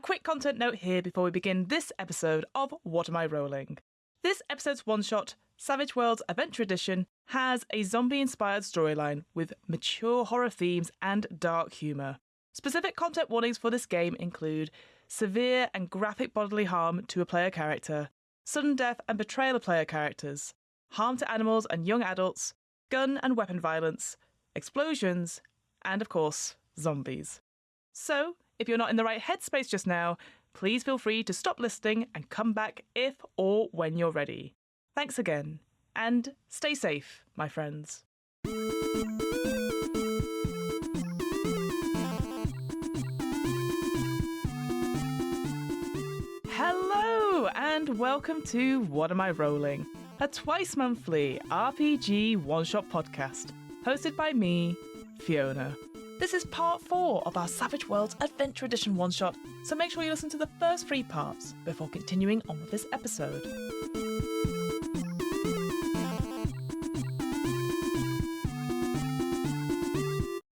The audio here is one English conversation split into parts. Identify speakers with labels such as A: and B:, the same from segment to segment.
A: quick content note here before we begin this episode of What Am I Rolling? This episode's one-shot, Savage Worlds Adventure Edition, has a zombie-inspired storyline with mature horror themes and dark humour. Specific content warnings for this game include severe and graphic bodily harm to a player character, sudden death and betrayal of player characters, harm to animals and young adults, gun and weapon violence, explosions, and of course, zombies. So, if you're not in the right headspace just now, please feel free to stop listening and come back if or when you're ready. Thanks again, and stay safe, my friends. Hello, and welcome to What Am I Rolling? A twice-monthly RPG one-shot podcast, hosted by me, Fiona. This is part 4 of our Savage Worlds Adventure Edition one-shot, so make sure you listen to the first 3 parts before continuing on with this episode.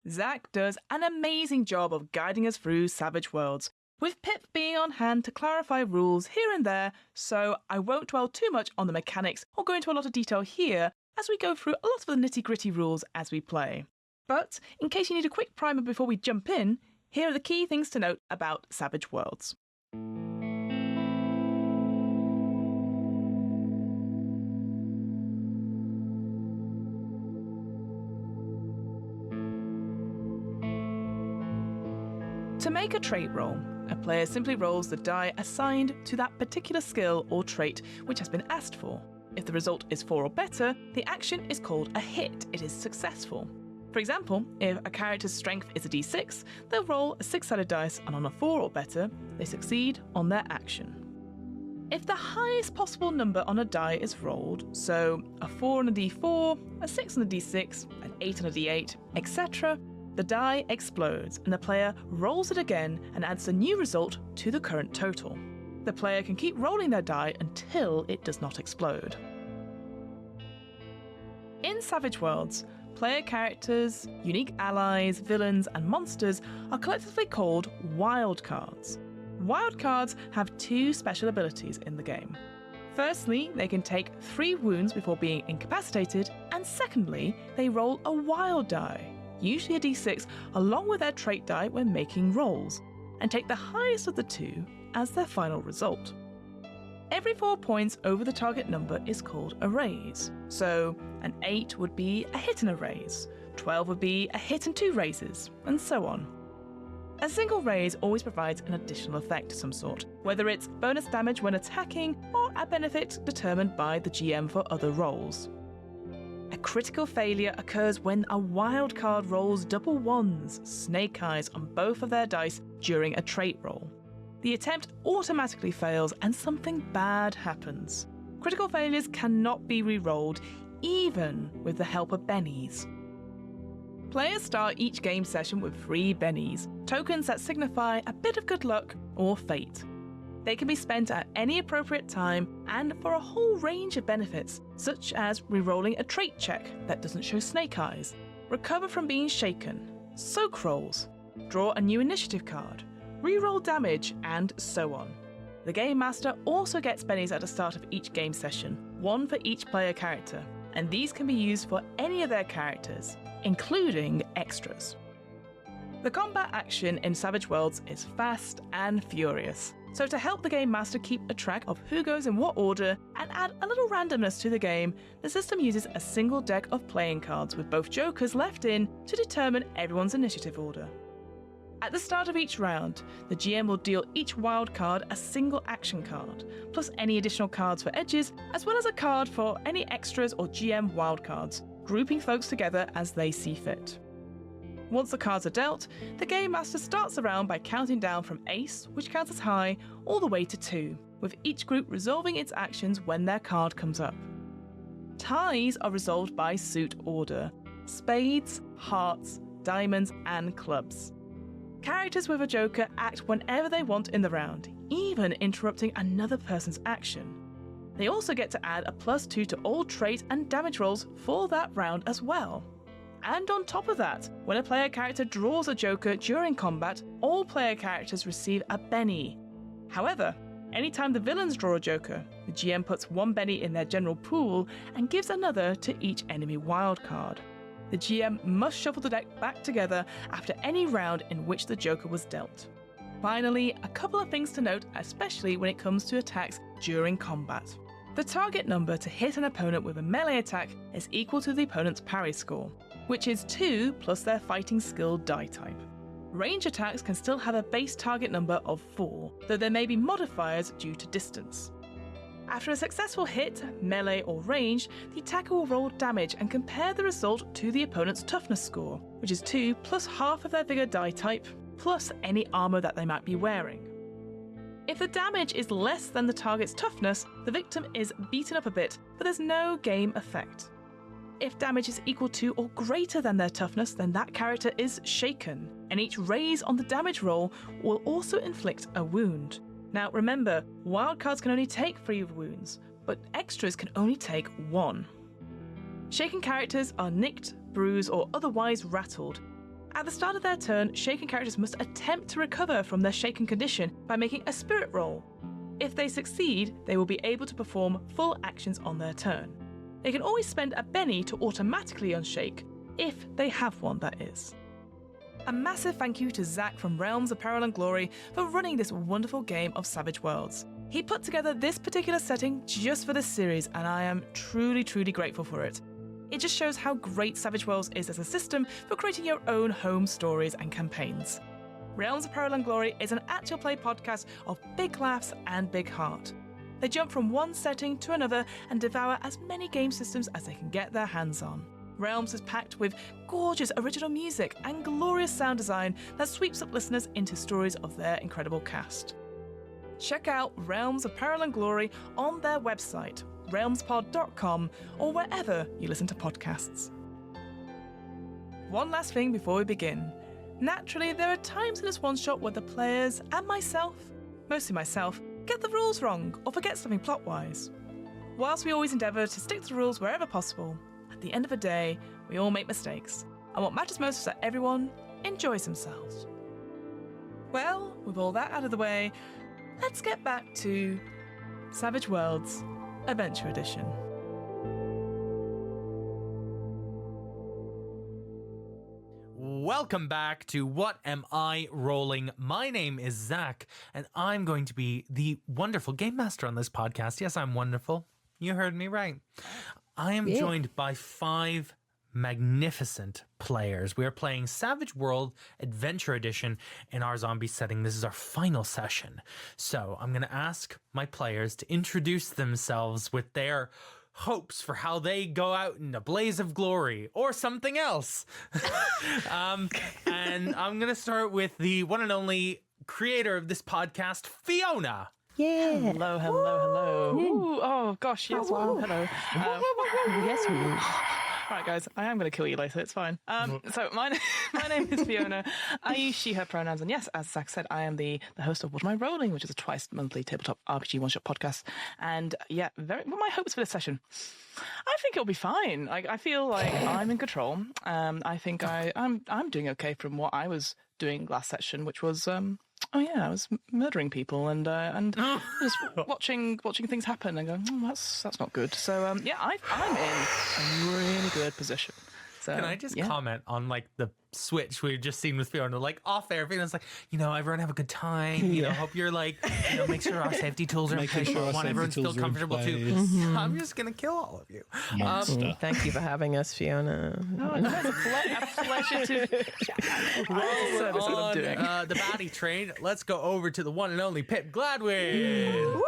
A: Zach does an amazing job of guiding us through Savage Worlds, with Pip being on hand to clarify rules here and there, so I won't dwell too much on the mechanics or go into a lot of detail here as we go through a lot of the nitty-gritty rules as we play. But in case you need a quick primer before we jump in, here are the key things to note about Savage Worlds. To make a trait roll, a player simply rolls the die assigned to that particular skill or trait which has been asked for. If the result is 4 or better, the action is called a hit. It is successful. For example, if a character's strength is a d6, they'll roll a 6-sided dice, and on a 4 or better, they succeed on their action. If the highest possible number on a die is rolled, so a 4 on a d4, a 6 on a d6, an 8 on a d8, etc., the die explodes and the player rolls it again and adds a new result to the current total. The player can keep rolling their die until it does not explode. In Savage Worlds, player characters, unique allies, villains, and monsters are collectively called wildcards. Wildcards have 2 special abilities in the game. Firstly, they can take 3 wounds before being incapacitated, and secondly, they roll a wild die, usually a d6, along with their trait die when making rolls, and take the highest of the 2 as their final result. Every 4 points over the target number is called a raise. So, an 8 would be a hit and a raise, 12 would be a hit and 2 raises, and so on. A single raise always provides an additional effect of some sort, whether it's bonus damage when attacking or a benefit determined by the GM for other rolls. A critical failure occurs when a wild card rolls double ones, snake eyes, on both of their dice during a trait roll. The attempt automatically fails and something bad happens. Critical failures cannot be re-rolled, even with the help of bennies. Players start each game session with 3 bennies, tokens that signify a bit of good luck or fate. They can be spent at any appropriate time and for a whole range of benefits, such as re-rolling a trait check that doesn't show snake eyes, recover from being shaken, soak rolls, draw a new initiative card, re-roll damage, and so on. The Game Master also gets bennies at the start of each game session, 1 for each player character, and these can be used for any of their characters, including extras. The combat action in Savage Worlds is fast and furious, so to help the Game Master keep a track of who goes in what order and add a little randomness to the game, the system uses a single deck of playing cards with both jokers left in to determine everyone's initiative order. At the start of each round, the GM will deal each wild card a single action card, plus any additional cards for edges, as well as a card for any extras or GM wildcards, grouping folks together as they see fit. Once the cards are dealt, the Game Master starts the round by counting down from Ace, which counts as high, all the way to 2, with each group resolving its actions when their card comes up. Ties are resolved by suit order: spades, hearts, diamonds, and clubs. Characters with a joker act whenever they want in the round, even interrupting another person's action. They also get to add a +2 to all trait and damage rolls for that round as well. And on top of that, when a player character draws a joker during combat, all player characters receive a Benny. However, anytime the villains draw a joker, the GM puts one Benny in their general pool and gives another to each enemy wildcard. The GM must shuffle the deck back together after any round in which the joker was dealt. Finally, a couple of things to note, especially when it comes to attacks during combat. The target number to hit an opponent with a melee attack is equal to the opponent's parry score, which is 2 plus their fighting skill die type. Range attacks can still have a base target number of 4, though there may be modifiers due to distance. After a successful hit, melee or range, the attacker will roll damage and compare the result to the opponent's toughness score, which is 2 plus half of their vigor die type, plus any armour that they might be wearing. If the damage is less than the target's toughness, the victim is beaten up a bit, but there's no game effect. If damage is equal to or greater than their toughness, then that character is shaken, and each raise on the damage roll will also inflict a wound. Now remember, wildcards can only take 3 wounds, but extras can only take 1. Shaken characters are nicked, bruised, or otherwise rattled. At the start of their turn, shaken characters must attempt to recover from their shaken condition by making a spirit roll. If they succeed, they will be able to perform full actions on their turn. They can always spend a Benny to automatically unshake, if they have one, that is. A massive thank you to Zach from Realms of Peril and Glory for running this wonderful game of Savage Worlds. He put together this particular setting just for this series, and I am truly grateful for it. It just shows how great Savage Worlds is as a system for creating your own home stories and campaigns. Realms of Peril and Glory is an actual play podcast of big laughs and big heart. They jump from one setting to another and devour as many game systems as they can get their hands on. Realms is packed with gorgeous original music and glorious sound design that sweeps up listeners into stories of their incredible cast. Check out Realms of Peril and Glory on their website, realmspod.com, or wherever you listen to podcasts. One last thing before we begin. Naturally, there are times in this one-shot where the players and myself, mostly myself, get the rules wrong or forget something plot-wise. Whilst we always endeavour to stick to the rules wherever possible, at the end of the day, we all make mistakes, and what matters most is that everyone enjoys themselves. Well, with all that out of the way, let's get back to Savage Worlds Adventure Edition.
B: Welcome back to What Am I Rolling? My name is Zach, and I'm going to be the wonderful game master on this podcast. Yes, I'm wonderful. You heard me right. I am joined by 5 magnificent players. We are playing Savage World Adventure Edition in our zombie setting. This is our final session. So I'm going to ask my players to introduce themselves with their hopes for how they go out in a blaze of glory or something else. And I'm going to start with the one and only creator of this podcast, Fiona.
C: Yeah.
A: Hello. Ooh, oh gosh, yes, wow, hello.
C: Yes, we will.
A: Right, guys, I am going to kill you later. It's fine. So my name is Fiona. I use she, her pronouns, and yes, as Zach said, I am the host of What Am I Rolling, which is a twice-monthly tabletop RPG one-shot podcast. And yeah, what are my hopes for this session? I think it'll be fine. I feel like I'm in control. I think I'm doing okay from what I was doing last session, which was I was murdering people and just watching things happen and going, that's not good. So I'm in a really good position. So
B: can I just comment on like the switch we've just seen with Fiona, like off air? Fiona's like, everyone have a good time. Hope you're like, make sure our safety tools are in place. I want everyone to feel comfortable too. Mm-hmm. I'm just gonna kill all of you.
C: Thank you for having us, Fiona.
A: It's a pleasure to
B: roll on the baddie train. Let's go over to the one and only Pip Gladwin.
D: Woo!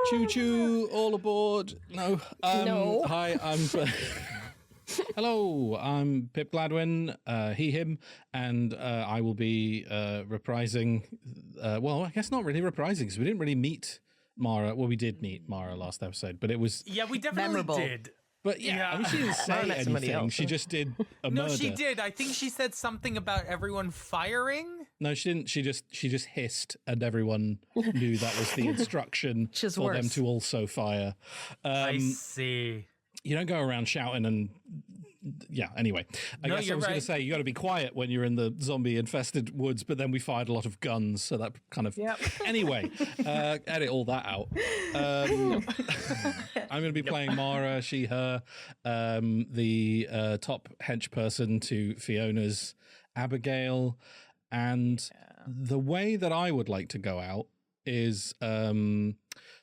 D: Choo choo, all aboard. No.
C: No.
D: Hi, hello, I'm Pip Gladwin, he, him, and I will be reprising, well, I guess not really reprising, because we didn't really meet Mara. Well, we did meet Mara last episode, but it was...
B: Yeah, we definitely did.
D: But yeah, I mean, she didn't say anything. She just did a murder.
B: No, she did. I think she said something about everyone firing.
D: No, she didn't. She just hissed, and everyone knew that was the instruction for them to also fire.
B: I see.
D: You don't go around shouting and yeah, anyway. I guess I was going to say, you got to be quiet when you're in the zombie-infested woods, but then we fired a lot of guns, so that kind of...
A: Yep.
D: Anyway, edit all that out. I'm going to be playing Mara, she, her, the top hench person to Fiona's Abigail, and the way that I would like to go out is...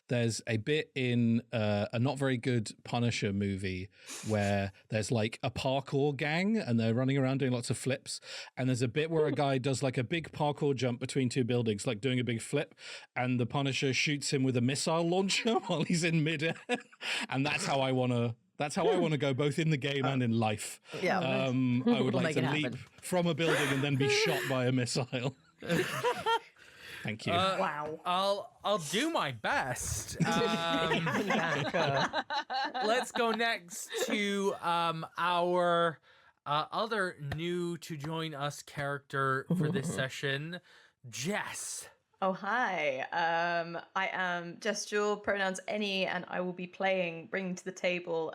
D: there's a bit in a not very good Punisher movie where there's like a parkour gang and they're running around doing lots of flips. And there's a bit where a guy does like a big parkour jump between two buildings, like doing a big flip. And the Punisher shoots him with a missile launcher while he's in midair. And that's how I want to go both in the game and in life.
C: Yeah.
D: I would like to leap from a building and then be shot by a missile. Thank you.
A: Wow.
B: I'll do my best. Let's go next to our other new to join us character for this session, Jess.
E: Oh, hi. I am Jess Jewel, pronouns any, and I will be bringing to the table.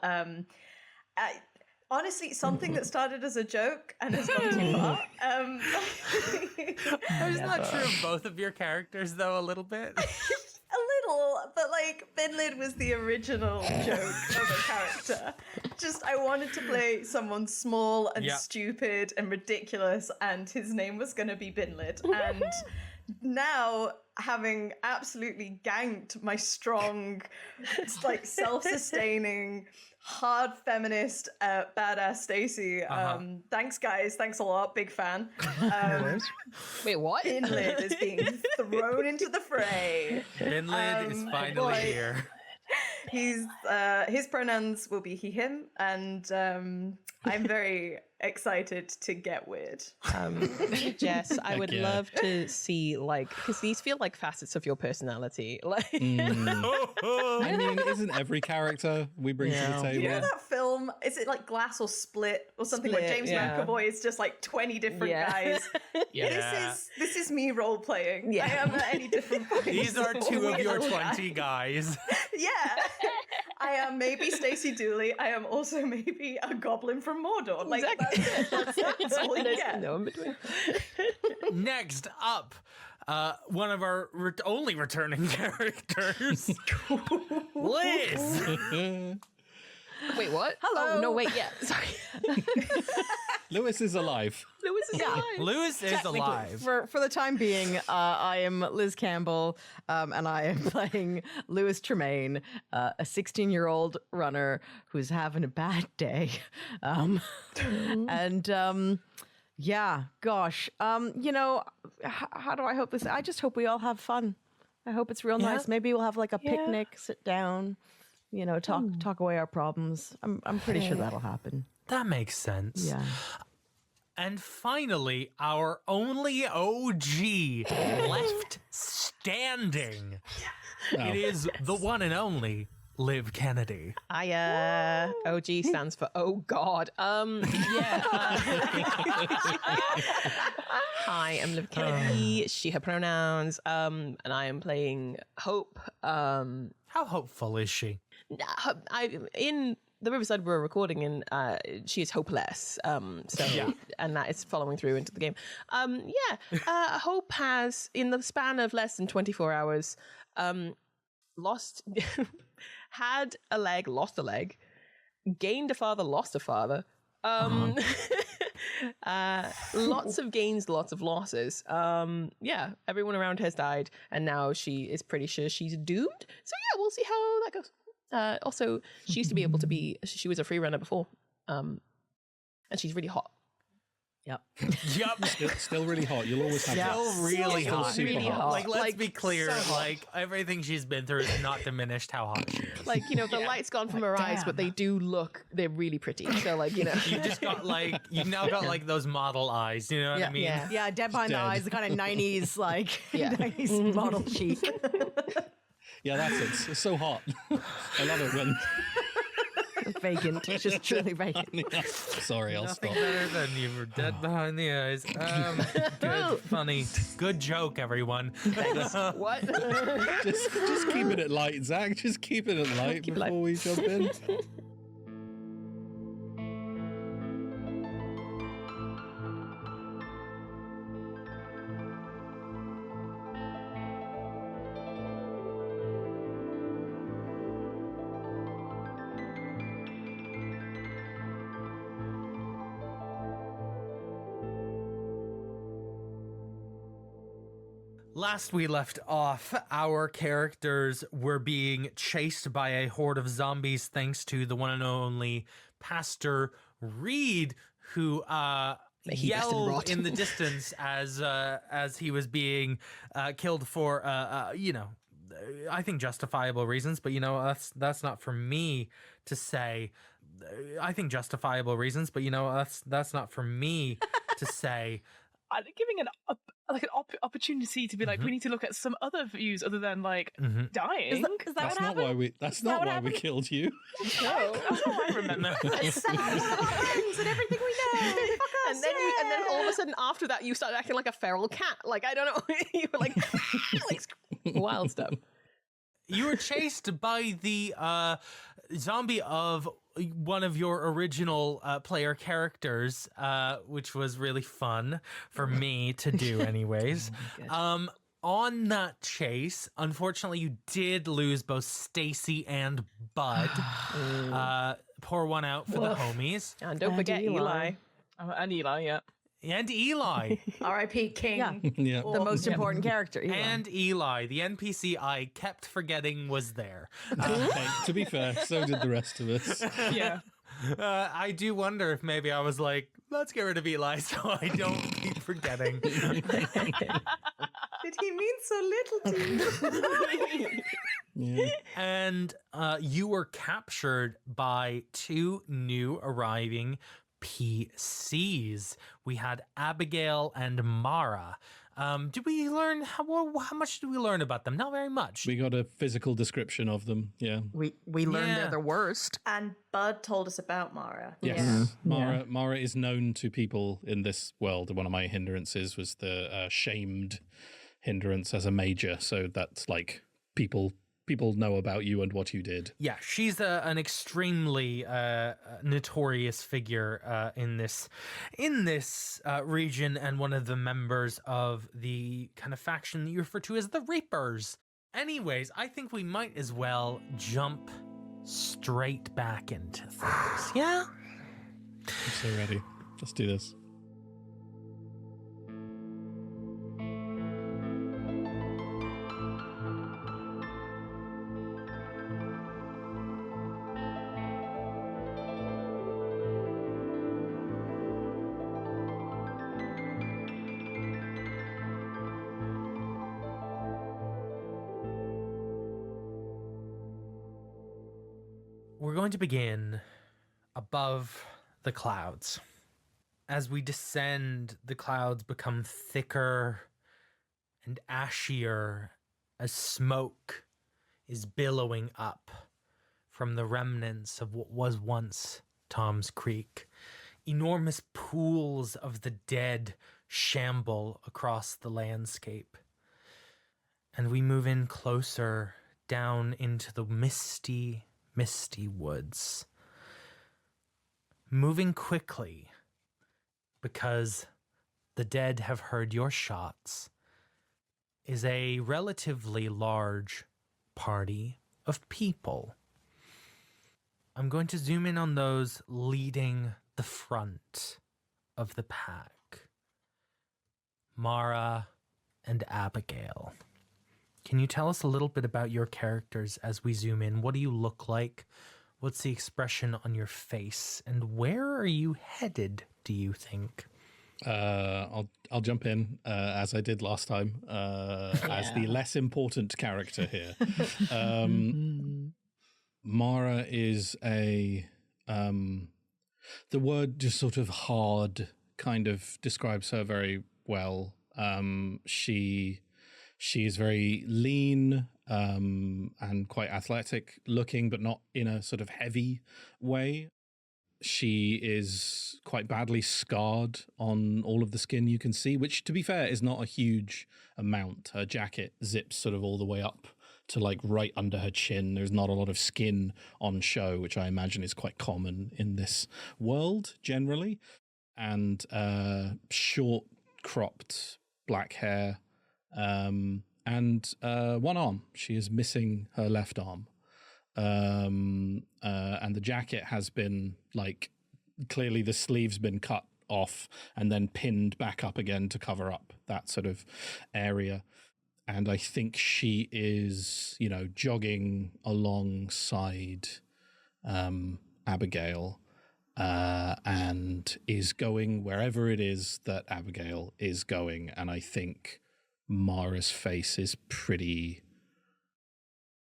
E: Honestly, something that started as a joke and has gone too far.
B: Isn't that true of both of your characters, though, a little bit?
E: A little, but like Binlid was the original joke of a character. Just I wanted to play someone small and stupid and ridiculous, and his name was going to be Binlid. And now, having absolutely ganked my strong, like self-sustaining, hard feminist, badass Stacey. Thanks, guys. Thanks a lot. Big fan.
C: Wait, what?
E: Binlid is being thrown into the fray.
B: Binlid is finally here.
E: He's his pronouns will be he, him, and I'm very excited to get weird.
C: Jess, I would love to see, like, because these feel like facets of your personality. Like,
D: I mean, isn't every character we bring to the table?
E: You know that film? Is it like Glass or Split or something where James McAvoy is just like 20 different guys? This is me role playing. I am at any different point.
B: These are two of your 20 guys.
E: Yeah. I am maybe Stacey Dooley. I am also maybe a goblin from Mordor. Like, that's all you get.
C: No in between.
B: Next up, one of our only returning characters, Liz.
C: Wait, what?
E: Hello.
C: Oh, no, wait, yeah. Sorry.
D: Lewis is alive.
C: Lewis is alive.
B: Lewis is alive.
F: For the time being, I am Liz Campbell, and I am playing Lewis Tremaine, a 16-year-old runner who's having a bad day. Yeah, gosh. You know, how do I hope this? I just hope we all have fun. I hope it's real nice. Maybe we'll have like a picnic, sit down, you know, talk away our problems. I'm pretty sure that'll happen.
B: That makes sense.
F: Yeah.
B: And finally, our only OG left standing. It is the one and only Liv Kennedy.
C: OG stands for oh God. Hi, I'm Liv Kennedy. She, her pronouns. And I am playing Hope.
B: How hopeful is she?
C: In the Riverside we're recording in, she is hopeless. And that is following through into the game. Hope has, in the span of less than 24 hours, had a leg, lost a leg, gained a father, lost a father. Lots of gains, lots of losses. Everyone around her has died, and now she is pretty sure she's doomed. So yeah, we'll see how that goes. Also, she used to be able to be, she was a free runner before. And she's really hot.
B: Yep.
D: Still really hot. You'll always have that.
B: Still really hot.
D: Super
C: really
D: hot.
B: Like, let's
C: Like,
B: be clear,
C: so hot.
B: like, everything she's been through is not diminished how hot she is.
C: Like, you know, the light's gone from her eyes, but they do look, they're really pretty. So, like, you know.
B: You just got, like, you've now got, like, those model eyes, you know what I mean?
F: Yeah, dead behind the
D: Dead.
F: eyes, the kind of 90s, like,
C: Yeah.
F: 90s model chic.
D: Yeah, that's it. It's so hot. I love it when...
F: Vacant. It's just truly vacant.
D: Sorry, I'll
B: Nothing
D: stop.
B: better than you were dead behind the eyes. Good, funny, good joke, everyone.
C: What?
D: Just keeping it light, Zach. Just keeping it light
C: Keep it
D: before
C: light.
D: we jump in.
B: Last we left off, our characters were being chased by a horde of zombies thanks to the one and only Pastor Reed, who yelled in the distance as he was being killed for I think justifiable reasons, but that's not for me to say. I think justifiable reasons, but that's not for me to say.
A: Giving an opportunity to be like, we need to look at some other views other than like dying.
F: Is that
D: That's
F: what
D: not why we. That's not why we killed you.
A: No, that's what I remember.
F: Friends and everything we know. Fuck us,
C: And then all of a sudden after that, you started acting like a feral cat. Like, I don't know. You were like, wild stuff.
B: You were chased by the zombie of one of your original player characters, which was really fun for me to do anyways. On that chase, unfortunately, you did lose both Stacy and Bud. Pour one out for the homies.
C: And don't forget Eli.
A: And Eli, yeah.
B: And Eli.
E: R.I.P. King.
F: Yeah.
D: Yeah.
F: The most important character. Eli.
B: And Eli, the NPC I kept forgetting was there.
D: Hey, to be fair, so did the rest of us.
A: Yeah.
B: I do wonder if maybe I was like, let's get rid of Eli so I don't keep forgetting.
E: Did he mean so little to you?
D: Yeah.
B: And you were captured by two new arriving PCs. We had Abigail and Mara. Did we learn how much did we learn about them? Not very much.
D: We got a physical description of them. Yeah.
F: We learned they're the worst.
E: And Bud told us about Mara.
D: Yes. Mara is known to people in this world. One of my hindrances was the shamed hindrance as a major. So that's like people know about you and what you did.
B: Yeah, she's an extremely notorious figure in this region, and one of the members of the kind of faction that you refer to as the Reapers. Anyways, I think we might as well jump straight back into things. Yeah?
D: I'm so ready. Let's do this.
B: We're going to begin above the clouds. As we descend, the clouds become thicker and ashier as smoke is billowing up from the remnants of what was once Tom's Creek. Enormous pools of the dead shamble across the landscape. And we move in closer down into the misty woods. Moving quickly because the dead have heard your shots is a relatively large party of people. I'm going to zoom in on those leading the front of the pack. Mara and Abigail. Can you tell us a little bit about your characters as we zoom in? What do you look like? What's the expression on your face? And where are you headed, do you think?
D: I'll jump in as I did last time as the less important character here. Mara is the word just sort of hard kind of describes her very well. She is very lean and quite athletic looking, but not in a sort of heavy way. She is quite badly scarred on all of the skin you can see, which, to be fair, is not a huge amount. Her jacket zips sort of all the way up to like right under her chin. There's not a lot of skin on show, which I imagine is quite common in this world generally. And short, cropped black hair. And one arm. She is missing her left arm. And the jacket has been like, clearly the sleeve's been cut off and then pinned back up again to cover up that sort of area. and I think she is, jogging alongside Abigail, and is going wherever it is that Abigail is going. And I think Mara's face is pretty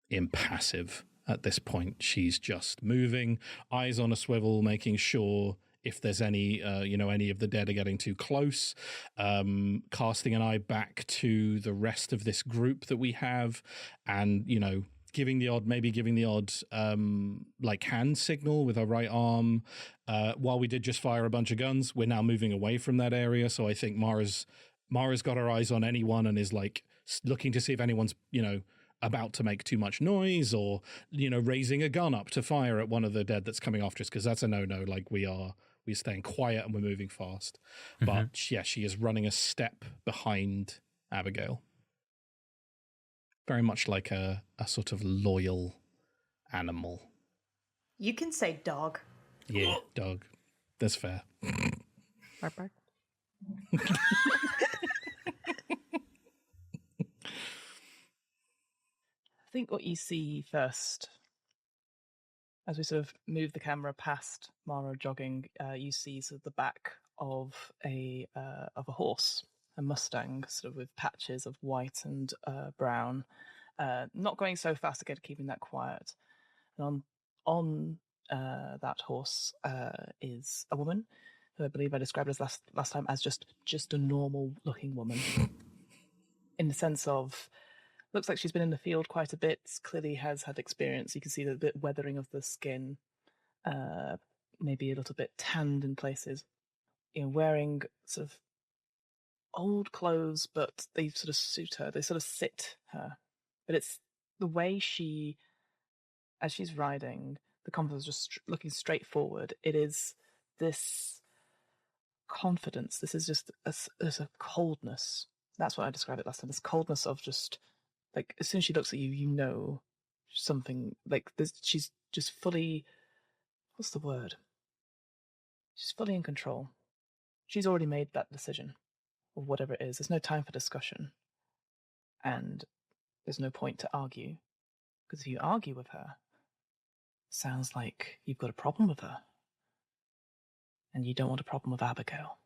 D: impassive at this point. She's just moving, eyes on a swivel, making sure if there's any of the dead are getting too close, casting an eye back to the rest of this group that we have, and, giving the odd like hand signal with her right arm. While we did just fire a bunch of guns, we're now moving away from that area. So I think Mara's got her eyes on anyone and is like looking to see if anyone's, about to make too much noise, or, raising a gun up to fire at one of the dead that's coming after us, because that's a no-no. Like, we're staying quiet and we're moving fast. But yeah, she is running a step behind Abigail. Very much like a sort of loyal animal.
E: You can say dog.
D: Yeah, dog. That's fair.
F: Bark, bark.
A: I think what you see first, as we sort of move the camera past Mara jogging, you see sort of the back of a horse, a Mustang, sort of with patches of white and brown, not going so fast again, keeping that quiet. And on that horse is a woman who I believe I described as last time as just a normal looking woman, in the sense of, looks like she's been in the field quite a bit, clearly has had experience. You can see the bit weathering of the skin, maybe a little bit tanned in places, wearing sort of old clothes, but they sort of suit her, they sort of sit her. But it's the way as she's riding, the confidence just looking straight forward. It is this confidence, this is just a coldness. That's what I described it last time, this coldness of just, like, as soon as she looks at you, something, like, this, she's just fully, what's the word? She's fully in control. She's already made that decision, or whatever it is. There's no time for discussion. And there's no point to argue. Because if you argue with her, it sounds like you've got a problem with her. And you don't want a problem with Abigail.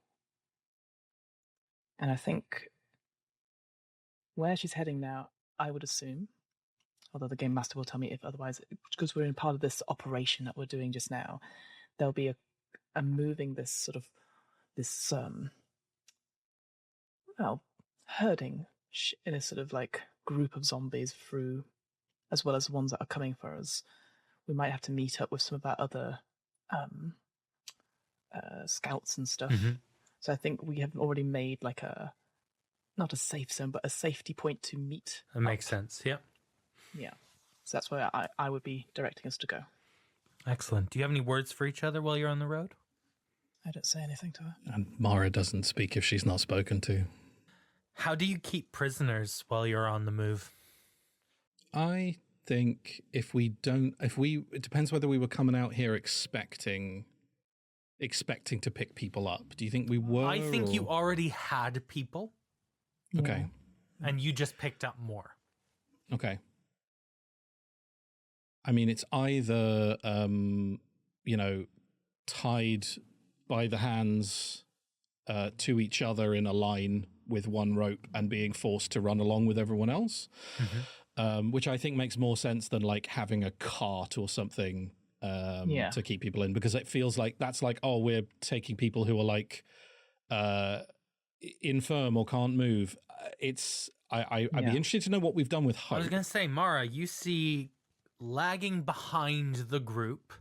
A: And I think where she's heading now, I would assume, although the game master will tell me if otherwise, because we're in part of this operation that we're doing just now, there'll be a moving this sort of, this, herding in a sort of like group of zombies through, as well as the ones that are coming for us. We might have to meet up with some of our other scouts and stuff. So I think we have already made like not a safe zone, but a safety point to meet.
B: That makes sense. Yeah.
A: Yeah. So that's where I would be directing us to go.
B: Excellent. Do you have any words for each other while you're on the road?
A: I don't say anything to her.
D: And Mara doesn't speak if she's not spoken to.
B: How do you keep prisoners while you're on the move?
D: I think it depends whether we were coming out here expecting to pick people up. Do you think we were?
B: I think you already had people.
D: Okay.
B: And you just picked up more.
D: Okay. I mean, it's either, tied by the hands to each other in a line with one rope and being forced to run along with everyone else, which I think makes more sense than like having a cart or something to keep people in, because it feels like that's like, oh, we're taking people who are like infirm or can't move. I'd be interested to know what we've done with Hope.
B: I was going to say, Mara, you see lagging behind the group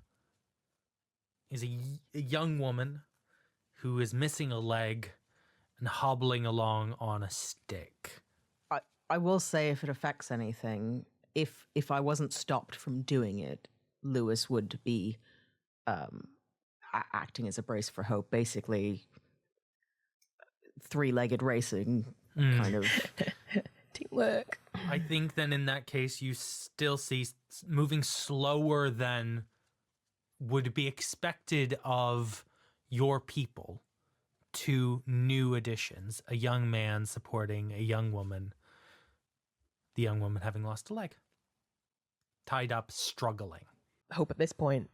B: is a young woman who is missing a leg and hobbling along on a stick.
F: I will say, if it affects anything, if I wasn't stopped from doing it, Lewis would be acting as a brace for Hope, basically three-legged racing kind of
C: teamwork.
B: I think then in that case you still see moving slower than would be expected of your people, two new additions, a young man supporting a young woman, the young woman having lost a leg. Tied up, struggling.
C: Hope at this point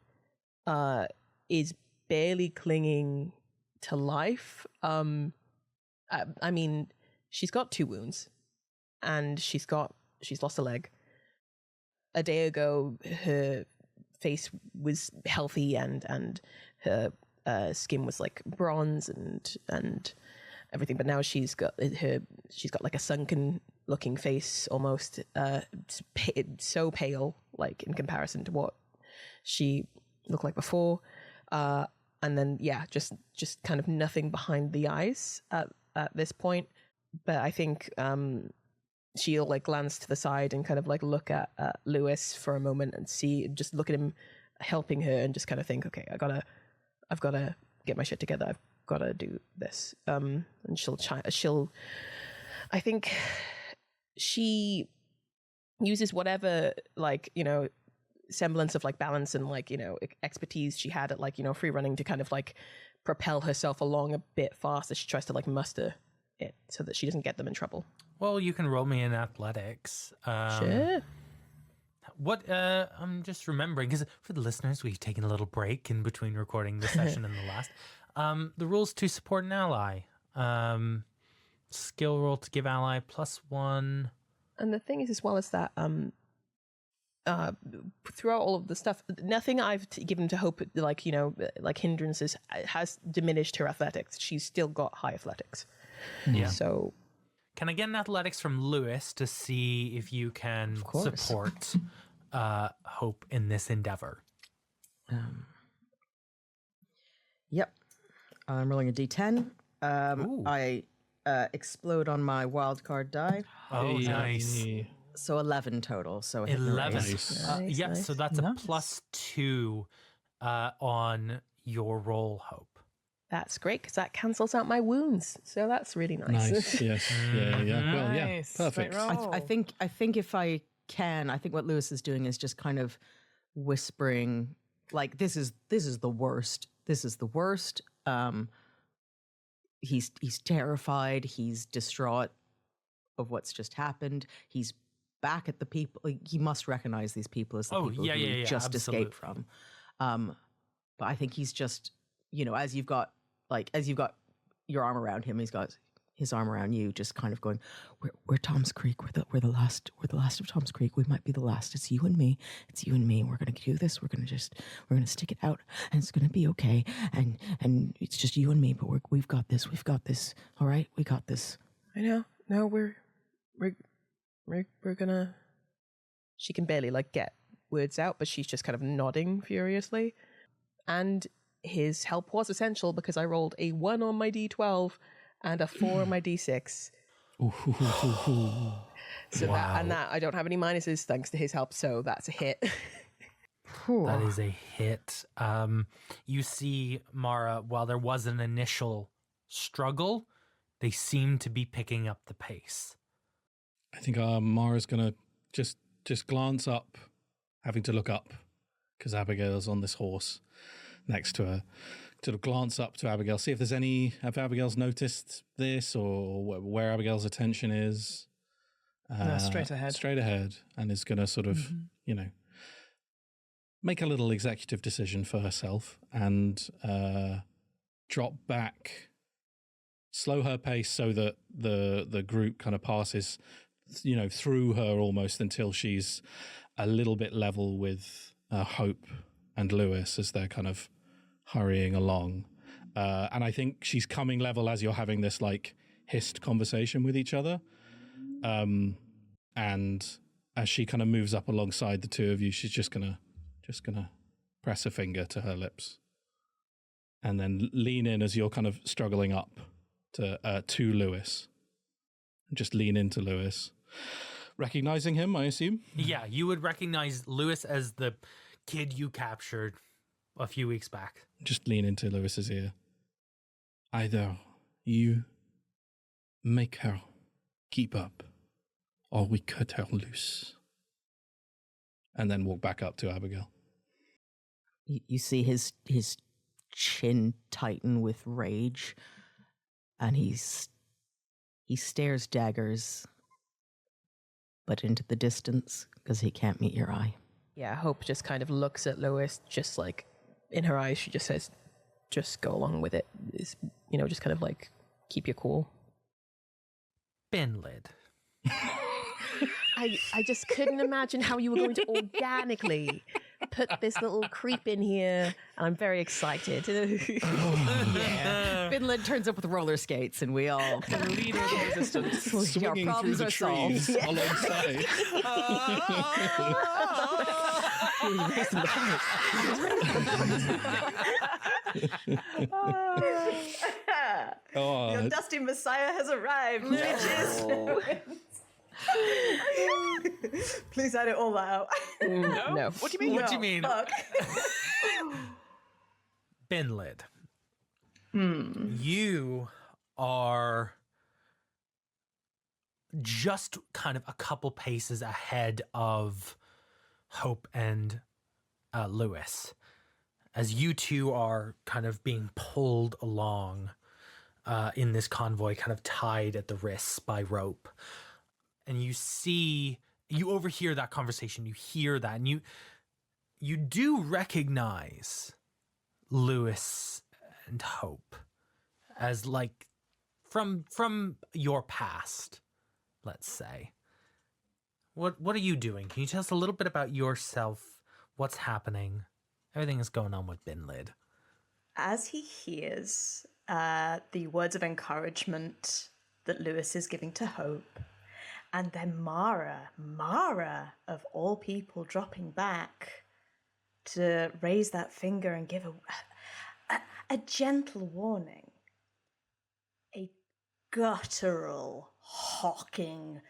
C: is barely clinging to life. I mean, she's got 2 wounds, and she's lost a leg. A day ago, her face was healthy, and her skin was like bronze and everything. But now she's got like a sunken looking face, almost so pale, like in comparison to what she looked like before. And then just kind of nothing behind the eyes at this point. But I think she'll like glance to the side and kind of like look at Lewis for a moment and just look at him helping her and just kind of think, okay, I've got to get my shit together. I've got to do this. And I think she uses whatever, like, you know, semblance of like balance and like, you know, expertise she had at like, you know, free running to kind of like propel herself along a bit faster. She tries to like muster it so that she doesn't get them in trouble.
B: Well, you can roll me in athletics.
C: Sure.
B: What I'm just remembering, because for the listeners, we've taken a little break in between recording this session and the last. The rules to support an ally. Skill roll to give ally +1.
C: And the thing is, as well as that, throughout all of the stuff, nothing I've given to Hope, like, you know, like hindrances, has diminished her athletics. She's still got high athletics.
B: Yeah.
C: So,
B: can I get an athletics from Lewis to see if you can support Hope in this endeavor?
F: Yep. I'm rolling a d10. I explode on my wild card die.
B: Oh, nice.
F: So 11 total. So I hit the
B: 11.
F: raise.
B: Yeah, so that's a +2 on your roll, Hope.
C: that's great because that cancels out my wounds. So that's really nice.
D: Nice. Yes. Yeah. Yeah. Well, yeah.
A: Nice.
D: Perfect.
A: Great roll.
F: I think if I can, I think what Lewis is doing is just kind of whispering, like, this is the worst. This is the worst. He's terrified. He's distraught of what's just happened. He's back at the people. Like, he must recognize these people as the people who he just escaped from. But I think he's just, you know, as you've got your arm around him, he's got his arm around you, just kind of going, we're Tom's Creek. We're the last of Tom's Creek. We might be the last. It's you and me. It's you and me. We're gonna do this. We're gonna stick it out, and it's gonna be okay. And it's just you and me. But we've got this. We've got this. All right, we got this.
C: I know. No, we're gonna. She can barely like get words out, but she's just kind of nodding furiously. And his help was essential because I rolled a 1 on my d12 and a 4 on my d6. So that I don't have any minuses thanks to his help, so that's a hit.
B: That is a hit. You see, Mara, while there was an initial struggle, they seem to be picking up the pace.
D: I think Mara's gonna just glance up, having to look up because Abigail's on this horse next to her. Sort of glance up to Abigail, see if there's have Abigail's noticed this or where Abigail's attention is.
A: No, straight ahead,
D: and is going to sort of, you know, make a little executive decision for herself and drop back, slow her pace so that the group kind of passes, you know, through her almost until she's a little bit level with Hope and Lewis as they're kind of hurrying along. And I think she's coming level as you're having this like hissed conversation with each other. And as she kind of moves up alongside the two of you, she's just gonna press a finger to her lips and then lean in as you're kind of struggling up to Lewis. Just lean into Lewis. Recognizing him, I assume?
B: Yeah, you would recognize Lewis as the kid you captured a few weeks back.
D: Just lean into Lewis's ear. Either you make her keep up, or we cut her loose. And then walk back up to Abigail.
F: You see his chin tighten with rage, and he stares daggers but into the distance because he can't meet your eye.
C: Yeah, Hope just kind of looks at Lewis, just like in her eyes, she just says, just go along with it. It's, just kind of like, keep your cool.
B: Binlid.
C: I just couldn't imagine how you were going to organically put this little creep in here. And I'm very excited.
B: Yeah.
F: Finland turns up with roller skates and we all
A: Leader of the resistance.
D: Swinging through the trees alongside.
E: Your dusty messiah has arrived, bitches. Please edit all that out.
C: No.
A: What do you mean?
B: What do you mean?
E: Fuck.
B: Binlid. You are just kind of a couple paces ahead of Hope and Lewis, as you two are kind of being pulled along in this convoy, kind of tied at the wrists by rope. And you overhear that conversation, you hear that, and you do recognize Lewis and Hope as like from your past, let's say. What are you doing? Can you tell us a little bit about yourself? What's happening? Everything is going on with Binlid.
E: As he hears the words of encouragement that Lewis is giving to Hope, and then Mara of all people dropping back to raise that finger and give a gentle warning. A guttural, hawking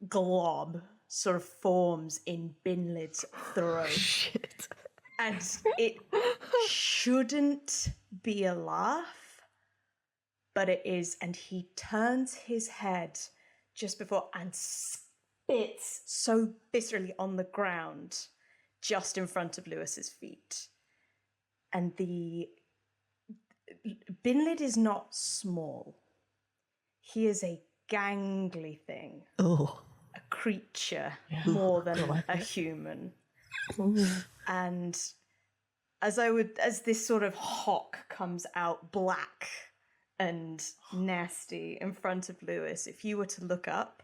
E: glob sort of forms in Binlid's throat.
F: shit.
E: And it shouldn't be a laugh, but it is. And he turns his head just before and spits so viscerally on the ground just in front of Lewis's feet. And the Binlid is not small. He is a gangly thing.
F: Oh.
E: A creature more than a human. And as this sort of hawk comes out black and nasty in front of Lewis, if you were to look up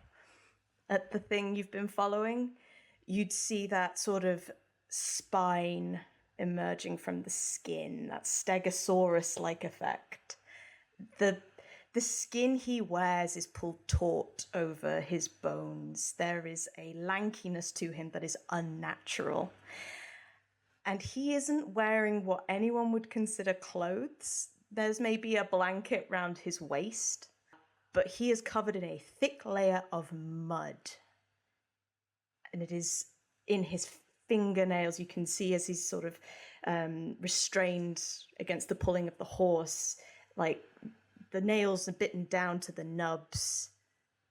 E: at the thing you've been following, you'd see that sort of spine emerging from the skin, that stegosaurus-like effect. The skin he wears is pulled taut over his bones. There is a lankiness to him that is unnatural. And he isn't wearing what anyone would consider clothes. There's maybe a blanket round his waist, but he is covered in a thick layer of mud. And it is in his fingernails. You can see as he's sort of restrained against the pulling of the horse, like the nails are bitten down to the nubs.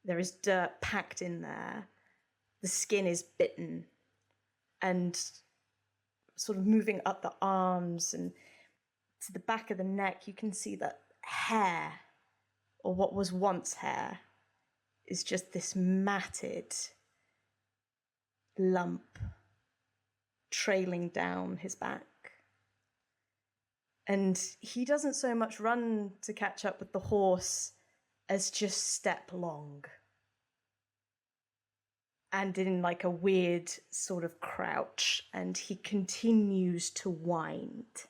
E: There is dirt packed in there. The skin is bitten. And sort of moving up the arms and to the back of the neck, you can see that hair, or what was once hair, is just this matted lump trailing down his back. And he doesn't so much run to catch up with the horse as just step long. And in like a weird sort of crouch, and he continues to wind.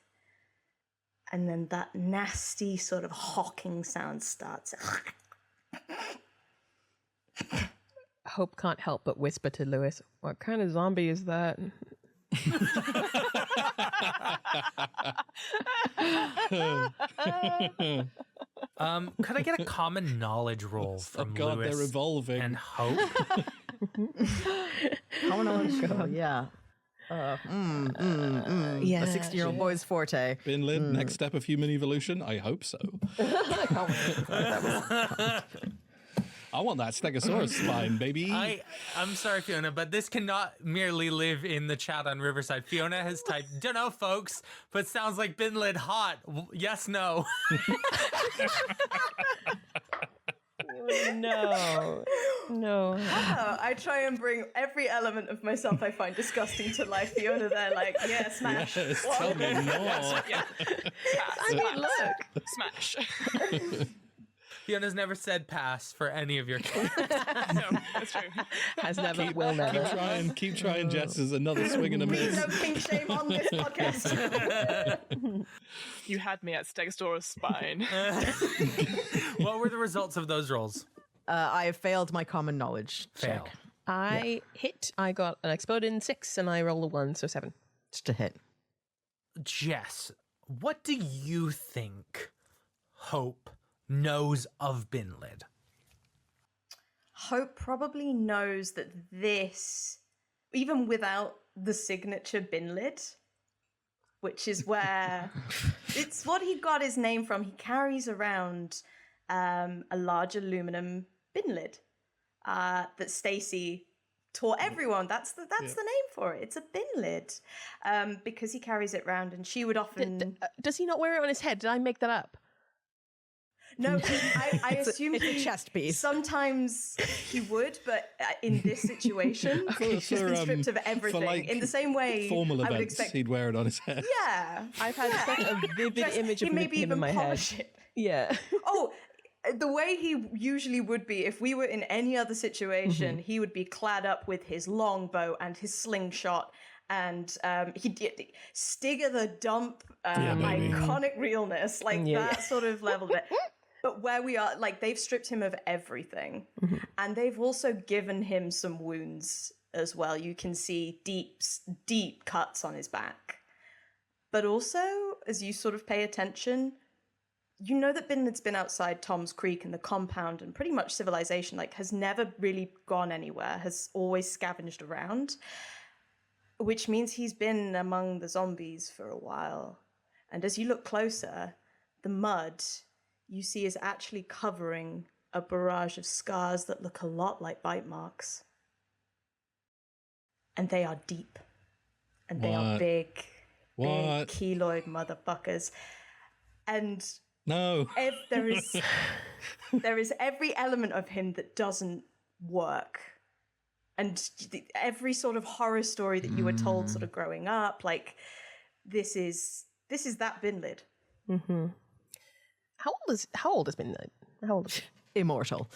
E: And then that nasty sort of hawking sound starts.
C: Hope can't help but whisper to Lewis, what kind of zombie is that?
B: Could I get a common knowledge roll from
D: God,
B: Lewis
D: they're evolving.
B: and Hope?
F: Common knowledge. Yeah.
C: Yeah.
F: A 16-year-old boy's forte.
D: Binlid, next step of human evolution? I hope so. I want that stegosaurus spine, baby.
B: I'm sorry, Fiona, but this cannot merely live in the chat on Riverside. Fiona has typed, dunno, folks, but sounds like Binlid hot. Yes, no.
C: No.
E: I try and bring every element of myself I find disgusting to life. Fiona, they're like, yeah, smash.
D: Yes, tell me more.
G: Yeah.
C: I mean, look.
G: Smash.
B: Fiona's never said pass for any of your games.
G: No, that's true.
C: Has never, will never.
D: Keep trying, Jess. There's another swing and a
E: Please
D: miss.
E: don't kink shame on this podcast.
G: You had me at Stegosaurus spine.
B: What were the results of those rolls?
F: I have failed my common knowledge
B: Fail.
F: check.
C: I hit. I got an exploding 6 and I rolled a 1, so 7.
F: Just a hit.
B: Jess, what do you think Hope knows of Binlid?
E: Hope probably knows that this, even without the signature bin lid, which is where it's what he got his name from. He carries around a large aluminum bin lid that Stacy taught everyone. That's the name for it. It's a bin lid because he carries it around, and she would often.
C: Does he not wear it on his head? Did I make that up?
E: No, I assume
F: it's a chest piece.
E: Sometimes he would, but in this situation, he's just been stripped of everything.
D: like
E: in the same way,
D: formal
E: I would
D: events,
E: expect.
D: he'd wear it on his head.
E: Yeah,
C: I've had such a vivid image of
E: he maybe
C: him
E: even
C: in my head.
E: polish it.
C: Yeah.
E: Oh, the way he usually would be if we were in any other situation, he would be clad up with his longbow and his slingshot. And he'd Stigger the Dump, iconic realness, like that sort of level of it. But where we are, like, they've stripped him of everything. And they've also given him some wounds as well. You can see deep cuts on his back. But also, as you sort of pay attention, you know that Binlid's been outside Tom's Creek and the compound and pretty much civilization, like, has never really gone anywhere, has always scavenged around. Which means he's been among the zombies for a while. And as you look closer, the mud you see is actually covering a barrage of scars that look a lot like bite marks. And they are deep. And they are big keloid motherfuckers. And
D: no,
E: there is every element of him that doesn't work. And every sort of horror story that you were told sort of growing up, like, this is that Binlid.
C: Mm-hmm. How old is Binlid? How old is he?
F: Immortal.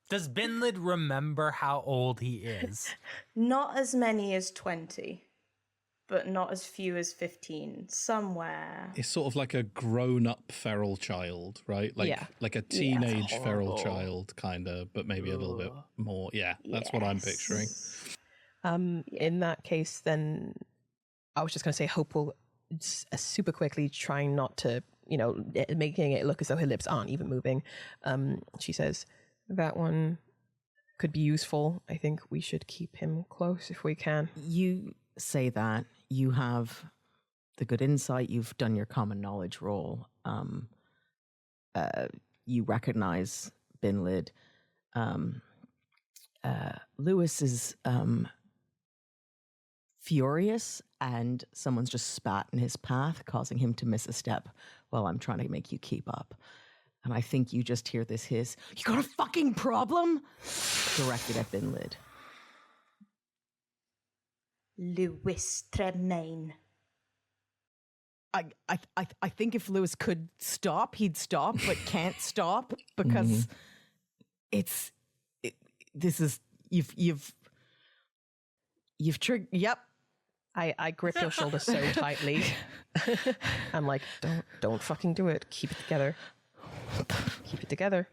B: Does Binlid remember how old he is?
E: Not as many as 20, but not as few as 15. Somewhere.
D: it's sort of like a grown-up feral child, right? Like a teenage feral child, kind of, but maybe a little bit more. Yeah, that's what I'm picturing.
C: In that case, then I was just going to say Hope will super quickly, trying not to, making it look as though her lips aren't even moving. She says, that one could be useful. I think we should keep him close if we can.
F: You say that. You have the good insight. You've done your common knowledge roll. You recognize Binlid. Lewis is furious, and someone's just spat in his path, causing him to miss a step while I'm trying to make you keep up. And I think you just hear this hiss, "You got a fucking problem?" directed at Binlid.
E: Lewis Tremaine.
F: I think if Lewis could stop, he'd stop, but can't stop because you've triggered. Yep.
C: I grip your shoulder so tightly. I'm like, don't fucking do it. Keep it together. Keep it together.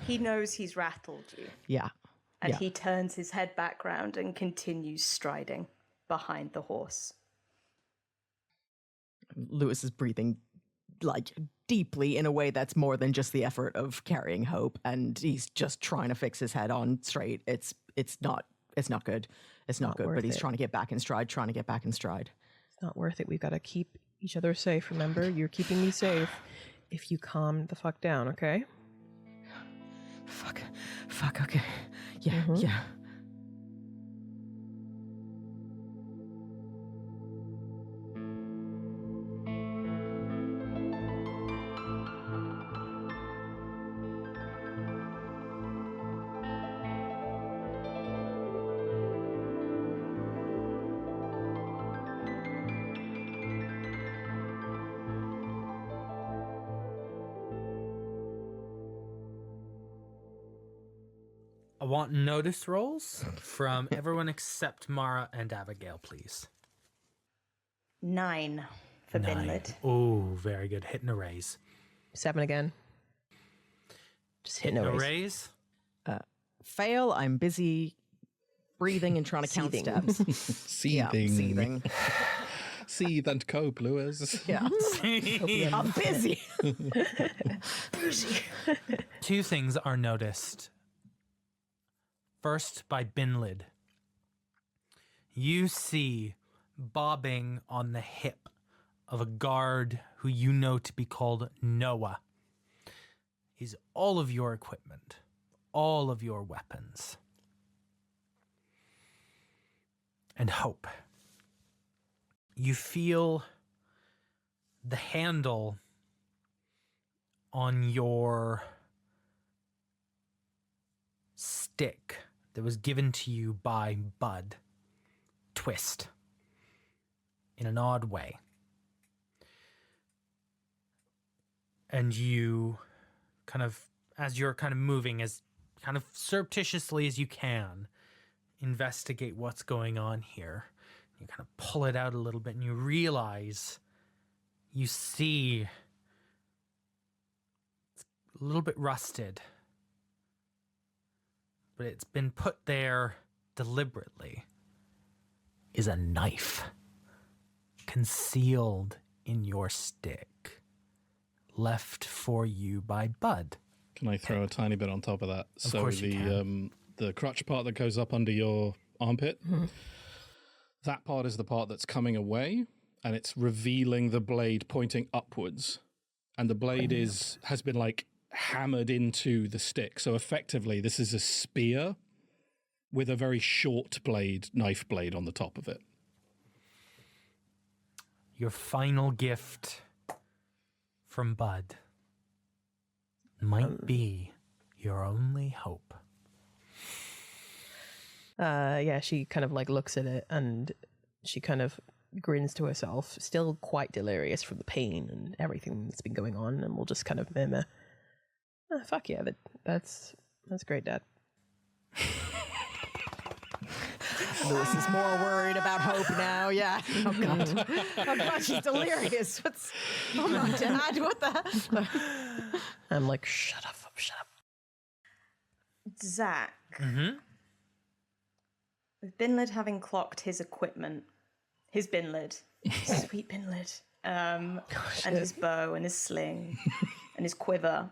E: He knows he's rattled you.
F: Yeah.
E: And he turns his head back round and continues striding behind the horse.
F: Lewis is breathing like deeply in a way that's more than just the effort of carrying Hope, and he's just trying to fix his head on straight. It's not good. It's not good, but he's trying to get back in stride,
C: It's not worth it. We've got to keep each other safe. Remember, you're keeping me safe if you calm the fuck down, okay?
F: Fuck, okay. Yeah.
B: I want notice rolls from everyone except Mara and Abigail, please.
E: 9 for
B: 9.
E: Binlid.
B: Oh, very good. Hitting a raise.
C: 7 again. Just hitting
B: Hitting
C: a
B: a
C: raise.
B: raise.
F: Fail. I'm busy breathing and trying to count
C: Seething.
F: steps. Yeah,
D: Seething.
F: seething.
D: Seethe and cope, Lewis.
F: Yeah. I'm busy.
B: Two things are noticed. First, by Binlid. You see bobbing on the hip of a guard who you know to be called Noah is all of your equipment, all of your weapons. And Hope. You feel the handle on your stick that was given to you by Bud twist in an odd way. And you kind of, as you're kind of moving as kind of surreptitiously as you can, investigate what's going on here. You kind of pull it out a little bit and you realize, you see it's a little bit rusted, but it's been put there deliberately, is a knife concealed in your stick, left for you by Bud.
D: Can I throw a tiny bit on top of that?
B: Of course you can.
D: The crotch part that goes up under your armpit, that part is the part that's coming away, and it's revealing the blade pointing upwards. And the blade has been like hammered into the stick. So effectively, this is a spear with a very short blade, knife blade on the top of it.
B: Your final gift from Bud might be your only hope.
C: Yeah, she kind of like looks at it and she kind of grins to herself, still quite delirious from the pain and everything that's been going on, and will just kind of murmur, oh, fuck yeah, that's great, Dad.
F: Lewis is more worried about Hope now. Yeah. Oh God. Oh God, she's delirious. Oh my Dad, what the?
C: I'm like, shut up.
E: Zach.
B: Mm-hmm.
E: With Binlid having clocked his equipment, his Binlid, sweet Binlid, and his bow and his sling and his quiver,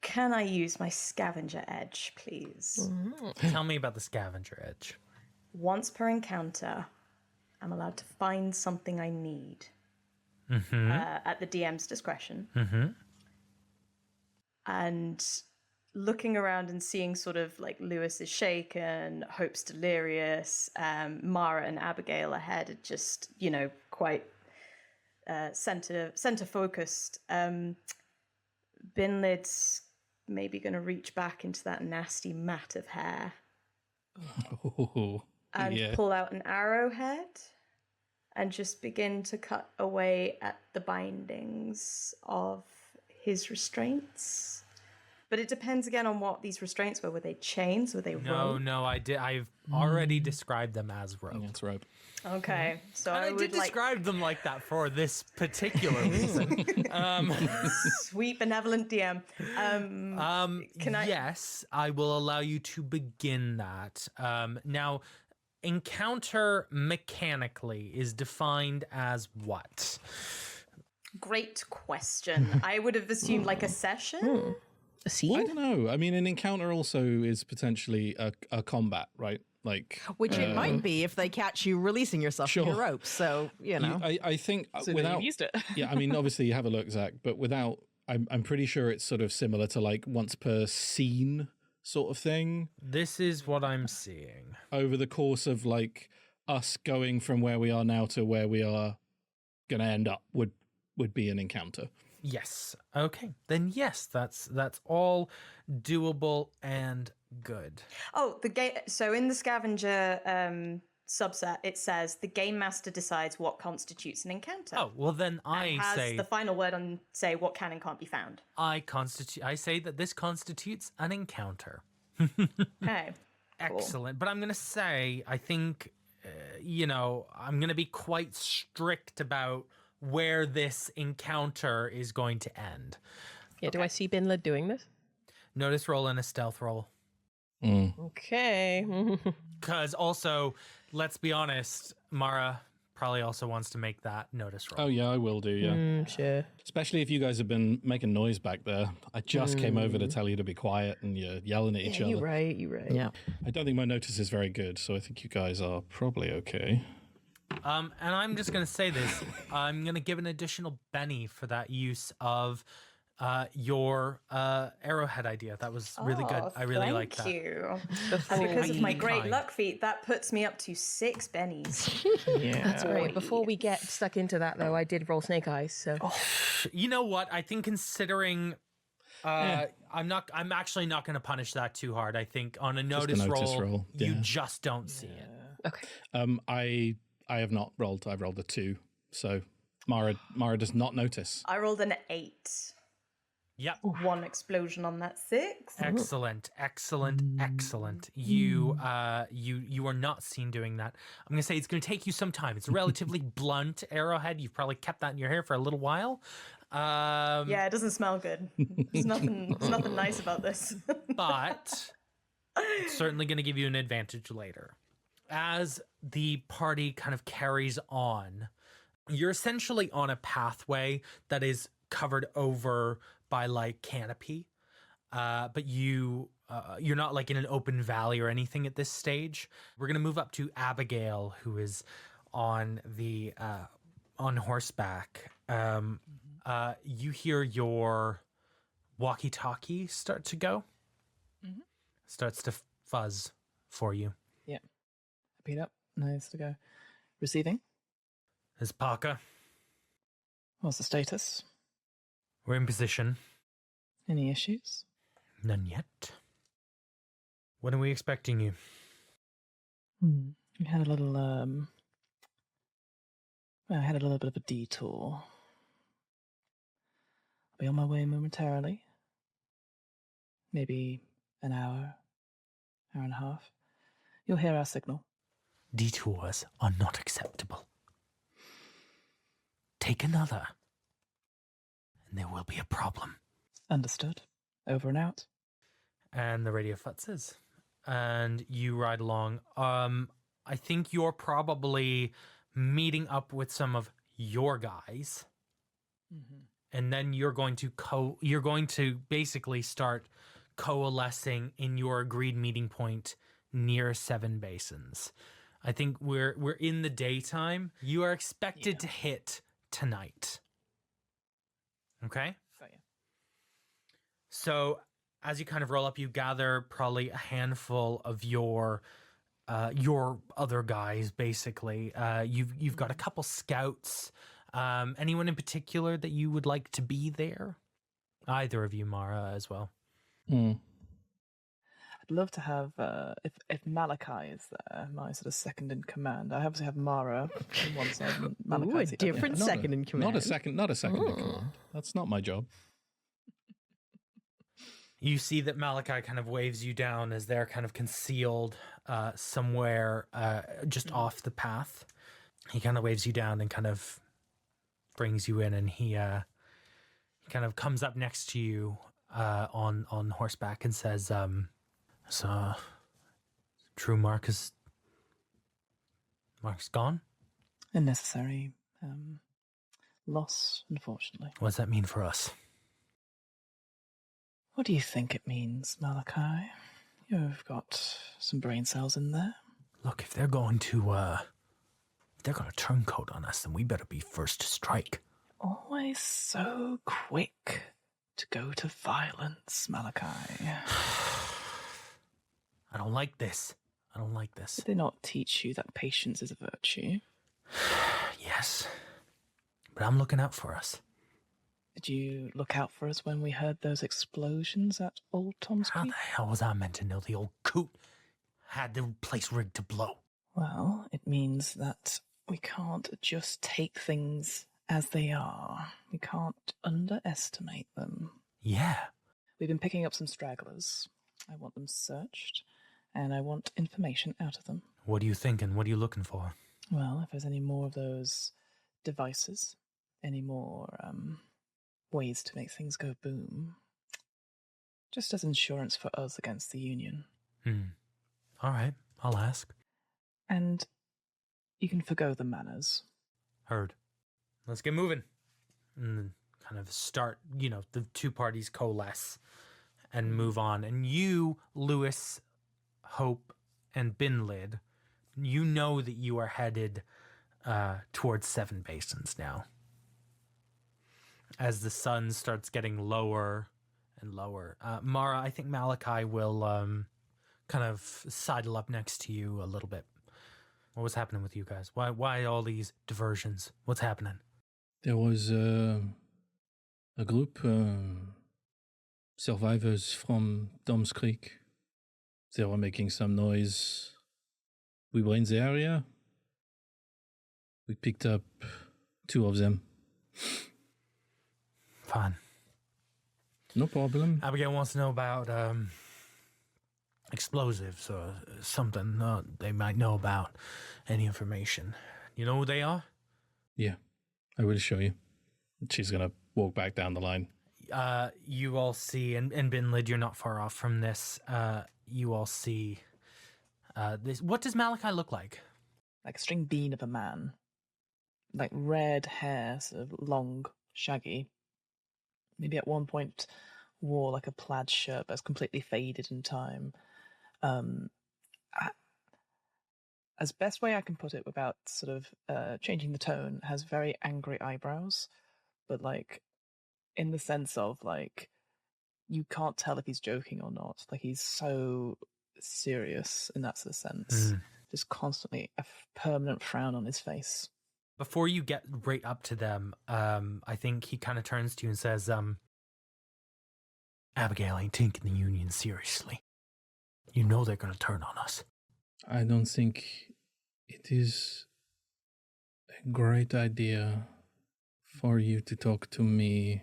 E: can I use my scavenger edge, please?
B: Tell me about the scavenger edge.
E: Once per encounter, I'm allowed to find something I need at the DM's discretion. And looking around and seeing sort of like Lewis is shaken, Hope's delirious, Mara and Abigail ahead are just, you know, quite center focused. Binlid's maybe going to reach back into that nasty mat of hair and pull out an arrowhead and just begin to cut away at the bindings of his restraints. But it depends again on what these restraints were. Were they chains? Were they rope?
B: No, I've already described them as rope.
D: That's rope.
E: Okay, so
B: And I did describe them like that for this particular reason.
E: Sweet benevolent DM. Can I?
B: Yes, I will allow you to begin that. Now, encounter mechanically is defined as what?
E: Great question. I would have assumed like a session.
C: A scene?
D: I don't know. I mean, an encounter also is potentially a combat, right? Like,
F: Which it might be if they catch you releasing yourself from your
D: Sure.
F: ropes. So, you know.
D: I think
G: So
D: without
G: you've used it.
D: yeah, I mean, obviously you have a look, Zach, but without, I'm pretty sure it's sort of similar to like once per scene sort of thing
B: This is what I'm seeing.
D: over the course of like us going from where we are now to where we are going to end up would be an encounter.
B: Yes. Okay. Then yes, that's all doable and good.
E: Oh, the gate. So in the scavenger subset, it says the game master decides what constitutes an encounter.
B: Oh, well then
E: And has the final word on say what can and can't be found.
B: I say that this constitutes an encounter.
E: Okay.
B: Excellent. But I'm going to say, I think, I'm going to be quite strict about where this encounter is going to end.
C: Yeah, do I see Binlid doing this?
B: Notice roll and a stealth roll.
C: Okay.
B: Because also, let's be honest, Mara probably also wants to make that notice roll.
D: Oh, yeah, I will do, yeah.
C: Sure.
D: Especially if you guys have been making noise back there. I just came over to tell you to be quiet and you're yelling at each other.
C: You're right.
F: Yeah.
D: I don't think my notice is very good, so I think you guys are probably okay.
B: And I'm just going to say this. I'm going to give an additional Benny for that use of your arrowhead idea. That was really good. I really like that.
E: Thank you. And because of my great luck feat, that puts me up to 6 bennies.
C: Yeah. That's great. Before we get stuck into that, though, I did roll snake eyes, so...
B: You know what? I think considering... I'm actually not going to punish that too hard. I think on a notice roll, you just don't see it.
C: Okay.
D: I have not rolled. I've rolled a 2. So Mara does not notice.
E: I rolled an 8.
B: Yep.
E: 1 explosion on that 6.
B: Excellent. You are not seen doing that. I'm gonna say it's gonna take you some time. It's a relatively blunt arrowhead. You've probably kept that in your hair for a little while.
E: Yeah, it doesn't smell good. There's nothing nice about this.
B: But it's certainly gonna give you an advantage later. As the party kind of carries on, you're essentially on a pathway that is covered over by like canopy, but you're not like in an open valley or anything at this stage. We're gonna move up to Abigail, who is on the on horseback. You hear your walkie-talkie start to go. Starts to fuzz for you.
G: Yeah. Beat up. Nice to go. Receiving.
B: Is Parker?
G: What's the status?
B: We're in position.
G: Any issues?
B: None yet. When are we expecting you?
G: We had a little, I had a little bit of a detour. I'll be on my way momentarily. Maybe an hour and a half. You'll hear our signal.
B: Detours are not acceptable. Take another, and there will be a problem.
G: Understood. Over and out.
B: And the radio futzes. And you ride along. I think you're probably meeting up with some of your guys. And then you're going to basically start coalescing in your agreed meeting point near Seven Basins. I think we're in the daytime. You are expected to hit tonight. Okay? So as you kind of roll up, you gather probably a handful of your other guys, basically. You've got a couple scouts. Anyone in particular that you would like to be there? Either of you, Mara, as well.
G: I'd love to have, if Malachi is there, my sort of second in command. I obviously have Mara on one side and Malachi's
F: a different second in command.
D: Not a second in command. That's not my job.
B: You see that Malachi kind of waves you down as they're kind of concealed somewhere just off the path. He kind of waves you down and kind of brings you in, and he kind of comes up next to you on horseback and says, so true Mark's gone?
G: A necessary loss, unfortunately.
B: What does that mean for us?
G: What do you think it means, Malachi? You've got some brain cells in there.
B: Look, if they're going to turncoat on us, then we better be first to strike.
G: Always so quick to go to violence, Malachi.
B: I don't like this.
G: Did they not teach you that patience is a virtue?
B: Yes, but I'm looking out for us.
G: Did you look out for us when we heard those explosions at Old Tom's
B: How
G: Creek?
B: the hell was I meant to know the old coot had the place rigged to blow?
G: Well, it means that we can't just take things as they are. We can't underestimate them.
B: Yeah.
G: We've been picking up some stragglers. I want them searched, and I want information out of them.
B: What are you thinking? What are you looking for?
G: Well, if there's any more of those devices, any more ways to make things go boom, just as insurance for us against the Union.
B: All right, I'll ask.
G: And you can forgo the manners.
B: Heard. Let's get moving. And then kind of start, the two parties coalesce and move on. And you, Lewis, Hope, and Binlid, you know that you are headed towards Seven Basins now. As the sun starts getting lower and lower. Mara, I think Malachi will kind of sidle up next to you a little bit. What was happening with you guys? Why all these diversions? What's happening?
D: There was a group, survivors from Dom's Creek. They were making some noise. We were in the area. We picked up 2 of them.
B: Fine.
D: No problem.
B: Abigail wants to know about explosives or something they might know about. Any information. You know who they are?
D: Yeah, I will show you. She's going to walk back down the line.
B: You all see, and Binlid, you're not far off from this. You all see this. What does Malachi look like?
G: Like a string bean of a man. Like red hair, sort of long, shaggy. Maybe at one point wore like a plaid shirt that's completely faded in time. As best way I can put it without sort of changing the tone, has very angry eyebrows, but like in the sense of like you can't tell if he's joking or not. Like he's so serious in that sort of sense. Just constantly a permanent frown on his face.
B: Before you get right up to them, I think he kind of turns to you and says, Abigail ain't taking the Union seriously. You know they're going to turn on us.
D: I don't think it is a great idea for you to talk to me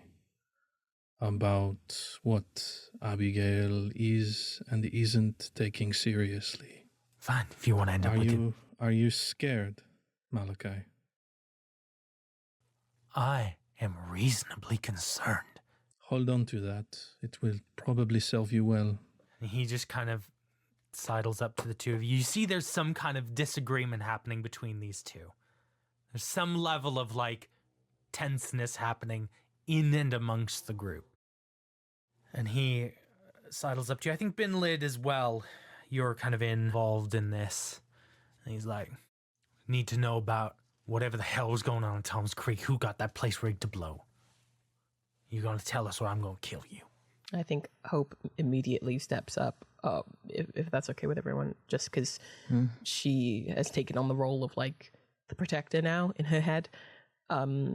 D: about what Abigail is and isn't taking seriously.
B: Fine, if you want to end up with it.
D: Are you scared, Malachi?
B: I am reasonably concerned.
D: Hold on to that. It will probably serve you well.
B: And he just kind of sidles up to the two of you. You see there's some kind of disagreement happening between these two. There's some level of like tenseness happening in and amongst the group. And he sidles up to you. I think Binlid as well, you're kind of involved in this. And he's like, need to know about whatever the hell was going on in Tom's Creek. Who got that place rigged to blow? You're going to tell us or I'm going to kill you.
C: I think Hope immediately steps up, if that's okay with everyone, just because she has taken on the role of like the protector now in her head.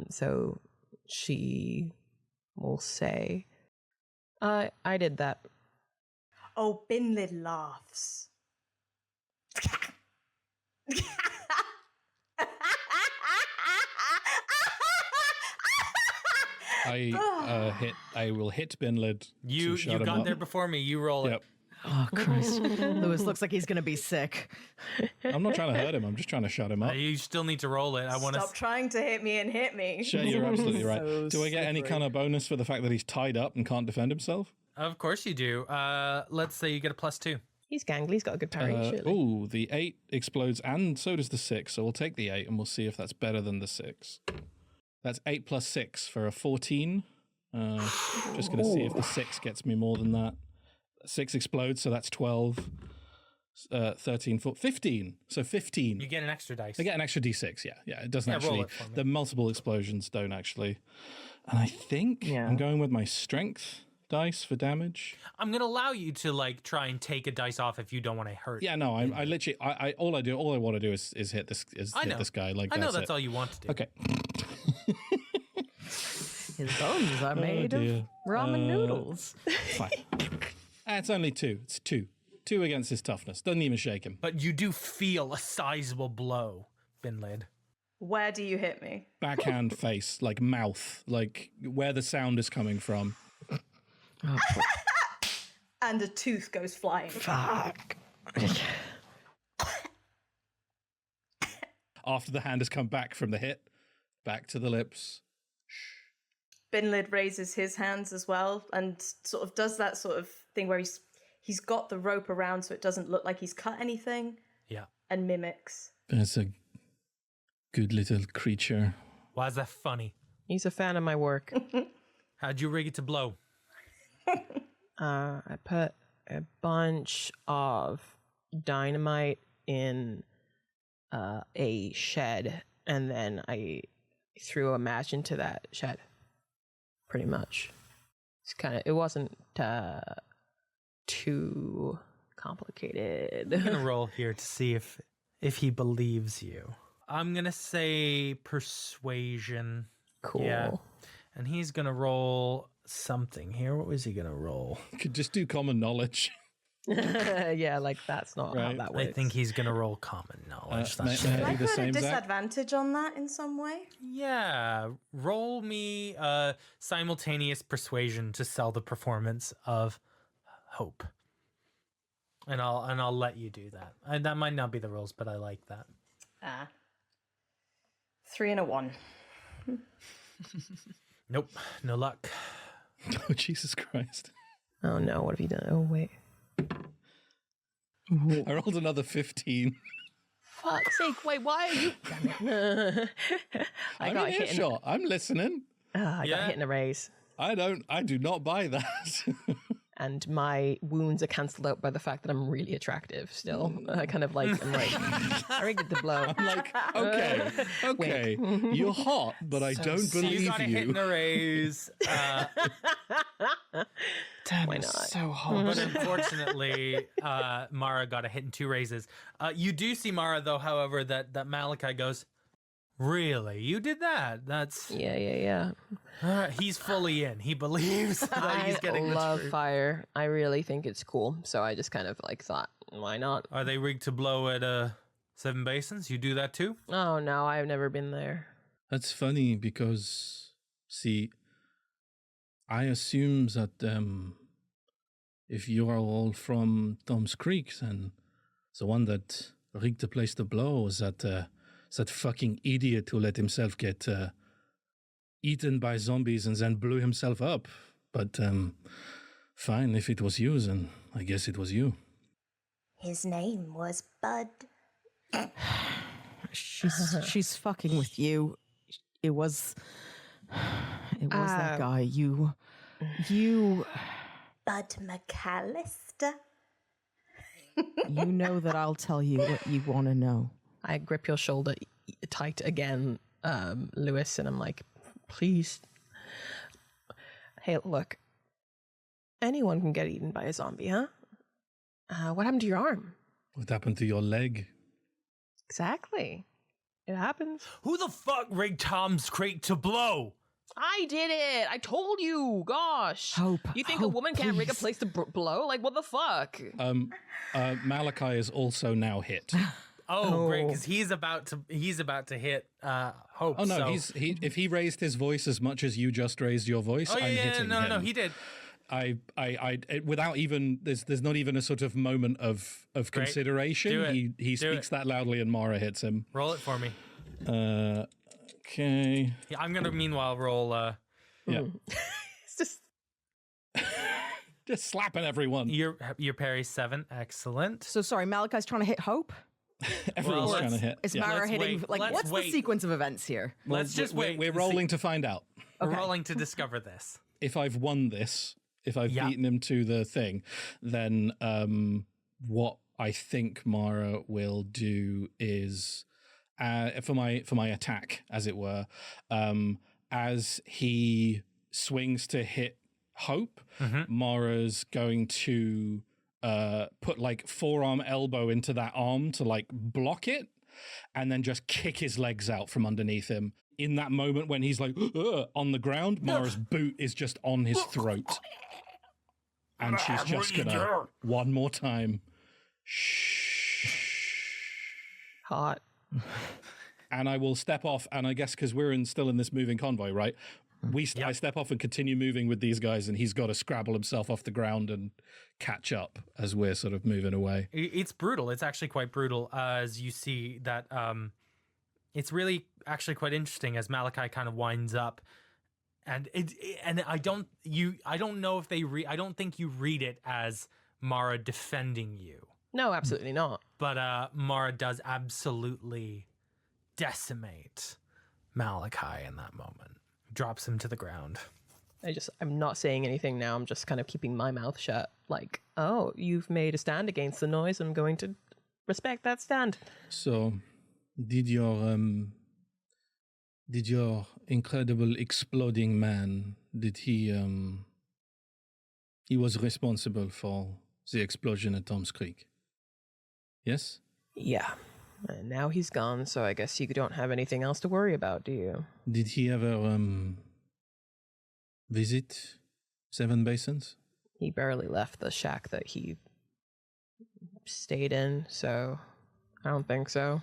C: So she will say, I did that.
E: Oh, Binlid laughs.
D: I will hit Binlid.
B: You got there before me. You roll it.
F: Oh, Christ. Lewis looks like he's going to be sick.
D: I'm not trying to hurt him. I'm just trying to shut him up.
B: You still need to roll it. I want to
E: Stop trying to hit me and hit me.
D: Sure, you're absolutely right.
G: So
D: Do I get any kind of bonus for the fact that he's tied up and can't defend himself?
B: Of course you do. Let's say you get a +2.
C: He's gangly. He's got a good parry. Surely.
D: Oh, the 8 explodes and so does the 6. So we'll take the 8 and we'll see if that's better than the 6. That's 8 plus 6 for a 14. Just going to see if the 6 gets me more than that. 6 explodes, so that's 12. 13, 14, 15. So 15.
B: You get an extra dice.
D: I get an extra d6, yeah. Yeah, it doesn't
B: roll
D: actually.
B: it for me.
D: The multiple explosions don't actually. And I think I'm going with my strength dice for damage.
B: I'm going to allow you to like try and take a dice off if you don't want to hurt.
D: Yeah, no, I literally, all I want to do is hit this, hit this guy. Like
B: I know that's
D: it.
B: all you want to do.
D: Okay.
F: His bones are made of ramen noodles.
D: Fine. It's only 2. It's 2. 2 against his toughness. Doesn't even shake him.
B: But you do feel a sizable blow, Finlid.
E: Where do you hit me?
D: Backhand face, like mouth, like where the sound is coming from.
E: And a tooth goes flying.
F: Fuck.
D: After the hand has come back from the hit, back to the lips.
E: Binlid raises his hands as well and sort of does that sort of thing where he's got the rope around so it doesn't look like he's cut anything.
B: Yeah.
E: And mimics.
D: That's a good little creature.
B: Why is that funny?
C: He's a fan of my work.
B: How'd you rig it to blow?
C: I put a bunch of dynamite in a shed, and then I threw a match into that shed. Pretty much. It wasn't too complicated.
B: I'm gonna roll here to see if he believes you. I'm gonna say persuasion.
C: Cool.
B: Yeah. And he's gonna roll something here. What was he gonna roll?
D: Could just do common knowledge.
C: Yeah, like that's not how
D: Right.
C: that works.
B: I think he's gonna roll common knowledge.
D: may-
B: That's
D: may I
E: Can I
D: do the
E: put a
D: same, Zach?
E: disadvantage on that in some way?
B: Yeah, roll me simultaneous persuasion to sell the performance of Hope, and I'll let you do that. And that might not be the rules, but I like that.
E: 3 and a 1.
B: Nope, no luck.
D: Oh, Jesus Christ.
C: Oh no, what have you done? Oh wait.
D: I rolled another 15.
C: Fuck's sake, wait, why are you I
D: I'm
C: got
D: in
C: hit in
D: earshot. I'm listening.
C: I
B: Yeah.
C: got hit in the raise.
D: I do not buy that.
C: And my wounds are cancelled out by the fact that I'm really attractive still. I kind of like, I'm like, I rigged it to blow.
D: I'm like, okay, you're hot, but I don't
B: So you
D: believe
B: got a hit in a raise,
G: Damn,
C: Why
G: it's
C: not?
G: so hot.
B: but unfortunately, Mara got a hit in 2 raises. You do see Mara, though, however, that Malachi goes, really? You did that? That's...
C: Yeah.
B: he's fully in. He believes that he's
C: I
B: getting the
C: love
B: truth.
C: fire. I really think it's cool. So I just kind of like thought, why not?
B: Are they rigged to blow at 7 basins? You do that too?
C: Oh no, I've never been there.
D: That's funny because, see, I assume that if you are all from Tom's Creek, then the one that rigged the place to blow is that fucking idiot who let himself get eaten by zombies and then blew himself up. But fine, if it was you, then I guess it was you.
H: His name was Bud.
F: She's fucking with you. It was that guy. You
H: Bud McAllister.
F: you know that I'll tell you what you want to know.
C: I grip your shoulder tight again, Lewis, and I'm like, please. Hey, look. Anyone can get eaten by a zombie, huh? What happened to your arm?
D: What happened to your leg?
C: Exactly. It happens.
B: Who the fuck rigged Tom's Creek to blow?
C: I did it. I told you. Gosh.
F: Hope.
C: You think a
F: Hope,
C: woman can't rig a
F: please.
C: place to blow? Like, what the fuck?
D: Malachi is also now hit.
B: Oh, great, because he's about to hit Hope.
D: Oh no,
B: so.
D: if he raised his voice as much as you just raised your voice,
B: Oh yeah,
D: I'm
B: yeah,
D: hitting
B: no,
D: him.
B: no, he did.
D: I without even there's not even a sort of moment of
B: Great.
D: consideration.
B: Do it.
D: He
B: Do
D: speaks
B: it.
D: that loudly and Mara hits him.
B: Roll it for me.
D: Okay.
B: Yeah, I'm gonna meanwhile roll.
D: Yeah.
C: It's just
D: Just slapping everyone.
B: Your parry 7. Excellent.
F: So sorry, Malachi's trying to hit Hope.
D: Everyone's
B: Well,
D: trying to hit.
F: Is
D: Yeah.
F: Mara
B: Let's
F: hitting?
B: wait.
F: Like,
B: Let's
F: what's
B: wait.
F: the sequence of events here?
B: Let's just wait.
D: We're rolling to find out.
B: We're
F: Okay.
B: rolling to discover this.
D: If I've won this, if I've
B: Yeah.
D: beaten him to the thing, then what I think Mara will do is for my attack, as it were, as he swings to hit Hope, Mara's going to put like forearm elbow into that arm to like block it, and then just kick his legs out from underneath him. In that moment when he's like on the ground, Mara's boot is just on his throat. And she's just gonna one more time
C: Hot.
D: And I will step off, and I guess because we're still in this moving convoy, right? I step off and continue moving with these guys, and he's got to scrabble himself off the ground and catch up as we're sort of moving away.
B: It's brutal. It's actually quite brutal, as you see that it's really actually quite interesting as Malachi kind of winds up, and I don't know if I don't think you read it as Mara defending you.
C: No, absolutely not.
B: But Mara does absolutely decimate Malachi in that moment. Drops him to the ground.
C: I'm not saying anything now. I'm just kind of keeping my mouth shut. Like, oh, you've made a stand against the noise. I'm going to respect that stand.
D: So, did your incredible exploding man, he was responsible for the explosion at Tom's Creek? Yes?
C: Yeah. And now he's gone, so I guess you don't have anything else to worry about, do you?
D: Did he ever visit Seven Basins?
C: He barely left the shack that he stayed in, so I don't think so.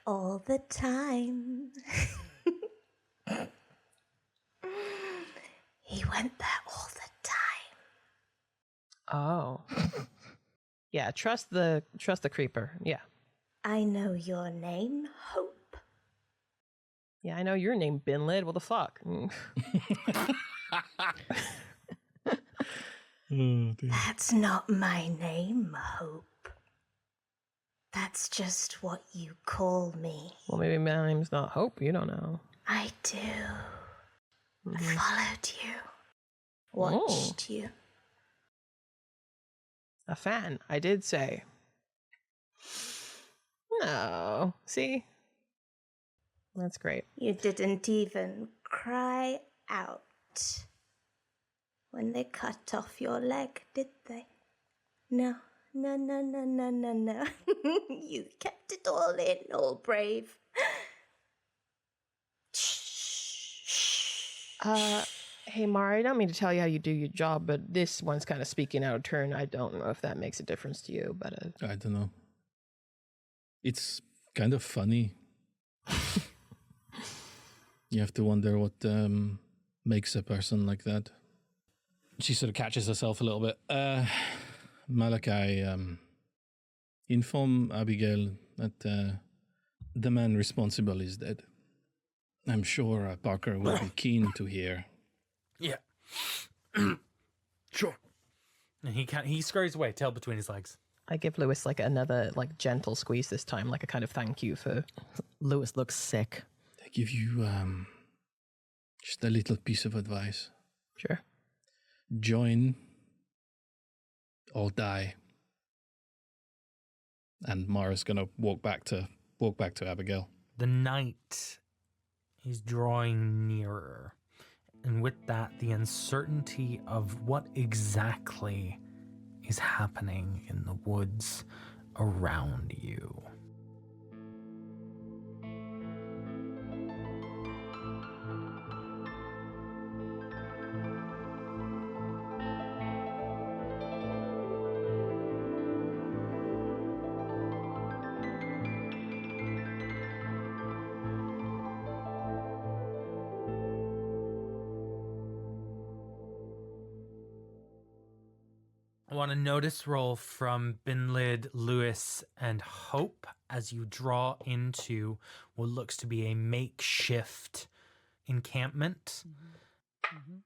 H: All the time. He went there all the time.
C: Oh. Yeah, trust the creeper. Yeah.
H: I know your name, Hope.
C: Yeah, I know your name, Binlid. What the fuck?
H: That's not my name, Hope. That's just what you call me.
C: Well, maybe my name's not Hope. You don't know.
H: I do. I followed you. Watched you.
C: A fan, I did say. No. See? That's great.
H: You didn't even cry out when they cut off your leg, did they? No. You kept it all in, all brave.
C: Hey, Mara, I don't mean to tell you how you do your job, but this one's kind of speaking out of turn. I don't know if that makes a difference to you, but...
D: I don't know. It's kind of funny. You have to wonder what makes a person like that. She sort of catches herself a little bit. Malachi, inform Abigail that the man responsible is dead. I'm sure Parker will be keen to hear.
B: Yeah. Sure. And he scurries away, tail between his legs.
C: I give Lewis another gentle squeeze this time, a kind of thank you for...
F: Lewis looks sick.
D: I give you just a little piece of advice.
C: Sure.
D: Join or die. And Mara's gonna walk back to Abigail.
B: The night is drawing nearer. And with that, the uncertainty of what exactly is happening in the woods around you. I want a notice roll from Binlid, Lewis, and Hope as you draw into what looks to be a makeshift encampment.
C: Mm-hmm.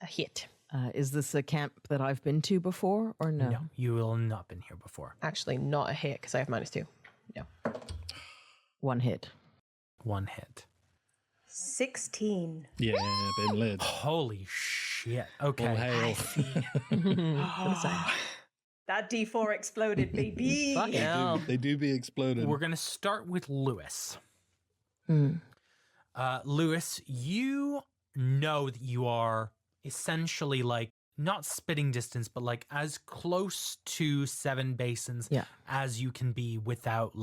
C: A hit.
F: Is this a camp that I've been to before or no?
B: No, you will have not been here before.
C: Actually, not a hit because I have -2. No.
F: One hit.
B: One hit.
E: 16.
D: Yeah, been lid.
B: Holy shit. Okay.
D: All hail.
E: That D4 exploded, baby.
C: Fuck hell.
D: They do be exploded.
B: We're going to start with Lewis. Lewis, you know that you are essentially not spitting distance, but as close to Seven Basins as you can be without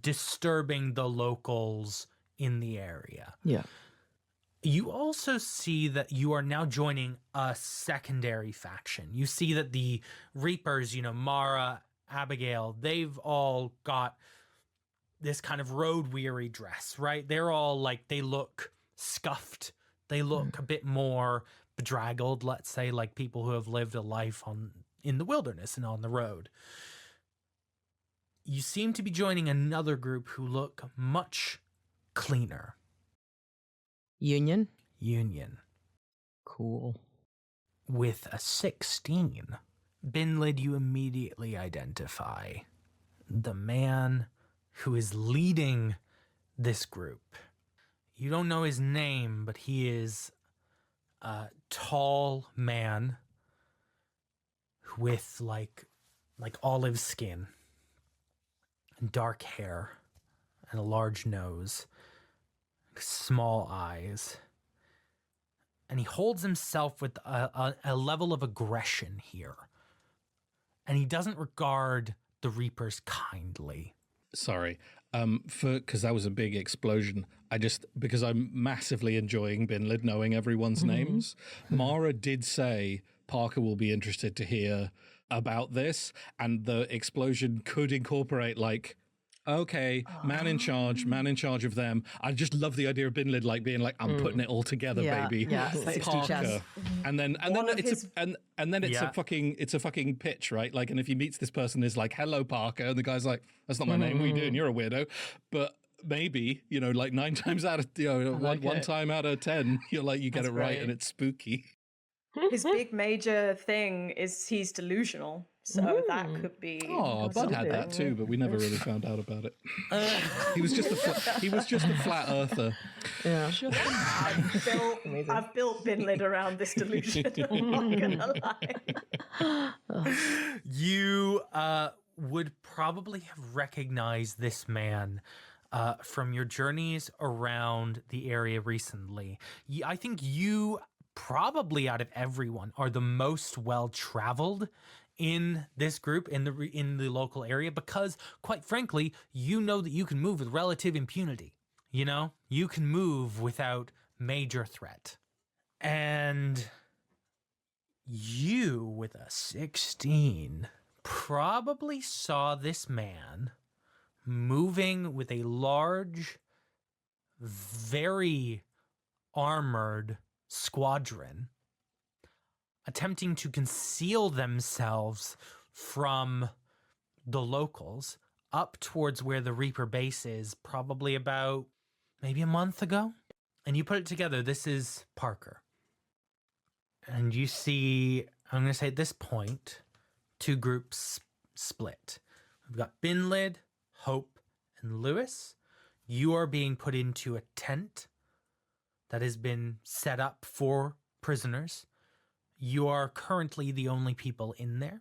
B: disturbing the locals in the area.
F: Yeah.
B: You also see that you are now joining a secondary faction. You see that the Reapers, Mara Abigail, they've all got this kind of road-weary dress, right? They're all like, they look scuffed. They look a bit more bedraggled, let's say, like people who have lived a life in the wilderness and on the road. You seem to be joining another group who look much cleaner.
F: Union?
B: Union.
F: Cool.
B: With a 16, Binlid, you immediately identify the man who is leading this group. You don't know his name, but he is a tall man with like olive skin and dark hair and a large nose, small eyes. And he holds himself with a level of aggression here. And he doesn't regard the Reapers kindly.
D: Sorry, because that was a big explosion. Because I'm massively enjoying Binlid knowing everyone's names. Mara did say Parker will be interested to hear about this, and the explosion could incorporate like, okay, man in charge of them. I just love the idea of Binlid like being like, I'm putting it all together, baby.
F: Yeah, like
D: Parker. And then it's a fucking pitch, right? Like, and if he meets this person is like, hello, Parker, and the guy's like, that's not my name, what are you doing? You're a weirdo. But maybe, like 9 times out of one time out of 10, you're like, you get it right and it's spooky.
E: His big major thing is he's delusional. So that could be.
D: Oh, Bud had that too, but we never really found out about it. He was just a flat earther.
F: Yeah.
E: I've built Binlid around this delusion. I'm not gonna lie.
B: You would probably have recognized this man from your journeys around the area recently. I think you probably out of everyone are the most well-traveled in this group in the local area, because quite frankly, you know that you can move with relative impunity. You can move without major threat. And you, with a 16, probably saw this man moving with a large, very armored squadron, attempting to conceal themselves from the locals up towards where the Reaper base is, probably about maybe a month ago. And you put it together, this is Parker. And you see, I'm going to say at this point, 2 groups split. We've got Binlid, Hope, and Lewis. You are being put into a tent that has been set up for prisoners. You are currently the only people in there.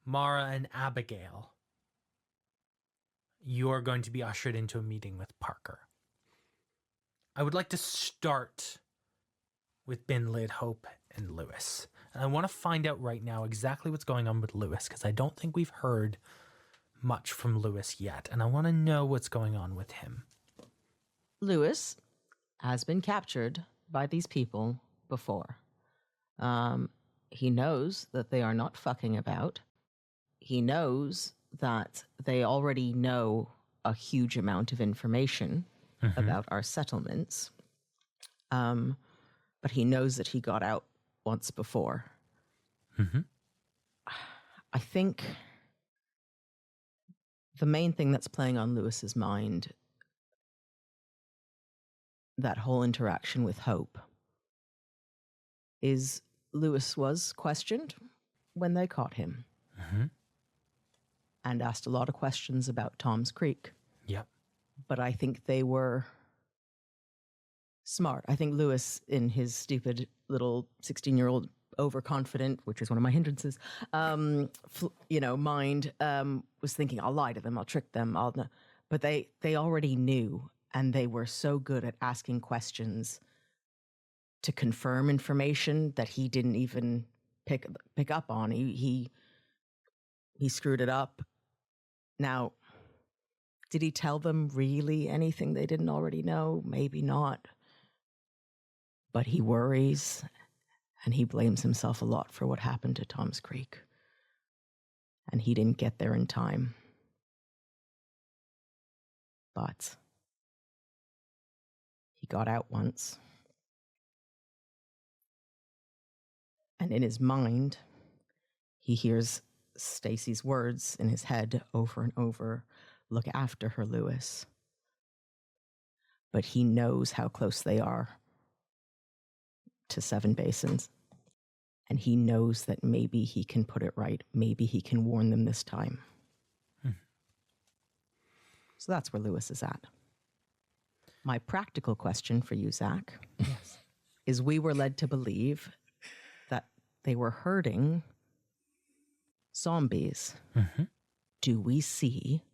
B: Mara and Abigail, you are going to be ushered into a meeting with Parker. I would like to start with Binlid, Hope, and Lewis. And I want to find out right now exactly what's going on with Lewis, because I don't think we've heard much from Lewis yet. And I want to know what's going on with him.
F: Lewis has been captured by these people before. He knows that they are not fucking about. He knows that they already know a huge amount of information about our settlements. But he knows that he got out once before. I think the main thing that's playing on Lewis's mind, that whole interaction with Hope, is Lewis was questioned when they caught him and asked a lot of questions about Tom's Creek.
B: Yep.
F: But I think they were smart. I think Lewis, in his stupid little 16-year-old overconfident, which is one of my hindrances, mind, was thinking, I'll lie to them, I'll trick them, but they already knew, and they were so good at asking questions to confirm information that he didn't even pick up on. He screwed it up. Now, did he tell them really anything they didn't already know? Maybe not. But he worries, and he blames himself a lot for what happened to Tom's Creek. and he didn't get there in time. But he got out once. And in his mind, he hears Stacy's words in his head over and over. Look after her, Lewis. But he knows how close they are to Seven Basins. And he knows that maybe he can put it right. Maybe he can warn them this time. So that's where Lewis is at. My practical question for you, Zach, is we were led to believe that they were herding zombies. Do we see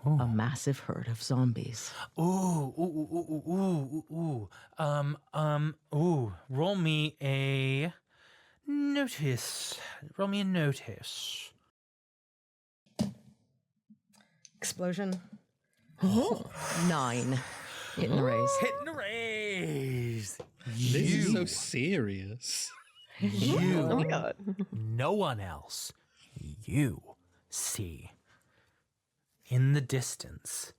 F: a massive herd of zombies?
B: Ooh. Roll me a notice. Roll me a notice.
F: Explosion. 9. Hitting the raise.
B: Hitting the raise.
D: This is so serious.
B: You.
C: Oh my god.
B: No one else. You see in the distance,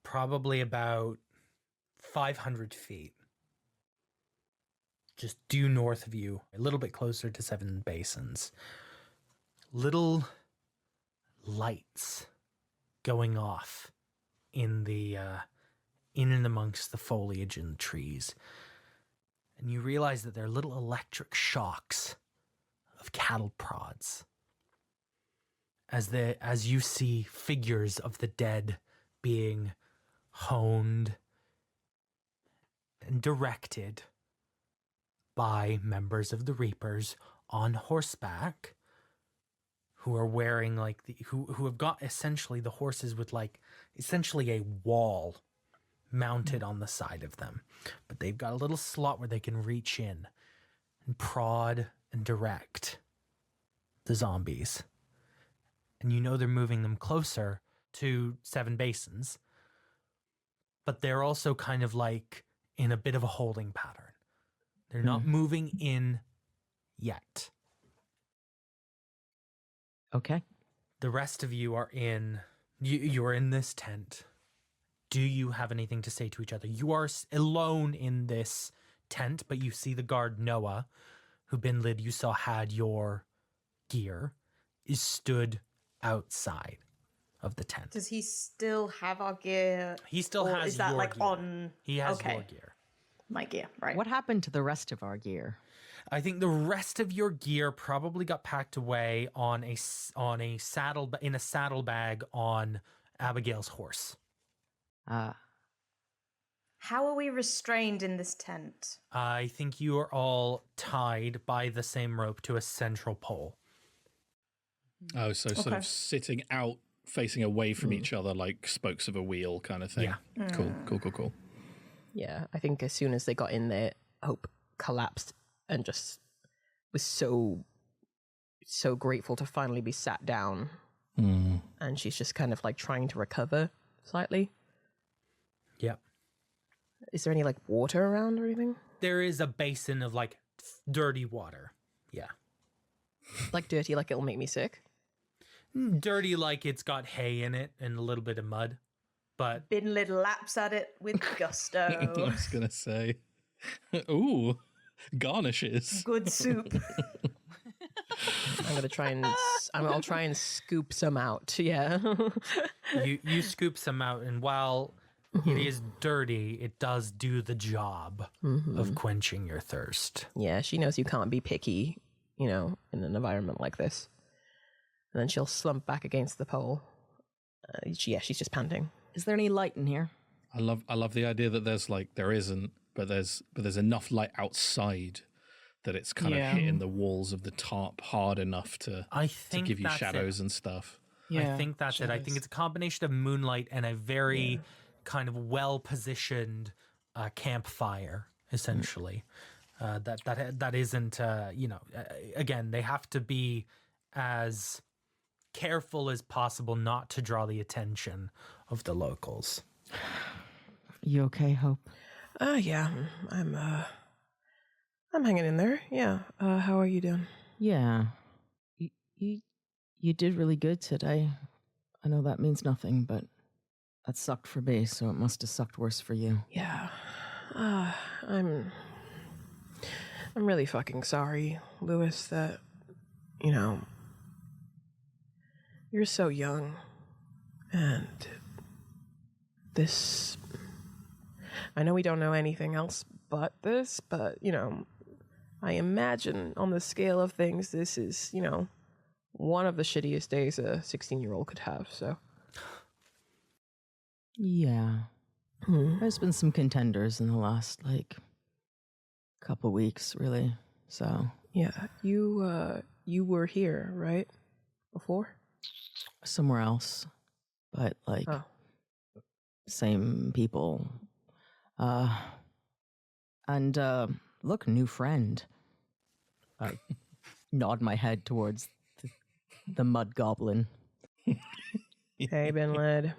B: probably about 500 feet, just due north of you, a little bit closer to Seven Basins, little lights going off in the in and amongst the foliage and the trees. And you realize that they're little electric shocks of cattle prods. As you see figures of the dead being honed and directed by members of the Reapers on horseback, who are wearing who have got essentially the horses with essentially a wall mounted on the side of them. But they've got a little slot where they can reach in and prod and direct the zombies. And you know they're moving them closer to Seven Basins, but they're also kind of in a bit of a holding pattern. They're not moving in yet.
F: Okay.
B: The rest of you are you're in this tent. Do you have anything to say to each other? You are alone in this tent, but you see the guard Noah, who Binlid you saw had your gear, is stood outside of the tent.
E: Does he still have our gear?
B: He still
E: Or
B: has
E: is that
B: your
E: like
B: gear.
E: on?
B: He has
E: Okay.
B: your gear.
E: My gear, right?
F: What happened to the rest of our gear?
B: I think the rest of your gear probably got packed away on a saddlebag on Abigail's horse.
E: How are we restrained in this tent?
B: I think you are all tied by the same rope to a central pole.
D: Oh, so sort of sitting out, facing away from each other like spokes of a wheel kind of thing.
B: Yeah.
D: Cool.
C: Yeah, I think as soon as they got in there, Hope collapsed and just was so grateful to finally be sat down. And she's just kind of trying to recover slightly.
B: Yep.
C: Is there any water around or anything?
B: There is a basin of dirty water. Yeah.
C: Dirty, it'll make me sick.
B: Dirty it's got hay in it and a little bit of mud. But
E: Binlid laps at it with
D: I
E: gusto.
D: was going to say, ooh, garnishes.
E: Good soup.
C: I'll try and scoop some out. Yeah.
B: you scoop some out, and while it is dirty, it does do the job of quenching your thirst.
C: Yeah, she knows you can't be picky, in an environment like this. And then she'll slump back against the pole. She's just panting.
F: Is there any light in here?
D: I love the idea that there's there isn't, but there's enough light outside that it's kind of hitting the walls of the tarp hard enough to give you shadows and stuff.
B: I think that's it. I think it's a combination of moonlight and a very kind of well-positioned campfire, essentially. That isn't, again, they have to be as careful as possible not to draw the attention of the locals.
F: You okay, Hope?
C: Yeah, I'm hanging in there. Yeah. How are you doing?
F: Yeah. You You did really good today. I know that means nothing, but that sucked for me, so it must have sucked worse for you.
C: Yeah. I'm really fucking sorry, Lewis, that, you know, you're so young. And this... I know we don't know anything else but this, but, you know, I imagine on the scale of things, this is, you know, one of the shittiest days a 16-year-old could have, so...
F: Yeah. There's been some contenders in the last, couple weeks, really, so...
C: Yeah, you were here, right? Before?
F: Somewhere else, but, same people. And, look, new friend. I nod my head towards the mud goblin.
C: Hey, Ben Led.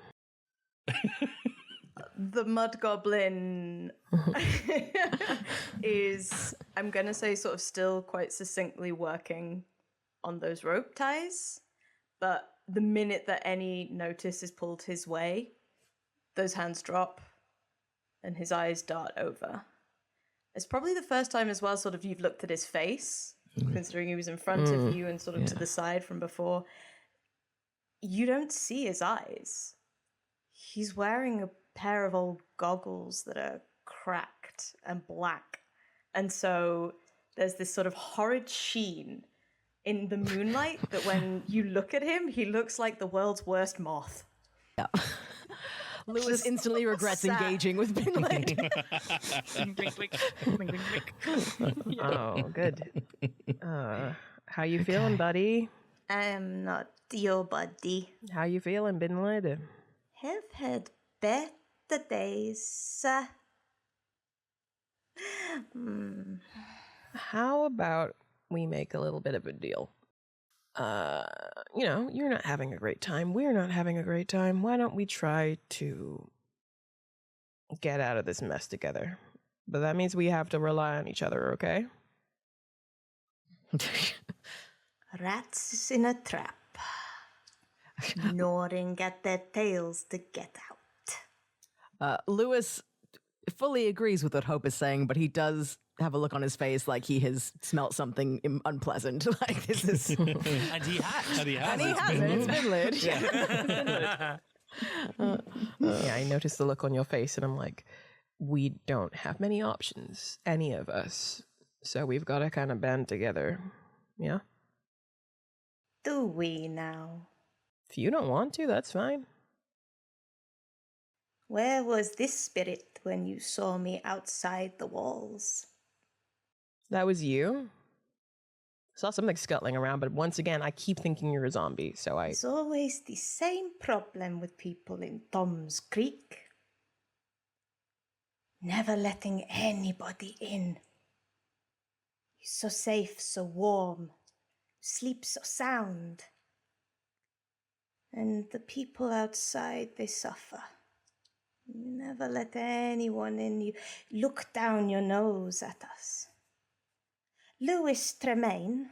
E: The mud goblin is, I'm going to say, sort of still quite succinctly working on those rope ties. But the minute that any notice is pulled his way, those hands drop and his eyes dart over. It's probably the first time as well, sort of, you've looked at his face, considering he was in front of you and sort of to the side from before. You don't see his eyes. He's wearing a pair of old goggles that are cracked and black. And so there's this sort of horrid sheen in the moonlight that when you look at him, he looks like the world's worst moth.
F: Yeah. Lewis instantly regrets engaging with Binlade.
C: Oh, good. How you feeling, buddy?
H: I'm not your buddy.
C: How you feeling, Binlade?
H: Have had better days.
C: How about we make a little bit of a deal? You know, you're not having a great time. We're not having a great time. Why don't we try to get out of this mess together? But that means we have to rely on each other, okay?
H: Rats in a trap, gnawing at their tails to get out.
F: Lewis fully agrees with what Hope is saying, but he does have a look on his face like he has smelt something unpleasant. Like this is,
B: And he has.
F: and he hasn't. It's Binlade. Yeah.
C: Yeah, I noticed the look on your face, and I'm like, we don't have many options, any of us. So we've got to kind of band together. Yeah?
H: Do we now?
C: If you don't want to, that's fine.
H: Where was this spirit when you saw me outside the walls?
C: That was you? Saw something scuttling around, but once again, I keep thinking you're a zombie, so I...
H: It's always the same problem with people in Tom's Creek. Never letting anybody in. You're so safe, so warm, sleep so sound. And the people outside, they suffer. You never let anyone in. You look down your nose at us. Louis Tremaine.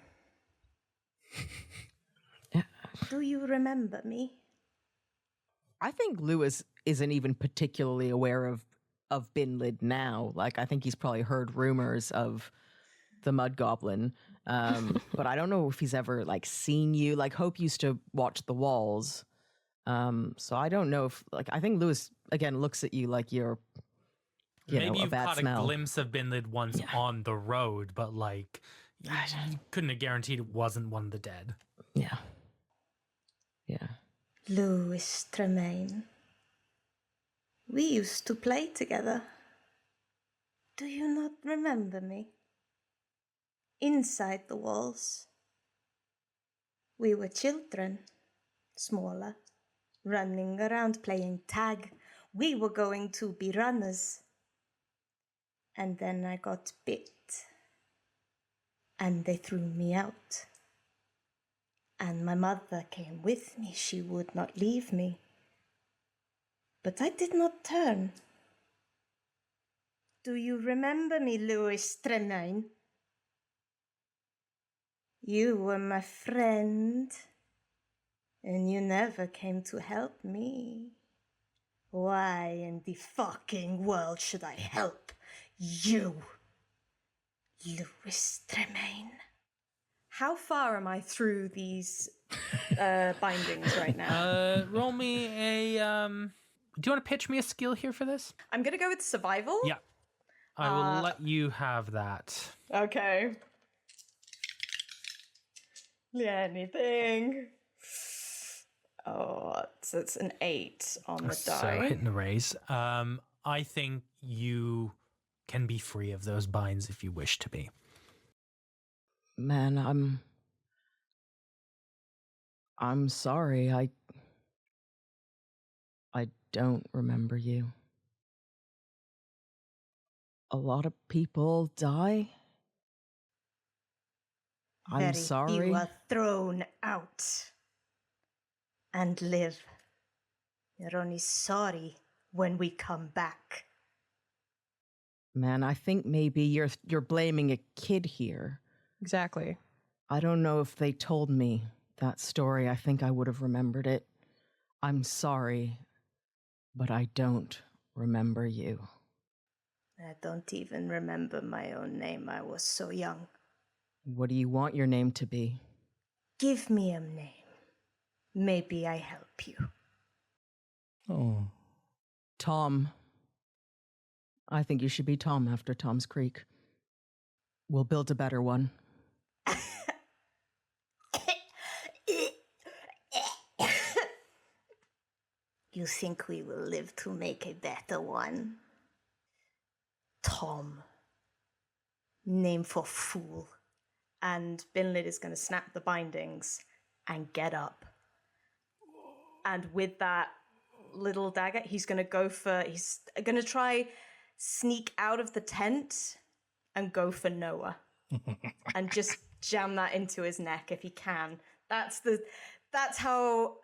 H: Do you remember me?
F: I think Lewis isn't even particularly aware of Binlid now. Like, I think he's probably heard rumors of the Mud Goblin, but I don't know if he's ever seen you. Like, Hope used to watch The Walls, so I don't know if I think Lewis again looks at you like you're
B: maybe
F: a
B: you've
F: bad
B: caught
F: smell.
B: a glimpse of Binlid once on the road, but you couldn't have guaranteed it wasn't one of the dead.
F: Yeah.
H: Louis Tremaine. We used to play together. Do you not remember me? Inside the walls. We were children, smaller, running around playing tag. We were going to be runners. And then I got bit. And they threw me out. And my mother came with me. She would not leave me. But I did not turn. Do you remember me, Louis Tremaine? You were my friend. And you never came to help me. Why in the fucking world should I help you, Louis Tremaine?
E: How far am I through these bindings right now?
B: Roll me a. Do you want to pitch me a skill here for this?
E: I'm going to go with survival.
B: Yeah. I will let you have that.
E: Okay. Yeah, anything. Oh, so it's an 8 on the
B: So
E: die.
B: hitting the raise. I think you can be free of those binds if you wish to be.
F: Man, I'm sorry. I don't remember you. A lot of people die. I'm
H: Very
F: sorry.
H: few are thrown out and live. You're only sorry when we come back.
F: Man, I think maybe you're blaming a kid here.
C: Exactly.
F: I don't know if they told me that story. I think I would have remembered it. I'm sorry, but I don't remember you.
H: I don't even remember my own name. I was so young.
F: What do you want your name to be?
H: Give me a name. Maybe I help you.
D: Oh.
F: Tom. I think you should be Tom after Tom's Creek. We'll build a better one.
H: You think we will live to make a better one? Tom. Name for fool.
E: And Binlid is going to snap the bindings and get up. And with that little dagger, he's going to try sneak out of the tent and go for Noah. And just jam that into his neck if he can. That's how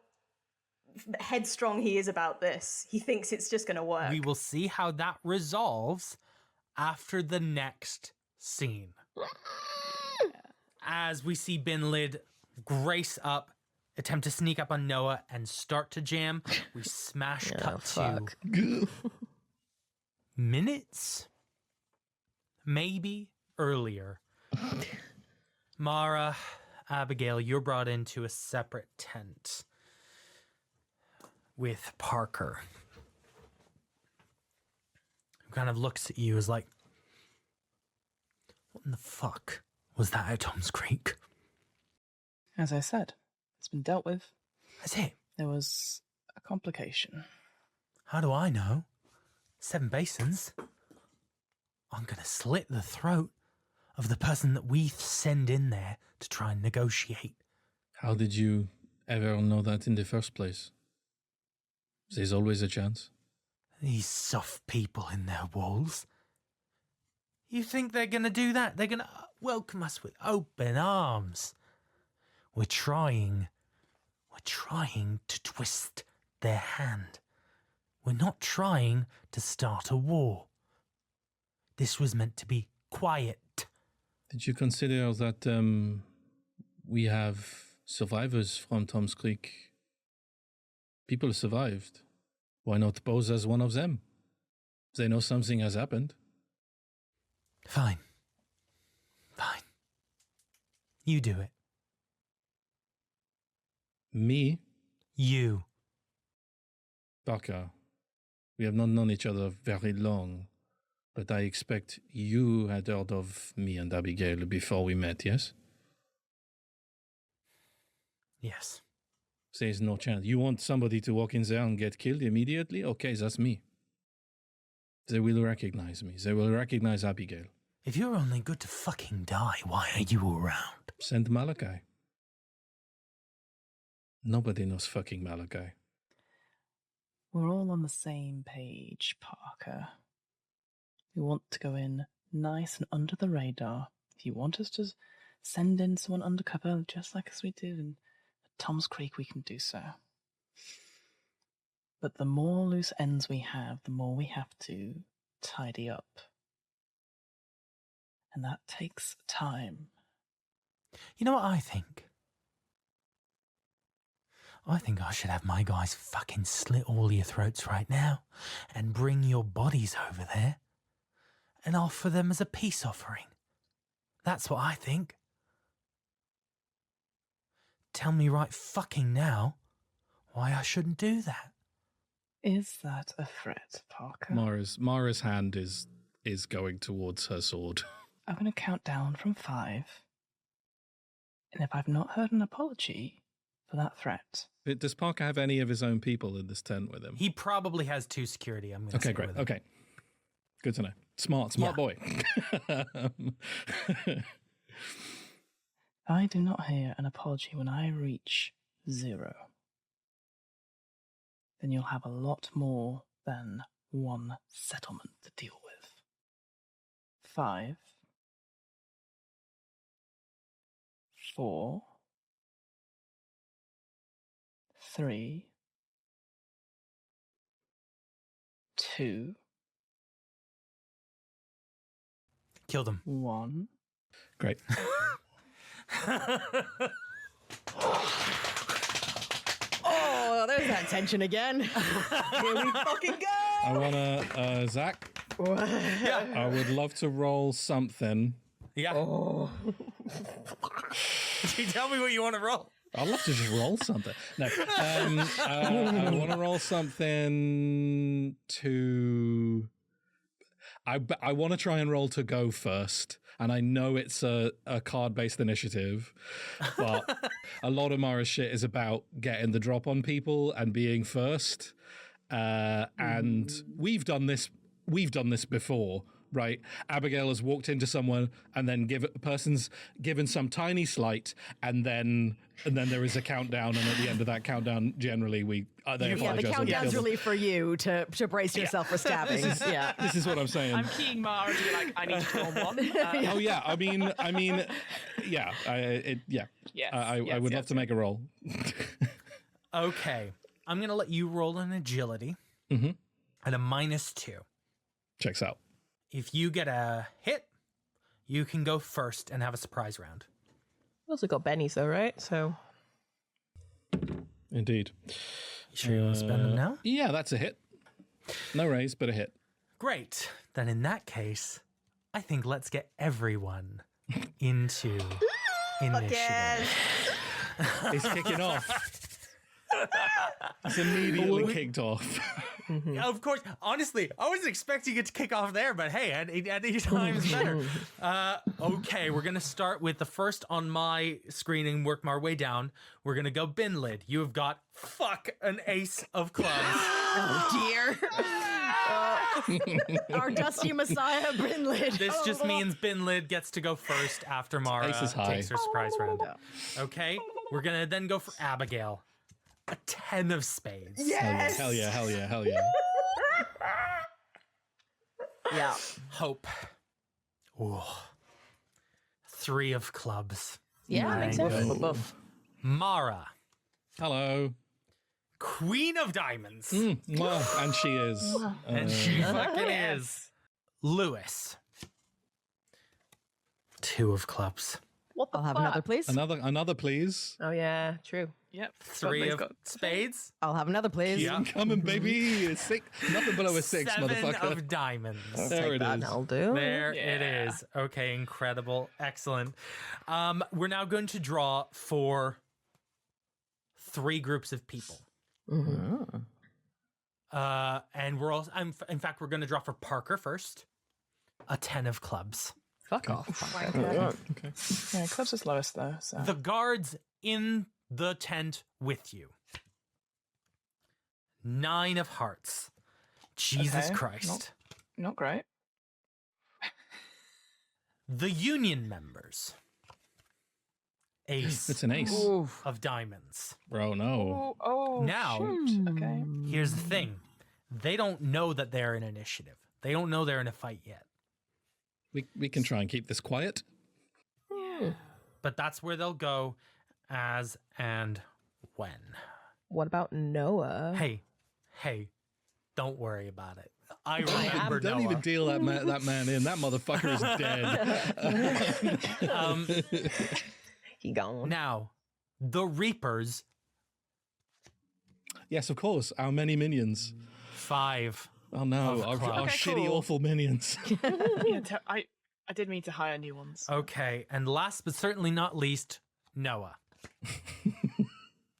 E: headstrong he is about this. He thinks it's just going to work.
B: We will see how that resolves after the next scene. As we see Binlid grace up, attempt to sneak up on Noah, and start to jam, we smash cut to minutes, maybe earlier. Mara, Abigail, you're brought into a separate tent with Parker, who kind of looks at you as like, what in the fuck was that at Tom's Creek?
G: As I said, it's been dealt with.
B: That's it.
G: There was a complication.
B: How do I know? 7 basins. I'm going to slit the throat of the person that we send in there to try and negotiate.
D: How did you ever know that in the first place? There's always a chance.
B: These soft people in their walls. You think they're going to do that? They're going to welcome us with open arms. We're trying to twist their hand. We're not trying to start a war. This was meant to be quiet.
D: Did you consider that we have survivors from Tom's Creek? People survived. Why not pose as one of them? They know something has happened.
B: Fine. You do it.
D: Me?
B: You.
D: Parker, we have not known each other very long, but I expect you had heard of me and Abigail before we met, yes?
B: Yes.
D: There's no chance. You want somebody to walk in there and get killed immediately? Okay, that's me. They will recognize me. They will recognize Abigail.
B: If you're only good to fucking die, why are you around?
D: Send Malachi. Nobody knows fucking Malachi.
G: We're all on the same page, Parker. We want to go in nice and under the radar. If you want us to send in someone undercover, just like as we did in Tom's Creek, we can do so. But the more loose ends we have, the more we have to tidy up. And that takes time.
B: You know what I think? I think I should have my guys fucking slit all your throats right now and bring your bodies over there and offer them as a peace offering. That's what I think. Tell me right fucking now why I shouldn't do that.
G: Is that a threat, Parker?
D: Mara's hand is going towards her sword.
G: I'm going to count down from 5. And if I've not heard an apology for that threat...
D: Does Parker have any of his own people in this tent with him?
B: He probably has 2 security. I'm going to
D: Okay, great. Okay. Good to know. Smart boy.
G: I do not hear an apology when I reach 0. Then you'll have a lot more than one settlement to deal with. 5, 4, 3, 2,
B: Killed him.
G: 1.
D: Great.
F: Oh, there's that tension again. Here we fucking go.
D: I want to, Zach, I would love to roll something.
B: Yeah.
F: Oh.
B: You tell me what you want to roll.
D: I'd love to just roll something. No. I want to roll something to... I want to try and roll to go first. And I know it's a card-based initiative, but a lot of Mara's shit is about getting the drop on people and being first. And we've done this before, right? Abigail has walked into someone and then person's given some tiny slight, and then there is a countdown, and at the end of that countdown, generally they apologize.
F: The countdown's really for you to brace yourself for stabbing.
D: This is what I'm saying.
G: I'm keying Mara to be like, I need to go on 1.
D: Oh yeah, I mean, yeah, I would love to make a roll.
B: Okay, I'm gonna let you roll an agility at a -2.
D: Checks out.
B: If you get a hit, you can go first and have a surprise round.
C: We also got Benny's though, right? So
D: Indeed.
B: You sure you want to spend them now?
D: Yeah, that's a hit. No raise, but a hit.
B: Great. Then in that case, I think let's get everyone into initiative.
D: It's kicking off. It's immediately kicked off.
B: Yeah, of course. Honestly, I wasn't expecting it to kick off there, but hey, any time is better. Okay, we're going to start with the first on my screen and work my way down. We're going to go Binlid. You have got an ace of clubs.
F: Oh, dear. Our dusty messiah, Binlid.
B: This just means Binlid gets to go first after Mara
D: Ace is high.
B: takes her surprise round. Okay, we're going to then go for Abigail. A 10 of spades.
E: Yes!
D: Hell yeah, hell yeah, hell yeah.
F: Yeah.
B: Hope. Ooh. 3 of clubs.
C: yeah, makes sense.
B: Mara.
D: Hello.
B: Queen of diamonds.
D: Mwah. And she is.
B: And she fucking is. Lewis. 2 of clubs.
C: What the
F: I'll have
C: fuck?
F: another, please.
D: Another, please.
C: Oh yeah, true.
G: Yep.
B: 3 of spades.
F: I'll have another, please.
B: Yeah.
D: Coming, baby. It's 6. Nothing below a 6,
B: 7
D: motherfucker.
B: of diamonds.
D: There it is.
C: That'll do.
B: There it is. Okay, incredible. Excellent. We're now going to draw for 3 groups of people. And we're also, in fact, we're going to draw for Parker first. A 10 of clubs.
C: Fuck off.
G: Yeah, clubs is lowest though. So
B: The guards in the tent with you. 9 of hearts. Jesus
G: Okay,
B: Christ.
G: not great.
B: The union members. Ace
D: It's an ace.
B: of diamonds.
D: Bro, no.
G: Oh,
B: Now-
G: shoot. Okay.
B: Here's the thing. They don't know that they're in initiative. They don't know they're in a fight yet.
D: We can try and keep this quiet.
B: But that's where they'll go as and when.
C: What about Noah?
B: Hey, don't worry about it. I remember
D: Don't
B: Noah.
D: even deal that man in. That motherfucker is dead.
C: He gone.
B: Now, the Reapers
D: Yes, of course. Our many minions.
B: 5.
D: Oh no, our shitty, awful minions.
G: I did mean to hire new ones.
B: Okay, and last but certainly not least, Noah.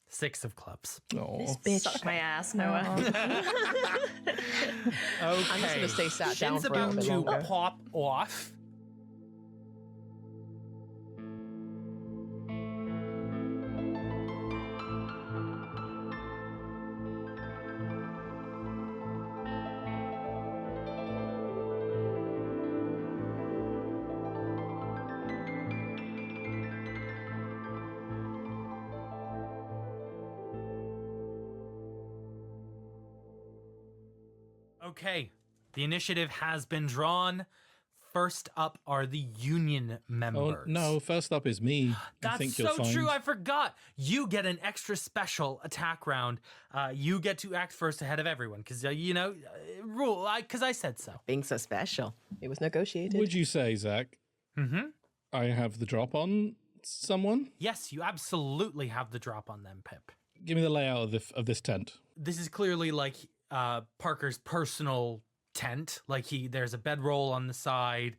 B: 6 of clubs.
D: Oh,
E: Suck my ass, Noah.
B: Okay.
C: I'm just gonna stay sat down
B: Shin's
C: for a little
B: about
C: bit
B: to
C: longer.
B: pop off. Okay, the initiative has been drawn. First up are the Union members.
D: oh no! First up is me. I
B: That's
D: think you'll
B: so
D: find.
B: true. I forgot. You get an extra special attack round. You get to act first ahead of everyone because rule. Because I said so.
F: Being so special.
C: It was negotiated.
D: Would you say, Zach?
B: Mm-hmm.
D: I have the drop on someone.
B: Yes, you absolutely have the drop on them, Pip.
D: Give me the layout of this tent.
B: This is clearly like Parker's personal tent. Like there's a bedroll on the side.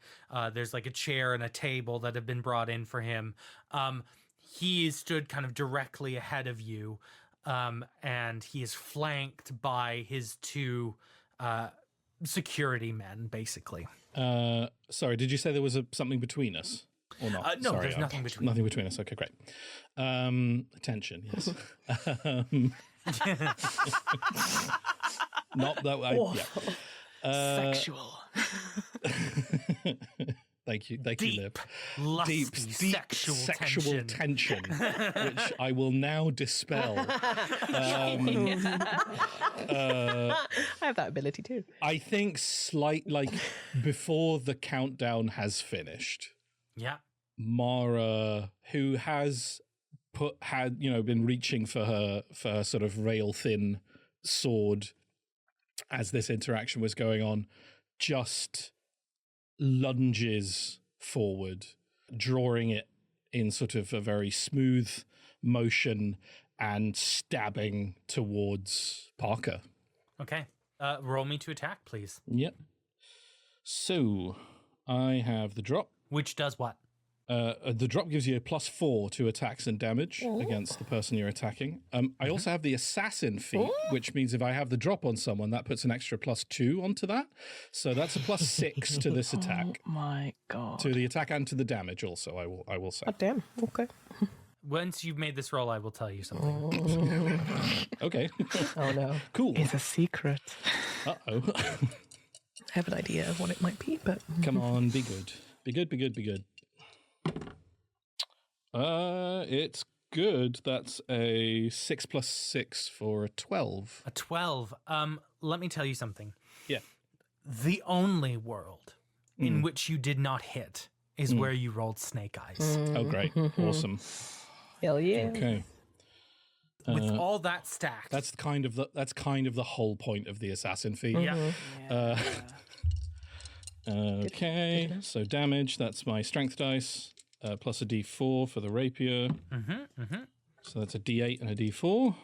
B: There's like a chair and a table that have been brought in for him. He stood kind of directly ahead of you, and he is flanked by his 2 security men, basically.
D: Sorry, did you say there was something between us? Or not?
B: No,
D: Sorry,
B: there's nothing between.
D: Nothing between us. Okay, great. Attention, yes. Not that way. Yeah.
G: Sexual.
D: Thank you,
B: Deep,
D: Liv.
B: lusty,
D: Deep
B: sexual
D: tension, which I will now dispel.
C: I have that ability too.
D: I think before the countdown has finished,
B: Yeah.
D: Mara, who had been reaching for her sort of rail thin sword as this interaction was going on, just lunges forward, drawing it in sort of a very smooth motion and stabbing towards Parker.
B: Okay. Roll me to attack, please.
D: Yep. So I have the drop.
B: Which does what?
D: The drop gives you a +4 to attacks and damage against the person you're attacking. I also have the assassin feat, which means if I have the drop on someone, that puts an extra +2 onto that. So that's a +6 to this attack.
G: Oh my god.
D: To the attack and to the damage also, I will say.
C: Oh, damn. Okay.
B: Once you've made this roll, I will tell you something.
D: Okay.
C: Oh no.
D: Cool.
G: It's a secret.
D: Uh-oh.
C: I have an idea of what it might be, but
D: Come on, be good. Be good, be good, be good. It's good. That's a 6 + 6 for a 12.
B: A 12. Let me tell you something.
D: Yeah.
B: The only world in which you did not hit is where you rolled snake eyes.
D: Oh, great. Awesome.
C: hell yeah.
D: Okay.
B: With all that stacked.
D: That's kind of the whole point of the assassin feat.
B: Yeah.
D: Okay, so damage, that's my strength dice, plus a d4 for the rapier. So that's a d8 and a d4.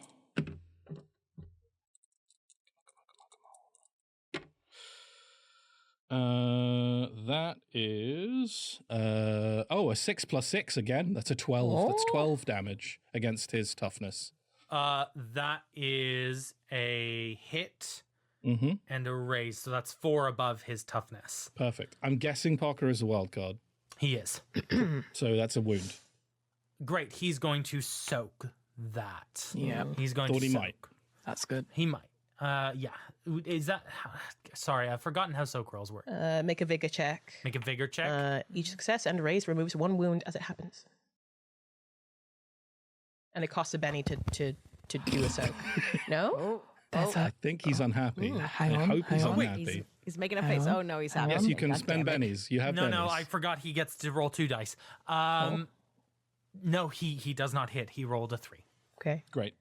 D: That is a 6 + 6 again. That's a 12. That's 12 damage against his toughness.
B: That is a hit and a raise, so that's 4 above his toughness.
D: Perfect. I'm guessing Parker is a wild card,
B: He is.
D: so that's a wound.
B: Great. He's going to soak that.
G: Yeah.
B: He's going
D: Thought
B: to
D: he
B: soak.
D: might.
G: That's good.
B: He might. Yeah. Is that... Sorry, I've forgotten how soak rolls work.
C: Make a vigor check.
B: Make a vigor check.
C: Each success and raise removes 1 wound as it happens. And it costs a Benny to do a soak. No?
G: That's
D: I think he's unhappy.
G: hang
D: I
G: on,
D: hope he's
G: hang on.
D: unhappy.
F: He's making a face. Oh no, he's happy.
D: Yes, you can
F: God
D: spend
F: damn it.
D: bennies. You have
B: No,
D: bennies.
B: I forgot he gets to roll 2 dice. No, he does not hit. He rolled a 3.
C: Okay.
D: Great.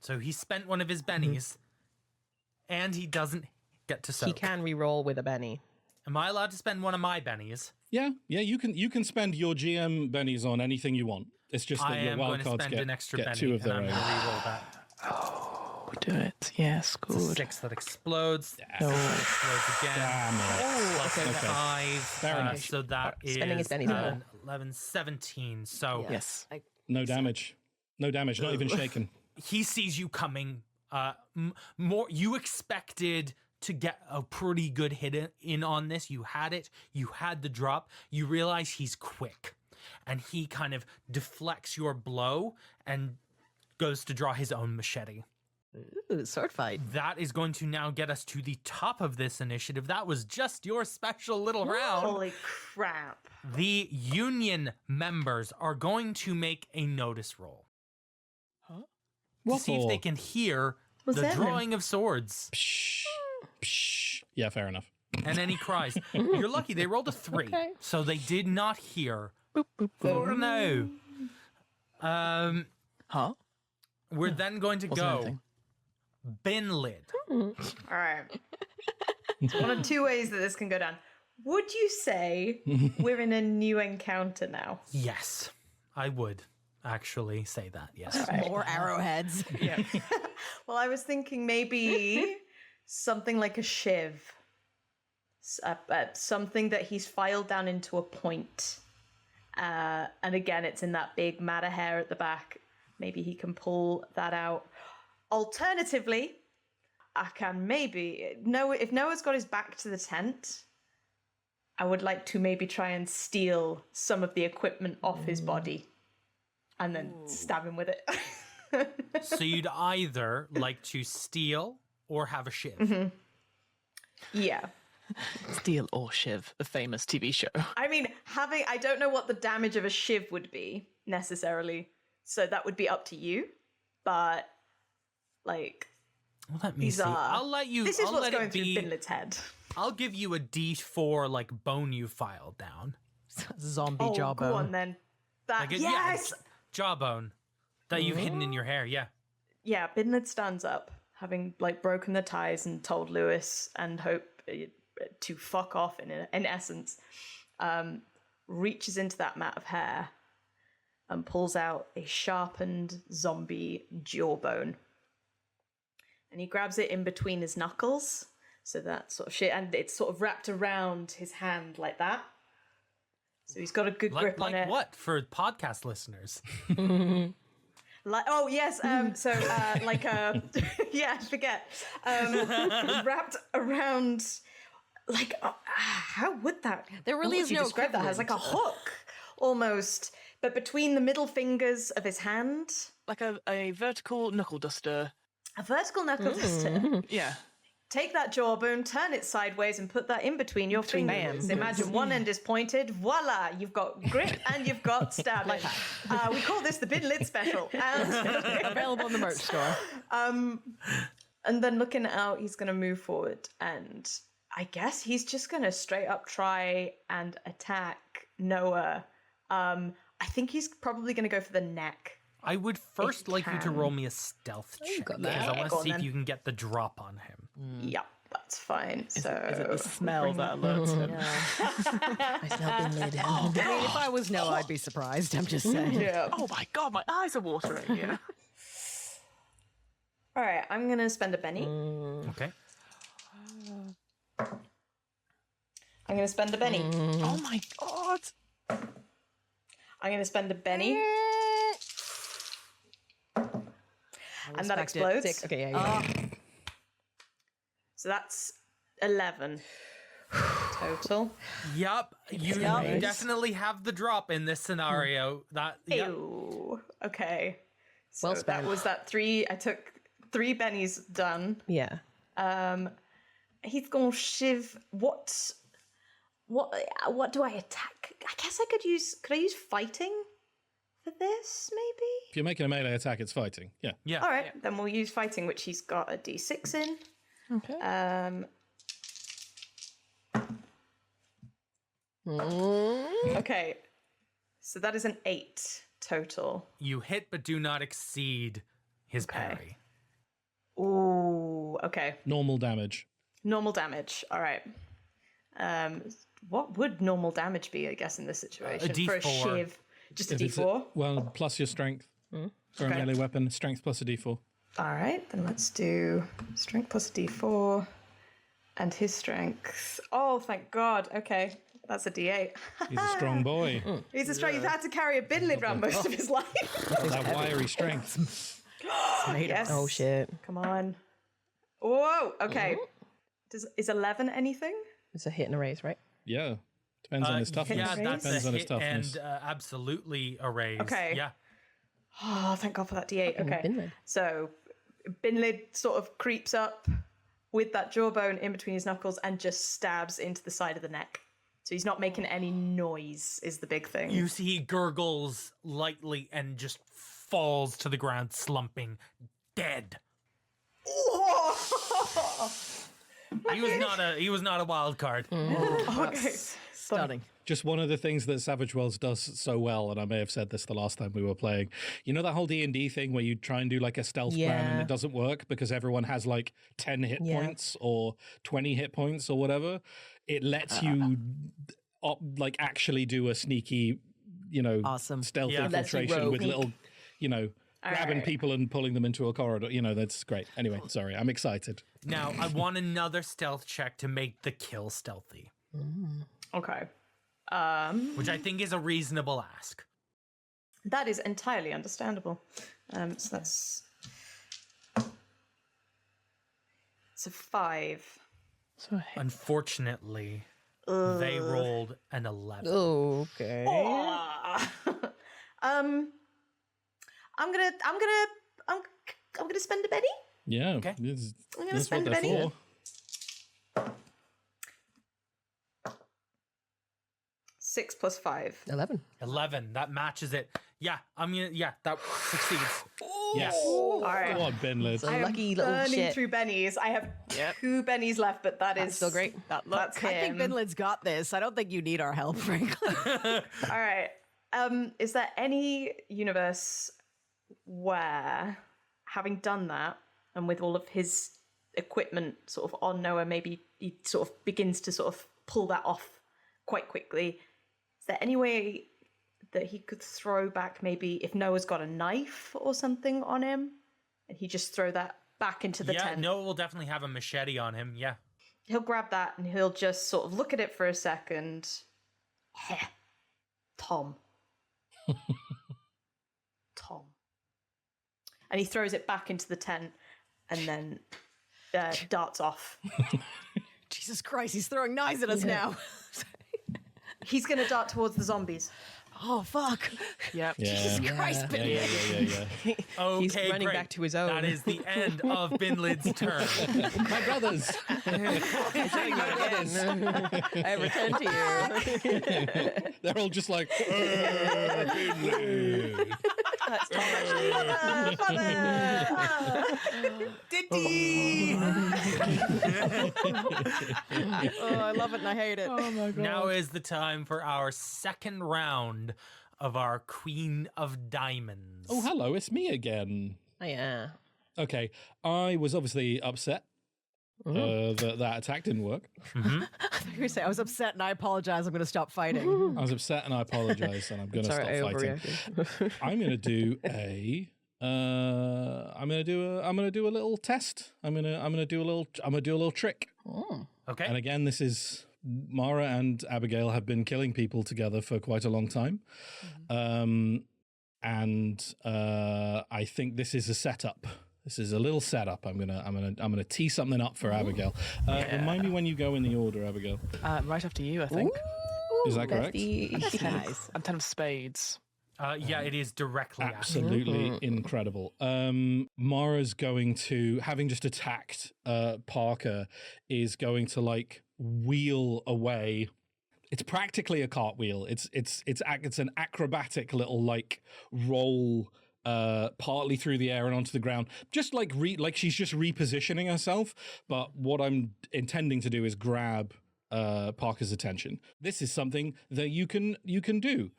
B: So he spent one of his bennies, and he doesn't get to soak.
C: He can re-roll with a Benny.
B: Am I allowed to spend one of my bennies?
D: Yeah, you can spend your GM bennies on anything you want. It's just that
B: I
D: your
B: am going
D: wild
B: to
D: cards
B: spend
D: get,
B: an extra
D: get
B: benny,
D: 2 of
B: and
D: their
B: I'm
D: own.
B: going to re-roll that.
G: Do it. Yes,
B: It's a
G: good.
B: 6 that explodes.
G: No.
B: Explodes again.
D: Damn it.
B: Plus
G: okay.
B: 5.
D: Fair enough.
B: So that is
C: Spending his pennies more.
B: 11, 17. So
G: Yes.
D: No damage. No damage, not even shaken.
B: he sees you coming. More, you expected to get a pretty good hit in on this. You had it. You had the drop. You realize he's quick, and he kind of deflects your blow and goes to draw his own machete.
F: Ooh, sword fight.
B: That is going to now get us to the top of this initiative. That was just your special little round.
E: Holy crap.
B: The union members are going to make a notice roll to see if they can hear
E: What's
B: the
E: that
B: drawing of swords
D: Psh, psh. Yeah, fair enough.
B: and any cries. You're lucky they rolled a 3,
C: Okay.
B: so they did not hear. Oh no.
G: Huh?
B: We're then going to
G: Wasn't
B: go
G: anything.
B: bin lid.
E: All right. So one of two ways that this can go down. Would you say we're in a new encounter now?
B: Yes, I would actually say that. Yes.
F: More arrowheads.
G: Yeah.
E: Well, I was thinking maybe something like a shiv. Something that he's filed down into a point. And again, it's in that big matter hair at the back. Maybe he can pull that out. Alternatively, I can maybe... if Noah's got his back to the tent, I would like to maybe try and steal some of the equipment off his body and then stab him with it.
B: So you'd either like to steal or have a shiv.
E: Yeah.
G: Steel or Shiv, the famous TV show.
E: I mean, I don't know what the damage of a shiv would be necessarily, so that would be up to you. But, like,
B: Well, let me
E: these
B: see.
E: are.
B: I'll let you.
E: This is
B: I'll
E: what's
B: let
E: going
B: it
E: through
B: be.
E: Finlet's head.
B: I'll give you a D4 like bone you filed down.
F: Zombie
E: Oh,
F: jawbone.
E: go on then. That
B: Like
E: yes.
B: yeah, it's jawbone that you've hidden in your hair. Yeah.
E: Yeah, Binlid stands up, having like broken the ties and told Lewis and Hope to fuck off in essence, reaches into that mat of hair and pulls out a sharpened zombie jawbone. And he grabs it in between his knuckles, so that sort of shit, and it's sort of wrapped around his hand like that. So he's got a good grip on
B: like
E: it.
B: what for podcast listeners?
E: Like, oh yes, like yeah, I forget. Wrapped around, like how would that?
F: There really
E: what
F: is
E: would you
F: no
E: describe that as like a hook, almost, but between the middle fingers of his hand,
G: Like a vertical knuckle duster.
E: a vertical knuckle duster.
G: Yeah.
E: Take that jawbone, turn it sideways, and put that in between your fingers.
G: Bam.
E: Imagine one end is pointed. Voila! You've got grip and you've got stabbing. We call this the bin lid special. And
F: Available in the merch store.
E: And then looking out, he's going to move forward, and I guess he's just going to straight up try and attack Noah. I think he's probably going to go for the neck.
B: I would first
E: you
B: like you to
E: can.
B: roll me a stealth check
C: got
B: because
C: that.
B: I want
E: Go
B: to
E: on
B: see if
E: then.
B: you can get the drop on him.
E: Yep, that's fine.
G: Is
E: So
G: it the smell that alerts him?
C: I smell bin lid.
F: I mean, if I was Noah, I'd be surprised. I'm just saying.
E: yeah.
G: Oh my god, my eyes are watering. Yeah.
E: All right, I'm going to spend a penny.
B: Okay.
E: I'm going to spend a penny.
G: Oh my god.
E: I'm going to spend a penny. And that
F: Respect it.
E: explodes.
F: Sick. Okay,
E: So that's 11 total.
B: Yup. You definitely have the drop in this scenario. That. Yep.
E: Ew. Okay. So
C: Well
E: that
C: spent.
E: was that 3. I took 3 bennies done.
C: Yeah.
E: He's gonna shiv. What do I attack? I guess I could use fighting for this, maybe?
D: If you're making a melee attack, it's fighting. Yeah.
B: Yeah.
E: All right, then we'll use fighting, which he's got a D6 in.
C: Okay.
E: Okay. So that is an 8 total.
B: You hit but do not exceed his parry.
E: Ooh, okay.
D: Normal damage.
E: Normal damage. All right. What would normal damage be, I guess, in this situation? For a
B: D4.
E: shiv. Just a
D: If it's
E: D4?
D: well, plus your strength. For a
E: Okay.
D: melee weapon, strength plus a d4.
E: All right, then let's do strength plus a d4 and his strength. Oh, thank God. Okay, that's a d8.
D: He's a strong boy.
E: He's a strong. He's had to carry a bin lid around most of his life.
D: That wiry strength.
E: Yes.
C: Oh shit!
E: Come on. Whoa. Okay. Is 11 anything?
C: It's a hit and a raise, right?
D: Yeah. Depends on his toughness.
B: Yeah, that's
D: Depends
B: a
D: on his
B: hit
D: toughness.
B: and absolutely a raise.
E: Okay.
B: Yeah.
E: Oh, thank God for that d8. Okay.
C: bin lid.
E: So, bin lid sort of creeps up with that jawbone in between his knuckles and just stabs into the side of the neck. So he's not making any noise, is the big thing.
B: You see he gurgles lightly and just falls to the ground, slumping, dead. He was not a wild card.
E: Okay.
F: Stunning.
D: Just one of the things that Savage Worlds does so well, and I may have said this the last time we were playing, you know that whole D&D thing where you try and do like a stealth plan and it doesn't work because everyone has like 10 hit points or 20 hit points or whatever? It lets you like actually do a sneaky,
F: Awesome.
D: stealth
C: Yeah.
D: infiltration with little, grabbing
E: right.
D: people and pulling them into a corridor. That's great. Anyway, sorry, I'm excited.
B: Now, I want another stealth check to make the kill stealthy,
E: Okay.
B: which I think is a reasonable ask.
E: That is entirely understandable. So that's... It's a 5.
G: So a hit.
B: Unfortunately, they rolled an 11.
C: Okay.
E: I'm gonna spend a penny.
D: Yeah,
B: Okay.
E: I'm gonna
D: that's what
E: spend a
D: they're
E: penny.
D: for.
E: 6 plus 5.
C: 11.
B: 11, that matches it. Yeah, that succeeds.
D: Yes.
E: All right.
D: Go on, Ben Lids.
C: So
E: I am
C: lucky little
E: burning
C: shit.
E: through bennies. I have 2 bennies left, but that's
C: still great.
E: That's
F: I think
E: him.
F: Binlid's got this. I don't think you need our help, frankly.
E: All right. Is there any universe where, having done that, and with all of his equipment sort of on Noah, maybe he sort of begins to sort of pull that off quite quickly? Is there any way that he could throw back, maybe if Noah's got a knife or something on him, and he just throw that back into the tent?
B: Noah will definitely have a machete on him. Yeah.
E: He'll grab that and he'll just sort of look at it for a second. Tom. Tom. And he throws it back into the tent and then darts off.
F: Jesus Christ, he's throwing knives at us now.
E: He's going to dart towards the zombies.
F: Oh, fuck.
G: Yep.
F: Jesus Christ,
D: Yeah,
F: Binlid.
D: yeah.
B: Okay,
C: He's running
B: great.
C: back to his own.
B: That is the end of Binlid's turn.
D: My brothers.
C: I return to you.
D: They're all just like, Finley.
C: That's Tom actually.
F: Oh, I love it and I hate it.
G: Oh my God.
B: Now is the time for our second round of our Queen of Diamonds.
D: Oh, hello, it's me again.
C: Oh, yeah.
D: Okay, I was obviously upset that attack didn't work.
F: I thought you were gonna say, I was upset and I apologize. I'm going to stop fighting.
D: I was upset and I apologize, and I'm going to stop
C: Sorry, I
D: fighting.
C: overreacted.
D: I'm going to do I'm going to do a little test. I'm going to do a little trick.
B: Okay.
D: And again, this is Mara and Abigail have been killing people together for quite a long time. And I think this is a setup. This is a little setup. I'm gonna tee something up for Abigail. Remind me when you go in the order, Abigail.
G: Right after you, I think.
D: Is that correct?
F: That's nice.
G: And 10 of spades.
B: Yeah, it is directly after.
D: Absolutely incredible. Mara's going to, having just attacked Parker, is going to like wheel away. It's practically a cartwheel. It's an acrobatic little like roll partly through the air and onto the ground, just like she's just repositioning herself. But what I'm intending to do is grab Parker's attention. This is something that you can do.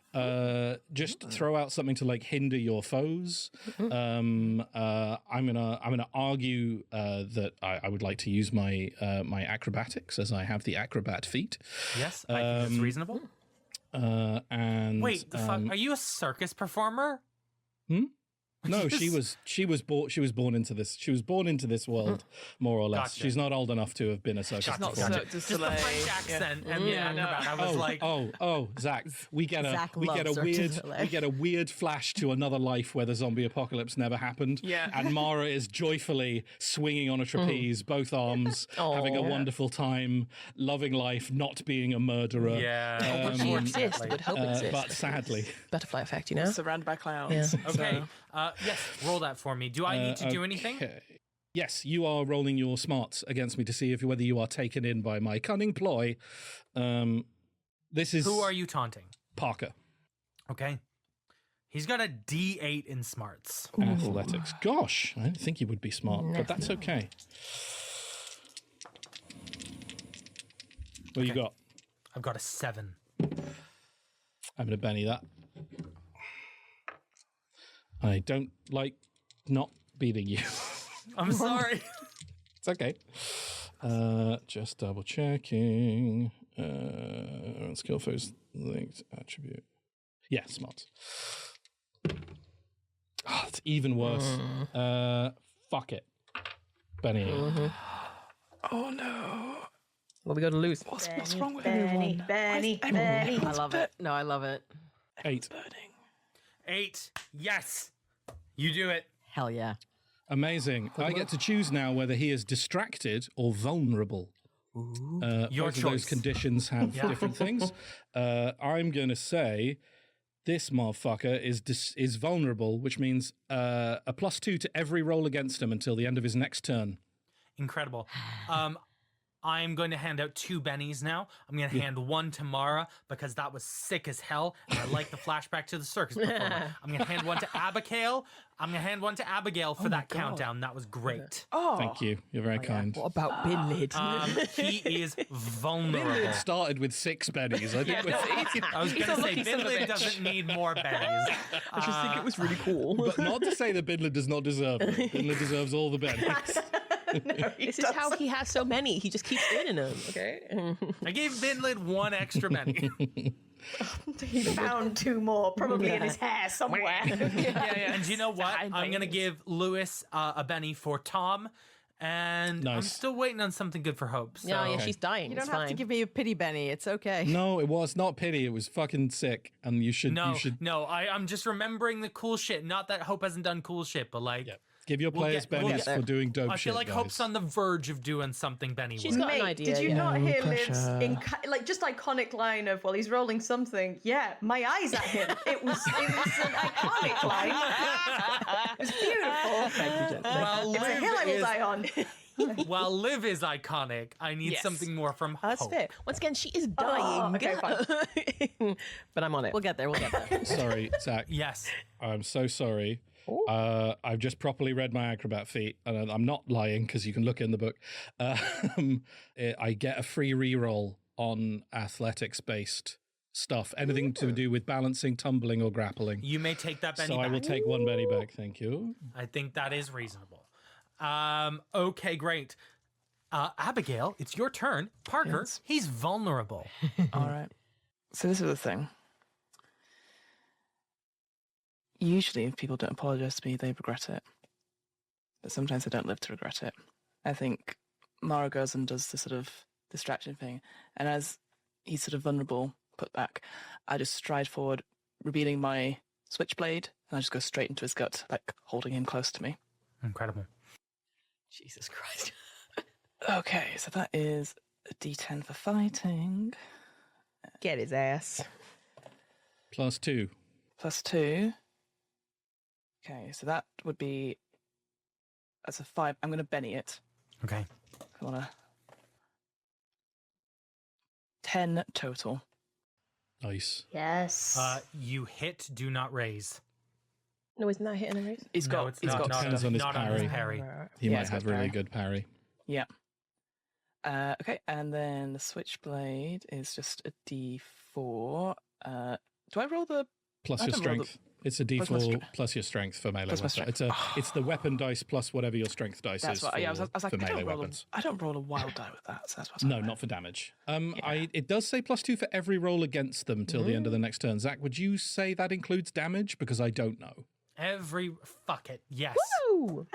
D: Just throw out something to like hinder your foes. I'm gonna argue that I would like to use my my acrobatics, as I have the acrobat feat.
B: Yes, I think that's reasonable.
D: And
B: Wait, the fuck? Are you a circus performer?
D: No, she was born into this. She was born into this world, more or less.
B: Gotcha.
D: She's not old enough to have been a circus
G: not
D: performer.
G: Cirque du
B: Just the
G: Soleil.
B: French accent and the acrobat. I was like,
D: Zach, we get
F: Zach
D: a
F: loves Cirque du Soleil.
D: weird flash to another life where the zombie apocalypse never happened.
G: Yeah.
D: And Mara is joyfully swinging on a trapeze, both arms, having a wonderful time, loving life, not being a murderer.
B: yeah.
C: She exists, would hope exists.
D: But sadly,
C: Butterfly effect, you know?
G: Surrounded by clowns.
C: Yeah.
B: Okay. Yes, roll that for me. Do I need to do anything?
D: okay. Yes, you are rolling your smarts against me to see whether you are taken in by my cunning ploy. This is
B: Who are you taunting?
D: Parker.
B: Okay. He's got a D8 in smarts.
D: Athletics. Gosh, I didn't think he would be smart, but that's okay. What you got?
B: I've got a 7.
D: I'm going to Benny that. I don't like not beating you.
B: I'm sorry.
D: It's okay. Just double checking. Skill first linked attribute. Yeah, smart. Oh, it's even worse. Fuck it. Benny.
G: Oh no.
C: Well, we got to lose.
G: What's wrong with
E: Benny,
G: everyone?
E: Benny,
G: Why is
E: Benny.
G: everyone
F: I love it. No, I love it.
D: 8.
G: burning?
B: 8. Yes. You do it.
F: Hell yeah.
D: Amazing. I get to choose now whether he is distracted or vulnerable.
B: Your
D: Both of those
B: choice.
D: conditions have different things. I'm going to say this motherfucker is vulnerable, which means a +2 to every roll against him until the end of his next turn.
B: Incredible. I'm going to hand out 2 bennies now. I'm going to hand one to Mara because that was sick as hell. And I like the flashback to the circus performer. I'm going to hand one to Abigail. For that countdown. That was great.
G: Oh,
D: Thank you. You're very kind.
C: What about Bin Lid?
B: He is vulnerable.
D: It started with 6 bennies. I think
B: I was going to say, Binlid doesn't need more bennies.
C: I just think it was really cool.
D: but not to say that Bidler does not deserve it. Bidler deserves all the bennies.
C: This is how he has so many. He just keeps earning them. Okay.
B: I gave Binlid 1 extra benny.
E: He found 2 more, probably in his hair somewhere.
B: And you know what? I'm going to give Lewis a benny for Tom. And I'm
D: Nice.
B: still waiting on something good for Hope. So.
C: Yeah, she's dying.
F: You don't
C: it's
F: have
C: fine.
F: to give me a pity, Benny. It's okay.
D: No, it was not pity. It was fucking sick. And you should...
B: I'm just remembering the cool shit. Not that Hope hasn't done cool shit, but like...
D: Yeah. Give your players
B: we'll
D: bennies
B: get there.
D: for doing dope
B: I
D: shit,
B: feel like
D: guys.
B: Hope's on the verge of doing something Benny
C: She's
B: would.
C: got an
E: Mate,
C: idea.
E: did you
C: yeah.
E: not hear
G: pressure.
E: Liv's just iconic line of, well, he's rolling something. Yeah, my eyes at him. It was an iconic line. It was beautiful.
C: Thank you, Jen.
B: While
E: It's a hill I will die on.
B: While Liv is iconic, I need
E: Yes.
B: something more from
C: Oh, that's
B: Hope.
C: fair. Once again, she is dying.
E: okay, fine.
C: But I'm on it.
F: We'll get there. We'll get there.
D: Sorry, Zach.
B: Yes.
D: I'm so sorry. I've just properly read my acrobat feat, and I'm not lying because you can look in the book. I get a free reroll on athletics-based stuff, anything to do with balancing, tumbling, or grappling.
B: You may take that Benny
D: So
B: back.
D: I will take 1 Benny back. Thank you.
B: I think that is reasonable. Okay, great. Abigail, it's your turn. Parker, he's vulnerable.
G: all right. So this is the thing. Usually, if people don't apologize to me, they regret it. But sometimes they don't live to regret it. I think Mara goes and does the sort of distraction thing, and as he's sort of vulnerable, put back, I just stride forward, revealing my switchblade, and I just go straight into his gut, like holding him close to me.
B: Incredible.
F: Jesus Christ.
G: Okay, so that is a D10 for fighting,
C: Get his ass.
D: +2.
G: +2. Okay, so that would be, that's a 5. I'm going to Benny it.
B: Okay.
G: I want to... 10 total.
D: Nice.
H: Yes.
B: You hit, do not raise.
C: No, isn't that hitting a raise?
G: He's
B: No,
G: got,
B: it's
G: he's
B: not.
G: got
B: Not
D: Depends
G: stuff.
D: on his
B: not
D: parry.
B: on his parry.
D: He
G: Yeah,
D: might
G: it's
D: have
G: got
D: really
G: parry.
D: good parry.
G: Yeah. Okay, and then the switchblade is just a D4. Do I roll the...
D: Plus
G: I
D: your
G: don't roll
D: strength. It's a
G: Plus my
D: D4
G: strength.
D: plus your strength for melee
G: Plus my
D: weapon.
G: strength.
D: It's the weapon dice plus whatever your strength dice
G: That's
D: is
G: what...
D: for,
G: Yeah, I was like,
D: for melee weapons.
G: I don't roll a wild die with that, so that's what's
D: No,
G: happening.
D: not for damage. It does say +2 for every roll against them till the end of the next turn. Zach, would you say that includes damage? Because I don't know.
B: Fuck it. Yes.
C: Woo!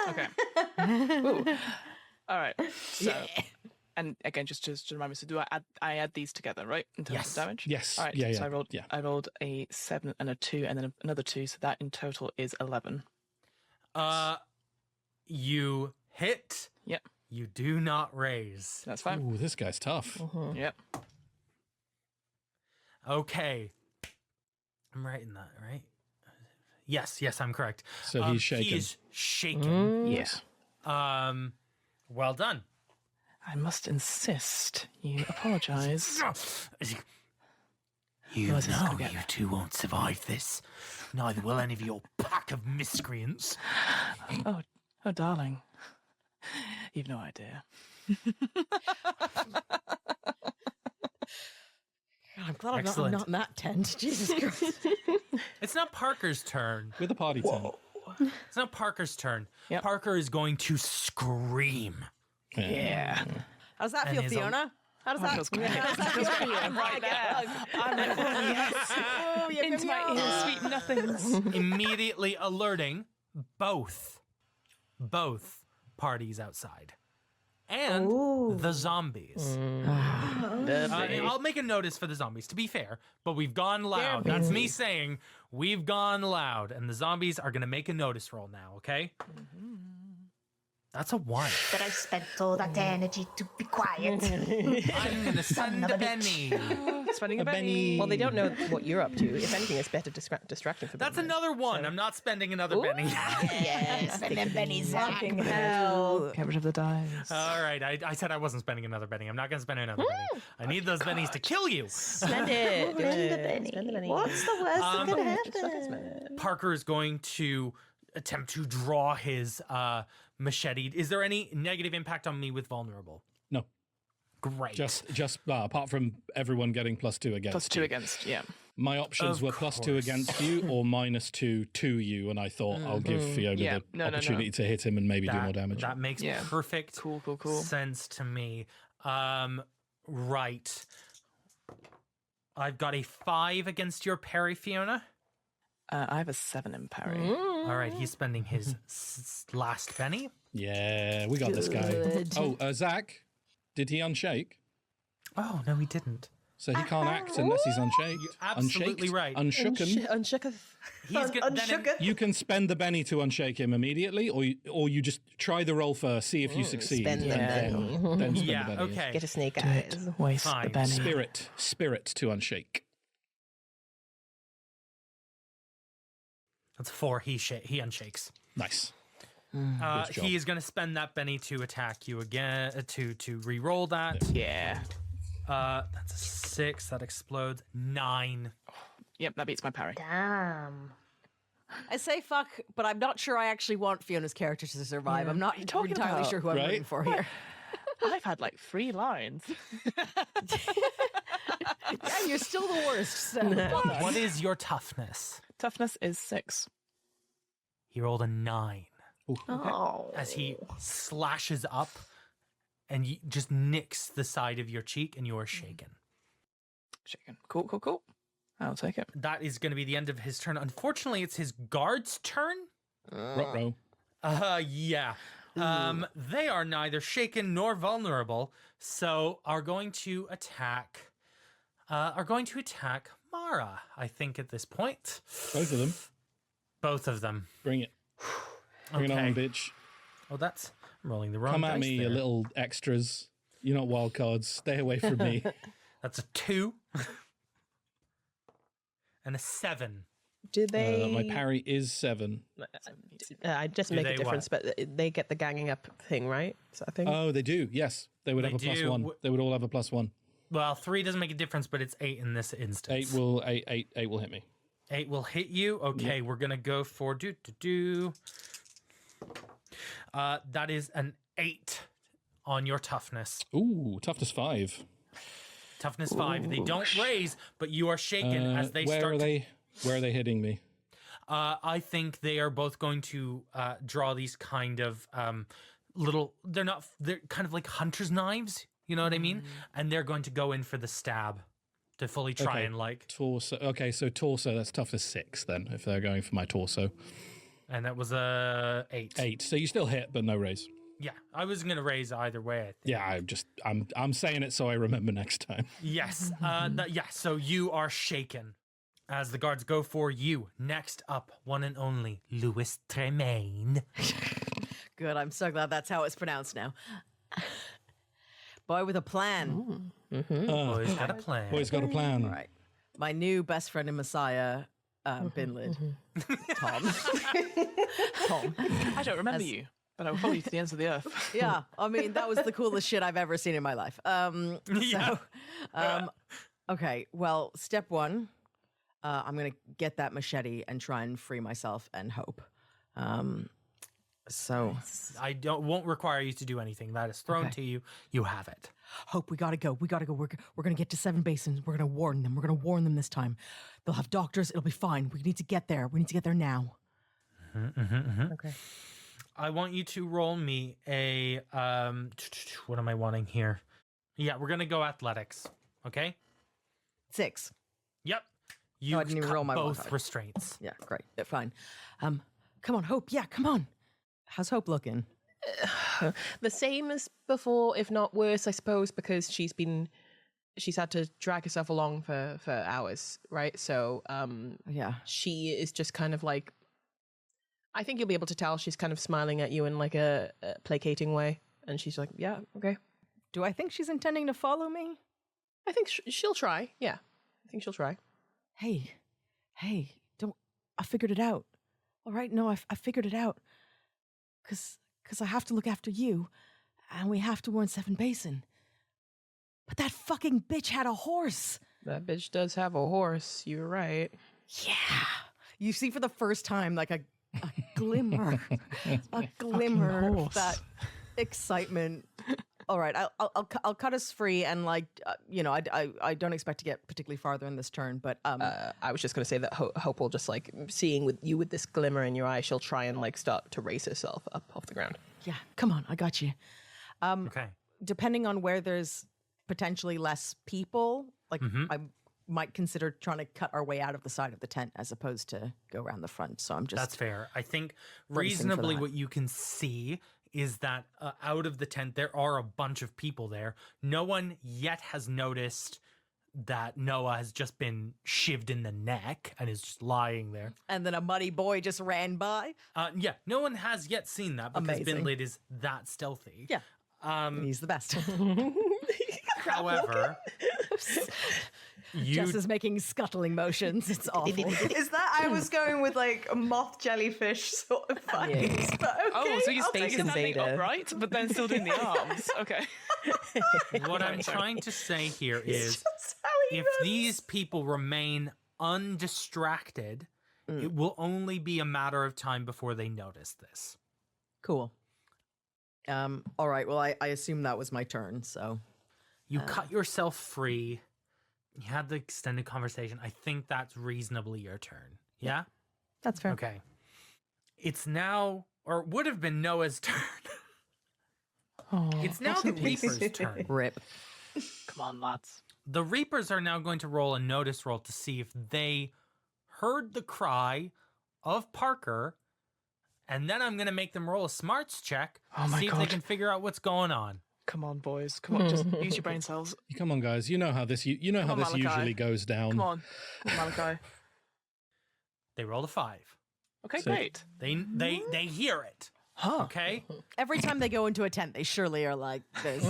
G: Okay. Ooh. All right. So, and again, just to remind me, so do I add these together, right? In terms
B: Yes.
G: of damage?
D: Yes.
G: All right.
D: Yeah,
G: So
D: yeah.
G: I rolled a 7 and a 2, and then another 2. So that in total is 11.
B: You hit.
G: Yep.
B: You do not raise.
G: That's fine.
D: Ooh, this guy's tough.
G: Yep.
B: Okay. I'm writing that, right? Yes, I'm correct.
D: So he's shaken.
B: He is shaken.
G: Yes.
B: Well done.
G: I must insist you apologize.
B: You
G: What's this
B: know
G: gonna get?
B: you two won't survive this. Neither will any of your pack of miscreants.
G: Oh, darling. You've no idea.
F: God, I'm glad I'm
B: Excellent.
F: not in that tent. Jesus Christ.
B: It's not Parker's turn.
D: With a party tent.
B: It's not Parker's turn.
G: Yep.
B: Parker is going to scream.
G: Yeah.
F: How does that
B: And
F: feel,
B: his
F: Fiona? How does that
G: feels great.
F: How does that feel for you?
G: Right there. I'm like, oh, yes.
F: Oh, you
G: Into my ears, sweet nothings.
B: Immediately alerting both parties outside. And the zombies. I'll make a notice for the zombies, to be fair, but we've gone loud. That's me saying we've gone loud, and the zombies are going to make a notice roll now, okay? That's a 1.
H: But I spent all that energy to be quiet.
B: I'm going to send a Benny.
G: Spending a
D: Benny.
G: penny.
C: Well, they don't know what you're up to. If anything, it's better distracting for them.
B: That's another 1. I'm not spending another Benny.
H: Yes, and then Benny's
C: Fucking
H: hell.
G: Get rid of the dice.
B: All right, I said I wasn't spending another Benny. I'm not going to spend another Benny. I need those Bennies to kill you.
C: Spend it.
H: Spend the penny.
C: Spend the penny.
H: What's the worst that could happen?
B: Parker is going to attempt to draw his machete. Is there any negative impact on me with vulnerable?
D: No.
B: Great.
D: Just apart from everyone getting +2 against.
G: +2 against, yeah.
D: My options
B: Of
D: were +2
B: course.
D: against you or -2 to you, and I thought I'll give Fiona
G: Yeah.
D: the
G: No.
D: opportunity to hit him and maybe do more damage.
B: That makes
G: Yeah.
B: perfect
G: Cool.
B: sense to me. Right. I've got a 5 against your parry, Fiona.
G: I have a 7 in parry.
B: All right, he's spending his last penny.
D: Yeah, we got this guy.
F: Good.
D: Oh, Zach, did he unshake?
B: Oh, no, he didn't.
D: So he can't act unless he's unshaked.
B: You're absolutely
D: Unshaked,
B: right.
D: Unshooken.
C: Unshooketh.
B: He's gonna
E: Unshooketh.
D: You can spend the Benny to unshake him immediately, or you just try the roll first, see if you succeed,
C: spend the
D: and then spend
B: Yeah,
D: the Benny.
B: okay.
C: Get a snake
G: Do
C: eyes.
G: it. Waste
B: Fine.
G: the penny.
D: Spirit to unshake.
B: That's 4. He unshakes.
D: Nice. Good job.
B: He is going to spend that Benny to attack you again, to re-roll that.
G: Yeah.
B: That's a 6. That explodes. 9.
G: Yep, that beats my parry.
H: Damn.
F: I say fuck, but I'm not sure I actually want Fiona's character to survive. I'm not
G: talking
F: entirely
G: about?
F: sure who I'm
D: Right?
F: rooting for here.
G: I've had like 3 lines.
F: Yeah, you're still the worst. So.
B: What is your toughness?
G: Toughness is 6.
B: He rolled a 9
H: Oh.
B: as he slashes up and just nicks the side of your cheek, and you are shaken.
G: Shaken. Cool. I'll take it.
B: That is going to be the end of his turn. Unfortunately, it's his guard's turn.
D: Ruh-roh.
B: Yeah. They are neither shaken nor vulnerable, so are going to attack Mara, I think, at this point.
D: Both of them.
B: Both of them.
D: Bring it. Bring it on,
B: Okay.
D: bitch.
B: Oh, I'm rolling the wrong
D: Come at
B: dice
D: me, you
B: there.
D: little extras. You're not wild cards. Stay away from me.
B: That's a 2. And a 7.
C: Do they?
D: My parry is 7.
C: I just
B: Do
C: make
B: they
C: a difference, but they get the ganging up thing, right? So I think.
D: Oh, they do. Yes, they would
B: They
D: have a
B: do.
D: +1. They would all have a +1.
B: Well, 3 doesn't make a difference, but it's 8 in this instance.
D: 8 will hit me.
B: 8 will hit you. Okay, we're gonna go for that is an 8 on your toughness.
D: Ooh, toughness 5.
B: Toughness 5. They don't raise, but you are shaken as they
D: where
B: start.
D: are they? Where are they hitting me?
B: I think they are both going to draw these kind of little. They're kind of like hunter's knives. You know what I mean? And they're going to go in for the stab. to fully try
D: Okay.
B: and like.
D: Torso. Okay, so torso, that's toughness 6 then, if they're going for my torso.
B: And that was a 8.
D: 8. So you still hit, but no raise.
B: Yeah, I was gonna raise either way. I think.
D: Yeah, I'm saying it so I remember next time.
B: Yes. So you are shaken as the guards go for you. Next up, one and only Louis Tremaine.
F: Good. I'm so glad that's how it's pronounced now. Boy with a plan.
B: Boy's got a plan.
D: Boy's got a plan.
F: All right. My new best friend in Messiah, Binlid. Tom. Tom.
G: I don't remember you, but I will follow you to the ends of the earth.
F: Yeah. I mean, that was the coolest shit I've ever seen in my life. Okay. Well, step 1, I'm going to get that machete and try and free myself and Hope.
B: I won't require you to do anything. That is thrown to you. You have it.
F: Hope, we gotta go. We're gonna get to 7 Basins. We're gonna warn them. We're gonna warn them this time. They'll have doctors. It'll be fine. We need to get there. We need to get there now. Okay.
B: I want you to roll me a what am I wanting here? Yeah, we're gonna go athletics. Okay.
F: 6.
B: Yep. You
F: I didn't even
B: cut
F: roll my
B: both
F: modifier.
B: restraints.
F: Yeah, great. Yeah, fine. Come on, Hope. Yeah, come on. How's Hope looking?
C: The same as before, if not worse, I suppose, because she's had to drag herself along for hours, right? So
F: Yeah.
C: she is just kind of like, I think you'll be able to tell she's kind of smiling at you in like a placating way, and she's like, yeah, okay.
F: Do I think she's intending to follow me?
C: I think she'll try. Yeah, I think she'll try.
F: Hey, don't. I figured it out. All right, no, I figured it out. Cause I have to look after you, and we have to warn 7 Basin. But that fucking bitch had a horse.
C: That bitch does have a horse. You're right.
F: Yeah. You see for the first time like a glimmer, a glimmer of that excitement. All right, I'll cut us free, and like I don't expect to get particularly farther in this turn, but
C: I was just going to say that Hope will just like seeing with you with this glimmer in your eye, she'll try and like start to raise herself up off the ground.
F: yeah, come on, I got you.
B: Okay.
F: Depending on where there's potentially less people, like I might consider trying to cut our way out of the side of the tent as opposed to go around the front. So I'm just
B: That's fair. I think
F: bracing for
B: reasonably
F: that.
B: what you can see is that out of the tent, there are a bunch of people there. No one yet has noticed that Noah has just been shivved in the neck and is just lying there.
F: And then a muddy boy just ran by.
B: Yeah, no one has yet seen that because
F: Amazing.
B: Binlid is that stealthy.
F: Yeah. He's the best.
B: However,
F: Jess is making scuttling motions. It's awful.
E: Is that I was going with like a moth jellyfish sort of vibes, but okay.
G: Oh, so you're
C: I'll take
G: standing
C: Invader.
G: upright, but then still doing the arms. Okay.
B: what I'm trying to say here is
E: That's how he
B: if
E: runs.
B: these people remain undistracted, it will only be a matter of time before they notice this.
F: Cool. All right. Well, I assume that was my turn. So
B: You cut yourself free. You had the extended conversation. I think that's reasonably your turn. Yeah?
F: that's fair.
B: Okay. It's now, or would have been Noah's turn. It's now the Reaper's turn.
F: Rip.
G: Come on, lads.
B: The Reapers are now going to roll a notice roll to see if they heard the cry of Parker, and then I'm going to make them roll a smarts check
G: Oh
B: to
G: my
B: see if they
G: God.
B: can figure out what's going on.
G: Come on, boys. Come on, just use your brain cells.
D: Come on, guys. You know how this
G: Come on, Malachi.
D: usually goes down.
G: Come on. Come on, Malachi.
B: They rolled a 5.
G: Okay,
D: So-
G: great.
B: They hear it.
G: Huh.
B: Okay?
F: Every time they go into a tent, they surely are like, there's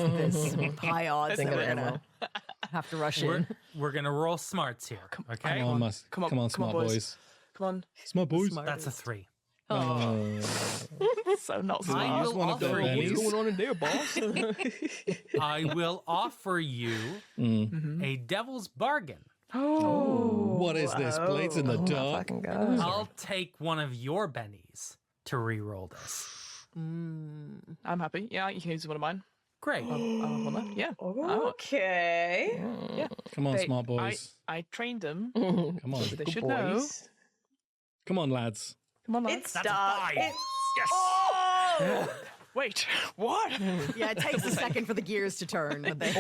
F: high odds that
C: Think of
F: we're
C: it,
F: gonna have to rush
B: We're,
F: in.
B: we're going to roll smarts here. Okay?
D: Come on,
G: Come on,
D: come on,
G: come on,
D: smart
G: boys.
D: boys.
G: Come on.
D: Smart boys.
F: Smart.
B: That's a 3.
D: Oh.
G: So not
D: Did
B: I
D: I use
B: will
D: one of their
B: offer you-
D: bennies?
G: What's going on in there, boss?
B: I will offer you a devil's bargain.
D: What is this? Blades in the dark?
C: Fucking God.
B: I'll take one of your bennies to re-roll this.
G: I'm happy. Yeah, you can use one of mine.
B: Great.
G: One left. Yeah.
E: Okay.
G: Yeah.
D: Come on,
G: They-
D: smart boys.
G: I trained them.
D: Come on.
G: They should know.
C: Boys.
D: Come on, lads.
G: Come on, lads.
E: It's
B: That's a
E: dark.
B: 5.
E: It's
G: Yes.
E: oh!
G: Wait. What?
F: Yeah, it takes a second for the gears to turn, but they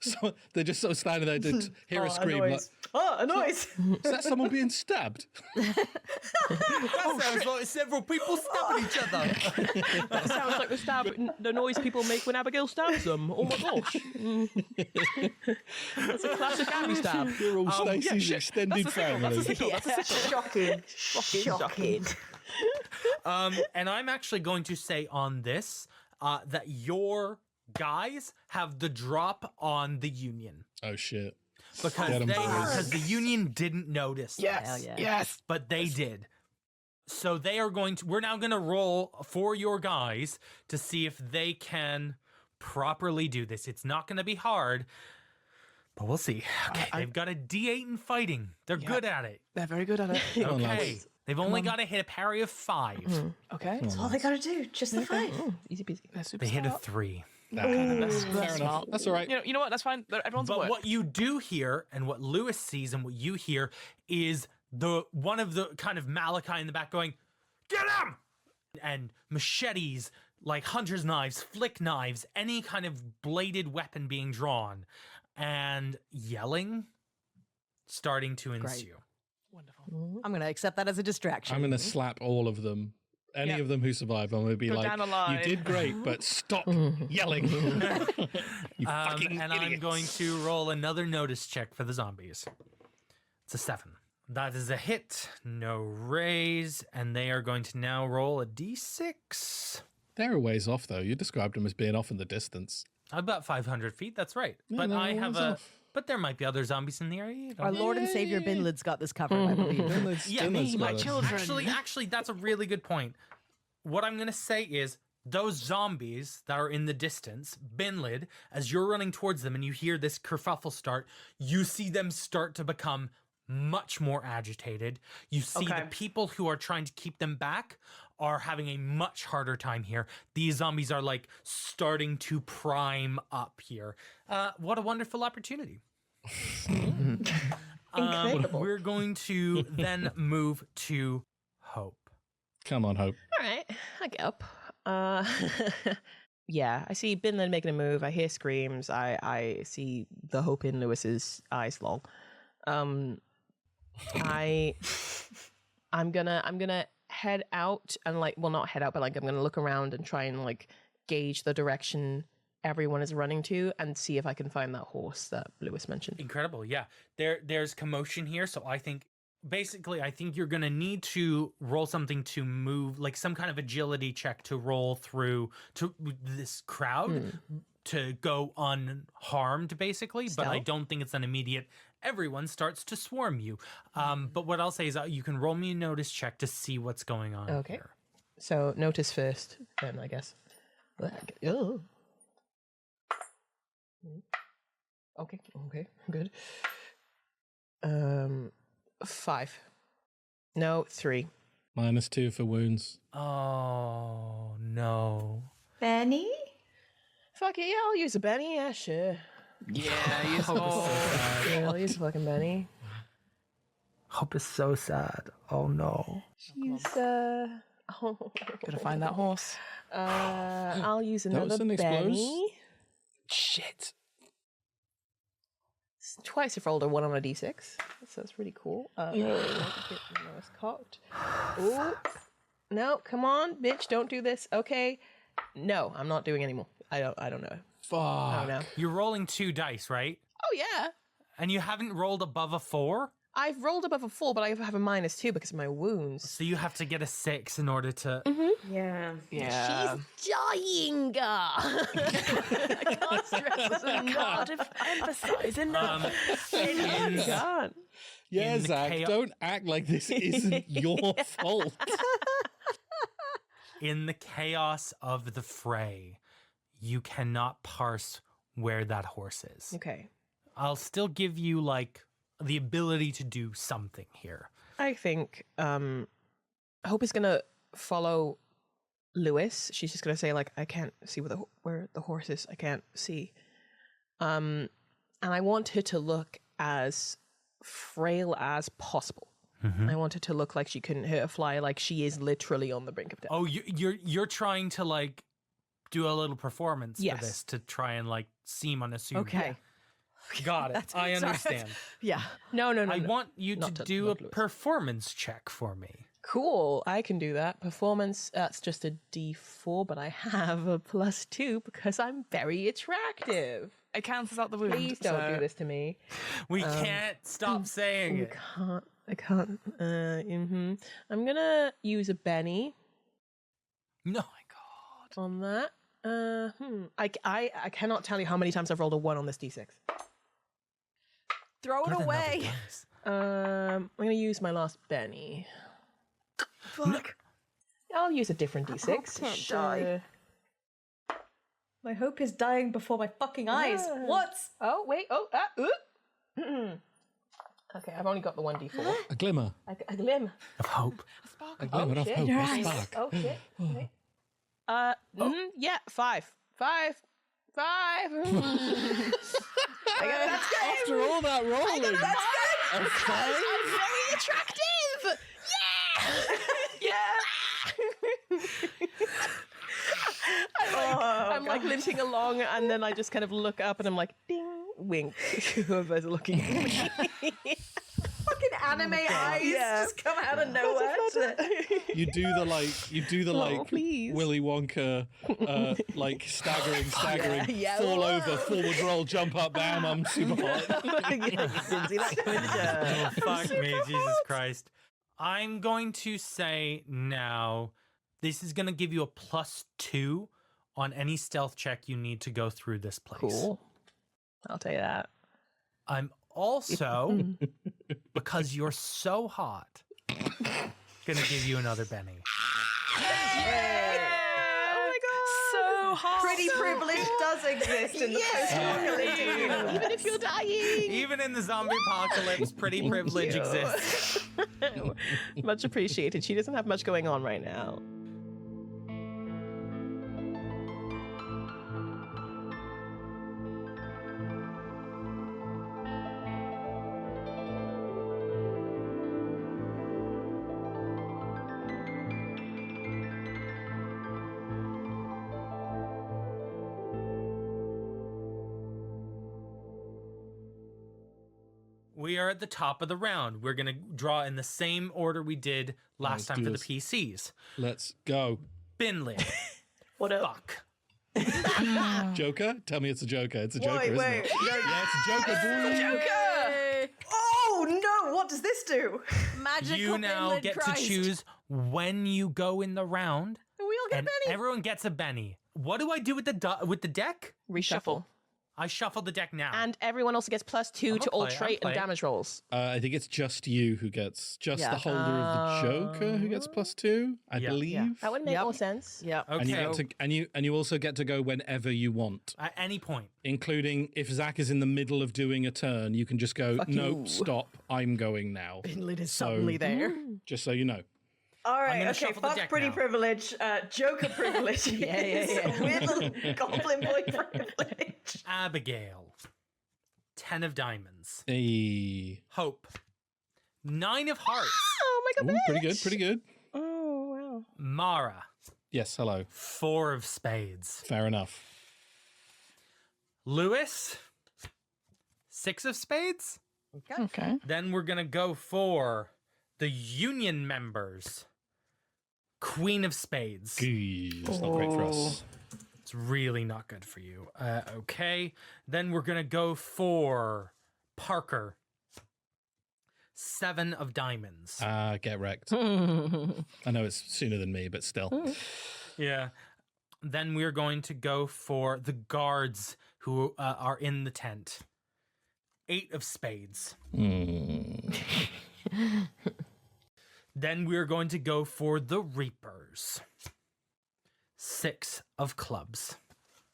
D: So they're just sort of standing there to hear a scream.
E: A noise. A noise.
D: Is that someone being stabbed?
B: That sounds like several people stabbing each other.
C: That sounds like the noise people make when Abigail stabs them. Oh my gosh. That's a classic Abby stab.
D: You're all Stacey's extended family.
E: Shocking. Shocking.
B: And I'm actually going to say on this that your guys have the drop on the Union.
D: Oh, shit.
B: Because the Union didn't notice.
C: Yes. Yes.
B: But they did. So they are we're now going to roll for your guys to see if they can properly do this. It's not going to be hard, but we'll see. Okay, they've got a D8 in fighting. They're good at it.
G: They're very good at it.
B: Okay. They've only got to hit a parry of 5.
G: Okay.
E: That's all they gotta do. Just the 5.
C: Easy peasy.
B: They hit a 3.
D: Fair enough. That's all right.
G: You know what? That's fine. Everyone's at
B: But
G: work.
B: what you do hear, and what Lewis sees, and what you hear, is one of the kind of Malachi in the back going, "Get him!" And machetes, like hunter's knives, flick knives, any kind of bladed weapon being drawn, and yelling starting to ensue.
G: Wonderful.
F: I'm going to accept that as a distraction.
D: I'm going to slap all of them. Any of them who survive, I'm going to be
G: Go
D: like,
G: down the line.
D: you did great, but stop yelling. You fucking
B: And
D: idiots.
B: I'm going to roll another notice check for the zombies. It's a 7. That is a hit, no raise, and they are going to now roll a d6.
D: They're a ways off, though. You described them as being off in the distance.
B: About 500 feet, that's right.
D: Yeah,
B: But
D: they're
B: I
D: a
B: have
D: ways off.
B: But there might be other zombies in the area. You don't
F: Our
B: know.
F: Lord and Savior Binlid's got this covered, I believe.
B: Yeah,
D: Dylan's
G: my
D: got it.
G: children.
B: Actually, that's a really good point. What I'm going to say is those zombies that are in the distance, Binlid, as you're running towards them and you hear this kerfuffle start, you see them start to become much more agitated. You see the people who are trying to keep them back are having a much harder time here. These zombies are like starting to prime up here. What a wonderful opportunity.
E: Incredible.
B: We're going to then move to Hope.
D: Come on, Hope.
C: All right, I get up. Yeah, I see Binlin making a move. I hear screams. I see the hope in Lewis's eyes. Lol. I'm gonna head out and not head out, but I'm gonna look around and try and gauge the direction everyone is running to and see if I can find that horse that Lewis mentioned.
B: Incredible, yeah. There's commotion here, so I think you're gonna need to roll something to move, like some kind of agility check to roll through to this crowd to go unharmed, basically. But I
C: Stealth?
B: don't think it's an immediate. Everyone starts to swarm you. But what I'll say is you can roll me a notice check to see what's going on.
C: Okay.
B: Here.
C: So notice first, then I guess. Oh. Okay, good. 5. No, 3.
D: -2 for wounds.
B: Oh no.
E: Benny?
C: Fuck it, yeah, I'll use a Benny, yeah, sure.
G: Yeah,
C: Yeah, I'll use a fucking Benny.
B: Hope is so sad. Oh no.
C: Use,
G: Gotta find that horse.
C: I'll use
D: That
C: another
D: was an explosion.
C: Benny.
G: Shit.
C: Twice if rolled a 1 on a d6, so that's pretty cool. It's cocked. Ooh. No, come on, bitch, don't do this. Okay. No, I'm not doing anymore. I don't know.
D: Fuck.
C: I don't know.
B: You're rolling 2 dice, right?
C: Oh yeah.
B: And you haven't rolled above a 4?
C: I've rolled above a 4, but I have a -2 because of my wounds.
B: So you have to get a 6 in order to.
E: Yeah.
G: Yeah.
C: She's dying. I can't stress this enough.
F: Emphasize enough.
C: I can't.
D: Yeah,
B: in the
D: Zach,
B: chaos-
D: don't act like this isn't your fault.
B: In the chaos of the fray, you cannot parse where that horse is.
C: Okay.
B: I'll still give you the ability to do something here.
C: I think Hope is gonna follow Lewis. She's just gonna say I can't see where the horse is. I can't see. And I want her to look as frail as possible. I want her to look like she couldn't hurt a fly, like she is literally on the brink of death.
B: Oh, you're trying to do a little performance
C: Yes.
B: for this to try and seem unassuming.
F: Okay.
B: Got it. I understand.
F: Yeah.
C: No.
B: I want you to
C: Not
B: do a
C: not Lewis.
B: performance check for me.
C: Cool. I can do that. Performance, that's just a D4, but I have a +2 because I'm very attractive.
A: It cancels out the wound.
C: Please don't
A: so-
C: do this to me.
B: We can't stop saying it.
C: I can't. I'm gonna use a Benny
B: No, my God.
C: on that. I cannot tell you how many times I've rolled a 1 on this D6.
F: Throw it
B: With another
F: away.
B: dice.
C: I'm gonna use my last Benny.
F: Fuck.
C: I'll use a different D6.
F: can't die.
E: My hope is dying before my fucking eyes.
C: Yeah.
E: What?
C: Oh wait. Okay, I've only got the 1D4.
D: A glimmer.
C: A glim.
B: Of hope.
D: A glimmer of
C: shit.
D: hope.
C: Yes.
D: A spark.
C: Oh shit. Wait. Yeah, 5. 5.
D: After all that rolling. A 5?
C: I'm very attractive. Yeah. I'm like limping along, and then I just kind of look up, and I'm like, ding, wink. Whoever's looking at me.
E: Fucking anime eyes just come out of nowhere.
D: You do the like
C: please.
D: Willy Wonka, like staggering,
C: Yeah,
D: fall
C: whoa.
D: over, forward roll, jump up, bam, I'm super hot.
C: Didn't see that coming.
B: Oh, fuck me, Jesus Christ. I'm going to say now, this is going to give you a +2 on any stealth check you need to go through this place.
C: Cool. I'll tell you that.
B: I'm also, because you're so hot, going to give you another Benny.
C: Oh my god.
A: So hot.
E: Pretty privilege does exist in the post-apocalyptic universe.
C: Even if you're dying.
B: Even in the zombie apocalypse, pretty privilege
C: you.
B: exists.
C: Much appreciated. She doesn't have much going on right now.
B: We are at the top of the round. We're going to draw in the same order we did last
D: Let's
B: time
D: do
B: for
D: this.
B: the PCs.
D: Let's go.
B: Binley.
E: What up?
B: Fuck.
D: Joker? Tell me it's a Joker. It's a Joker,
E: Wait,
D: isn't
E: wait.
D: it? Yeah, it's a Joker. Boy.
E: Joker! Oh no! What does this do?
F: Magical
B: You now
F: inland
B: get
F: Christ.
B: to choose when you go in the round.
F: We all get
B: And
F: a Benny.
B: everyone gets a Benny. What do I do with the deck?
C: Reshuffle.
B: I shuffle the deck now.
C: And everyone also gets +2
B: I'm
C: to all
B: play, I'm
C: trait and
B: play.
C: damage rolls.
D: I think it's just you who gets, just
F: Yeah.
D: the holder of the Joker who gets +2, I
B: Yeah.
D: believe.
B: Yeah.
C: That would make
F: Yep.
C: more sense.
F: Yep.
B: okay.
D: And you get to, and you also get to go whenever you want,
B: At any point.
D: including if Zach is in the middle of doing a turn, you can just go,
C: Fuck
D: nope,
C: you.
D: stop, I'm going now.
F: Binlid is
D: So-
F: suddenly there.
D: Just so you know.
E: All right,
B: gonna
E: okay,
B: shuffle the
E: fuck
B: deck
E: pretty
B: now.
E: privilege, Joker privilege.
C: yeah.
E: With Goblin Boy privilege.
B: Abigail. 10 of diamonds.
D: Hey.
B: Hope. 9 of hearts.
C: Oh my god,
D: Ooh, pretty good, pretty good.
C: Oh wow.
B: Mara.
D: Yes, hello.
B: 4 of spades.
D: Fair enough.
B: Lewis. 6 of spades.
A: Okay.
B: Then we're going to go for the union members. Queen of spades.
D: That's not great for us.
B: It's really not good for you. Okay. Then we're going to go for Parker. 7 of diamonds.
D: Get wrecked. I know it's sooner than me, but still.
B: Yeah. Then we're going to go for the guards who are in the tent. 8 of spades. Then we're going to go for the reapers. 6 of clubs.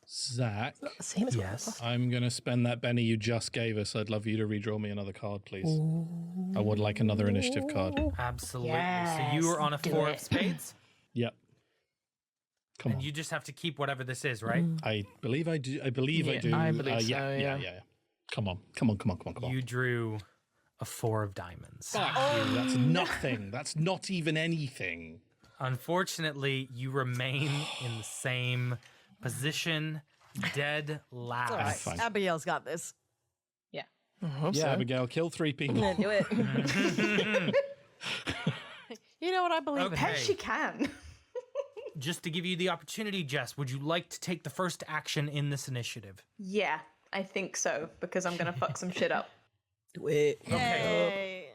D: Zach,
C: Same as
B: Yes.
D: I'm going to spend that Benny you just gave us. I'd love you to redraw me another card, please. I would like another initiative card.
B: Absolutely. So you are on a 4 of spades,
D: Yep. Come
B: and
D: on.
B: you just have to keep whatever this is, right?
D: I believe I do. I believe I
A: Yeah,
D: do.
A: I believe
D: yeah,
A: so,
D: yeah,
A: yeah.
D: yeah. Come on. Come on. Come on. Come on. Come on.
B: You drew a 4 of diamonds.
D: Fuck you. That's nothing. That's not even anything.
B: Unfortunately, you remain in the same position, dead last.
D: Fine.
F: Abigail's got this.
D: Yeah, Abigail, kill 3 people.
F: Yeah, do it. You know what? I believe in.
C: Yes, she can.
B: Just to give you the opportunity, Jess, would you like to take the first action in this initiative?
C: Yeah, I think so, because I'm going to fuck some shit up.
F: Do it.
B: Okay.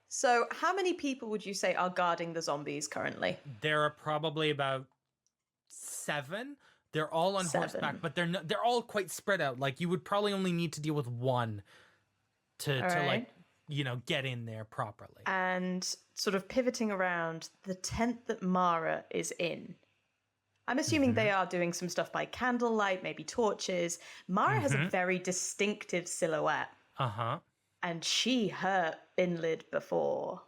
C: So, how many people would you say are guarding the zombies currently?
B: There are probably about 7. They're all on horseback, but they're all quite spread out. Like, you would probably only need to deal with one to like, you know, get in there properly.
C: And sort of pivoting around the tent that Mara is in. I'm assuming they are doing some stuff by candlelight, maybe torches. Mara has a very distinctive silhouette.
B: Uh-huh.
C: And she hurt Binlid before.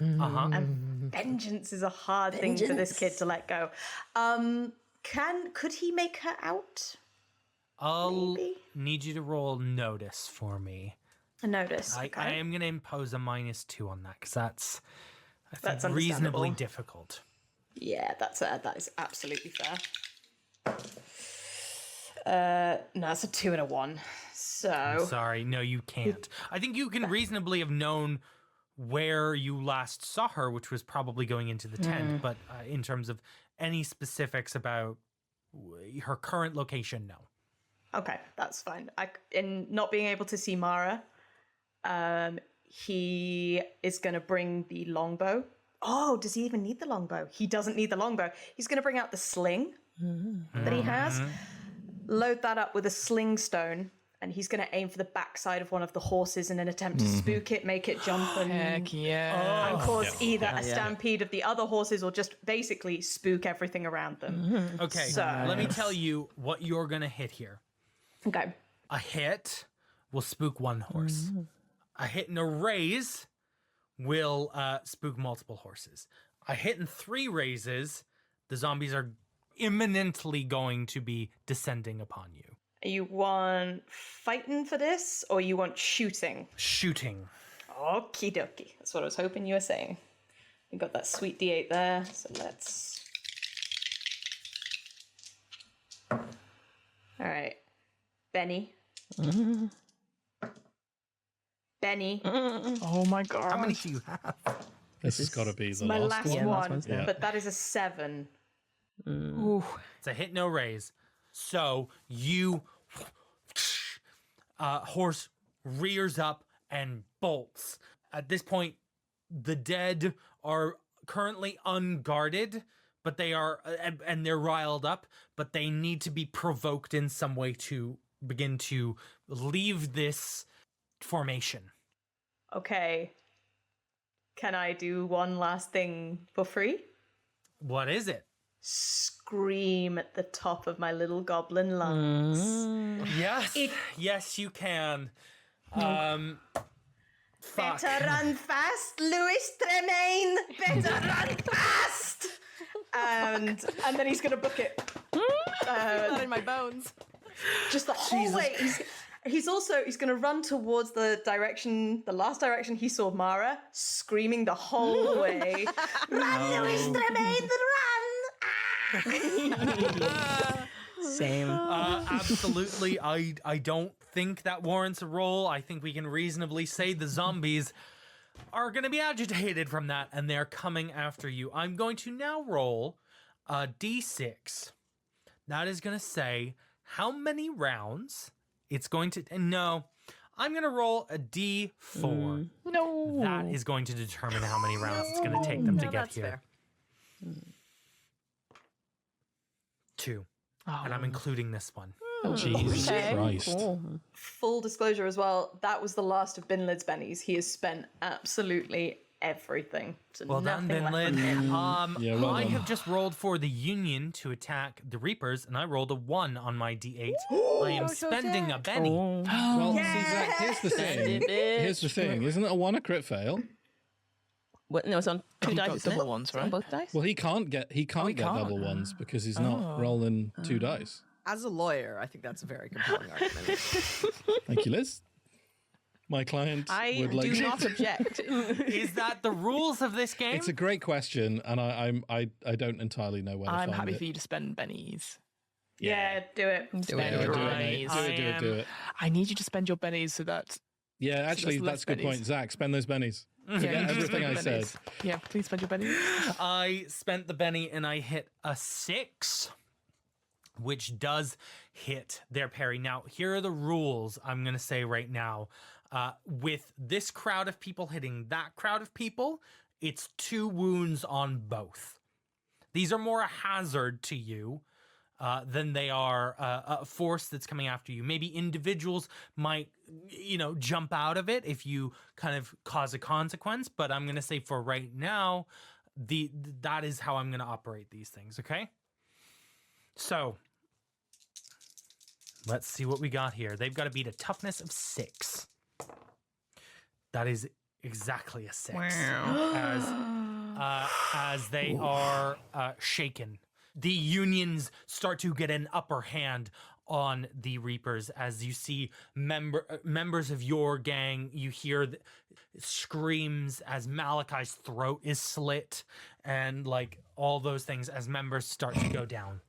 B: Uh-huh.
C: And vengeance is a hard thing for this kid to let go. Could he make her out?
B: I'll need you to roll notice for me.
C: A notice.
B: I am going to impose a -2 on that because that's
C: That's
B: reasonably
C: understandable.
B: difficult.
C: Yeah, that is absolutely fair. No, it's a 2 and a 1. So
B: I'm sorry, no, you can't. I think you can reasonably have known where you last saw her, which was probably going into the tent. But in terms of any specifics about her current location, no.
C: okay, that's fine. In not being able to see Mara, he is going to bring the longbow. Oh, does he even need the longbow? He doesn't need the longbow. He's going to bring out the sling that he has, load that up with a sling stone, and he's going to aim for the backside of one of the horses in an attempt to spook it, make it jump and,
G: Heck yeah.
C: and cause either a stampede of the other horses or just basically spook everything around them.
B: Okay,
C: So-
B: let me tell you what you're going to hit here.
C: Okay.
B: A hit will spook one horse. A hit and a raise will spook multiple horses. A hit and 3 raises, the zombies are imminently going to be descending upon you.
C: You want fighting for this, or you want shooting?
B: Shooting.
C: Okie dokie. That's what I was hoping you were saying. We got that sweet D8 there, so let's... All right. Benny. Benny.
G: Oh my god.
B: How many do you have?
D: This has got to be the
C: My
D: last
C: last
D: one.
C: one,
D: Yeah.
C: but that is a 7.
B: It's a hit, no raise. So you horse rears up and bolts. At this point, the dead are currently unguarded, but they are, and they're riled up, but they need to be provoked in some way to begin to leave this formation.
C: Okay. Can I do one last thing for free?
B: What is it?
C: Scream at the top of my little goblin lungs.
B: Yes, yes, you can. Fuck.
C: Better run fast, Louis Tremaine! Better run fast! And then he's gonna book it.
F: Not in my bones.
C: Just the whole way. He's gonna run towards the last direction he saw Mara, screaming the whole way. Run, Louis Tremaine, run!
G: Same.
B: Absolutely. I don't think that warrants a roll. I think we can reasonably say the zombies are going to be agitated from that, and they're coming after you. I'm going to now roll a d6. That is going to say how many rounds it's going to... No, I'm going to roll a d4.
G: No.
B: That is going to determine how many rounds it's going to take them to get
F: that's
B: here.
F: fair.
B: 2. And I'm including this one.
D: Jesus Christ.
C: Full disclosure as well, that was the last of Binlid's bennies. He has spent absolutely everything. So
B: Well done,
C: nothing left from him.
B: Binlid.
D: Yeah, well
B: I
D: done.
B: have just rolled for the Union to attack the Reapers, and I rolled a 1 on my d8. I am spending a Benny.
D: Well, see, Zach, here's the thing. Here's the thing. Isn't it a 1 a crit fail?
G: What? No, it's on 2 dice. got Isn't double it? ones, It's on right? both dice.
D: Well, he can't get
G: can't?
D: double ones because he's not rolling 2 dice.
F: As a lawyer, I think that's a very compelling argument.
D: Thank you, Liz. My client
G: I
D: would like.
G: do not object.
B: Is that the rules of this game?
D: It's a great question, and I don't entirely know where to
G: I'm
D: find
G: happy
D: it.
G: for you to spend bennies.
E: Yeah, do it.
C: Spend
D: Do
C: your
D: it, mate.
C: bennies.
D: Do it.
G: I need you to spend your bennies so that.
D: Yeah, actually,
G: that's
D: that's a good
G: bennies.
D: point. Zach, spend those bennies.
G: Yeah,
D: Forget
G: you just
D: everything
G: spend
D: I
G: your
D: said.
G: bennies. Yeah, please spend your bennies.
B: I spent the Benny and I hit a 6, which does hit their parry. Now, here are the rules I'm going to say right now. With this crowd of people hitting that crowd of people, it's 2 wounds on both. These are more a hazard to you than they are a force that's coming after you. Maybe individuals might, jump out of it if you kind of cause a consequence. But I'm going to say for right now, that is how I'm going to operate these things, okay? So let's see what we got here. They've got to beat a toughness of 6. That is exactly a 6. As they are shaken. The unions start to get an upper hand on the Reapers as you see members of your gang. You hear screams as Malachi's throat is slit and like all those things as members start to go down.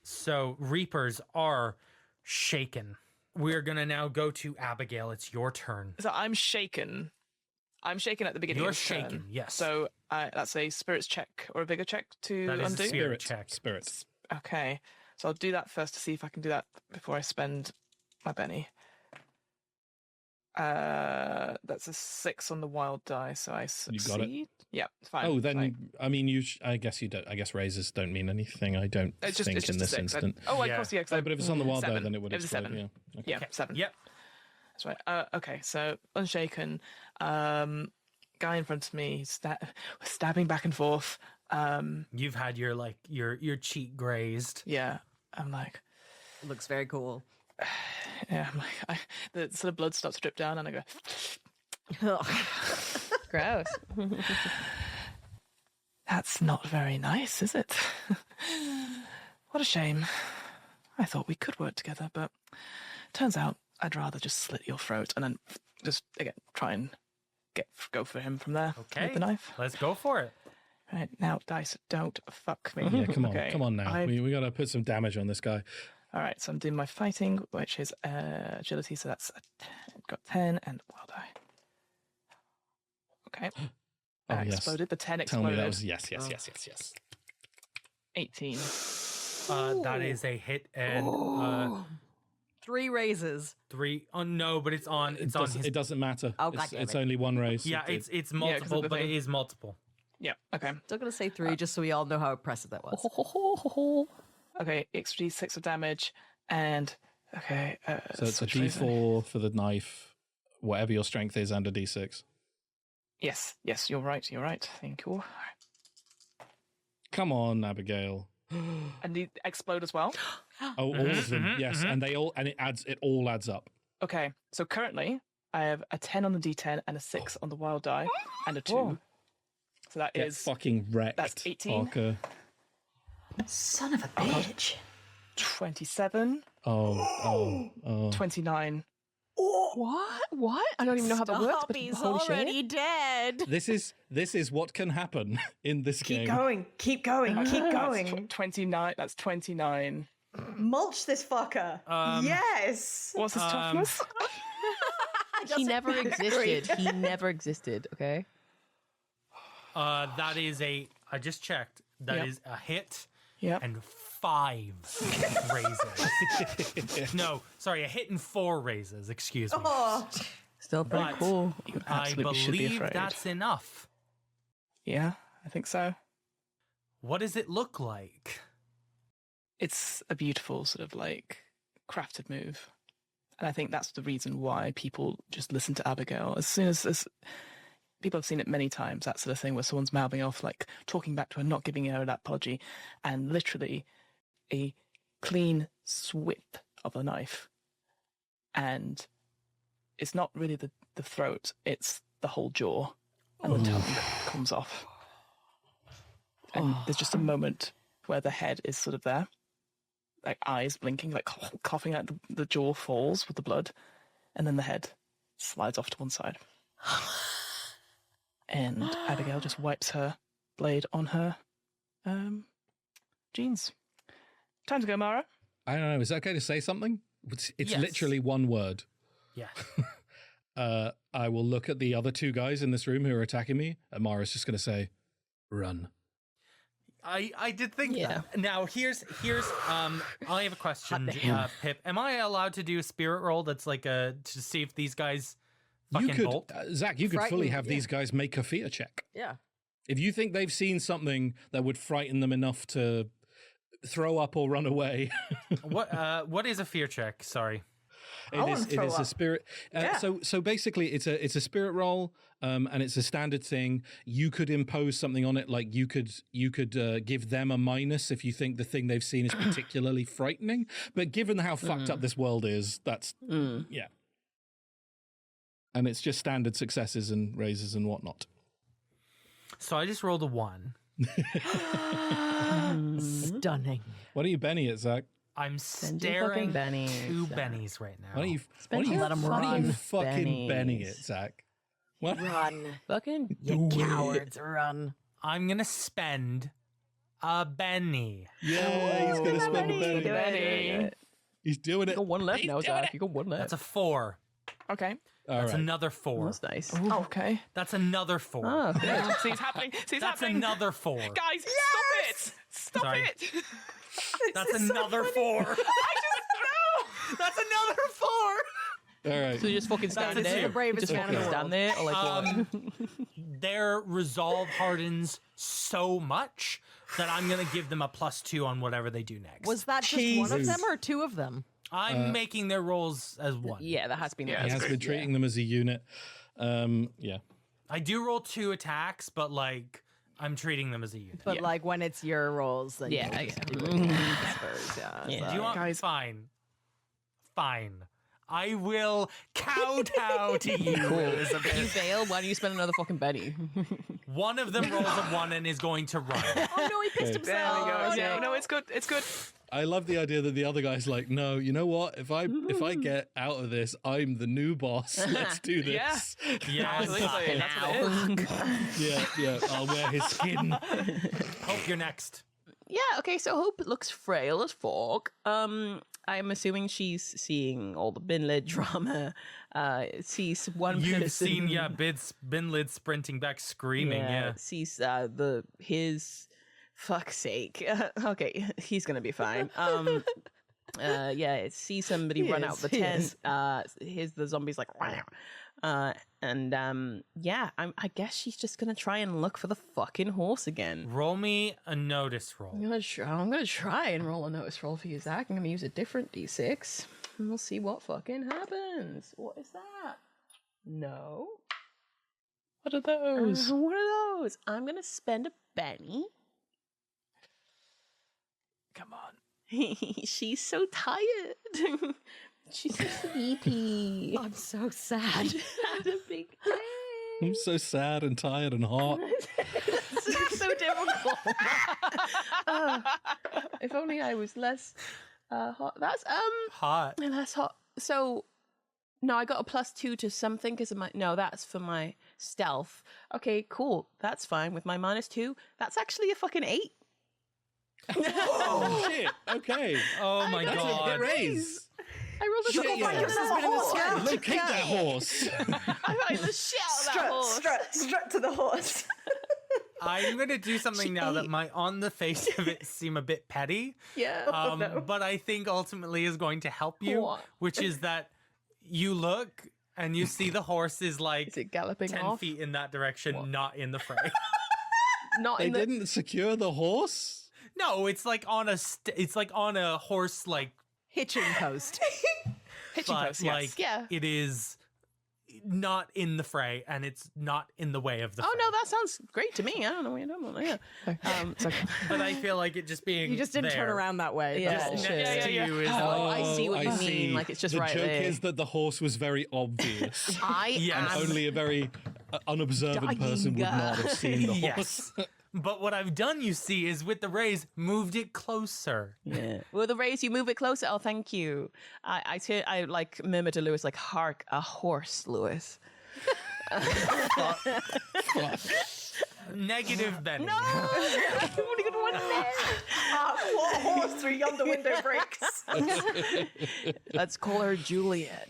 B: So Reapers are shaken. We're going to now go to Abigail. It's your turn.
G: So I'm shaken. I'm shaken at the beginning
B: You're
G: of the turn.
B: shaken, yes.
G: So that's a spirits check or a vigor check to
B: That is
G: undo?
B: a spirit check.
D: Spirit.
G: Okay. So I'll do that first to see if I can do that before I spend my Benny. That's a 6 on the wild die, so I succeed.
D: You got it?
G: Yeah, fine.
D: Oh, then, I mean, I guess you don't. I guess raises don't mean anything, I don't
G: It's
D: think,
G: just
D: in
G: a
D: this
G: 6.
D: instant.
G: Oh, of course, yeah.
D: Oh, but if it's on the wild die,
G: 7.
D: then it would
G: It was a
D: explode.
G: 7.
D: Yeah. Okay.
G: Yeah, 7.
B: Yep.
G: That's right. Okay, so unshaken. Guy in front of me stabbing back and forth.
B: You've had your cheek grazed.
G: Yeah, I'm like,
F: Looks very cool.
G: yeah, I'm like, the sort of blood starts to drip down, and I go,
C: Gross.
G: that's not very nice, is it? What a shame. I thought we could work together, but turns out I'd rather just slit your throat and then just, again, try and go for him from there
B: Okay.
G: with the knife.
B: Let's go for it.
G: Right, now, dice, don't fuck me.
D: Yeah, come on.
G: Okay,
D: Come on now.
G: I've-
D: We got to put some damage on this guy.
G: All right, so I'm doing my fighting, which is agility, so that's got 10 and wild die. Okay.
D: Oh, yes.
G: Exploded. The 10
D: Tell
G: exploded.
D: me that was yes.
G: 18.
B: That is a hit and
F: 3 raises.
B: 3. Oh no, but it's on his.
D: It doesn't matter.
F: Oh,
D: it's
F: goddammit.
D: it's only one raise.
B: Yeah,
D: It-
B: it's
G: 'cause
B: multiple,
G: of the
B: but it
G: thing.
B: is multiple.
G: Yeah, okay.
F: Still gonna say 3 just so we all know how impressive that was.
G: Okay, extra d6 of damage, and okay.
D: So it's a
G: switch raise then.
D: D4 for the knife, whatever your strength is, and a D6.
G: Yes, you're right. Thank you.
D: Come on, Abigail.
G: And they explode as well.
D: Oh, all of them. Yes, and it all adds up.
G: Okay, so currently I have a 10 on the d10 and a 6 on the wild die and a 2.
F: Whoa.
G: So that
D: Get
G: is
D: fucking wrecked.
G: that's 18.
D: Parker.
E: Son of a bitch.
G: 27,
D: Oh.
G: 29.
C: What? I don't even know how that works.
F: Stop,
C: But
F: he's
C: holy
F: already
C: shit.
F: dead.
D: This is what can happen in this
E: Keep
D: game.
E: going. Keep going. Keep
G: That's
E: going.
G: 29. That's 29.
E: Mulch this fucker. Yes.
G: What's his toughness?
C: He never existed. He never existed, okay?
B: That is I just checked. That is
G: Yep.
B: a hit
G: Yep.
B: and 5 raises. No, sorry, a hit and 4 raises. Excuse me.
E: Oh,
C: Still pretty
B: But
C: cool.
G: You
B: I
G: absolutely should be
B: believe
G: afraid.
B: that's enough.
G: Yeah, I think so.
B: What does it look like?
G: It's a beautiful sort of like crafted move. And I think that's the reason why people just listen to Abigail. As soon as people have seen it many times, that sort of thing where someone's mouthing off, like talking back to her, not giving her that apology, and literally a clean swipe of a knife. And it's not really the throat, it's the whole jaw, and the tongue comes off. And there's just a moment where the head is sort of there, like eyes blinking, like coughing out, the jaw falls with the blood, and then the head slides off to one side. And Abigail just wipes her blade on her jeans. Time to go, Mara.
D: I don't know. Is it okay to say something? It's
B: Yes.
D: literally one word.
B: Yeah.
D: I will look at the other two guys in this room who are attacking me, and Mara's just going to say, run.
B: I did think
C: Yeah.
B: that. Now here's I have a question, Pip. Am I allowed to do a spirit roll that's like to see if these guys fucking
D: You could,
B: bolt?
D: Zach, you could fully
F: Frightened,
D: have these guys make a fear check.
F: Yeah.
D: If you think they've seen something that would frighten them enough to throw up or run away,
B: What is a fear check? Sorry.
D: it is a spirit.
E: Yeah.
D: So basically, it's a spirit roll, and it's a standard thing. You could impose something on it, like you could give them a minus if you think the thing they've seen is particularly frightening. But given how fucked up this world is, that's yeah. And it's just standard successes and raises and whatnot.
B: So I just rolled a 1.
F: Stunning.
D: Why don't you Benny it, Zach?
B: I'm
C: your
B: staring
C: fucking bennies,
B: two
C: Zach.
B: bennies right now.
D: Why don't you
F: Let 'em
D: why don't you
F: run,
D: fucking Benny
C: Bennies.
D: it, Zach? What?
F: Run.
C: Fucking
F: You cowards, run.
B: I'm gonna spend a Benny.
D: Yeah, he's gonna spend a Benny.
C: Benny.
D: He's doing it.
C: You got one left
D: He's
C: now,
D: doing
C: Zach. You got one left.
B: That's a 4.
A: Okay.
D: All
B: That's
D: right.
B: another 4.
C: That's nice.
A: Oh, okay.
B: That's another 4.
C: Oh, good.
A: See, it's happening. See, it's
B: That's
A: happening.
B: another 4.
A: Guys, stop it! Stop
B: Sorry.
A: it!
B: That's another 4. That's another 4.
D: All right.
C: So you just fucking stand
B: That's
C: there.
B: the
F: bravest
C: just
F: man in
C: fucking
F: the
C: stand there, or like what?
B: Their resolve hardens so much that I'm gonna give them a +2 on whatever they do next.
F: Was that just one of them or two of them?
B: I'm making their rolls as 1.
C: Yeah, that has been.
D: He has been treating them as a unit. Yeah.
B: I do roll 2 attacks, but like I'm treating them as a unit.
F: But like when it's your rolls, then
C: Yeah,
F: you
C: yeah.
F: just do it. I suppose, yeah.
B: Do you want
A: Guys-
B: fine? I will kowtow to you,
C: You
B: Elizabeth.
C: fail. Why don't you spend another fucking penny?
B: One of them rolls a 1 and is going to run.
F: Oh no, he pissed
D: Okay.
A: There
F: himself.
A: we go.
C: Oh,
A: Yeah,
C: no.
A: no, it's good. It's good.
D: I love the idea that the other guy's like, no, you know what? If I get out of this, I'm the new boss. Let's do this.
B: Yeah,
A: Absolutely.
B: fucking
A: That's
B: hell.
A: what it is.
D: Yeah. I'll wear his skin.
B: Hope you're next.
C: Yeah, okay, so Hope looks frail as fuck. I'm assuming she's seeing all the Binlid drama. Sees one
B: You've
C: person.
B: seen, Binlid sprinting back screaming, yeah.
C: Sees his fuck's sake. Okay, he's gonna be fine. See somebody
F: He
C: run
F: is,
C: out the
F: he
C: tent.
F: is.
C: Here's the zombies like, I guess she's just gonna try and look for the fucking horse again.
B: Roll me a notice roll.
C: I'm gonna try and roll a notice roll for you, Zach. I'm gonna use a different d6, and we'll see what fucking happens. What is that? No.
A: What are those?
C: What are those? I'm gonna spend a penny.
A: Come on.
C: She's so tired. She's so sleepy.
F: I'm so sad.
C: Had a big day.
D: I'm so sad and tired and hot.
C: It's so difficult. If only I was less hot. That's
B: Hot.
C: less hot. So no, I got a +2 to something because of my. No, that's for my stealth. Okay, cool. That's fine with my -2. That's actually a fucking 8.
D: Oh shit! Okay.
B: Oh my god.
D: Raise.
C: I rolled a
D: Shit,
C: double
D: yeah.
C: five.
F: This has been in the scout.
D: Locate that horse.
C: I find the shit out of that horse.
E: Strut to the horse.
B: I'm gonna do something now that might, on the face of it, seem a bit petty.
C: Yeah.
B: But I think ultimately is going to help you,
C: What?
B: which is that you look and you see the horse is like
C: Is it galloping
B: 10
C: off?
B: feet in that direction, not in the fray.
C: Not
D: They
C: in the.
D: didn't secure the horse.
B: No, it's like on a horse, like,
F: Hitching post.
A: Hitching
B: but
A: post, yes.
B: like
C: Yeah.
B: it is not in the fray and it's not in the way of the
C: Oh
B: fray.
C: no, that sounds great to me. I don't know what you're talking about. Yeah.
A: It's okay.
B: But I feel like it just being
F: You just didn't turn
B: there,
F: around that way.
C: Yeah.
F: That's all.
B: just
C: Sure.
B: next to you is
C: Oh,
B: like,
C: I see what you
D: I
C: mean,
D: see.
C: like, it's just
D: the
C: right
D: joke
C: there.
D: is that the horse was very obvious.
C: I
B: Yes.
C: am.
D: Only a very unobservant person would not have seen the horse.
B: yes. But what I've done, you see, is with the raise, moved it closer.
C: Yeah. Well, the raise, you move it closer. Oh, thank you. I like murmur to Lewis, like, hark, a horse, Lewis.
B: Negative Benny.
C: What horse
E: through yonder window breaks.
C: Let's call her Juliet.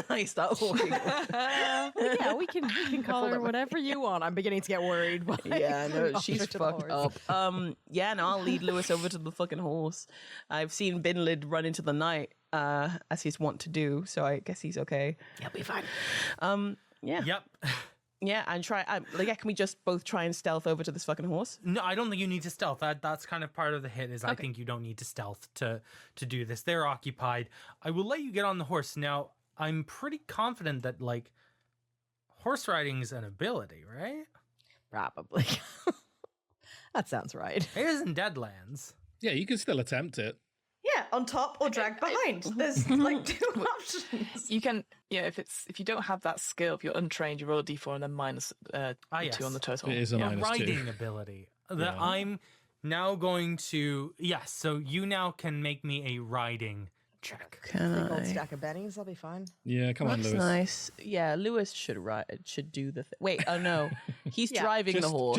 C: I start walking.
F: Yeah, we can call her whatever you want. I'm beginning to get worried.
C: Yeah, no, she's fucked up. Yeah, no, I'll lead Lewis over to the fucking horse. I've seen Binlid run into the night, as he's wont to do, so I guess he's okay.
F: He'll be fine.
C: Yeah.
B: Yep.
C: Yeah, and can we just both try and stealth over to this fucking horse?
B: No, I don't think you need to stealth. That's kind of part of the hit. I think you don't need to stealth to do this. They're occupied. I will let you get on the horse. Now, I'm pretty confident that like horse riding is an ability, right?
F: Probably. That sounds right.
B: It is in Deadlands.
D: Yeah, you can still attempt it.
E: Yeah, on top or dragged behind. There's like 2 options.
G: You can, if you don't have that skill, if you're untrained, you roll a d4 and then minus 2
B: yes.
G: on the total.
D: It is a minus
B: riding
D: 2.
B: ability that
D: Yeah.
B: I'm now going to. Yes, so you now can make me a riding check.
F: Big old stack of bennies. I'll be fine.
D: Yeah, come on,
C: That's
D: Lewis.
C: nice. Yeah, Lewis should do the thing. Wait, oh no, he's driving the horse.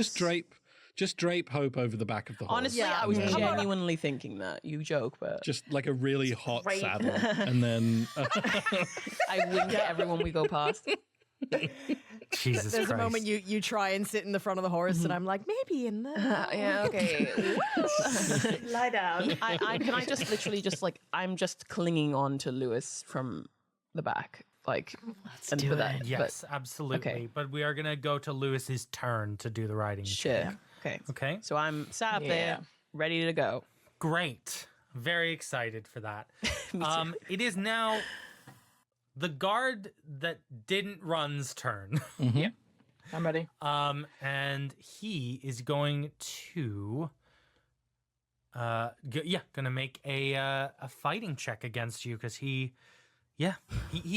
D: Just drape Hope over the back of the horse.
C: Honestly, I was genuinely thinking that. You joke, but
D: Just like a really hot saddle. And then...
C: I wink at everyone we go past.
B: Jesus
F: There's
B: Christ.
F: a moment you try and sit in the front of the horse, and I'm like, maybe in there.
C: Yeah, okay.
E: Lie down.
C: Can I just literally just like I'm just clinging on to Lewis from the back, like and
F: do
C: for that.
B: Yes, absolutely.
C: okay.
B: But we are going to go to Lewis's turn to do the riding
C: Shit.
B: check.
C: Okay.
B: Okay.
C: So I'm sat up there, ready to go.
B: Great. Very excited for that. It is now the guard that didn't run's turn.
G: Yeah, I'm ready.
B: And he is going to gonna make a fighting check against you because he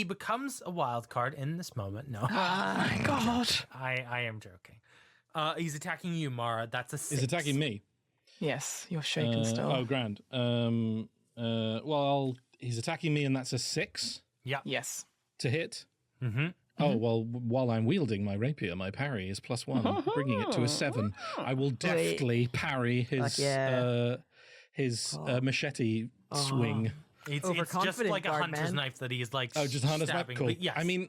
B: becomes a wild card in this moment. No.
G: Oh my god.
B: I am joking. He's attacking you, Mara. That's a 6.
D: He's attacking me.
G: Yes, you're shaking still.
D: Oh, grand. He's attacking me, and that's a 6
G: Yes.
D: to hit.
B: Mm-hmm.
D: Oh, well, while I'm wielding my rapier, my parry is +1, bringing it to a 7. I will deftly parry his machete swing.
B: It's just
F: Overconfident
B: like a
F: guard,
B: hunter's
F: man.
B: knife that he's like
D: Oh, just hunter's knife?
B: stabbing.
D: Cool.
B: But yes.
D: I mean,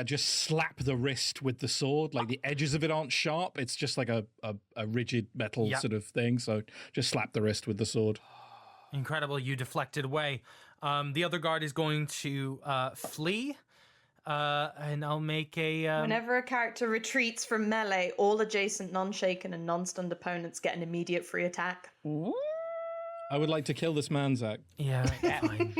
D: just slap the wrist with the sword. Like, the edges of it aren't sharp. It's just like a rigid metal sort of thing. So just slap the wrist with the sword.
B: Incredible. You deflected away. The other guard is going to flee. And I'll make a...
E: Whenever a character retreats from melee, all adjacent non-shaken and non-stunned opponents get an immediate free attack.
D: I would like to kill this man, Zach.
B: Yeah, fine.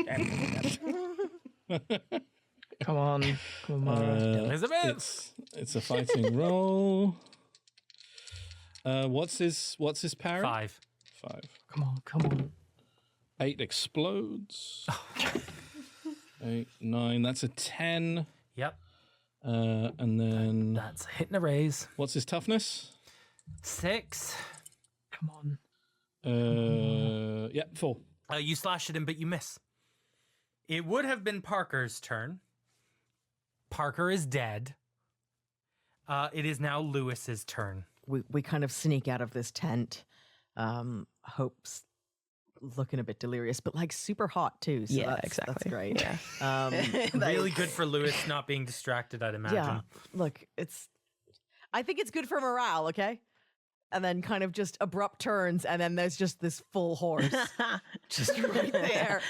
G: Come on,
B: Elizabeth!
D: It's a fighting roll. What's his parry?
B: 5.
D: 5.
G: Come on.
D: 8 explodes. 8, 9. That's a 10.
B: Yep.
D: And then
B: That's a hit and a raise.
D: what's his toughness?
B: 6.
G: Come on.
D: 4.
B: You slash at him, but you miss. It would have been Parker's turn. Parker is dead. It is now Lewis's turn.
F: We kind of sneak out of this tent. Hope's looking a bit delirious, but like super hot too. So
C: Yeah,
F: that's
C: exactly.
F: great.
C: Yeah.
B: Really good for Lewis not being distracted, I'd imagine.
F: Yeah. Look, I think it's good for morale, okay? And then kind of just abrupt turns, and then there's just this full horse just right there.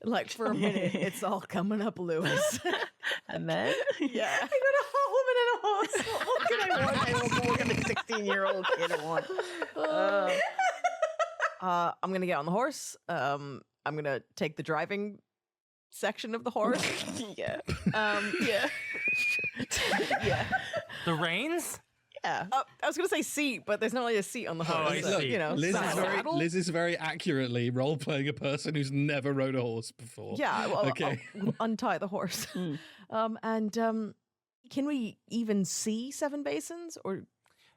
F: Like for a minute, it's all coming up, Lewis.
C: And then
F: Yeah.
E: I got a hot woman and a horse. What can I want?
C: what can a 16-year-old kid want?
F: I'm going to get on the horse. I'm going to take the driving section of the horse.
C: Yeah.
F: Yeah. Yeah.
B: The reins?
F: Yeah. I was going to say seat, but there's not really a seat on the horse.
B: I
F: so,
B: see.
F: you know,
D: Liz
F: saddle.
D: is very accurately role-playing a person who's never rode a horse before.
F: Yeah, well,
D: Okay.
F: I'll untie the horse. Can we even see Seven Basins? Or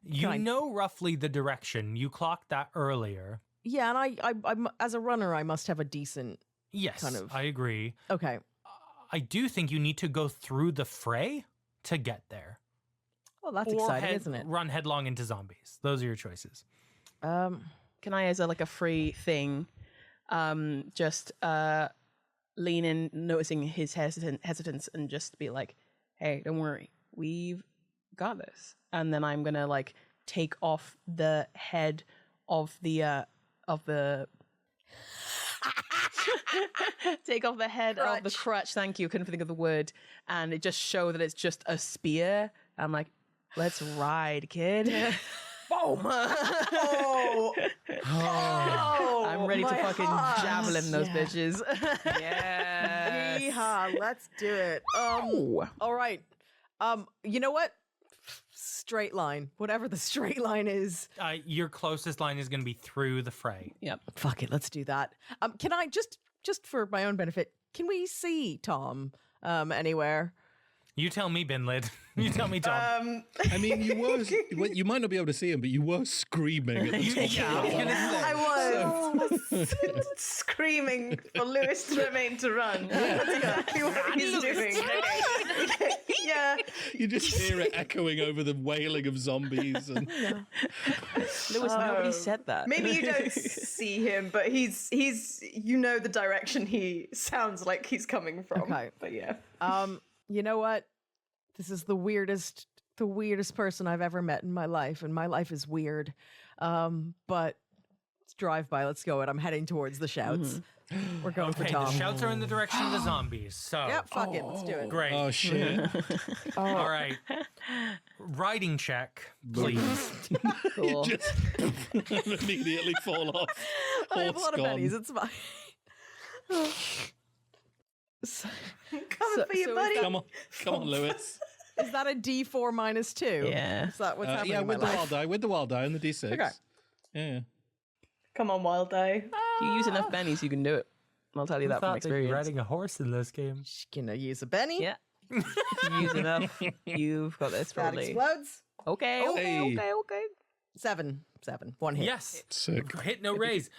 B: You know roughly the direction. You clocked that earlier.
F: yeah, and I'm as a runner, I must have a decent.
B: Yes,
F: Kind of.
B: I agree.
F: Okay.
B: I do think you need to go through the fray to get there.
F: Well, that's
B: or
F: exciting, isn't it?
B: run headlong into zombies. Those are your choices.
C: Can I, as a free thing, just lean in, noticing his hesitance, and just be like, "Hey, don't worry, we've got this." And then I'm gonna like take off the head of the take off the head of the crutch. Thank you. Couldn't think of the word. And it just show that it's just a spear. I'm like, let's ride, kid. Boom. I'm ready to fucking javelin those bitches.
F: Yeah. Yeehaw, let's do it. All right. You know what? Straight line. Whatever the straight line is.
B: Your closest line is going to be through the fray.
C: Yep.
F: Fuck it, let's do that. Can I just for my own benefit, can we see Tom anywhere?
B: You tell me, Binlid. You tell me, Tom.
D: I mean, you might not be able to see him, but you were screaming at the top.
E: I was screaming for Lewis to remain to run. That's exactly what he's doing. Yeah.
D: You just hear it echoing over the wailing of zombies. And
C: Lewis, nobody said that.
E: Maybe you don't see him, but he's the direction he sounds like he's coming from.
F: Okay.
E: But yeah.
F: You know what? This is the weirdest person I've ever met in my life, and my life is weird. But let's drive by. Let's go. And I'm heading towards the shouts. We're going for Tom.
B: The shouts are in the direction of the zombies. So
F: yeah, fuck it. Let's do it.
B: Great.
D: oh shit!
B: All right. Riding check, please.
C: Cool.
D: Just immediately fall off.
F: I have a
D: Horse
F: lot of
D: gone.
F: pennies. It's fine.
E: Coming for you, buddy.
D: Come on, Lewis.
F: Is that a D4 minus 2?
C: Yeah.
F: Is that what's happening
D: Yeah,
F: in my
D: with the
F: life?
D: wild die, and the D6.
F: Okay.
D: Yeah.
E: Come on, Wild Die.
C: If you use enough bennies, you can do it. I'll tell you that from experience.
B: Riding a horse in this game.
F: Just gonna use a Benny.
C: Yeah. If you use enough, you've got this
F: That
C: probably.
F: explodes.
C: Okay.
D: Hey.
F: 7. 1 hit.
B: Yes.
D: Sick.
B: Hit no raise.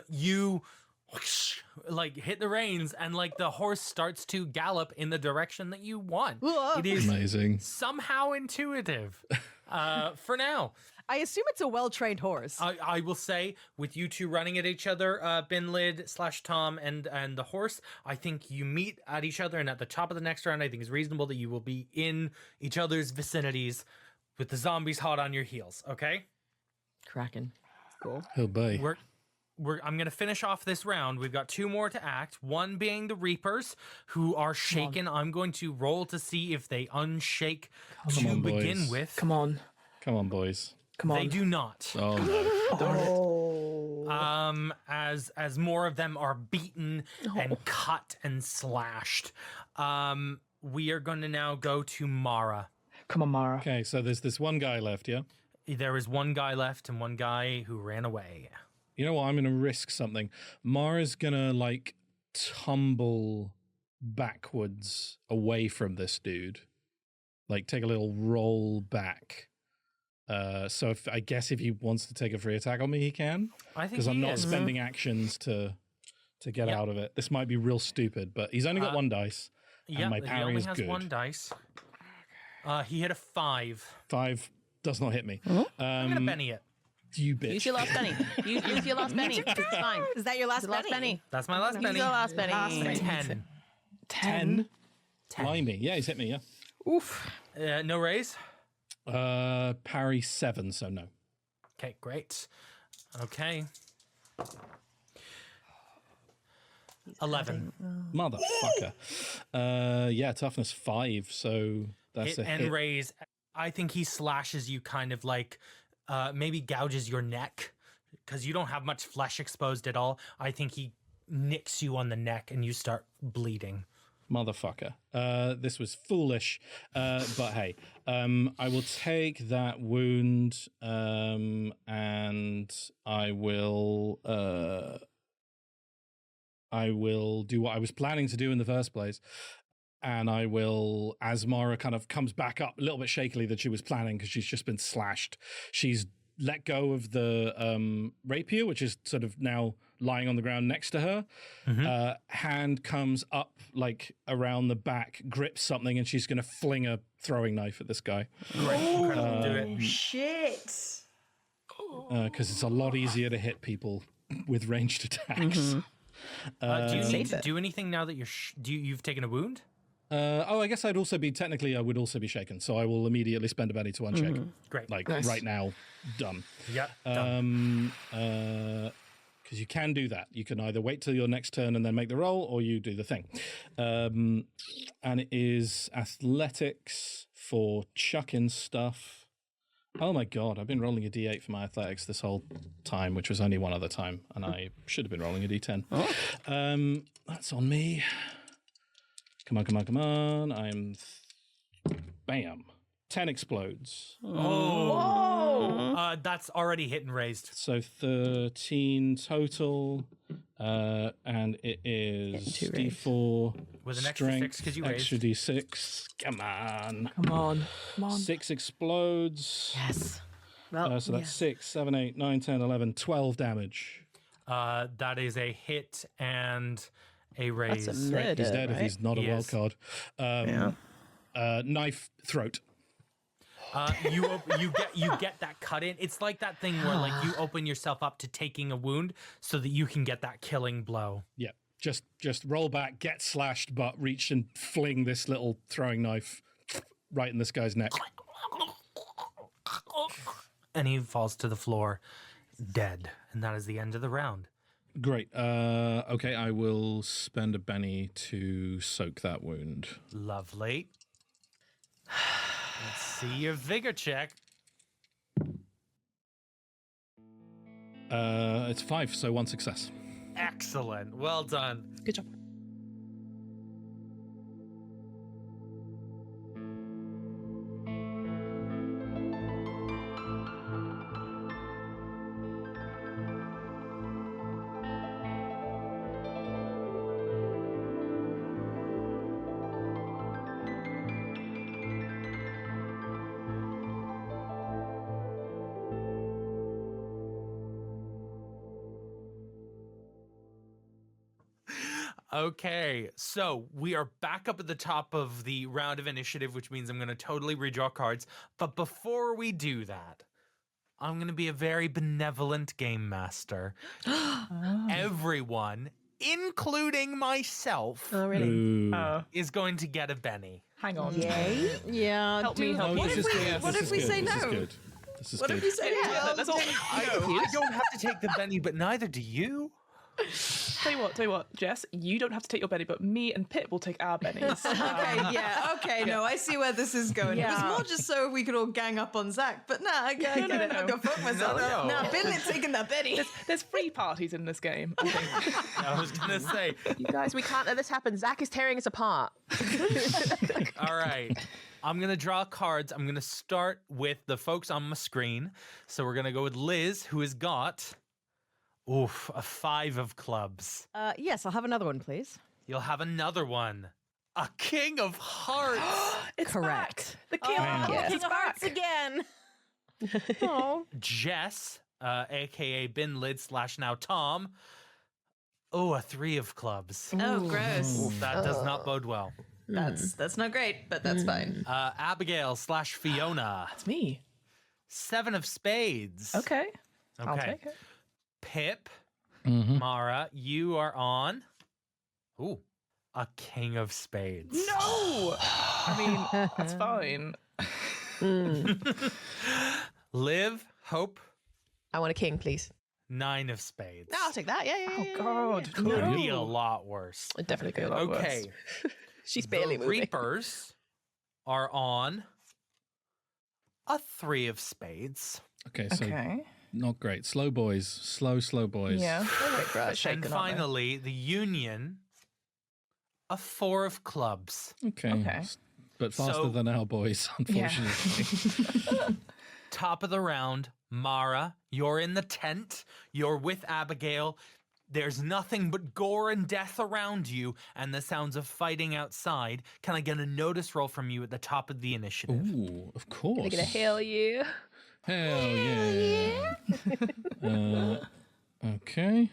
B: You like hit the reins and like the horse starts to gallop in the direction that you want. It is
D: Amazing.
B: somehow intuitive. For now.
F: I assume it's a well-trained horse.
B: I will say, with you two running at each other, Binlid/Tom and the horse, I think you meet at each other, and at the top of the next round, I think it's reasonable that you will be in each other's vicinities with the zombies hot on your heels, okay?
F: Kraken. Cool.
D: Oh boy.
B: I'm going to finish off this round. We've got 2 more to act, one being the Reapers, who are shaken. I'm going to roll to see if they unshake to begin
D: boys.
B: with.
G: Come on.
D: Come on, boys.
G: Come on.
B: They do not.
D: Oh no.
B: As more of them are beaten and cut and slashed. We are going to now go to Mara.
G: Come on, Mara.
D: Okay, so there's this one guy left, yeah?
B: There is one guy left and one guy who ran away.
D: You know what? I'm going to risk something. Mara's going to, like, tumble backwards away from this dude. Like, take a little roll back. So I guess if he wants to take a free attack on me, he can.
B: I think
D: because I'm
B: he
D: not
B: is.
D: spending actions to get out of it. This might be real stupid, but he's only got 1 dice.
B: Yeah,
D: And my
B: he
D: parry
B: only
D: is
B: has
D: good.
B: 1 dice. He hit a 5.
D: 5 does not hit me.
B: I'm going to Benny it.
D: You bitch.
C: Use your last penny. Use your last penny. It's fine.
F: Is that your last
C: It's the last penny.
B: That's my last
C: Use
B: Benny.
C: your last penny.
B: 10.
D: 10? Blimey. Yeah, he's hit me, yeah.
F: Oof.
B: No raise?
D: Parry 7, so no.
B: Okay, great. Okay. 11.
D: Motherfucker. Yeah, toughness 5, so that's
B: Hit
D: a
B: and
D: hit.
B: raise. I think he slashes you kind of like maybe gouges your neck because you don't have much flesh exposed at all. I think he nicks you on the neck and you start bleeding.
D: Motherfucker. This was foolish, but hey, I will take that wound, and I will do what I was planning to do in the first place. And I will, as Mara kind of comes back up a little bit shakily that she was planning because she's just been slashed, she's let go of the rapier, which is sort of now lying on the ground next to her. Hand comes up like around the back, grips something, and she's going to fling a throwing knife at this guy.
B: Great. Incredible. Do it.
E: Shit.
D: Because it's a lot easier to hit people with ranged attacks.
B: Do you need to do anything now that you've taken a wound?
D: I guess I would also be shaken, so I will immediately spend a penny to unshake.
B: Great.
D: Like right now, done.
B: Yeah. Done.
D: Because you can do that. You can either wait till your next turn and then make the roll, or you do the thing. And it is athletics for chucking stuff. Oh my god, I've been rolling a d8 for my athletics this whole time, which was only one other time, and I should have been rolling a d10. Oh. That's on me. Come on. Bam. 10 explodes.
B: Oh. That's already hit and raised.
D: So 13 total. And it is D4.
B: With an extra 6 because you
D: extra
B: raised.
D: D6. Come on.
A: Come on.
D: 6 explodes.
F: Yes. Well,
D: So that's 6, 7, 8, 9, 10, 11, 12 damage.
B: That is a hit and a raise.
C: That's a murder,
D: He's dead if he's not a wild card. Knife, throat.
B: You get that cut in. It's like that thing where like you open yourself up to taking a wound so that you can get that killing blow.
D: Yeah, just roll back, get slashed, but reach and fling this little throwing knife right in this guy's neck.
B: And he falls to the floor, dead. And that is the end of the round.
D: Great. Okay, I will spend a penny to soak that wound.
B: Lovely. Let's see your vigor check.
D: It's 5, so 1 success.
B: Excellent. Well done.
A: Good job.
B: Okay, so we are back up at the top of the round of initiative, which means I'm going to totally redraw cards. But before we do that, I'm going to be a very benevolent game master. Everyone, including myself, is going to get a Benny.
A: Hang on.
F: Yay. Yeah.
A: Help me.
D: This is good.
F: What if we say no?
D: This is good. This is
E: What
D: good.
E: if we say no?
A: That's all.
B: I don't have to take the Benny, but neither do you.
A: Tell you what, Jess, you don't have to take your Benny, but me and Pip will take our Bennies.
E: Okay, no, I see where this is going. It was more just so we could all gang up on Zach, but I get it. I'm gonna fuck myself.
B: No.
E: Nah, Billy's taking that Benny.
A: There's 3 parties in this game, I think.
B: I was going to say.
C: You guys, we can't let this happen. Zach is tearing us apart.
B: All right. I'm going to draw cards. I'm going to start with the folks on my screen. So we're going to go with Liz, who has got... a 5 of clubs.
F: Yes, I'll have another one, please.
B: You'll have another one. A King of Hearts.
A: It's
F: Correct.
A: back. The King of Hearts
F: again. Oh.
B: Jess, a.k.a. Bin Lid / now Tom. A 3 of clubs.
E: Oh, gross.
B: That does not bode well.
E: That's not great, but that's fine.
B: Abigail / Fiona.
A: That's me.
B: 7 of spades.
A: Okay. I'll
B: Okay.
A: take it.
B: Pip, Mara, you are on. A King of Spades.
A: No! I mean, that's fine.
B: Liv, Hope,
C: I want a king, please.
B: 9 of spades.
C: No, I'll take that. Yeah.
A: Oh, God.
B: Could
A: no.
B: be a lot worse.
C: It definitely could.
B: Okay.
C: She's barely
B: the
C: moving.
B: Reapers are on a 3 of spades.
D: Okay, so
A: Okay.
D: not great. Slow boys. Slow boys.
A: Yeah.
B: And finally, the Union, a 4 of clubs.
D: Okay. But faster
B: So-
D: than our boys, unfortunately.
B: Top of the round, Mara, you're in the tent. You're with Abigail. There's nothing but gore and death around you and the sounds of fighting outside. Can I get a notice roll from you at the top of the initiative?
D: Ooh, of course.
C: Can I get a hell yeah?
D: Hell yeah. Okay.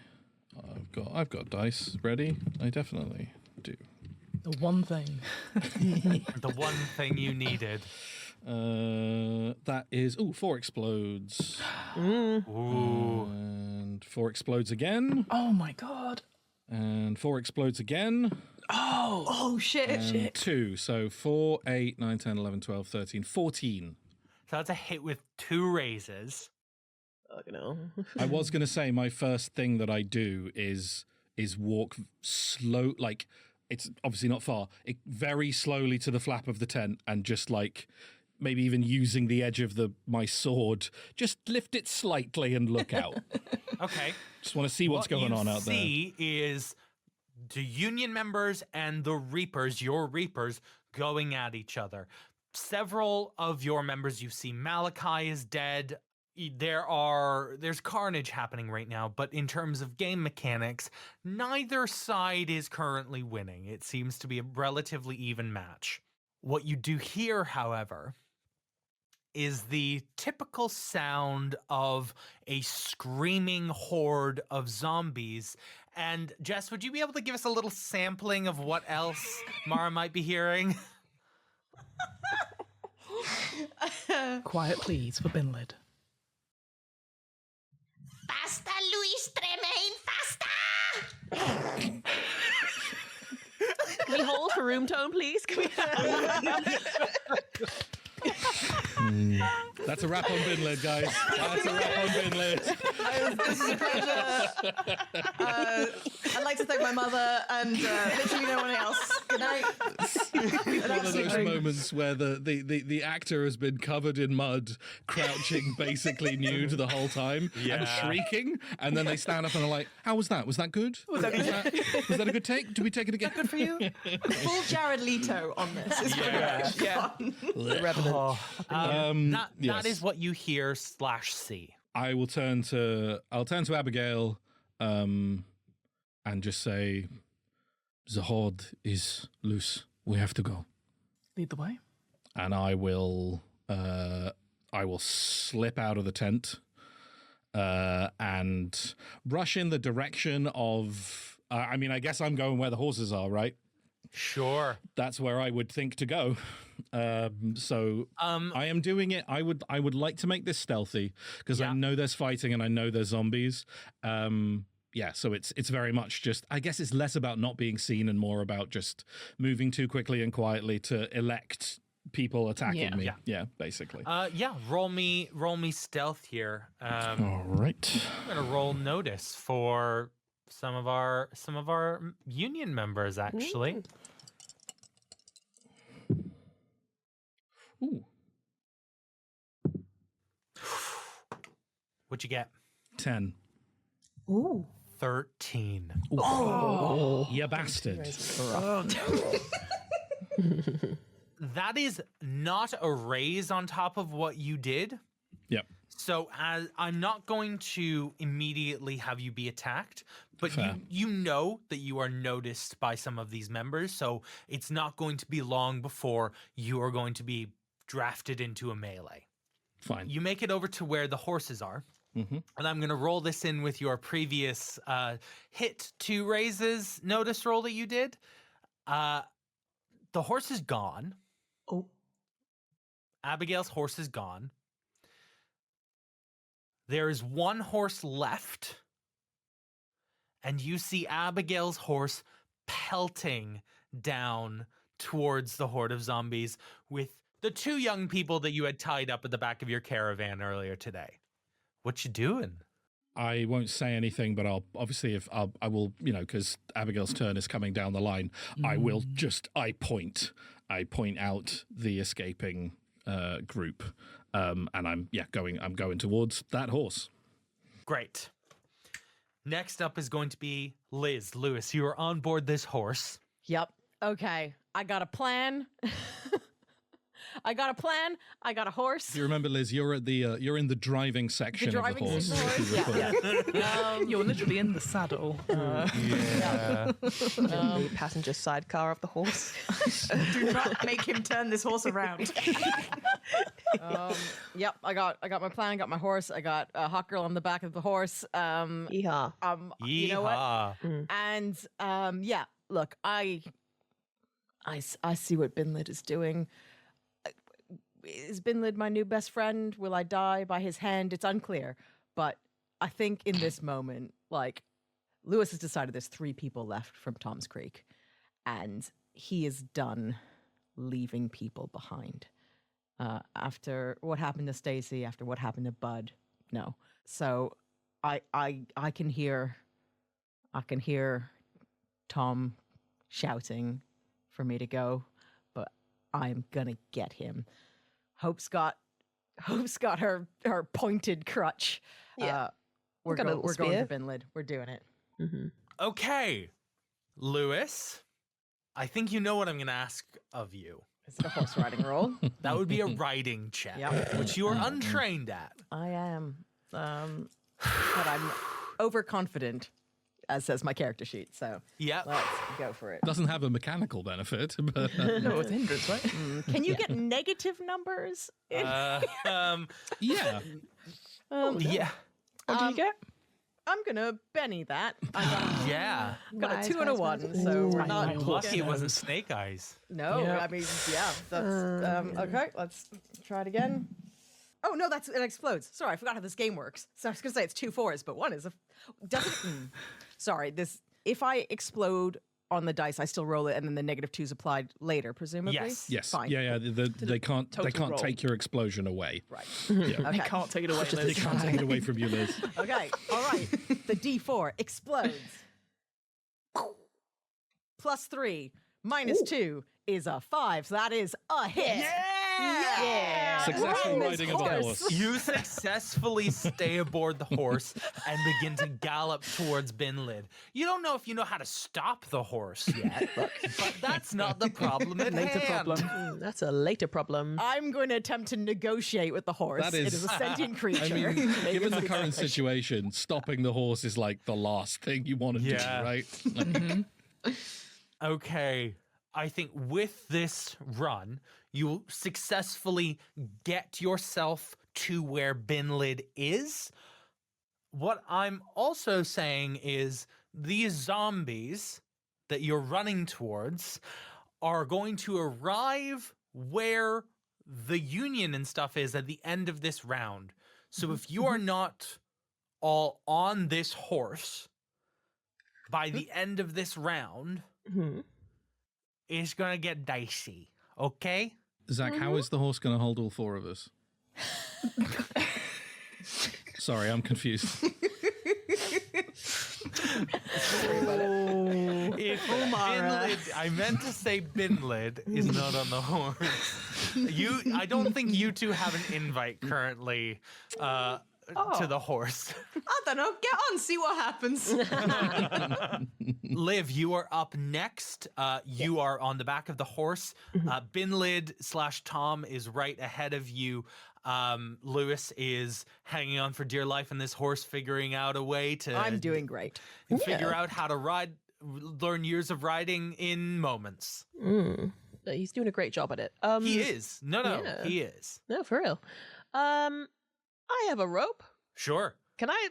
D: I've got dice ready. I definitely do.
A: The one thing.
B: The one thing you needed.
D: That is 4 explodes.
B: Ooh.
D: And And 4 explodes again.
G: Oh my god.
D: And 4 explodes again.
E: Oh shit.
D: And 2. So 4, 8, 9, 10, 11, 12, 13, 14.
B: So that's a hit with 2 raises.
D: I was going to say my first thing that I do is walk slow, like it's obviously not far, very slowly to the flap of the tent and just like maybe even using the edge of my sword, just lift it slightly and look out.
B: Okay.
D: Just want to see what's going on out there.
B: What you see is the Union members and the Reapers, your Reapers, going at each other. Several of your members, you see Malachi is dead. There's carnage happening right now, but in terms of game mechanics, neither side is currently winning. It seems to be a relatively even match. What you do hear, however, is the typical sound of a screaming horde of zombies. And Jess, would you be able to give us a little sampling of what else Mara might be hearing?
G: Quiet, please, for Binlid.
H: Faster, Luis Tremaine, faster!
C: Can we hold for room tone, please? Can we
D: That's a wrap on Binlid, guys. That's a wrap on Binlid.
E: This is a pleasure. I'd like to thank my mother and literally no one else. Good night.
D: One of those moments where the actor has been covered in mud, crouching basically nude the whole time and shrieking, and then they stand up and are like, "How was that? Was that good? Was that a good take? Do we take it again?
E: Good for you. Full Jared Leto on this. It's fun.
B: That is what you hear / see.
D: I'll turn to Abigail, and just say, "The horde is loose. We have to go."
G: Lead the way.
D: And I will slip out of the tent, and rush in the direction of. I mean, I guess I'm going where the horses are, right?
B: Sure.
D: That's where I would think to go. I am doing it. I would like to make this stealthy because I know there's fighting and I know there's zombies. So it's very much just, I guess it's less about not being seen and more about just moving too quickly and quietly to elect people attacking me. Yeah, basically.
B: Roll me stealth here.
D: All right.
B: I'm gonna roll notice for some of our Union members, actually.
D: Ooh.
B: What'd you get?
D: 10.
E: Ooh.
B: 13.
D: Oh, you bastard.
B: That is not a raise on top of what you did.
D: Yep.
B: So I'm not going to immediately have you be attacked, but you know that you are noticed by some of these members, so it's not going to be long before you are going to be drafted into a melee.
D: Fine.
B: You make it over to where the horses are, and I'm going to roll this in with your previous hit 2 raises notice roll that you did. The horse is gone.
E: Oh.
B: Abigail's horse is gone. There is 1 horse left, and you see Abigail's horse pelting down towards the horde of zombies with the 2 young people that you had tied up at the back of your caravan earlier today. What you doing?
D: I won't say anything, but I'll obviously I will, because Abigail's turn is coming down the line. I will I point out the escaping group. And I'm going towards that horse.
B: Great. Next up is going to be Liz. Lewis, you are on board this horse.
F: Yep. Okay. I got a plan. I got a horse.
D: You remember, Liz, you're in the driving section of the horse.
G: You're literally in the saddle.
C: the passenger sidecar of the horse?
E: Do not make him turn this horse around.
F: Yep. I got my plan. I got my horse. I got a hot girl on the back of the horse.
C: Yeehaw.
F: You know what? And look, I see what Binlid is doing. Is Binlid my new best friend? Will I die by his hand? It's unclear. But I think in this moment, like, Lewis has decided there's 3 people left from Tom's Creek, and he is done leaving people behind. After what happened to Stacy, after what happened to Bud, no. So I can hear Tom shouting for me to go, but I'm gonna get him. Hope's got her pointed crutch.
C: Yeah.
F: We're
C: Got a
F: going
C: little
F: to
C: spear.
F: Binlid. We're doing it.
B: Okay, Lewis, I think you know what I'm going to ask of you.
F: Is it a horse riding roll?
B: That would be a riding check,
F: Yep.
B: which you are untrained at.
F: I am. But I'm overconfident, as says my character sheet. So
B: Yep.
F: let's go for it.
D: Doesn't have a mechanical benefit, but
G: No, it's hindrance, right?
F: Can you get negative numbers?
D: yeah.
B: Yeah.
G: What do you get?
F: I'm gonna Benny that.
B: Yeah.
F: Got a 2 and a 1, so we're not
B: Lucky it wasn't Snake Eyes.
F: No,
G: Yeah.
F: I mean, yeah, that's okay. Let's try it again. Oh no, it explodes. Sorry, I forgot how this game works. So I was gonna say it's 2 4s, but 1 is doesn't. Sorry, if I explode on the dice, I still roll it, and then the -2's applied later, presumably.
D: Yes.
F: Fine.
D: Yeah. They can't
G: roll.
D: take your explosion away.
F: Right.
D: Yeah.
G: I
F: Okay.
G: can't take it away.
D: They
G: Liz.
D: can't take it away from you, Liz.
F: Okay. All right. The D4 explodes. +3 -2 is a 5. So that is a hit. Yeah.
D: Successful
F: Run this
D: riding of a horse.
B: You successfully stay aboard the horse and begin to gallop towards Binlid. You don't know if you know how to stop the horse yet, but that's not the problem at
G: Later
B: hand.
G: problem.
C: That's a later problem.
F: I'm going to attempt to negotiate with the horse.
D: That
F: It
D: is-
F: is a sentient creature.
D: I mean, given the current situation, stopping the horse is like the last thing you want to
B: Yeah.
D: do, right?
B: Okay, I think with this run, you successfully get yourself to where Binlid is. What I'm also saying is these zombies that you're running towards are going to arrive where the Union and stuff is at the end of this round. So if you are not all on this horse by the end of this round, it's gonna get dicey, okay?
D: Zach, how is the horse going to hold all 4 of us? Sorry, I'm confused.
B: If Binlid, I meant to say Binlid is not on the horse. I don't think you two have an invite currently to the horse.
E: I don't know. Get on, see what happens.
B: Liv, you are up next. You are on the back of the horse. Binlid / Tom is right ahead of you. Lewis is hanging on for dear life, and this horse figuring out a way to.
F: I'm doing great.
B: Figure out how to ride, learn years of riding in moments.
C: He's doing a great job at it.
B: He is. No,
C: yeah.
B: he is.
C: No, for real. I have a rope.
B: Sure.
C: Can I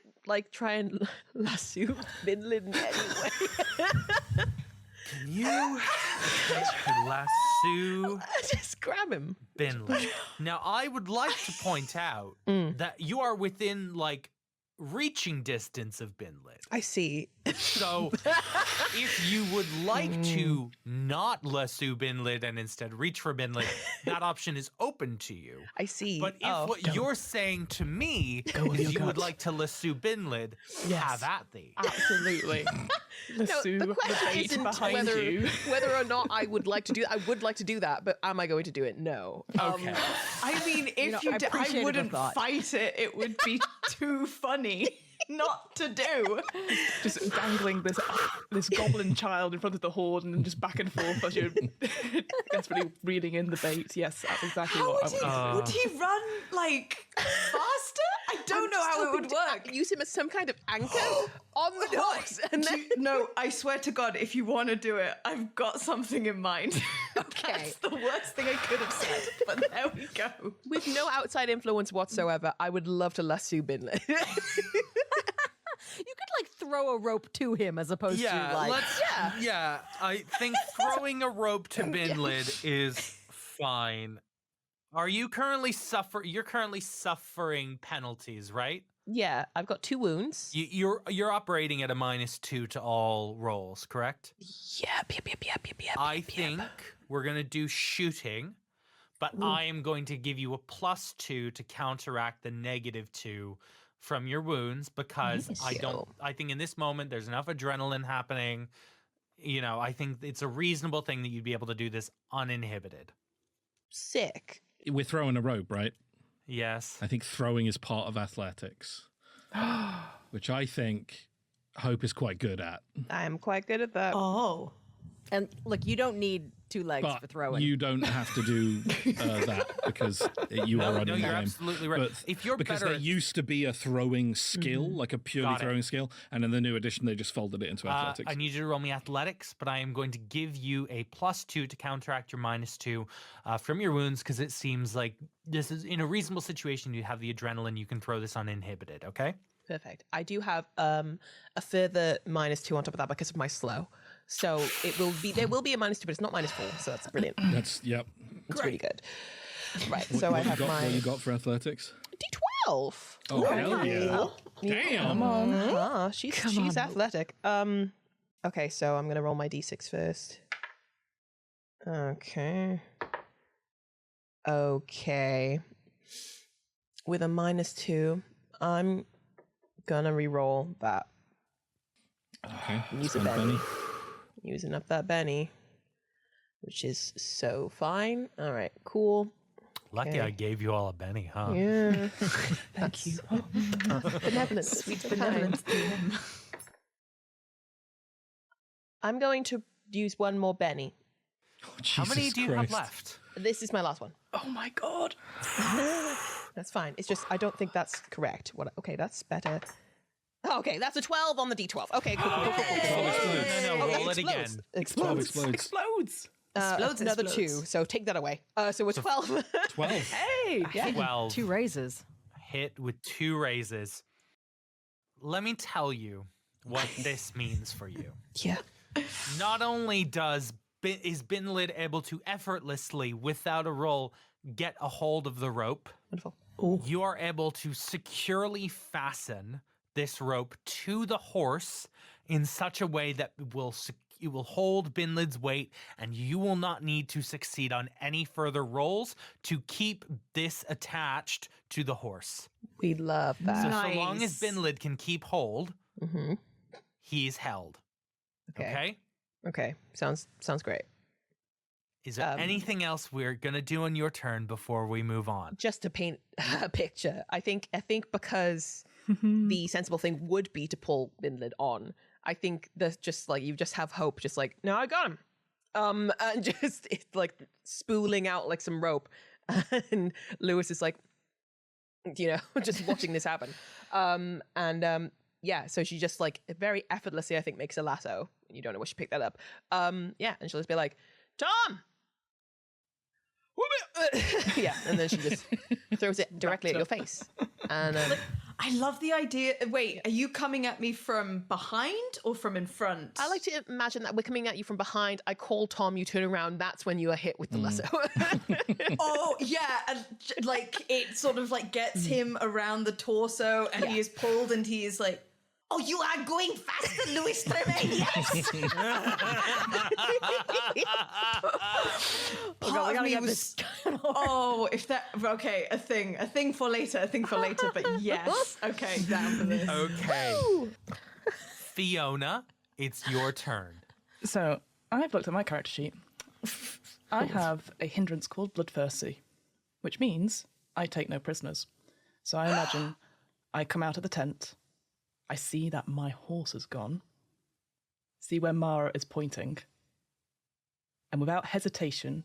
C: try and lasso Binlid in any way?
B: Can you lasso
C: Just grab him.
B: Binley? Now, I would like to point out that you are within reaching distance of Binlid.
C: I see.
B: So, if you would like to not lasso Binlid and instead reach for Binlid, that option is open to you.
C: I see.
B: But if what you're saying to me is you would like to lasso Binlid, have at thee.
G: Absolutely.
C: No,
G: Lasso
C: the question
G: bait
C: isn't
G: behind you.
C: whether or not I would like to do. I would like to do that, but am I going to do it? No.
B: Okay.
E: I mean, if
F: I
E: I
F: appreciated the
E: wouldn't
F: thought.
E: fight it, it would be too funny not to do.
G: Just dangling this goblin child in front of the horde and then just back and forth as you're desperately reeling in the bait. Yes, that's exactly
E: How
G: what
E: would
G: I
E: he,
G: want.
E: would he run faster? I don't know how it would work.
C: Use him as some kind of anchor on the horse, and then
E: No, I swear to God, if you want to do it, I've got something in mind.
C: Okay.
E: That's the worst thing I could have said, but there we go.
C: with no outside influence whatsoever, I would love to lasso Binlid.
F: You could throw a rope to him as opposed to
B: I think throwing a rope to Binlid is fine. Are you currently You're currently suffering penalties, right?
C: Yeah, I've got 2 wounds.
B: You're operating at a -2 to all rolls, correct?
C: Yep.
B: I think we're going to do shooting, but I am going to give you a +2 to counteract the -2 from your wounds because I think in this moment there's enough adrenaline happening. You know, I think it's a reasonable thing that you'd be able to do this uninhibited.
C: Sick.
D: We're throwing a rope, right?
B: Yes.
D: I think throwing is part of athletics, which I think Hope is quite good at.
C: I am quite good at that.
F: Oh. And look, you don't need 2 legs
D: But
F: for throwing.
D: you don't have to do that because you are running the
B: you're
D: game.
B: absolutely right.
D: But
B: If you're
D: because
B: better
D: there
B: at-
D: used to be a throwing skill, like a purely
B: Got it.
D: throwing skill, and in the new edition they just folded it into athletics.
B: I need you to roll me athletics, but I am going to give you a +2 to counteract your -2 from your wounds because it seems like this is in a reasonable situation. You have the adrenaline. You can throw this uninhibited. Okay.
C: Perfect. I do have a further -2 on top of that because of my slow. So there will be a -2, but it's not -4. So that's brilliant.
D: That's
C: It's really good. Right.
D: What,
C: So
D: what
C: I have
D: what you
C: my
D: got for athletics?
C: D12.
D: Oh hell yeah! Damn.
C: She's athletic. Okay, so I'm gonna roll my D6 first. Okay. With a -2, I'm gonna re-roll that.
D: Okay.
C: Use a
D: spend
C: Benny. Using up that Benny, which is so fine. All right, cool.
B: Lucky
C: Okay.
B: I gave you all a Benny, huh?
C: Yeah.
A: Thank you.
C: Benevolence.
A: Sweet
C: so kind.
A: benevolence to him.
C: I'm going to use one more Benny.
D: Oh,
B: How many
D: Jesus
B: do you
D: Christ.
B: have left?
C: This is my last one.
A: Oh my god.
C: That's fine. It's just I don't think that's correct. Okay, that's better. Okay, that's a 12 on the D12. Okay, cool.
D: 12 explodes.
B: No,
C: Okay,
B: roll it again.
D: 12
C: Explodes.
D: explodes.
A: Explodes.
C: Another 2. So take that away. So we're 12.
D: 12.
A: Hey.
C: Yeah.
B: 12.
F: 2 raises.
B: Hit with 2 raises. Let me tell you what this means for you.
C: Yeah.
B: Not only is Binlid able to effortlessly, without a roll, get a hold of the rope,
C: Wonderful.
B: you are able to securely fasten this rope to the horse in such a way that it will hold Binlid's weight, and you will not need to succeed on any further rolls to keep this attached to the horse.
C: We love that.
B: So long as Binlid can keep hold,
C: Mm-hmm.
B: he's held. Okay?
C: Okay. Sounds great.
B: Is there anything else we're gonna do on your turn before we move on?
C: Just to paint a picture, I think because the sensible thing would be to pull Binlid on. I think that just like you just have Hope, just like no, I got him, and just it's like spooling out like some rope, and Lewis is like, just watching this happen, yeah. So she just like very effortlessly, I think, makes a lasso. You don't know where she picked that up, yeah, and she'll just be like, Tom. Yeah, and then she just throws it directly at your face. And
E: I love the idea. Wait, are you coming at me from behind or from in front?
C: I like to imagine that we're coming at you from behind. I call Tom, you turn around. That's when you are hit with the lasso.
E: Oh yeah, and like it sort of like gets him around the torso, and he is pulled, and he is like, "Oh, you are going faster, Louis Tremaine." Yes. Part of me was. Oh, if that okay, a thing for later, But yes, okay, down for this.
B: Okay. Fiona, it's your turn.
A: So I've looked at my character sheet. I have a hindrance called bloodthirsty, which means I take no prisoners. So I imagine I come out of the tent. I see that my horse is gone. See where Mara is pointing. And without hesitation,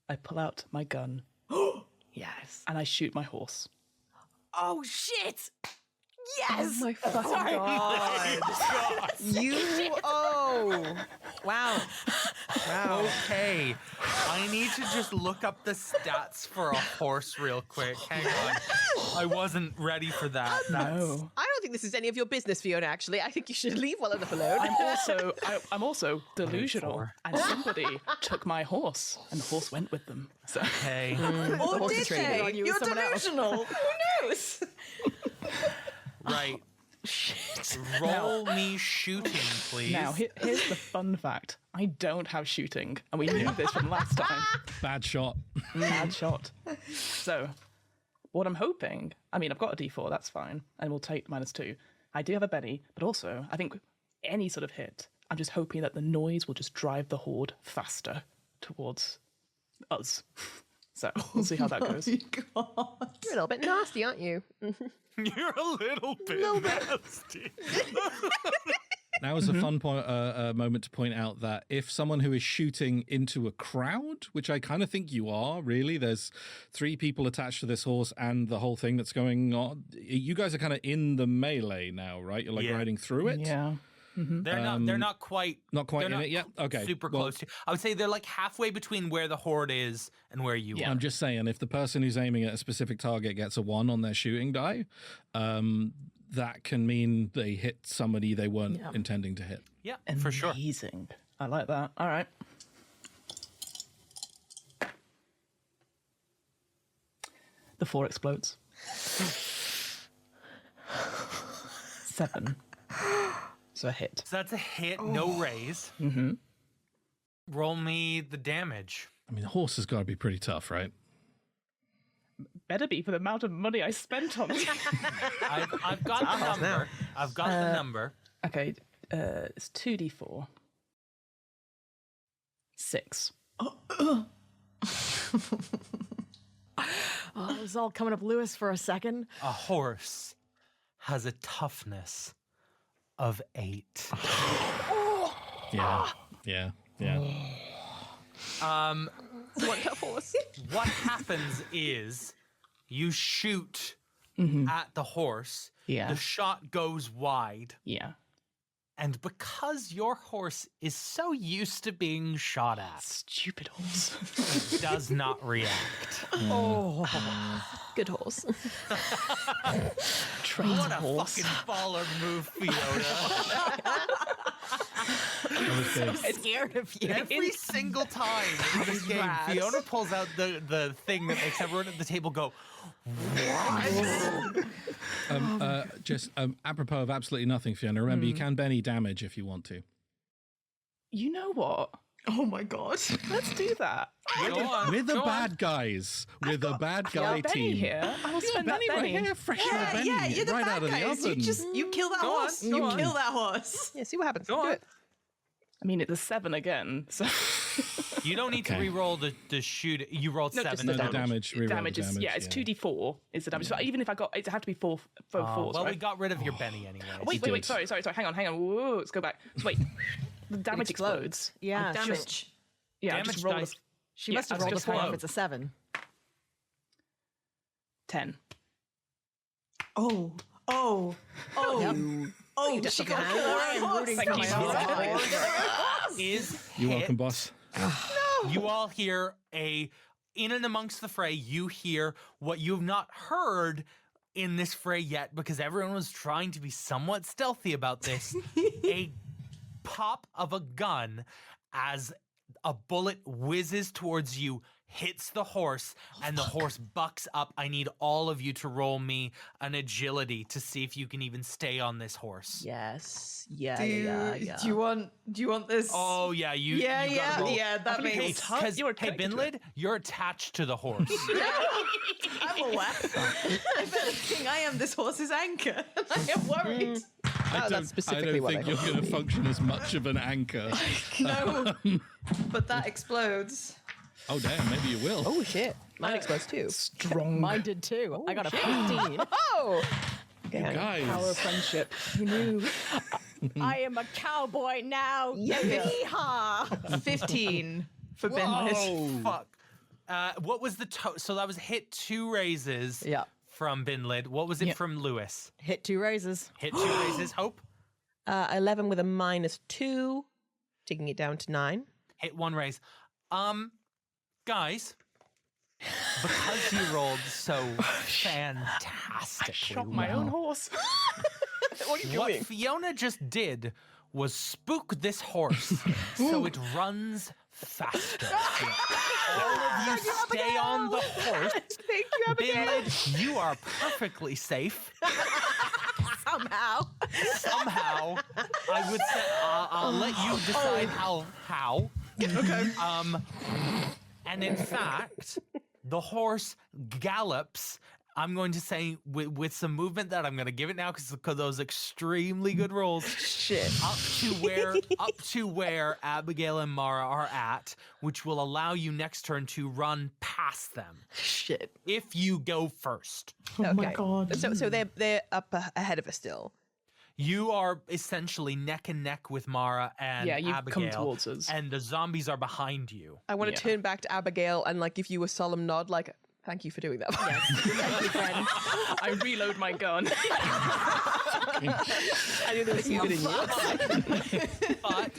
A: I pull out my gun. Yes. And I shoot my horse.
E: Oh shit! Yes.
C: Oh my fucking god! Wow.
B: Okay. I need to just look up the stats for a horse real quick. Hang on. I wasn't ready for that.
A: No.
C: I don't think this is any of your business, Fiona. Actually, I think you should leave well enough alone.
A: I'm also delusional. And somebody took my horse, and the horse went with them. So
B: Okay.
E: Or did they? You're delusional. Who knows?
B: Right.
F: Shit.
B: Roll me shooting, please.
G: Now, here's the fun fact. I don't have shooting, and we knew this from last time.
D: Bad shot.
G: Bad shot. So, what I'm hoping, I mean, I've got a d4, that's fine, and we'll take -2. I do have a Benny, but also, I think any sort of hit, I'm just hoping that the noise will just drive the horde faster towards us. So, we'll see how that goes.
E: God.
C: You're a little bit nasty, aren't you?
B: You're a little bit nasty.
D: Now is a fun moment to point out that if someone who is shooting into a crowd, which I kind of think you are, really, there's 3 people attached to this horse and the whole thing that's going on. You guys are kind of in the melee now, right? You're like riding through it.
G: Yeah.
B: They're not quite
D: in it yet. Okay,
B: super close to. I would say they're like halfway between where the horde is and where you are.
D: I'm just saying, if the person who's aiming at a specific target gets a 1 on their shooting die, that can mean they hit somebody they weren't intending to hit.
B: Yeah, for sure.
G: Amazing. I like that. All right. The 4 explodes. 7. So a hit.
B: So that's a hit, no raise. Roll me the damage.
D: I mean, the horse has got to be pretty tough, right?
G: Better be for the amount of money I spent on it.
B: I've got the number. I've got the number.
G: Okay, it's 2d4. 6.
F: Oh, it was all coming up Lewis for a second.
B: A horse has a toughness of 8.
D: Yeah.
B: What happens is you shoot at the horse.
G: Yeah.
B: The shot goes wide.
G: Yeah.
B: And because your horse is so used to being shot at,
G: Stupid horse.
B: it does not react.
C: Good horse.
G: Trained
B: What a
G: horse.
B: fucking baller move, Fiona.
F: I'm scared of you.
B: Every single time in this game,
F: rad.
B: Fiona pulls out the thing that makes everyone at the table go,
D: Just apropos of absolutely nothing, Fiona, remember, you can Benny damage if you want to.
G: You know what?
E: Oh my God.
G: Let's do that.
B: go on,
D: We're the
B: go on."
D: bad guys. We're the bad guy
G: Benny
D: team.
G: here. I will spend
D: Benny
G: that
D: right
G: Benny.
D: here, fresh little Benny,
E: Yeah, you're the
D: right
E: bad
D: out of the
E: guys.
D: oven.
E: You kill that
B: Go on,
E: horse.
B: go
E: You
B: on.
E: kill that horse.
C: Yeah, see what happens.
B: Go
C: Do
B: on.
C: it.
G: I mean, it's a 7 again. So
B: You don't need to
D: Okay.
B: re-roll the shoot. You rolled
G: No,
B: 7.
G: just
D: No,
G: the
D: the damage. Reroll the
G: damage is
D: damage,
G: it's 2d4 is the damage. So even if I got, it have to be four
B: Oh,
G: fours.
B: well,
G: right?
B: we got rid of your Benny anyway.
G: Wait, sorry. Hang on. Whoa, let's go back. So wait, the damage explodes.
F: Yeah,
E: Damage.
G: Yeah,
B: Damage
G: just roll
B: dice.
F: she
G: Yeah,
F: must have
G: that's
F: rolled a
G: just
F: 4
G: low.
F: if it's a 7.
G: 10.
E: Oh.
C: You just
E: she
C: took your
E: got
C: hand.
E: killed.
C: I'm rooting
G: Thank
C: for
G: you.
C: my horse.
B: Is
D: You're
B: hit.
D: welcome, boss.
B: You all hear in and amongst the fray, you hear what you've not heard in this fray yet because everyone was trying to be somewhat stealthy about this. A pop of a gun as a bullet whizzes towards you, hits the horse, and the horse bucks up. I need all of you to roll me an agility to see if you can even stay on this horse.
C: Yes. Yeah.
E: Do you want this?
B: Oh yeah, you gotta roll.
E: That makes
B: Because
G: You're
B: hey,
G: attached to
B: Binlid, you're attached to the horse.
E: I'm aware. If anything, I am this horse's anchor. I am worried.
C: That's specifically
D: I
C: what
D: don't
C: I
D: think you're going to function as much of an anchor.
E: No. But that explodes.
D: Oh, damn, maybe you will.
C: Oh shit! Mine explodes too.
G: Strong.
F: Mine did too. I got a 15.
C: Oh.
D: You guys.
G: Power of friendship. Who knew?
F: I am a cowboy now. Yeehaw!
E: 15 for Binlid.
B: Fuck. What was the so that was hit 2 raises
F: Yeah.
B: from Binlid. What was it from Lewis?
F: Hit 2 raises.
B: Hit 2 raises. Hope.
C: 11 with a -2, taking it down to 9.
B: Hit 1 raise. Guys, because you rolled so fantastically
G: Shot my own horse.
B: what Fiona just did was spook this horse so it runs faster. All of you stay on the horse.
C: Thank you, Abigail.
B: Binlid, you are perfectly safe.
F: Somehow.
B: Somehow, I would say I'll let you decide how.
A: Okay.
B: And in fact, the horse gallops. I'm going to say with some movement that I'm going to give it now because those extremely good rolls.
C: Shit.
B: Up to where Abigail and Mara are at, which will allow you next turn to run past them.
C: Shit.
B: If you go first.
A: Oh my god.
C: So they're up ahead of us still.
B: You are essentially neck and neck with Mara and
A: Yeah, you've
B: Abigail.
A: come towards us.
B: And the zombies are behind you.
C: I want to turn back to Abigail and like give you a solemn nod, like, thank you for doing that. Yes.
F: Thank you, friend.
A: I reload my gun.
C: I knew there was some good in you.
B: But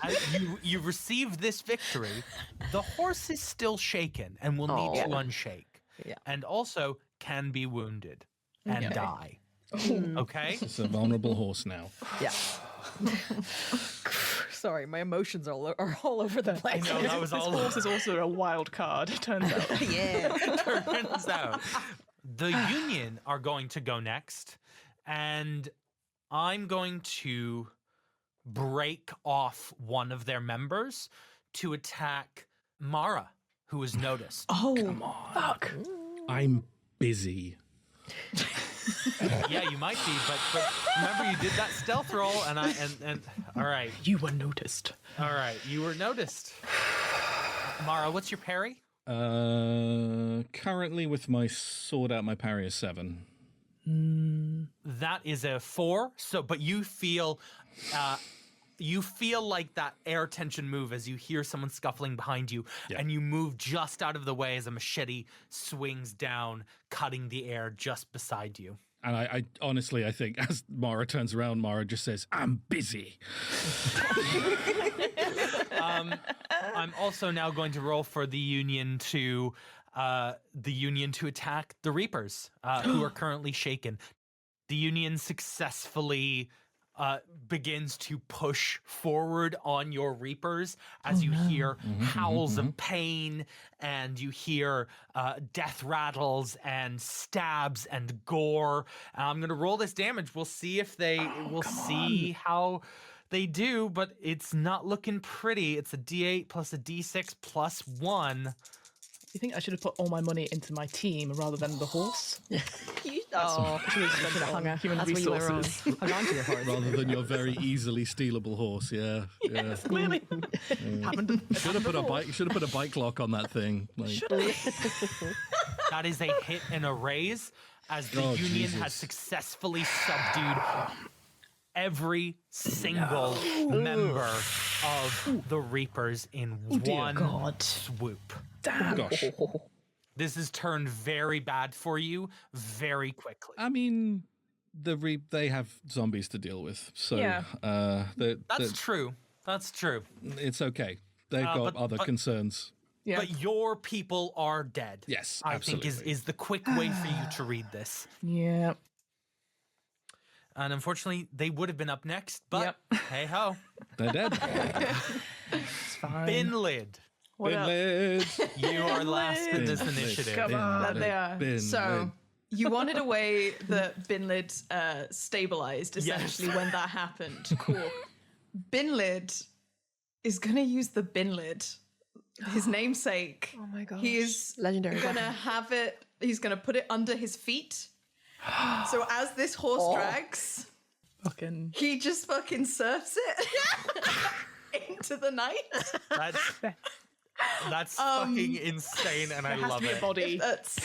B: as you receive this victory, the horse is still shaken and will need to unshake.
C: Yeah.
B: And also can be wounded and die. Okay?
D: It's a vulnerable horse now.
C: Yeah.
F: Sorry, my emotions are all over the place.
B: No, that was
A: This
B: all
A: horse is also a wild card, it turns out.
F: Yeah.
B: turns out. The Union are going to go next, and I'm going to break off one of their members to attack Mara, who is noticed.
A: Oh, fuck.
D: I'm busy.
B: Yeah, you might be, but remember you did that stealth roll, and all right,
A: You were noticed.
B: all right, you were noticed. Mara, what's your parry?
D: Currently with my sword out, my parry is 7.
B: That is a 4. So, but you feel like that air tension move as you hear someone scuffling behind you, and you move just out of the way as a machete swings down, cutting the air just beside you.
D: And I honestly, I think as Mara turns around, Mara just says, I'm busy.
B: I'm also now going to roll for the Union to attack the Reapers, who are currently shaken. The Union successfully begins to push forward on your Reapers as you hear howls of pain, and you hear death rattles and stabs and gore. I'm going to roll this damage. We'll see if we'll see how they do, but it's not looking pretty. It's a D8 plus a D6 plus 1.
A: You think I should have put all my money into my team rather than the horse?
F: Oh, should have hung a
A: Human
F: that's where you were wrong.
A: resources.
F: Hung on to your horse.
D: Rather than your very easily stealable horse, yeah.
A: Yes, clearly. Happened.
D: Should have put a bike lock on that thing. Like,
B: That is a hit and a raise, as the Union has successfully subdued every single member of the Reapers in one swoop.
A: Damn.
D: gosh.
B: This has turned very bad for you very quickly.
D: I mean, they have zombies to deal with, so
A: Yeah.
B: That's true. That's true.
D: it's okay. They've got other concerns.
A: Yeah.
B: But your people are dead.
D: Yes,
B: I think
D: absolutely.
B: is the quick way for you to read this.
A: Yeah.
B: And unfortunately, they would have been up next, but hey ho.
D: They're dead.
A: It's fine.
B: Binlid,
A: What up?
B: you are last in this
D: Binlid.
B: initiative.
A: Come on.
E: That they are. So you wanted a way that Binlid stabilized, essentially, when that happened. Cool. Binlid is going to use the Binlid, his namesake.
C: Oh my gosh.
E: He is
C: Legendary.
E: going to have it, he's going to put it under his feet. So as this horse drags,
A: Fucking.
E: he just fucking surfs it into the night.
B: That's fucking insane, and I
A: There has
B: love
A: to be a
B: it.
A: body.
E: That's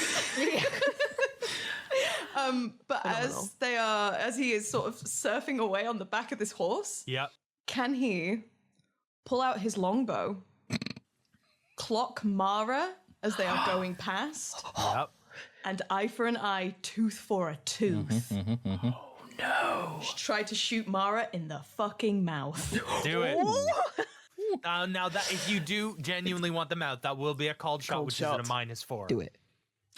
E: but as he is sort of surfing away on the back of this horse,
B: Yep.
E: can he pull out his longbow, clock Mara as they are going past,
B: Yep.
E: and eye for an eye, tooth for a tooth?
A: No.
E: Try to shoot Mara in the fucking mouth.
B: Do it. Now that if you do genuinely want them out, that will be a called shot, which is at a -4.
C: Do it.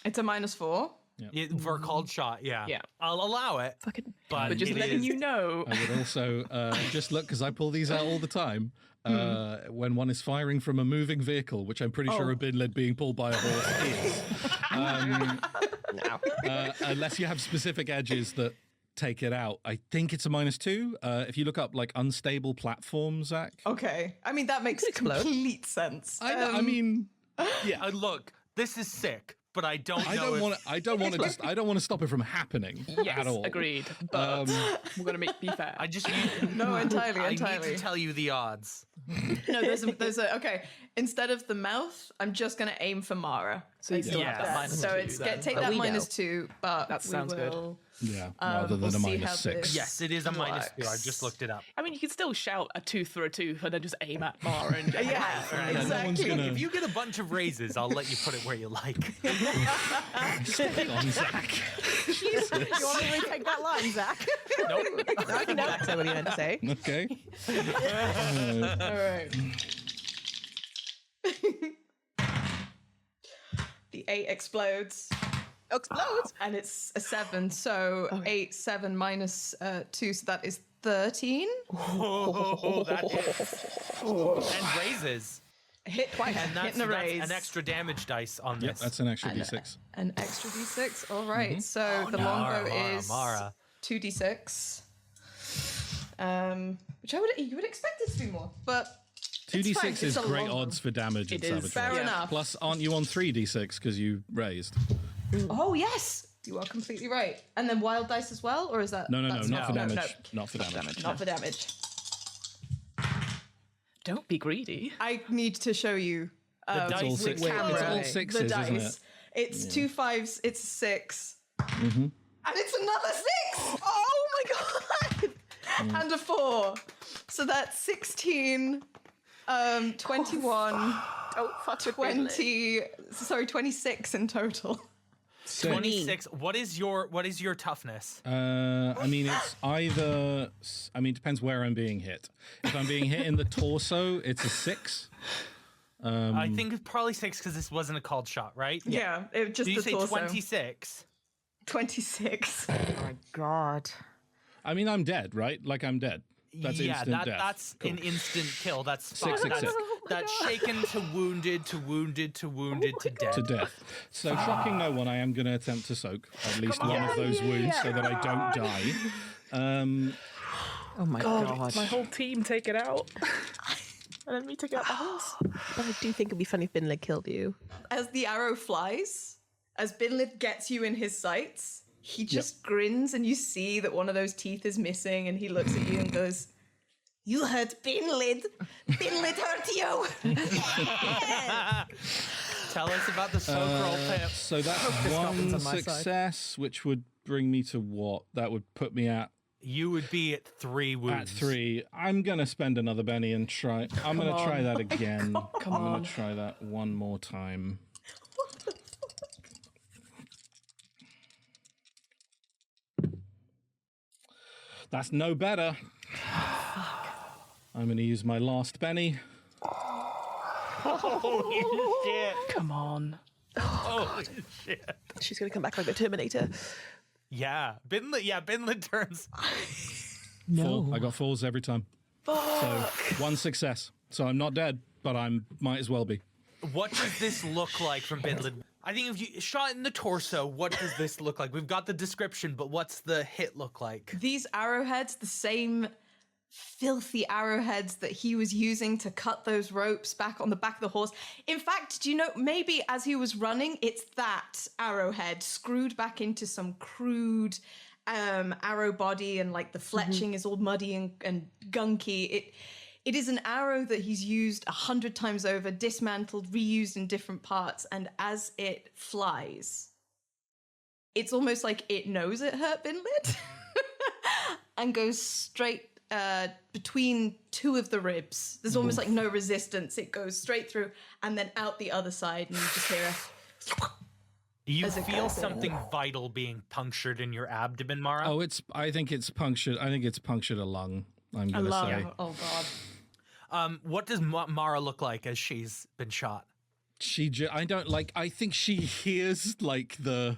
E: It's a -4.
B: Yeah, for a called shot, yeah.
A: Yeah.
B: I'll allow it.
C: Fucking.
B: But
A: Just
B: it
A: letting
B: is-
A: you know.
D: I would also just look, because I pull these out all the time, when one is firing from a moving vehicle, which I'm pretty sure a bin lid being pulled by a horse is. Unless you have specific edges that take it out. I think it's a -2. If you look up like unstable platform, Zach.
E: Okay. I mean, that makes complete sense.
D: I mean,
B: Yeah, look, this is sick, but I don't know.
D: I don't want to stop it from happening at all.
G: Agreed. But we're going to be fair.
B: I just
E: No, entirely.
B: I need to tell you the odds.
E: No, there's a okay. Instead of the mouth, I'm just gonna aim for Mara.
G: So you still
B: Yeah.
G: have that -2.
E: So it's
G: then.
E: take
C: But
E: that
C: we know.
E: -2, but
G: That sounds good.
D: Yeah, rather
E: we'll
D: than a
E: see how
D: -6.
E: this-
B: Yes, it is a -2. I
E: Works.
B: just looked it up.
G: I mean, you can still shout a tooth for a tooth and then just aim at Mara and
E: Yeah,
D: no one's
E: exactly.
D: gonna-
B: If you get a bunch of raises, I'll let you put it where you like.
D: On Zach.
F: You want to really take that line, Zach?
B: Nope.
C: No, I can know exactly what you meant to say.
D: Okay.
E: All right. The 8 explodes.
C: Explodes.
E: And it's a 7, so 8, 7 minus 2, so that is 13.
B: Oh, that hits. And raises.
E: Hit twice,
B: And that's,
E: hitting a
B: that's
E: raise.
B: an extra damage dice on
D: Yep,
B: this.
D: that's an extra D6.
E: An extra d6. All right, so the longbow is
B: Mara.
E: 2d6. Which you would expect it to be more, but
D: 2d6
E: fine,
D: is
E: it's a
D: great
E: long one.
D: odds for damage and
G: It is.
D: savage.
E: Fair
D: roll.
E: enough.
D: Plus, aren't you on 3d6 because you raised?
E: Oh yes, you are completely right. And then wild dice as well, or is that?
D: No,
E: that's
D: not for
E: no,
D: damage. Not for damage.
E: not for damage.
G: Don't be greedy.
E: I need to show you.
B: The dice
D: all
B: with
D: six-
B: camera.
D: it's all
E: the
D: sixes, isn't
E: dice.
D: it?
E: It's 2 5s. It's a 6. And it's another 6. Oh my god! And a 4. So that's 16. 21.
F: Don't fuck with
E: 20. Sorry, 26 in total.
B: 26. What is your toughness?
D: I mean, it's either. I mean, it depends where I'm being hit. If I'm being hit in the torso, it's a 6.
B: I think it's probably 6 because this wasn't a called shot, right?
E: Yeah, it just
B: Did you
E: the
B: say
E: torso.
B: 26?
E: 26.
F: Oh my god.
D: I mean, I'm dead, right? Like, I'm dead. That's instant death.
B: That's
D: Cool.
B: an instant kill. That's
D: 6,
B: spot.
D: 6, 6.
B: That's shaken to wounded to wounded to wounded to dead.
D: To death. So, shocking no one, I am going to attempt to soak at least one of those wounds so that I don't die.
F: Oh my god.
G: My whole team take it out. And then me take out the house.
C: But I do think it'd be funny if Binley killed you.
E: As the arrow flies, as Binlid gets you in his sights, he just grins and you see that one of those teeth is missing and he looks at you and goes, "You hurt Binlid. Binlid hurt you."
B: Tell us about the soak roll, Pip.
D: So, that's
G: Goblins
D: one
G: on my side.
D: success, which would bring me to what? That would put me at
B: You would be at 3 wounds.
D: 3. I'm going to spend another Benny and try. I'm going to try that again. I'm going to try that one more time. That's no better. I'm going to use my last Benny.
B: Holy shit.
G: Come on.
B: Holy shit.
C: She's gonna come back like the Terminator.
B: Yeah. Binlid turns.
D: Four. I got 4s every time. So, one success. So I'm not dead, but I might as well be.
B: What does this look like from Binlid? I think if you shot in the torso, what does this look like? We've got the description, but what's the hit look like?
E: These arrowheads, the same filthy arrowheads that he was using to cut those ropes back on the back of the horse. In fact, do you know, maybe as he was running, it's that arrowhead screwed back into some crude arrow body, and like the fletching is all muddy and gunky. It is an arrow that he's used 100 times over, dismantled, reused in different parts, and as it flies, it's almost like it knows it hurt Binlid and goes straight between 2 of the ribs. There's almost like no resistance. It goes straight through and then out the other side, and you just hear a...
B: You
E: As it
B: feel
E: goes in.
B: something vital being punctured in your abdomen, Mara?
D: Oh, I think it's punctured a lung, I'm going to say.
E: Oh, God.
B: What does Mara look like as she's been shot?
D: I think she hears like the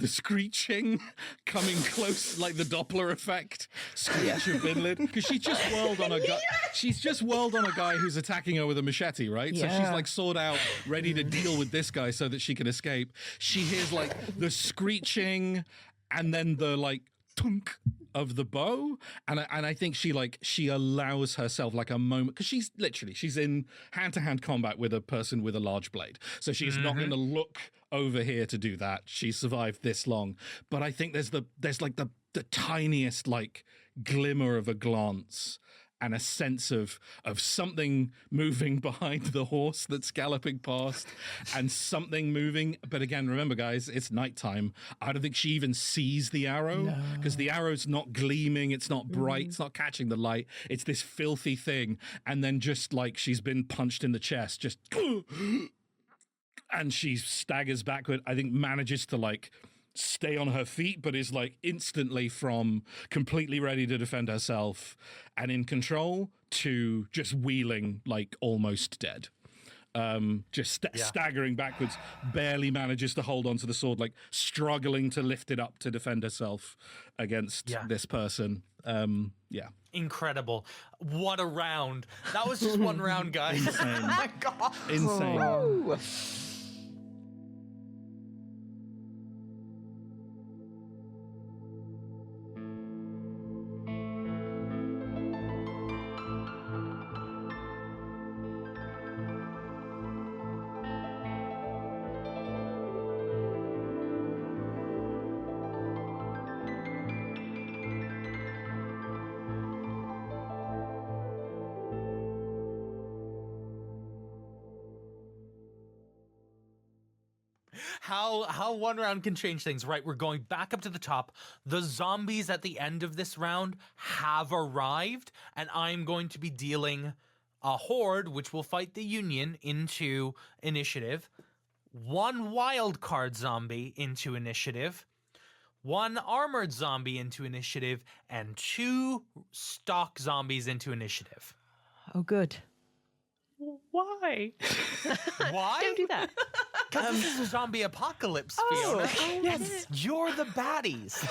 D: screeching coming close, like the Doppler effect screech of Binlid, because she's just whirled on a guy. She's just whirled on a guy who's attacking her with a machete, right? So she's like sword out, ready to deal with this guy so that she can escape. She hears like the screeching, and then the like tunk of the bow, and I think she allows herself like a moment, because she's in hand-to-hand combat with a person with a large blade, so she's not going to look over here to do that. She survived this long, but I think there's like the tiniest like glimmer of a glance and a sense of something moving behind the horse that's galloping past, and something moving. But again, remember, guys, it's nighttime. I don't think she even sees the arrow, because the arrow's not gleaming. It's not bright. It's not catching the light. It's this filthy thing. And then just like she's been punched in the chest, just and she staggers backward. I think manages to like stay on her feet, but is like instantly from completely ready to defend herself and in control to just wheeling like almost dead. Staggering backwards, barely manages to hold onto the sword, like struggling to lift it up to defend herself against this person.
B: Incredible. What a round. That was just one round, guys.
D: Insane.
E: Oh my God.
D: Insane.
C: Ooh.
B: How one round can change things. Right, we're going back up to the top. The zombies at the end of this round have arrived, and I'm going to be dealing a horde, which will fight the Union, into initiative. 1 wild card zombie into initiative. 1 armored zombie into initiative, and 2 stock zombies into initiative.
F: Oh, good.
G: Why?
B: Why?
C: Don't do that.
B: Because this is a zombie apocalypse, Fiona.
G: Yes.
B: You're the baddies.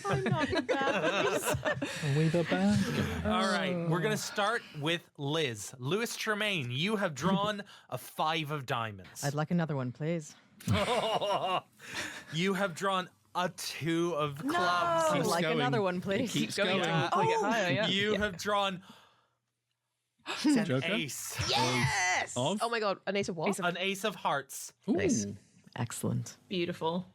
F: I'm not the bad.
D: Are we the bad guy?
B: All right, we're going to start with Liz. Louis Tremaine, you have drawn a 5 of diamonds.
F: I'd like another one, please.
B: You have drawn a 2 of clubs.
F: I'd
D: Keeps
F: like
D: going.
F: another one,
D: It
F: please.
D: keeps going.
G: Take it higher, yeah.
B: You have drawn an
D: Joker?
B: ace.
C: Yes.
D: Of?
C: Oh my God, an ace of what?
B: An ace of hearts.
C: Nice.
F: Excellent.
E: Beautiful.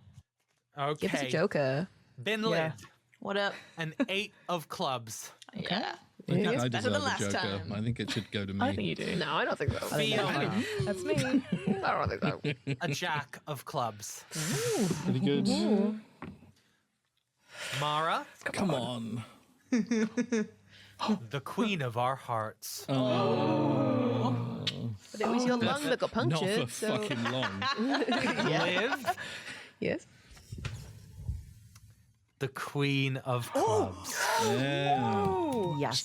B: Okay.
C: Give us a joker.
B: Binlid,
G: Yeah.
E: What up?
B: an 8 of clubs.
E: Yeah.
D: I think
C: Yes.
D: I
E: Better than
D: deserve a
E: last
D: Joker.
E: time.
D: I think it should go to me.
G: I think you do.
C: No, I don't think so.
B: Fiona,
F: That's me.
C: I don't think so.
B: a jack of clubs.
D: Pretty good.
B: Mara,
D: Come on.
B: the queen of our hearts.
C: But it was your lung that got
D: Not
C: punctured.
D: for
C: so
D: fucking long.
B: Liv,
C: yes.
B: the queen of clubs.
D: Yeah.
F: Yes.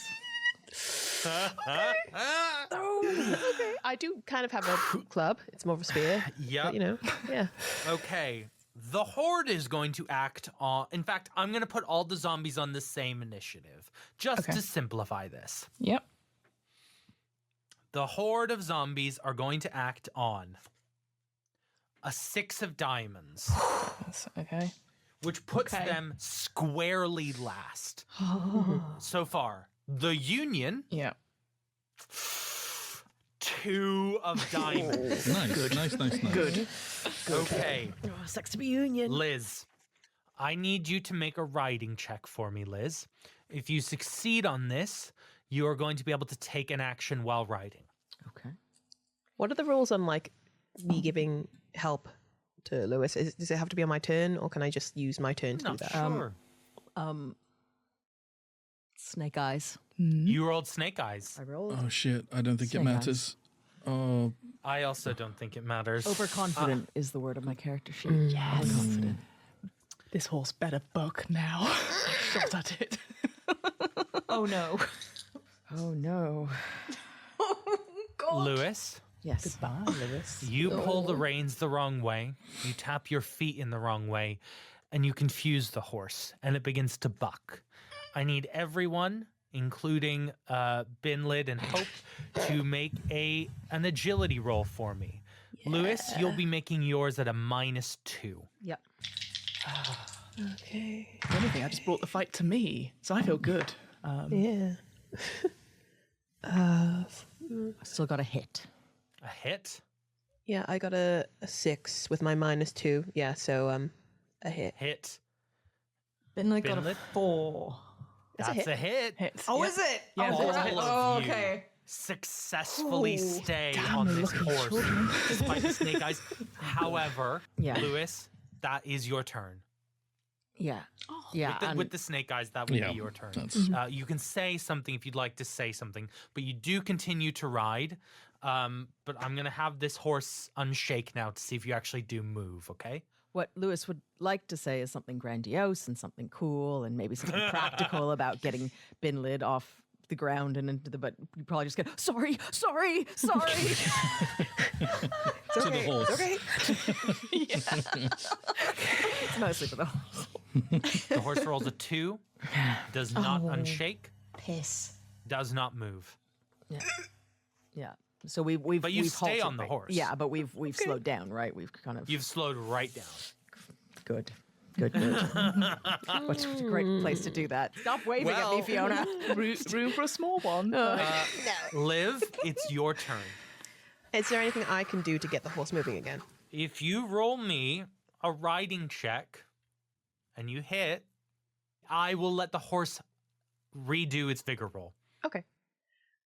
C: I do kind of have a club. It's more of a spear.
B: Yep.
C: But, you know, yeah.
B: Okay. The horde is going to act on. In fact, I'm going to put all the zombies on the same initiative just to simplify this.
G: Yep.
B: The horde of zombies are going to act on a 6 of diamonds,
G: That's okay.
B: which puts them squarely last. So far, the Union,
G: Yeah.
B: 2 of diamonds.
D: Nice.
G: Good.
B: Okay,
F: Oh, sucks to be Union.
B: Liz, I need you to make a writing check for me, Liz. If you succeed on this, you are going to be able to take an action while writing.
F: Okay.
C: What are the rules on like me giving help to Lewis? Does it have to be on my turn, or can I just use my turn to do
B: Not
C: that?
B: sure.
F: Snake eyes.
B: You rolled snake eyes.
F: I rolled.
D: Oh shit! I don't think it
F: Snake
D: matters. Oh,
B: I also don't think it matters.
F: Overconfident is the word of my character sheet.
C: Yes.
F: Overconfident.
G: This horse better buck now. Shot at it.
E: Oh no.
F: Oh no.
B: Lewis,
F: Yes.
G: Bye, Lewis.
B: you pull the reins the wrong way, you tap your feet in the wrong way, and you confuse the horse, and it begins to buck. I need everyone, including Binlid and Hope, to make an agility roll for me. Lewis, you'll be making yours at a -2.
F: Yep.
C: Okay.
A: If anything, I just brought the fight to me, so I feel good.
C: Yeah.
F: I still got a hit.
B: A hit?
C: Yeah, I got a 6 with my -2. Yeah, so a hit.
B: Hit.
F: Binley got a
B: Binley?
F: 4.
B: That's a hit.
A: Hits.
E: Oh,
A: Yep.
E: is it?
A: Yeah,
E: oh,
A: it's a
E: right.
A: hit.
E: Oh,
B: You
E: okay.
B: successfully stay
A: damn
B: on this
A: lucky
B: horse
A: children.
B: despite the snake eyes. However,
F: Yeah.
B: Lewis, that is your turn.
F: Yeah. Yeah.
B: With the snake eyes, that will
D: Yeah,
B: be your turn.
D: that's-
B: You can say something if you'd like to say something, but you do continue to ride. But I'm going to have this horse unshake now to see if you actually do move, okay?
F: What Lewis would like to say is something grandiose and something cool and maybe something practical about getting Binlid off the ground and into the, but you probably just go, sorry.
D: to the horse.
C: Okay.
F: It's mostly for the horse.
B: The horse rolls a 2, does not unshake,
E: Piss.
B: does not move.
F: Yeah. So we've
B: But you
F: we've
B: stay
F: halted,
B: on the
F: right?
B: horse.
F: Yeah, but we've slowed down, right? We've kind of
B: You've slowed right down.
F: good. What's a great place to do that? Stop waving at me,
B: Well-
F: Fiona.
A: Room for a small one.
B: Liv, it's your turn.
C: Is there anything I can do to get the horse moving again?
B: If you roll me a riding check and you hit, I will let the horse redo its vigor roll.
C: Okay.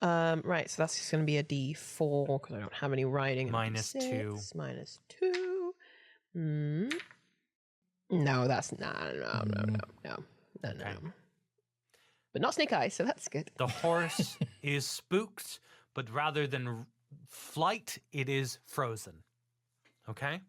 C: Right, so that's just going to be a D4 because I don't have any riding. and
B: Minus
C: D6,
B: 2.
C: -2. No, that's no.
B: Okay.
C: But not snake eyes, so that's good.
B: The horse is spooked, but rather than flight, it is frozen. Okay?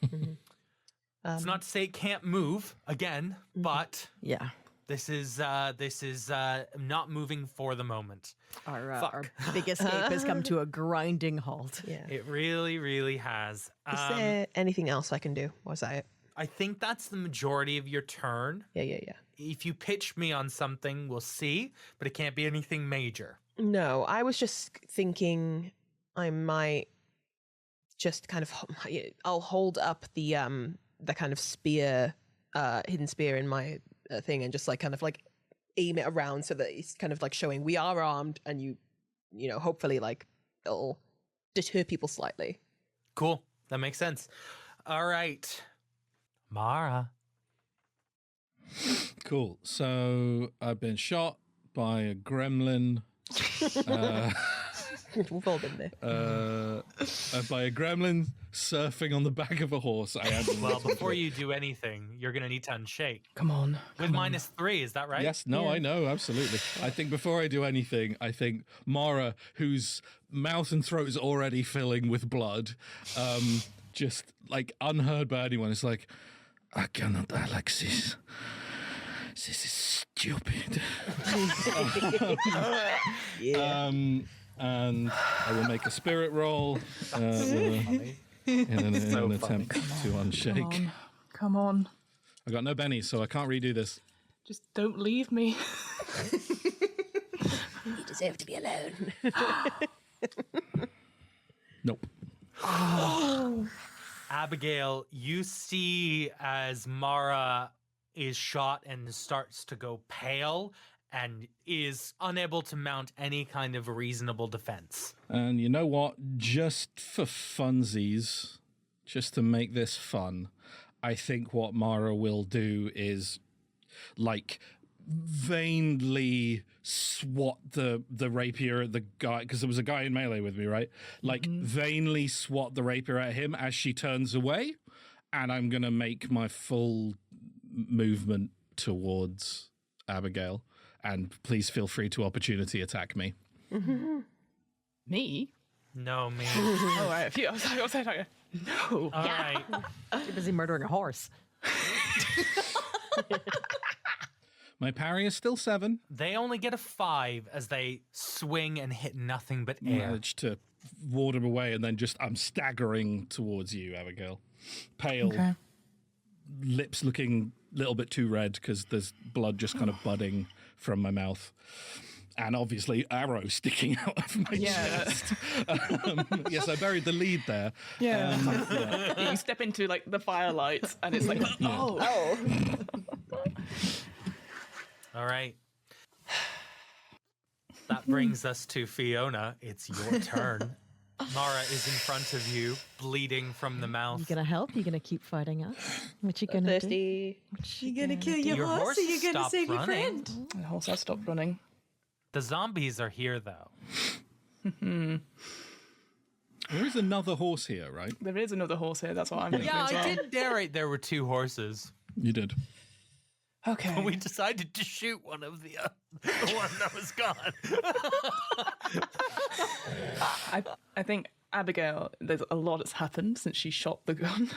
B: It's not to say it can't move again, but
F: Yeah.
B: this is not moving for the moment.
F: Our big escape has come to a grinding halt.
C: Yeah.
B: It really, really has.
C: Is there anything else I can do? Was that it?
B: I think that's the majority of your turn.
C: Yeah.
B: If you pitch me on something, we'll see, but it can't be anything major.
C: No, I was just thinking I might just kind of I'll hold up the kind of spear, hidden spear in my thing, and just like kind of like aim it around so that it's kind of like showing we are armed, and you know, hopefully like it'll deter people slightly.
B: Cool. That makes sense. All right. Mara.
D: Cool. So I've been shot by a gremlin.
C: We've all been there.
D: By a gremlin surfing on the back of a horse. I am.
B: Well, before you do anything, you're going to need to unshake.
A: Come on.
B: With -3, is that right?
D: Yes, no, I know, absolutely. I think before I do anything, I think Mara, whose mouth and throat is already filling with blood, just like unheard by anyone, is like, I cannot, Alexis. This is stupid. And I will make a spirit roll in an attempt to unshake.
A: Come on.
D: I got no bennies, so I can't redo this.
A: Just don't leave me.
C: You deserve to be alone.
D: Nope.
B: Abigail, you see as Mara is shot and starts to go pale and is unable to mount any kind of reasonable defense.
D: And you know what? Just for funsies, just to make this fun, I think what Mara will do is, like, vainly swat the rapier at the guy, because there was a guy in melee with me, right? Like, vainly swat the rapier at him as she turns away, and I'm going to make my full movement towards Abigail. And please feel free to opportunity attack me.
A: Me?
B: No, me.
A: Oh, right. I was like, no.
B: All right.
F: Too busy murdering a horse.
D: My parry is still 7.
B: They only get a 5 as they swing and hit nothing but air.
D: Managed to ward him away, and then I'm staggering towards you, Abigail. Pale,
A: Okay.
D: lips looking a little bit too red because there's blood just kind of budding from my mouth. and obviously arrows sticking out of my chest. Yes, I buried the lead there.
A: Yeah. You step into like the firelight, and it's like, oh.
B: All right. That brings us to Fiona. It's your turn. Mara is in front of you, bleeding from the mouth.
F: You gonna help? You gonna keep fighting us? What you gonna
C: Thirsty.
F: do?
E: You gonna kill your horse, or you gonna
B: stopped
E: save your
B: running.
E: friend?
A: The horse has stopped running.
B: The zombies are here, though.
D: There is another horse here, right?
A: There is another horse here. That's what I'm thinking
B: Yeah,
A: as well.
B: I did narrate there were 2 horses.
D: You did.
A: Okay.
B: We decided to shoot one of the one that was gone.
A: I think Abigail, there's a lot that's happened since she shot the gun.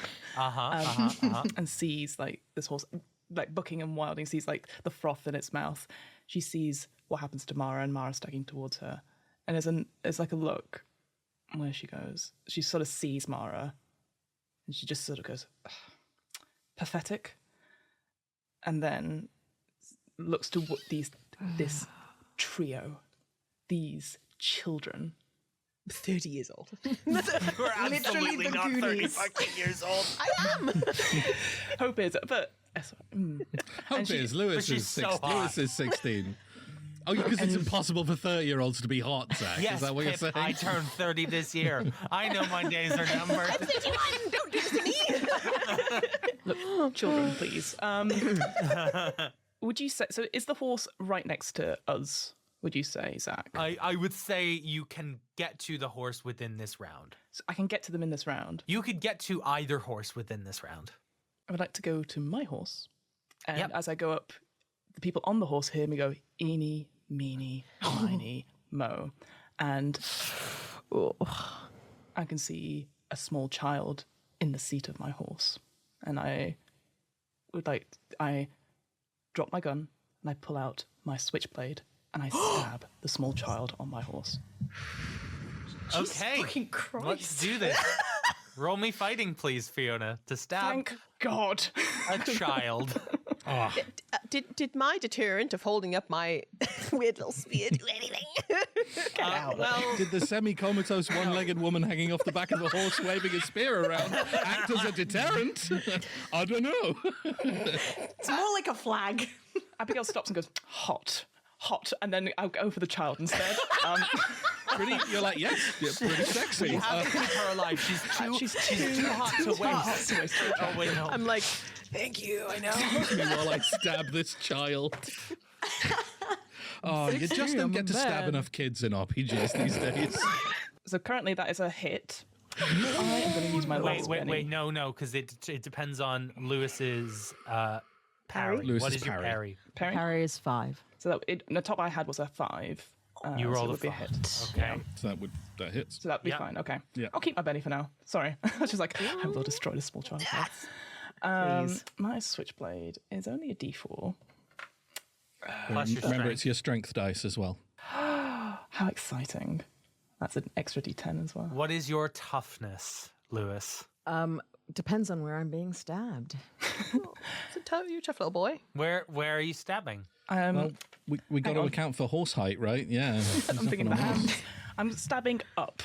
A: And sees like this horse, like bucking and wilding, sees like the froth in its mouth. She sees what happens to Mara, and Mara staggering towards her. And there's like a look where she goes. She sort of sees Mara, and she just sort of goes, pathetic. And then looks to what this trio, these children, 30 years old.
B: We're absolutely not 30 fucking years old.
C: I am.
A: Hope is, but
D: Hope is Lewis
B: she's
D: is
B: so
D: 16.
B: hot.
D: Lewis is 16. Oh, because it's impossible for 30-years-olds to be hot, Zach.
B: Yes,
D: Is that what
B: Pip,
D: you're saying?
B: I turned 30 this year. I know my days are numbered.
C: Don't do this to me.
A: look, children, please. Would you say, so is the horse right next to us, would you say, Zach?
B: I would say you can get to the horse within this round.
A: So I can get to them in this round.
B: You could get to either horse within this round.
A: I would like to go to my horse. And
B: Yep.
A: as I go up, the people on the horse hear me go, eeny, meeny, miny, mo. And I can see a small child in the seat of my horse. And I drop my gun and I pull out my switchblade and I stab the small child on my horse.
B: Okay,
E: fucking Christ.
B: let's do this. Roll me fighting, please, Fiona, to stab
A: Thank God.
B: a child.
C: Did my deterrent of holding up my weird little spear do anything?
B: Well,
D: Did the semi-comatose one-legged woman hanging off the back of a horse waving a spear around act as a deterrent? I don't know.
E: It's more like a flag.
A: Abigail stops and goes, hot, and then I'll go for the child instead.
D: You're like, yes, you're pretty sexy.
B: you have to keep her alive. She's too hot to waste. Oh, wait, no.
C: I'm like, thank you, I know.
D: While I stab this child. Oh, you just don't get to stab enough kids in RPGs these days.
A: So currently that is a hit. I am going to use my last penny.
B: Wait, no, because it depends on Lewis's parry.
D: Lewis's
B: What is your
D: parry.
B: parry?
F: Parry is 5.
A: So the top I had was a 5.
B: You
A: so
B: rolled
A: it
B: a
A: would be
B: 5.
A: hit.
B: Okay.
D: So that hits.
A: So that'd be
B: Yeah.
A: fine. Okay.
D: Yeah.
A: I'll keep my Benny for now. Sorry. I was just like, I will destroy this small child. My switchblade is only a D4.
B: Plus your
D: Remember,
B: strength.
D: it's your strength dice as well.
A: How exciting. That's an extra D10 as well.
B: What is your toughness, Lewis?
F: Depends on where I'm being stabbed.
C: You're a tough little boy.
B: Where are you stabbing?
D: Well, we got to
A: on.
D: account for horse height, right? Yeah.
A: I'm thinking the hands. I'm stabbing up.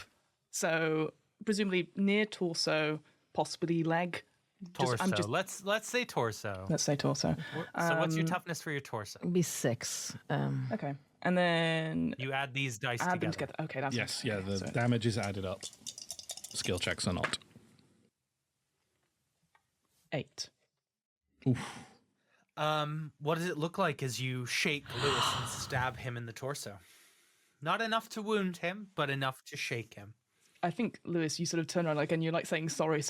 A: So presumably near torso, possibly leg.
B: Torso. Let's say torso.
A: Let's say torso.
B: So what's your toughness for your torso?
F: It'd be 6.
A: Okay. And then
B: You add these dice
A: add them
B: together.
A: together. Okay, that's
D: Yes, yeah, the
A: so-
D: damage is added up. Skill checks are not.
A: 8.
B: What does it look like as you shake Lewis and stab him in the torso? Not enough to wound him, but enough to shake him.
A: I think, Lewis, you sort of turn around and you're like saying sorry,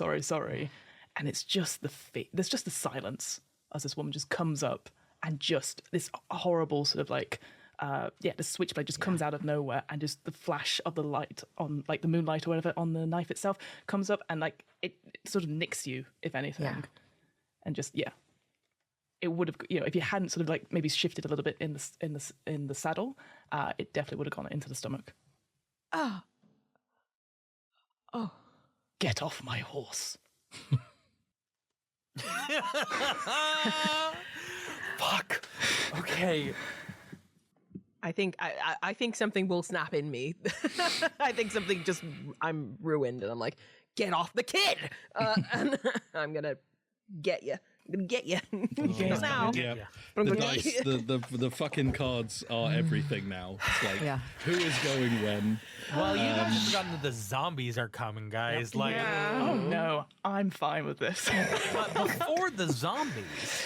A: and it's just there's just the silence as this woman just comes up and just this horrible sort of like the switchblade just comes out of nowhere, and just the flash of the light on like the moonlight or whatever on the knife itself comes up, and like it sort of nicks you, if anything, and just it would have, if you hadn't sort of like maybe shifted a little bit in the saddle, it definitely would have gone into the stomach.
F: Oh.
A: Get off my horse.
B: Fuck. Okay.
C: I think I think something will snap in me. I think something just I'm ruined, and I'm like, get off the kid, and I'm gonna get you. I'm gonna get you now.
D: Yeah.
C: But I'm
D: The
C: gonna
D: dice,
C: get you.
D: the fucking cards are everything now. It's like, who is going when?
B: Well, you guys have forgotten that the zombies are coming, guys. Like,
G: Oh no, I'm fine with this.
B: but before the zombies,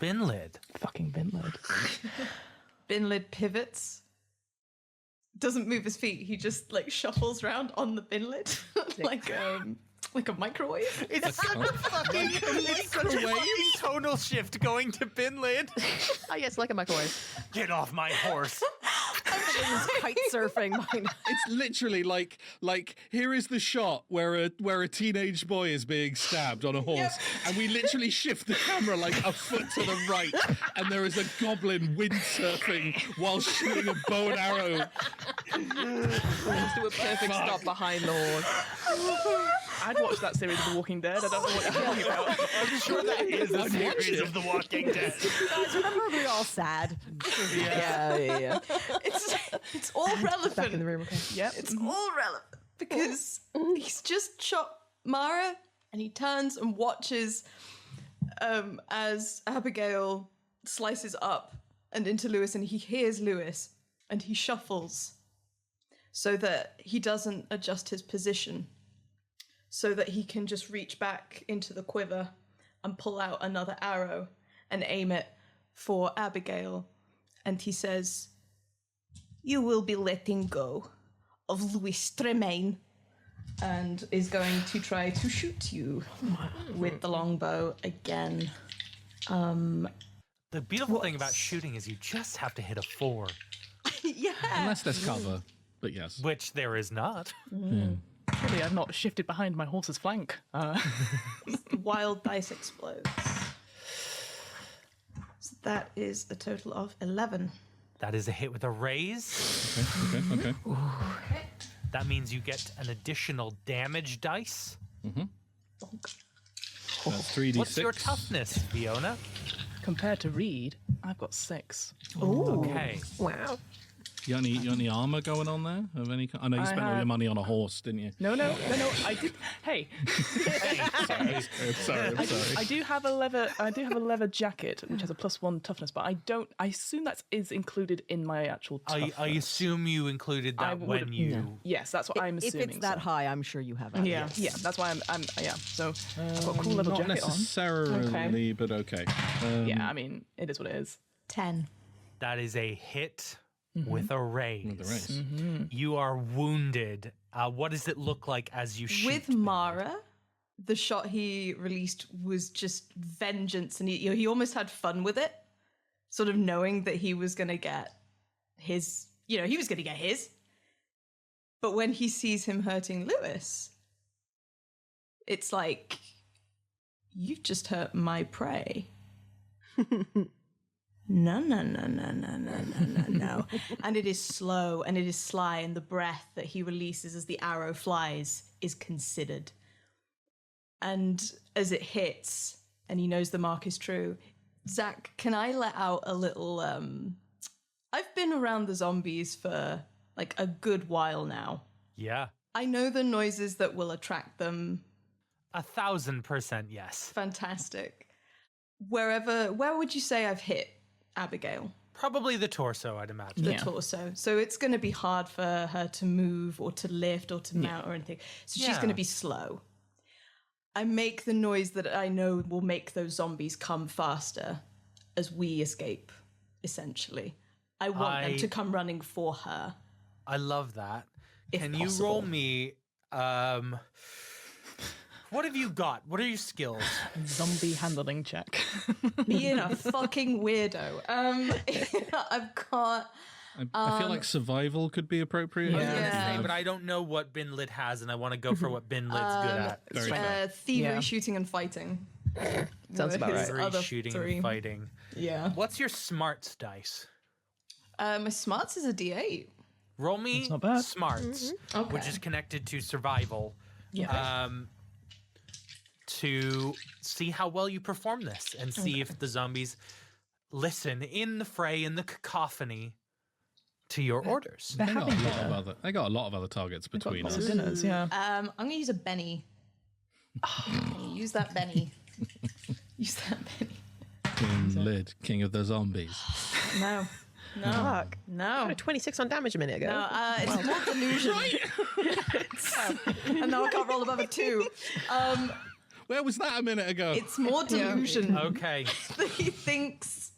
B: Binlid.
G: Fucking Binlid.
E: Binlid pivots. Doesn't move his feet. He just like shuffles around on the bin lid like a microwave.
B: It's such a fucking, tonal shift going to Binlid.
C: Oh yes, like a microwave.
B: Get off my horse.
F: Kite surfing.
D: It's literally like here is the shot where a teenage boy is being stabbed on a horse, and we literally shift the camera like a foot to the right, and there is a goblin windsurfing while shooting a bow and arrow.
C: Let's do a perfect stop behind the horse.
G: I'd watch that series of The Walking Dead. I don't know what you're talking about.
B: I'm sure that is a series of The Walking Dead.
F: Guys, remember we're all sad.
C: Yeah.
E: It's all relevant.
C: Back in the room, okay.
G: Yep.
E: It's all relevant because he's just shot Mara and he turns and watches as Abigail slices up and into Lewis, and he hears Lewis and he shuffles so that he doesn't adjust his position, so that he can just reach back into the quiver and pull out another arrow and aim it for Abigail. And he says, "You will be letting go of Louis Tremaine," and is going to try to shoot you with the longbow again.
B: The beautiful thing about shooting is you just have to hit a 4,
E: Yeah.
D: Unless there's cover, but yes.
B: which there is not.
G: Surely I've not shifted behind my horse's flank.
E: Wild dice explodes. So that is a total of 11.
B: That is a hit with a raise.
D: Okay.
B: That means you get an additional damage dice.
D: That's 3d6.
B: What's your toughness, Fiona?
G: Compared to Reed, I've got 6.
B: Okay.
C: Wow.
D: You got any armor going on there of any kind? I know you spent all your money on a horse, didn't you?
G: No, I did. Hey,
D: Sorry.
G: I do have a leather jacket which has a +1 toughness, but I assume that is included in my actual toughness.
B: I assume you included that when you...
G: Yes, that's what I'm
F: If
G: assuming.
F: it's that high, I'm sure you have it.
G: Yeah, that's why I'm yeah. So I've got a cool leather
D: Not
G: jacket on.
D: necessarily, but okay.
G: Yeah, I mean, it is what it is.
E: 10.
B: That is a hit with a raise.
D: With the race.
B: You are wounded. What does it look like as you shoot?
E: With Mara, the shot he released was just vengeance, and he almost had fun with it, sort of knowing that he was going to get his, he was going to get his. But when he sees him hurting Lewis, it's like, you've just hurt my prey. No. And it is slow and it is sly, and the breath that he releases as the arrow flies is considered. And as it hits, and he knows the mark is true, Zach, can I let out a little... I've been around the zombies for like a good while now.
B: Yeah.
E: I know the noises that will attract them.
B: 1,000% yes.
E: Fantastic. Where would you say I've hit Abigail?
B: Probably the torso, I'd imagine.
E: The torso. So it's going to be hard for her to move or to lift or to mount or anything. So she's going to be slow. I make the noise that I know will make those zombies come faster as we escape, essentially. I want them to come running for her.
B: I love that.
E: If
B: Can
E: possible.
B: you roll me... what have you got? What are your skills?
G: Zombie handling check.
E: Being a fucking weirdo. I've got...
D: I feel like survival could be appropriate.
E: Yeah.
B: But I don't know what Binlid has, and I want to go for what Binlid's good at.
D: Very fair.
E: Thievery, shooting, and fighting.
C: Sounds about right.
B: Thievery,
E: Other
B: shooting,
E: three.
B: and fighting.
E: Yeah.
B: What's your smarts dice?
E: My smarts is a D8.
B: Roll me
G: not bad.
B: smarts,
E: Okay.
B: which is connected to survival.
E: Yeah.
B: To see how well you perform this and see if the zombies listen in the fray, in the cacophony to your orders.
A: They're
D: They got,
A: having
D: a lot
A: dinner.
D: of other, they got a lot of other targets
A: They've got
D: between
A: lots
D: us.
A: of dinners, yeah.
E: I'm gonna use a Benny. Use that Benny. Use that Benny.
D: King Lid, king of the zombies.
E: No. No.
C: Fuck.
E: No.
C: I had 26 on damage a minute ago.
E: No, it's more delusion. And now I can't roll above a 2.
D: Where was that a minute ago?
E: It's more delusion
B: Okay.
E: that he thinks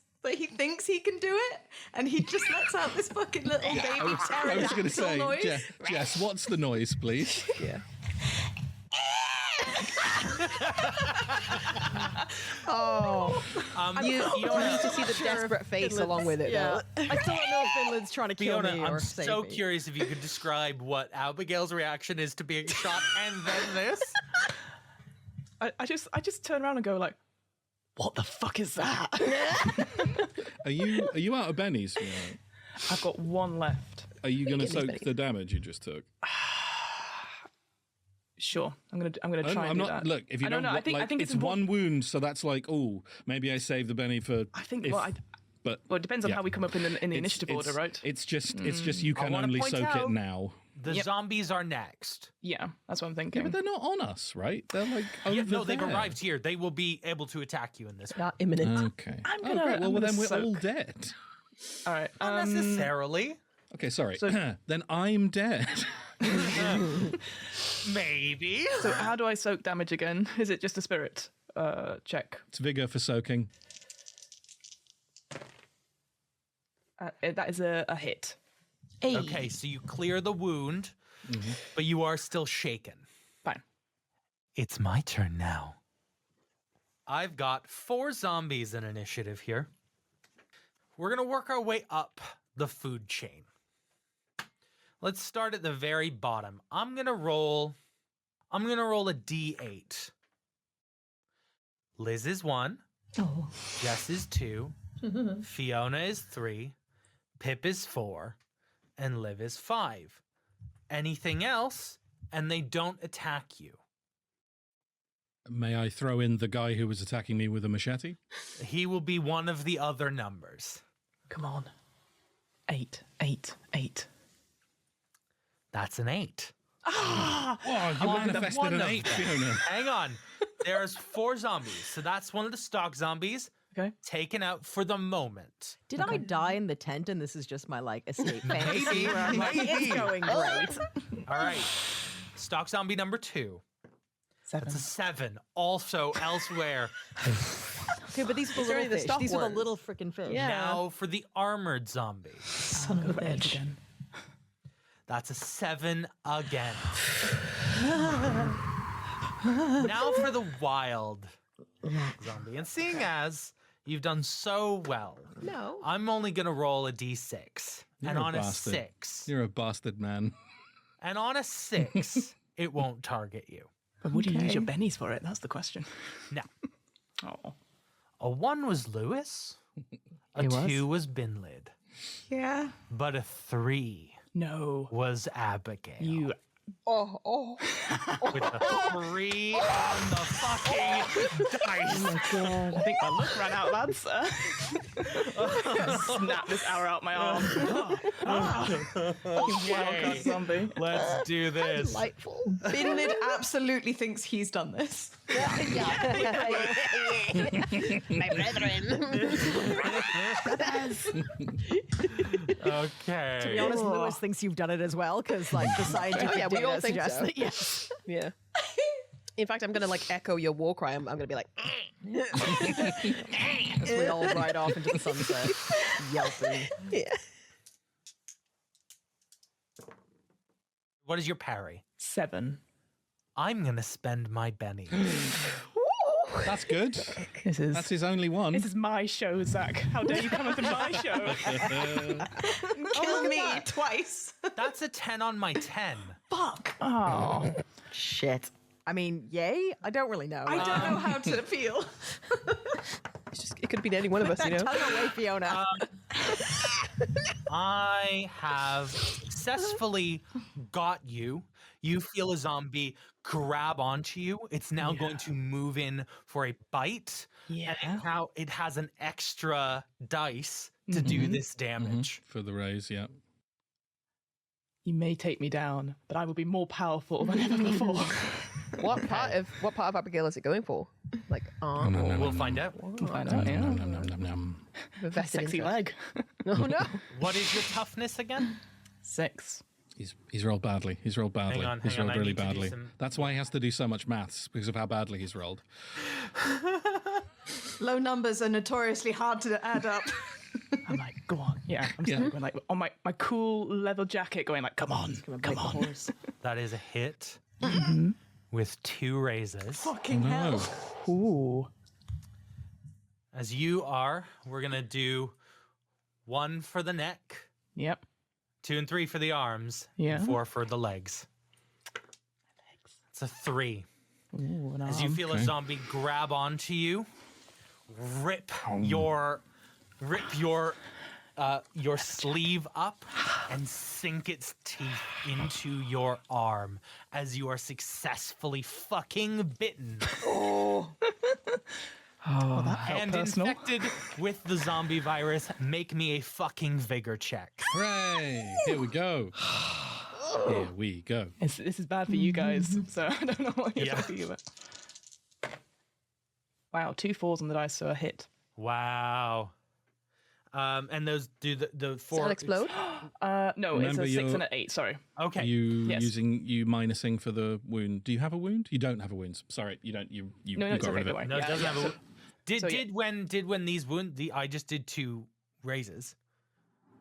E: he can do it, and he just lets out this fucking little baby
D: I was going
E: pterodactyl
D: to say,
E: noise.
D: Jess, what's the noise, please?
C: Yeah.
B: You
C: need to see the desperate face along with it.
F: Yeah. I still don't know if Finland's trying to kill
B: Fiona,
F: me or
B: I'm
F: save
B: so
F: me.
B: curious if you could describe what Abigail's reaction is to being shot and then this.
A: I just turn around and go like, what the fuck is that?
D: Are you out of bennies? Yeah.
A: I've got one left.
D: Are you going to
C: Give me
D: soak
C: Benny.
D: the damage you just took?
A: Sure, I'm gonna try
D: I'm
A: and do
D: not.
A: that.
D: Look, if you
A: I
D: don't,
A: know. I think
D: it's
A: important.
D: one wound, so that's like, oh, maybe I save the Benny for.
A: I think.
D: if-
A: Well,
D: but
A: it depends on
D: yeah.
A: how we come up in the
D: It's-
A: initiative order, right?
D: It's just you
B: I
D: can
B: wanna
D: only
B: point
D: soak it
B: out-
D: now.
B: The
A: Yep.
B: zombies are next.
A: Yeah, that's what I'm
D: Yeah,
A: thinking.
D: but they're not on us, right? They're like over
B: Yeah, no, they've
D: there.
B: arrived here. They will be able to attack you in this.
C: Not imminent.
D: Okay.
A: I'm
D: Oh,
A: gonna-
D: great.
A: I'm
D: Well,
A: gonna
D: then we're all
A: soak.
D: dead.
A: All right.
B: Not necessarily.
D: Okay, sorry.
A: So-
D: Then I'm dead.
B: Maybe.
A: So how do I soak damage again? Is it just a spirit check?
D: It's vigor for soaking.
A: That is a hit.
B: Okay, so you clear the wound, but you are still shaken.
A: Fine.
B: It's my turn now. I've got 4 zombies in initiative here. We're going to work our way up the food chain. Let's start at the very bottom. I'm going to roll a D8. Liz is 1.
E: Oh.
B: Jess is 2. Fiona is 3. Pip is 4. And Liv is 5. Anything else, and they don't attack you.
D: May I throw in the guy who was attacking me with a machete?
B: He will be one of the other numbers.
A: Come on. 8, 8, 8.
B: That's an 8.
D: Oh, you
B: I'll be the
D: manifested
B: one
D: an
B: of
D: 8,
B: them.
D: Fiona.
B: Hang on. There's 4 zombies. So that's one of the stock zombies
A: Okay.
B: taken out for the moment.
F: Did I die in the tent and this is just my like escape fantasy where I'm like,
B: maybe.
F: it's going great?
B: All right. Stock zombie number 2.
A: 7.
B: That's a 7. Also elsewhere.
F: Okay, but these were
C: These are
F: little
C: the
F: fish.
C: stock
F: These are the
C: ones.
F: little freaking fish.
C: Yeah.
B: Now for the armored zombie.
A: Son of a bitch. Again.
B: That's a 7 again. Now for the wild zombie. And seeing as you've done so well,
C: No.
B: I'm only going to roll a d6.
D: You're
B: and
D: a
B: on
D: bastard.
B: a 6.
D: You're a bastard, man.
B: And on a 6, it won't target you.
A: But would you use your bennies for it? That's the question.
B: No.
A: Oh.
B: A 1 was Lewis. A
F: He was?
B: 2 was Binlid.
E: Yeah.
B: But a 3
A: No.
B: was Abigail.
A: You.
C: Oh.
B: With a 3 on the fucking dice.
A: I think my luck ran out, lads. Snap this arrow out my arm.
B: Okay,
A: Zombie.
B: let's do this.
C: Delightful.
E: Binlid absolutely thinks he's done this.
C: My brethren.
B: Okay.
F: To be honest, Lewis thinks you've done it as well because like the scientific
C: Yeah, we
F: data
C: all think
F: suggests
C: so.
F: that yes.
C: Yeah. In fact, I'm gonna like echo your war cry. I'm gonna be like,
F: As we all ride off into the sunset, yelping.
C: yeah.
B: What is your parry?
A: 7.
B: I'm going to spend my Benny.
D: That's good.
A: This is.
D: That's his only one.
A: This is my show, Zach. How dare you come into my show?
E: Kill me twice.
B: That's a 10 on my 10.
A: Fuck. Oh.
F: Shit. I mean, yay? I don't really know.
E: I don't know how to feel.
C: It's just, it could be any one of us, you know.
F: Tug away, Fiona.
B: I have successfully got you. You feel a zombie grab onto you. It's now going to move in for a bite.
A: Yeah.
B: And now it has an extra dice to do this damage.
D: For the raise, yeah.
G: You may take me down, but I will be more powerful than ever before.
C: What part of Abigail is it going for? Like arm?
B: We'll find out.
G: We'll find out, yeah.
C: Vested
G: Sexy
C: interest.
G: leg.
C: Oh no.
B: What is your toughness again?
G: 6.
D: He's rolled badly. He's rolled badly.
B: Hang on,
D: he's rolled
B: I
D: really
B: need to do
D: badly.
B: some-
D: That's why he has to do so much maths, because of how badly he's rolled.
E: Low numbers are notoriously hard to add up.
G: I'm like, go on. Yeah, I'm still going like on my cool leather jacket going like, come on.
B: That is a hit with 2 raises.
E: Fucking
D: No.
E: hell.
G: Ooh.
B: As we're going to do 1 for the neck,
G: Yep.
B: 2 and 3 for the arms,
G: Yeah.
B: and 4 for the legs. It's a 3.
G: Ooh, an
B: As you
G: arm.
B: feel a zombie grab onto you, rip your sleeve up and sink its teeth into your arm as you are successfully fucking bitten
G: Oh, that felt
B: and
G: personal.
B: infected with the zombie virus. Make me a fucking vigor check.
D: Hooray! Here we go. Here we go.
G: This is bad for you guys, so I don't know what you're
B: Yeah.
G: talking about. Wow, 2 4s on the dice, so a hit.
B: Wow. And those do the
C: Does
B: 4
C: that explode?
G: No,
D: Remember
G: it's a 6
D: your-
G: and an 8, sorry.
B: Okay.
D: You
G: Yes.
D: you minusing for the wound. Do you have a wound? You don't have a wound. Sorry, you don't. You
G: No,
D: got
G: it's okay,
D: rid of
G: don't
D: it.
G: worry.
B: No, it
G: Yeah,
B: doesn't
G: yeah,
B: have a.
G: so-
B: Did
G: so, yeah.
B: when these wound I just did 2 raises.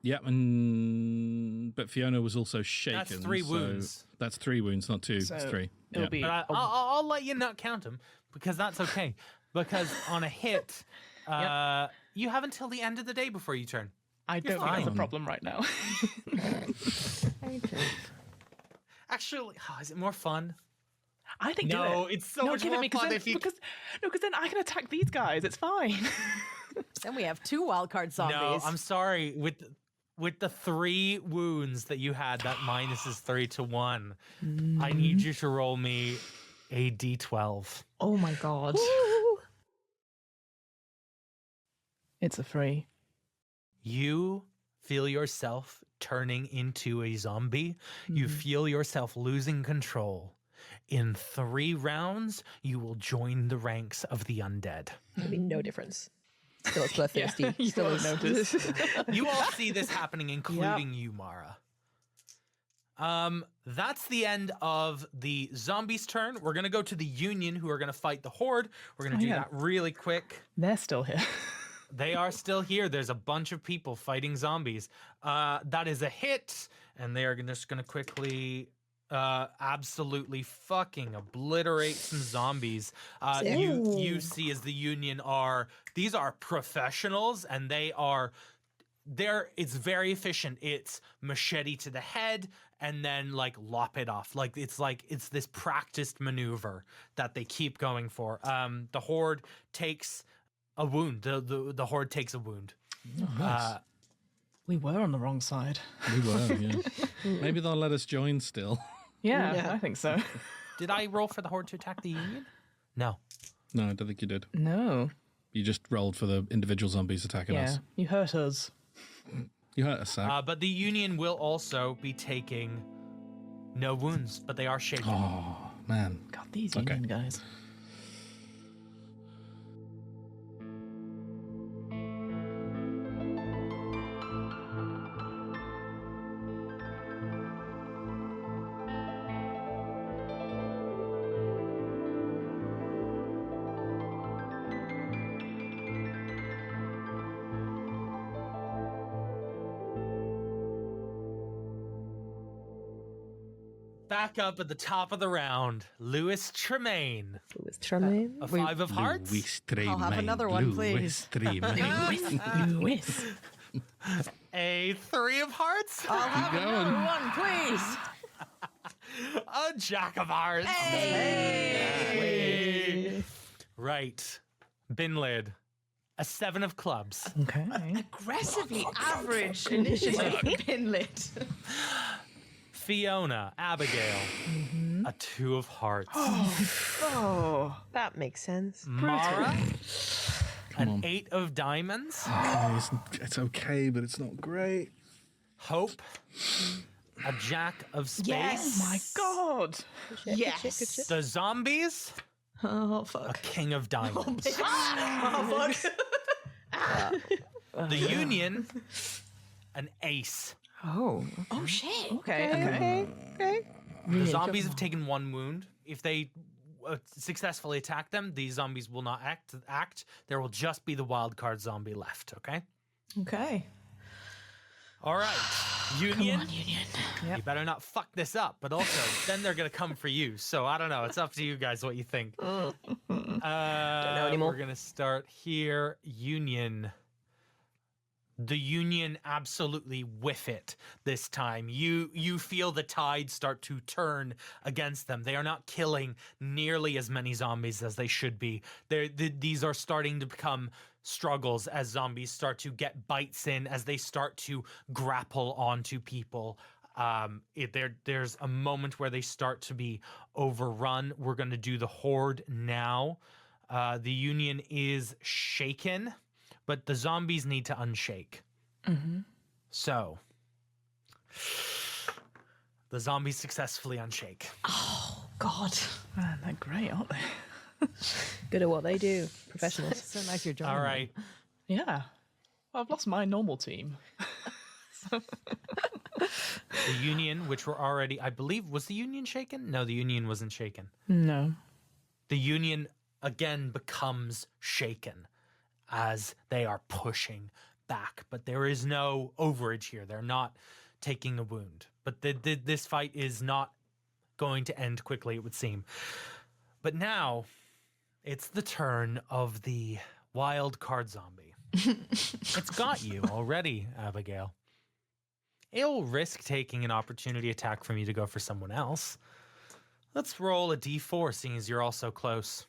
D: Yeah, but Fiona was also shaken.
B: That's 3
D: so
B: wounds.
D: That's 3 wounds, not 2.
G: So
D: it's 3.
G: it'll
D: Yeah.
G: be
B: But I'll let you not count them because that's okay. Because on a hit, you have until the end of the day before you turn.
G: I don't think that's a
B: fine.
G: problem right now.
B: Actually, is it more fun?
G: I think do
B: No,
G: it.
B: it's so much
G: give
B: more
G: it me, 'cause
B: fun
G: then,
B: if you.
G: because then I can attack these guys. It's fine.
F: Then we have 2 wildcard zombies.
B: No, I'm sorry. With the 3 wounds that you had, that minuses 3 to 1. I need you to roll me a d12.
C: Oh my god.
G: It's a 3.
B: You feel yourself turning into a zombie. You feel yourself losing control. In 3 rounds, you will join the ranks of the undead.
C: There'll be no difference. Still as bloodthirsty.
G: you
C: Still
G: won't notice.
B: You all see this happening, including you, Mara. That's the end of the zombies' turn. We're gonna go to the Union, who are gonna fight the Horde. We're gonna do
G: yeah.
B: that really quick.
G: They're still here.
B: They are still here. There's a bunch of people fighting zombies. That is a hit, and they are just gonna quickly absolutely fucking obliterate some zombies. You see as the Union these are professionals, and it's very efficient. It's machete to the head and then like lop it off. It's this practiced maneuver that they keep going for. The Horde takes a wound. The Horde takes a wound.
G: We were on the wrong side.
D: We were, yeah. Maybe they'll let us join still.
G: Yeah, I think so.
B: Did I roll for the Horde to attack the Union? No.
D: No, I don't think you did.
G: No.
D: You just rolled for the individual zombies attacking
G: Yeah,
D: us.
G: you hurt us.
D: You hurt us, Zach.
B: But the Union will also be taking no wounds, but they are shaken.
D: Oh, man.
G: God, these
D: Okay.
G: Union guys.
B: Back up at the top of the round, Louis Tremaine.
C: Louis Tremaine.
B: A 5 of hearts.
D: Louis Tremaine.
F: I'll have another one, please.
D: Tremaine.
G: Lewis.
B: A 3 of hearts.
F: I'll have
D: Keep
F: another
D: going.
F: one, please.
B: A Jack of hearts. Right. Bin lid. A 7 of clubs.
G: Okay.
E: Aggressively average initiative for Pinlit.
B: Fiona, Abigail. A 2 of hearts.
G: Oh.
C: That makes sense.
B: Mara. An 8 of diamonds.
D: Okay, it's okay, but it's not great.
B: Hope. a jack of spades.
E: Yes!
A: Oh my god!
E: Yes!
B: The zombies,
E: Oh,
B: a
E: fuck.
B: king of diamonds.
E: Oh, fuck.
B: The Union, an ace.
F: Oh.
E: Oh, shit.
F: Okay.
B: The zombies have taken 1 wound. If they successfully attack them, these zombies will not act. There will just be the wild card zombie left, okay?
E: Okay.
B: All right. Union.
E: Come on, Union.
B: You better not fuck this up, but also then they're going to come for you. So I don't know. It's up to you guys what you think.
C: Don't know anymore.
B: We're going to start here. Union. The Union absolutely whiff it this time. You feel the tide start to turn against them. They are not killing nearly as many zombies as they should be. These are starting to become struggles as zombies start to get bites in, as they start to grapple onto people. There's a moment where they start to be overrun. We're going to do the Horde now. The Union is shaken, but the zombies need to unshake.
A: Mm-hmm.
B: So, the zombies successfully unshake.
E: Oh, God.
A: Man, they're great, aren't they?
C: Good at what they do. Professionals.
F: So nice you're joining.
B: All right.
A: Yeah. Well, I've lost my normal team.
B: The Union, which were already, I believe, was the Union shaken? No, the Union wasn't shaken.
A: No.
B: The Union again becomes shaken as they are pushing back, but there is no overage here. They're not taking a wound. But this fight is not going to end quickly, it would seem. But now it's the turn of the wild card zombie. It's got you already, Abigail. It'll risk taking an opportunity attack from you to go for someone else. Let's roll a d4, seeing as you're all so close.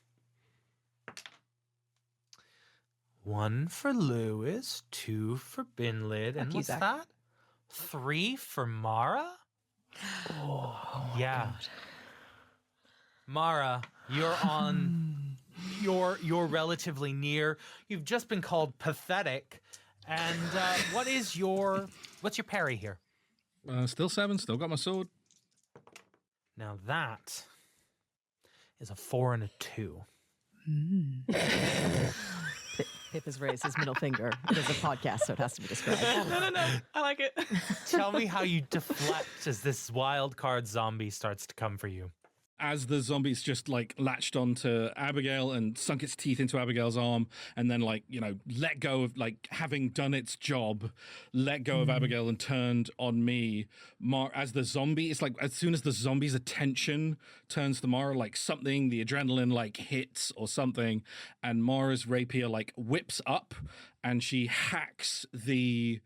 B: 1 for Lewis, 2 for Binlid, and
C: you,
B: what's
C: Zach.
B: that? 3 for Mara? Oh, yeah. Mara, you're on. You're relatively near. You've just been called pathetic. And what's your parry here?
D: Still 7, still got my sword.
B: Now that is a 4 and a 2.
F: Pip has raised his middle finger. It is a podcast, so it has to be described.
A: No. I like it.
B: Tell me how you deflect as this wild card zombie starts to come for you.
D: As the zombies just like latched onto Abigail and sunk its teeth into Abigail's arm, and then let go of, like, having done its job, let go of Abigail and turned on me. As the zombie, it's like as soon as the zombie's attention turns to Mara, like something, the adrenaline like hits or something, and Mara's rapier like whips up and she hacks the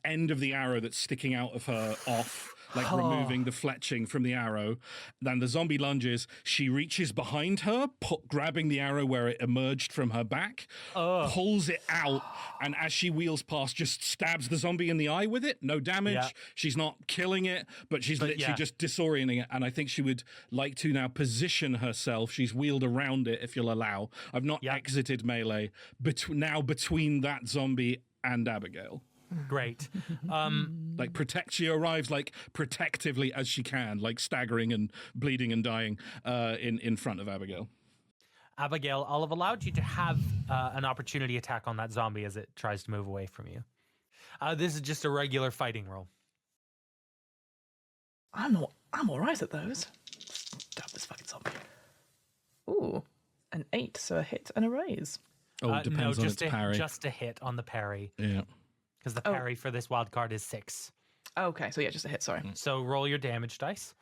D: end of the arrow that's sticking out of her off, like removing the fletching from the arrow. Then the zombie lunges. She reaches behind her, grabbing the arrow where it emerged from her back, pulls it out, and as she wheels past, just stabs the zombie in the eye with it. No damage.
B: Yeah.
D: She's not killing it, but she's literally just disorienting it. And I think she would like to now position herself. She's wheeled around it, if you'll allow. I've not exited melee. Now between that zombie and Abigail.
B: Great.
D: She arrives like protectively as she can, like staggering and bleeding and dying in front of Abigail.
B: Abigail, I'll have allowed you to have an opportunity attack on that zombie as it tries to move away from you. This is just a regular fighting roll.
A: I'm all right at those. Stab this fucking zombie. Ooh, an 8, so a hit and a raise.
D: Oh, it depends on its parry.
B: Just a hit on the parry.
D: Yeah.
B: Because the parry for this wild card is 6.
A: Okay, so yeah, just a hit, sorry.
B: So roll your damage dice.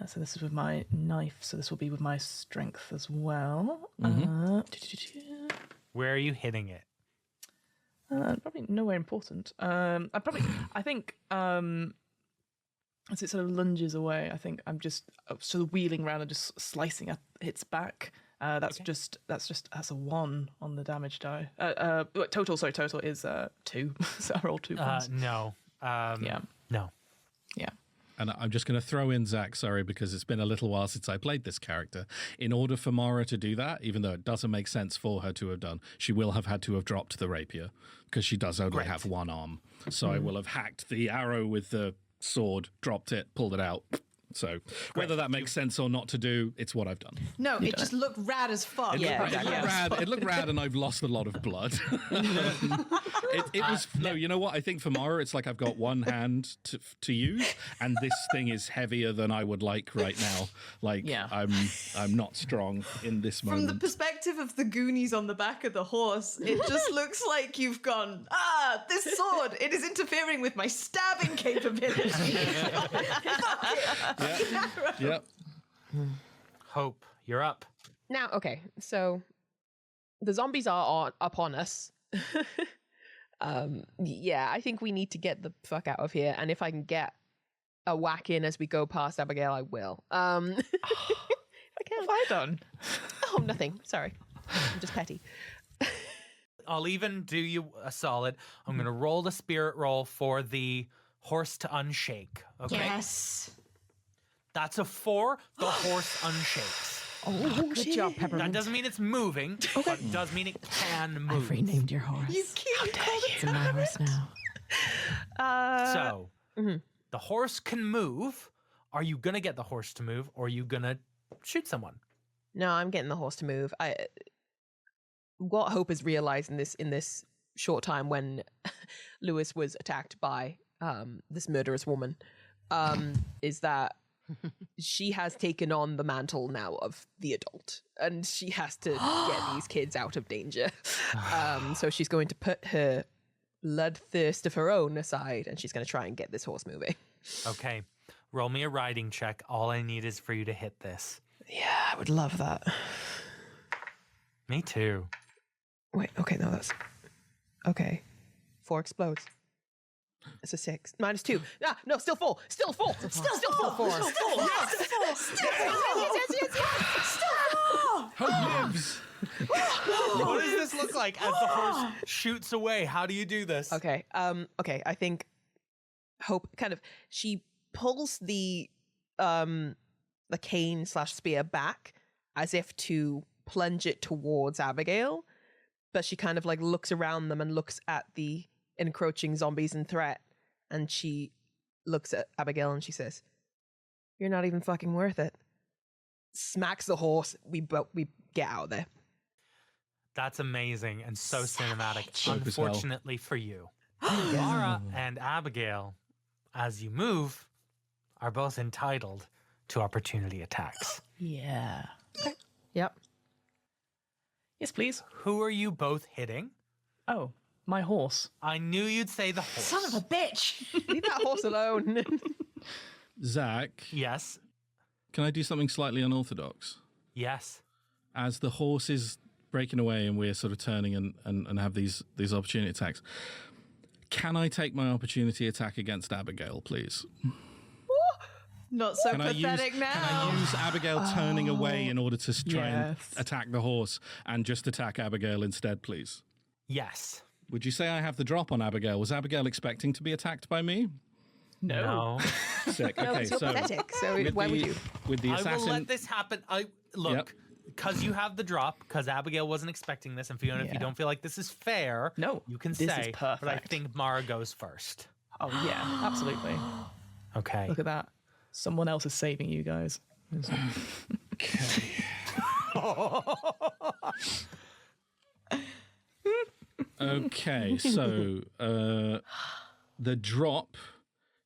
A: So this is with my knife, so this will be with my strength as well.
B: Where are you hitting it?
A: Probably nowhere important. I think as it sort of lunges away, I think I'm just sort of wheeling around and just slicing at its back. That's a 1 on the damage die. Total is 2. So I rolled 2 points.
B: No.
A: Yeah.
B: No.
A: Yeah.
D: and I'm just going to throw in Zach, sorry, because it's been a little while since I played this character. In order for Mara to do that, even though it doesn't make sense for her to have done, she will have had to have dropped the rapier because she does only have one arm. So I will have hacked the arrow with the sword, dropped it, pulled it out. So whether that makes sense or not to do, it's what I've done.
F: No, it just looked rad as fuck.
D: It looked rad, and I've lost a lot of blood. It was no, you know what? I think for Mara, it's like I've got one hand to use, and this thing is heavier than I would like right now. Like I'm not strong in this moment.
E: From the perspective of the Goonies on the back of the horse, it just looks like you've gone, this sword, it is interfering with my stabbing capability.
D: Yep.
B: Hope, you're up.
C: Now, okay, so the zombies are upon us. I think we need to get the fuck out of here, and if I can get a whack in as we go past Abigail, I will. If I can.
G: What have I done?
C: Oh, nothing. Sorry. I'm just petty.
B: I'll even do you a solid. I'm going to roll the spirit roll for the horse to unshake. Okay.
H: Yes.
B: That's a 4. The horse unshakes.
F: Oh, good job, Peppermint.
B: That doesn't mean it's moving, but it does mean it can move.
F: I've renamed your horse.
E: You cute.
F: It's my horse now.
B: So, the horse can move. Are you going to get the horse to move, or are you going to shoot someone?
C: No, I'm getting the horse to move. What Hope has realized in this short time when Lewis was attacked by this murderous woman is that she has taken on the mantle now of the adult, and she has to get these kids out of danger. So she's going to put her bloodthirst of her own aside, and she's going to try and get this horse moving.
B: Okay. Roll me a riding check. All I need is for you to hit this.
C: Yeah, I would love that.
B: Me too.
C: Wait, okay, no, that's... Okay. 4 explodes. It's a 6. -2. Ah, no, still full. Still full. Still full. 4.
D: Hope lives.
B: What does this look like as the horse shoots away? How do you do this?
C: Okay. Okay. I think Hope kind of she pulls the cane / spear back as if to plunge it towards Abigail, but she kind of like looks around them and looks at the encroaching zombies in threat, and she looks at Abigail and she says, "You're not even fucking worth it." Smacks the horse. We get out of there.
B: That's amazing and so cinematic.
D: Dope as hell.
B: Unfortunately for you, Mara and Abigail, as you move, are both entitled to opportunity attacks.
G: Yeah.
F: Yep.
G: Yes, please.
B: Who are you both hitting?
G: Oh, my horse.
B: I knew you'd say the horse.
F: Son of a bitch.
C: Leave that horse alone.
D: Zach,
B: Yes.
D: can I do something slightly unorthodox?
B: Yes.
D: As the horse is breaking away and we're sort of turning and have these opportunity attacks, can I take my opportunity attack against Abigail, please?
E: Not so
D: Can I
E: pathetic now.
D: Can I use Abigail turning away in order to try and
G: Yes.
D: attack the horse and just attack Abigail instead, please?
B: Yes.
D: Would you say I have the drop on Abigail? Was Abigail expecting to be attacked by me?
B: No.
D: Sick.
C: No,
D: Okay,
C: it's so pathetic. So why would you?
D: With the
B: I will
D: assassin,
B: let this happen. Look, because you have the drop, because Abigail wasn't expecting this, and Fiona, if you
G: Yeah.
B: don't feel like this is fair,
G: No,
B: you can
G: this is
B: say, but I
G: perfect.
B: think Mara goes first.
G: Oh, yeah, absolutely.
B: Okay.
G: Look at that. Someone else is saving you guys.
D: Okay, so the drop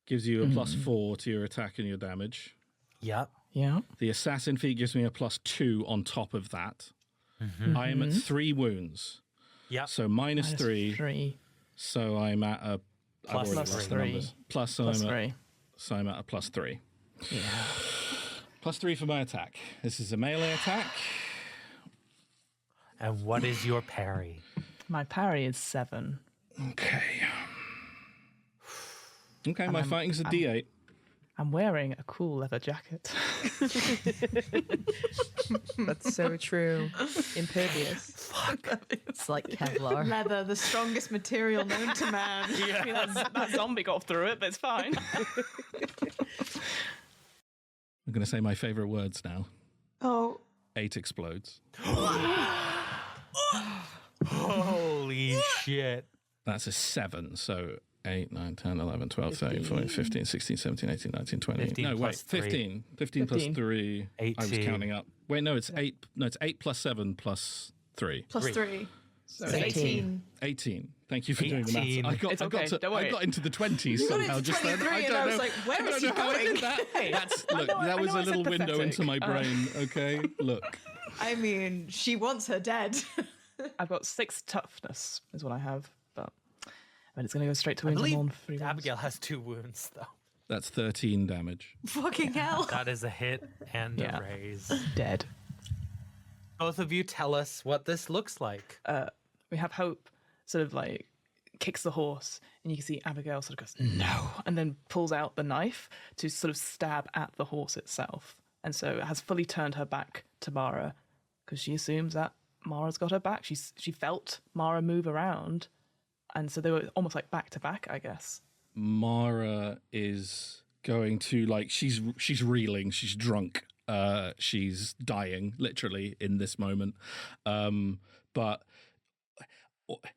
D: gives you a +4 to your attack and your damage.
B: Yep.
G: Yeah.
D: The assassin feat gives me a +2 on top of that. I am at 3 wounds,
B: Yep.
D: so minus
G: Minus
D: 3.
G: 3.
D: So I'm at a I've
B: Plus
D: already
G: plus
D: lost the
G: 3.
D: numbers. Plus, so
G: Plus
D: I'm
G: 3.
D: so I'm at a +3.
G: Yeah.
D: +3 for my attack. This is a melee attack.
B: And what is your parry?
G: My parry is 7.
D: Okay. Okay, my fighting's a D8.
A: I'm wearing a cool leather jacket.
C: That's so true. Impervious.
A: Fuck.
F: It's like Kevlar.
E: Leather, the strongest material known to man.
A: I mean, that zombie got through it, but it's fine.
D: I'm going to say my favorite words now.
E: Oh.
D: 8 explodes.
B: Holy shit.
D: That's a 7. So 8, 9, 10, 11, 12, 13, 14, 15, 16, 17, 18, 19, 20.
B: 15
D: no, wait,
B: plus
D: 15. 15 plus 3.
B: 18.
D: I was counting up. Wait, no, it's 8. No, it's 8 plus 7 plus 3.
E: Plus 3. So
C: 18.
D: 18. Thank you for doing the
B: 18.
D: maths.
A: It's okay, don't worry.
D: I got into the 20s
E: got
D: somehow.
E: into
D: Just then.
E: 23 and I was like, where is he
D: I don't know how I
E: going?
D: did that.
A: Hey,
D: Look, that was a little window into my brain. Okay, look.
E: I mean, she wants her dead.
A: I've got 6 toughness, is what I have, but it's going to go straight to
B: I
A: wounds
B: believe
A: on 3 wounds.
B: Abigail has 2 wounds, though.
D: That's 13 damage.
E: Fucking hell.
B: That is a hit and
A: Yeah.
B: a raise.
A: Dead.
B: Both of you tell us what this looks like.
A: We have Hope sort of like kicks the horse, and you can see Abigail sort of goes, no, and then pulls out the knife to sort of stab at the horse itself. And so it has fully turned her back to Mara because she assumes that Mara's got her back. She felt Mara move around, and so they were almost like back to back, I guess.
D: Mara is going to she's reeling, she's drunk, she's dying literally in this moment, but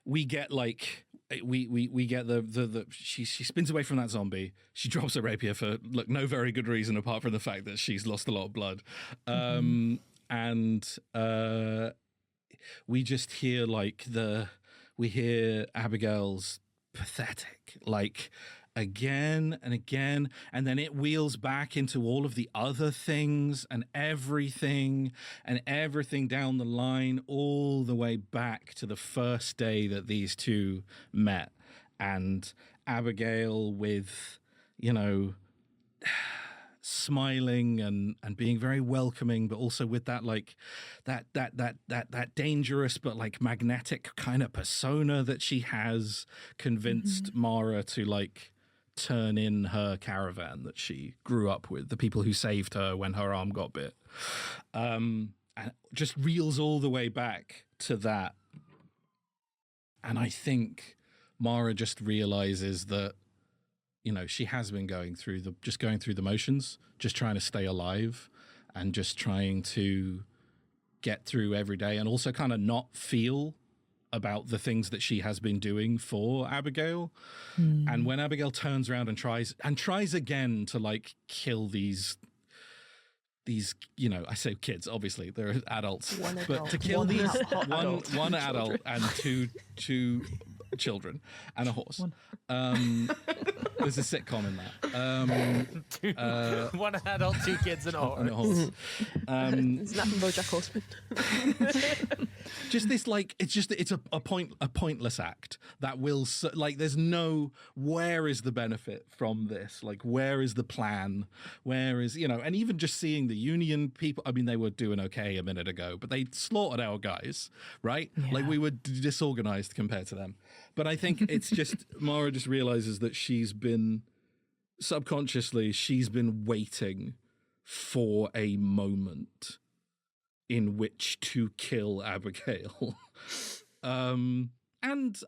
D: we get we get the she spins away from that zombie. She drops her rapier for no very good reason apart from the fact that she's lost a lot of blood, and we just hear we hear Abigail's pathetic again and again, and then it wheels back into all of the other things and everything down the line, all the way back to the first day that these two met, and Abigail with smiling and being very welcoming, but also with that that dangerous but magnetic kind of persona that she has, convinced Mara to turn in her caravan that she grew up with, the people who saved her when her arm got bit, and just reels all the way back to that. And I think Mara just realizes that she has been going through the motions, just trying to stay alive and just trying to get through every day, and also kind of not feel about the things that she has been doing for Abigail. And when Abigail turns around and tries again to kill these I say kids, obviously they're adults, but to kill these one adult and two children and a horse. There's a sitcom in that.
B: One adult, 2 kids, and a horse.
D: And a horse.
C: It's nothing BoJack Horseman.
D: Just this, it's a pointless act that will there's no, where is the benefit from this? Where is the plan? Where is and even just seeing the Union people. I mean, they were doing okay a minute ago, but they slaughtered our guys, right?
A: Yeah.
D: We were disorganized compared to them. But I think it's just Mara just realizes that she's been waiting for a moment in which to kill Abigail. And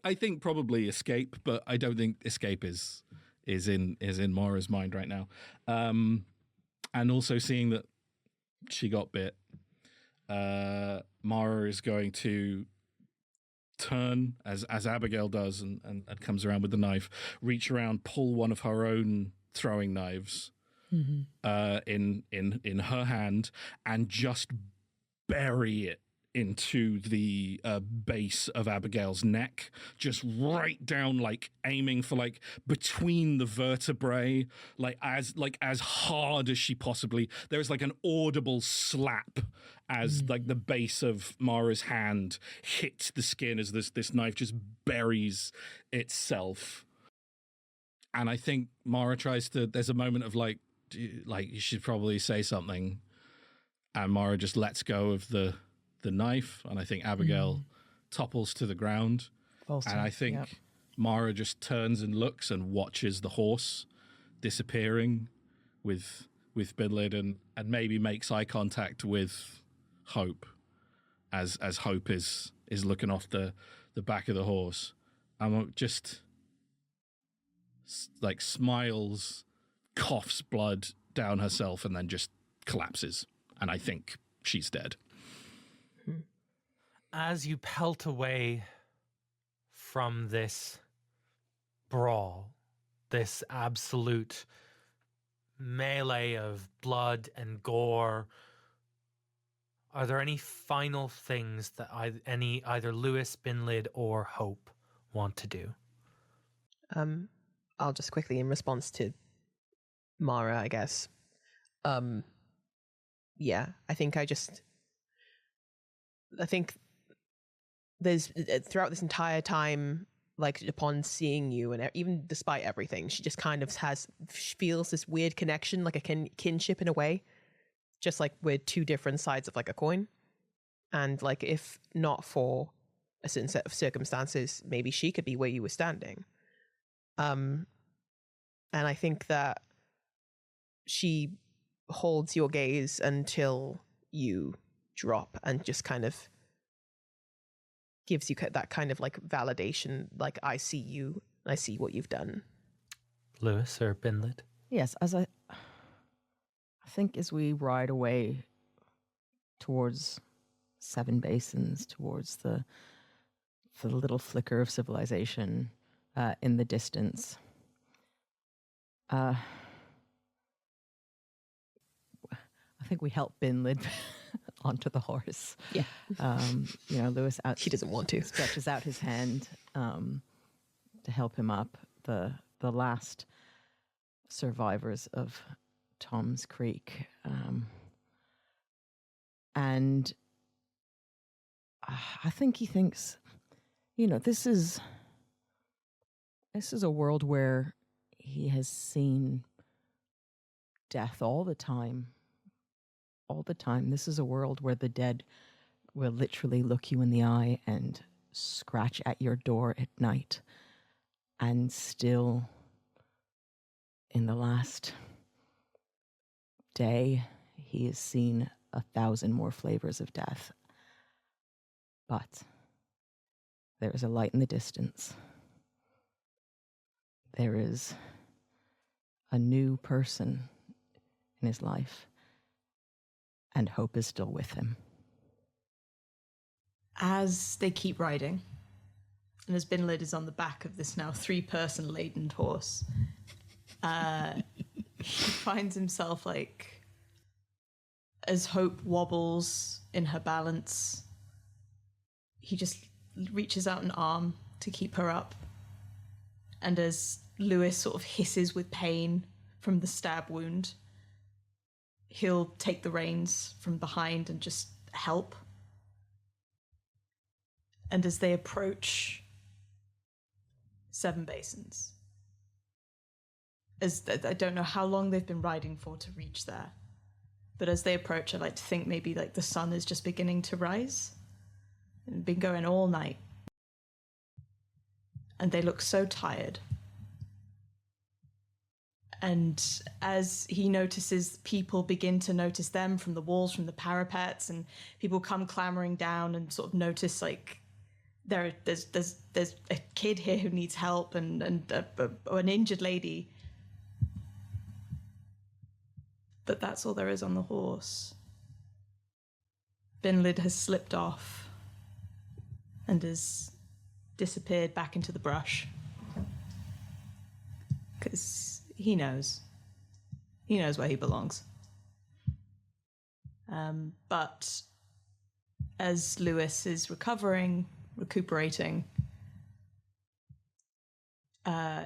D: I think probably escape, but I don't think escape is in Mara's mind right now. And also seeing that she got bit, Mara is going to turn as Abigail does and comes around with the knife, reach around, pull one of her own throwing knives in her hand, and just bury it into the base of Abigail's neck, just right down, aiming for between the vertebrae, as hard as she possibly. There's an audible slap as the base of Mara's hand hits the skin as this knife just buries itself. And I think Mara tries to. There's a moment of you should probably say something, and Mara just lets go of the knife, and I think Abigail topples to the ground. And I think Mara just turns and looks and watches the horse disappearing with Binlid and maybe makes eye contact with Hope as Hope is looking off the back of the horse. Just like smiles, coughs blood down herself, and then just collapses. And I think she's dead.
B: As you pelt away from this brawl, this absolute melee of blood and gore, are there any final things that either Lewis, Binlid, or Hope want to do?
C: I'll just quickly, in response to Mara, I guess. Yeah, I think there's throughout this entire time, like upon seeing you and even despite everything, she just kind of feels this weird connection, like a kinship in a way, just like we're two different sides of like a coin. And like, if not for a certain set of circumstances, maybe she could be where you were standing. And I think that she holds your gaze until you drop and just kind of gives you that kind of like validation, like, I see you, I see what you've done.
B: Lewis or Binlid?
F: Yes, I think as we ride away towards Seven Basins, towards the little flicker of civilization in the distance, I think we help Binlid onto the horse.
C: Yeah.
F: Lewis
C: He doesn't want to.
F: Stretches out his hand to help him up. The last survivors of Tom's Creek. And I think he thinks, this is a world where he has seen death all the time. All the time. This is a world where the dead will literally look you in the eye and scratch at your door at night. And still, in the last day, he has seen 1,000 more flavors of death. But there is a light in the distance. There is a new person in his life. And hope is still with him.
E: As they keep riding, and as Binlid is on the back of this now 3-person laden horse, he finds himself like, as Hope wobbles in her balance, he just reaches out an arm to keep her up. And as Lewis sort of hisses with pain from the stab wound, he'll take the reins from behind and just help. And as they approach Seven Basins, I don't know how long they've been riding for to reach there, but as they approach, I like to think maybe like the sun is just beginning to rise. And been going all night. And they look so tired. And as he notices, people begin to notice them from the walls, from the parapets, and people come clamoring down and sort of notice like there's a kid here who needs help and an injured lady. But that's all there is on the horse. Binlid has slipped off and has disappeared back into the brush. Because he knows where he belongs. But as Lewis is recuperating,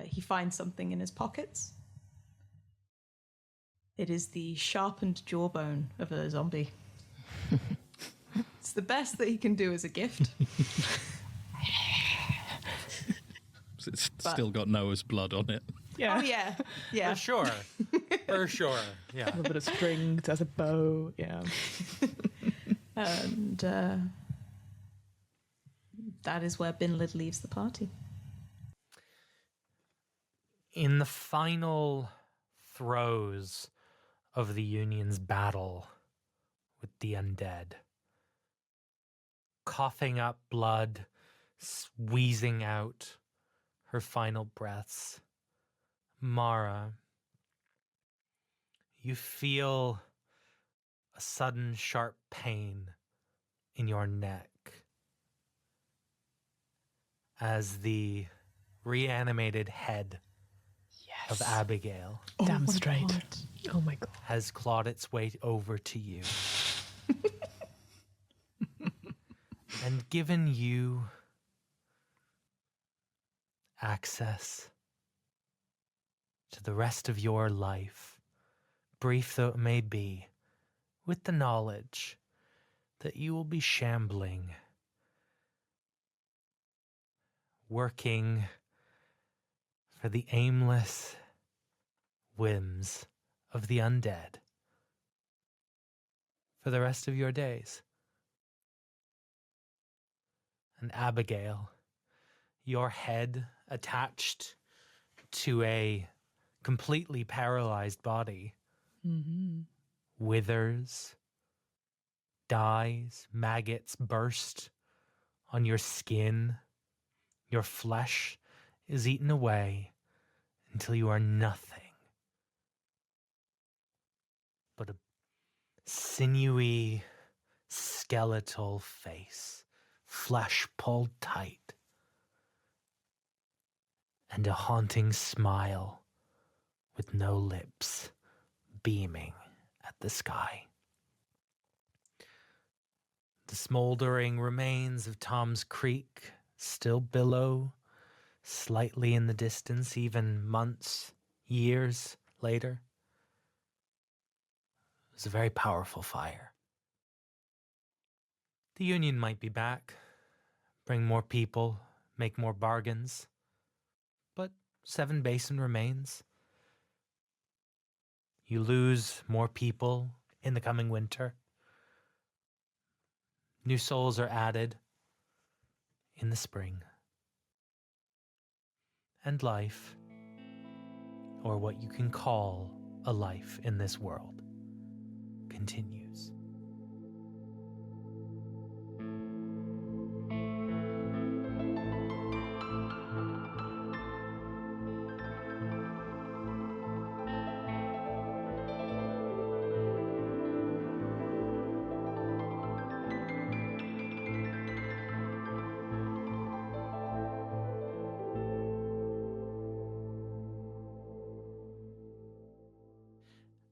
E: he finds something in his pockets. It is the sharpened jawbone of a zombie. It's the best that he can do as a gift.
D: It's still got Noah's blood on it.
A: Yeah.
E: Oh, yeah.
B: For sure. For sure. Yeah.
A: A little bit of string as a bow. Yeah.
E: And that is where Binlid leaves the party.
B: In the final throes of the Union's battle with the undead. Coughing up blood, wheezing out her final breaths. Mara, you feel a sudden sharp pain in your neck as the reanimated head of Abigail
A: Damn straight.
C: Oh my god.
B: has clawed its way over to you and given you access to the rest of your life, brief though it may be, with the knowledge that you will be shambling, working for the aimless whims of the undead for the rest of your days. And Abigail, your head attached to a completely paralyzed body, withers, dies, maggots burst on your skin, your flesh is eaten away until you are nothing but a sinewy, skeletal face, flesh pulled tight, and a haunting smile with no lips beaming at the sky. The smoldering remains of Tom's Creek still billow slightly in the distance, even months, years later. It was a very powerful fire. The Union might be back, bring more people, make more bargains, but Seven Basin remains. You lose more people in the coming winter. New souls are added in the spring. And life, or what you can call a life in this world, continues.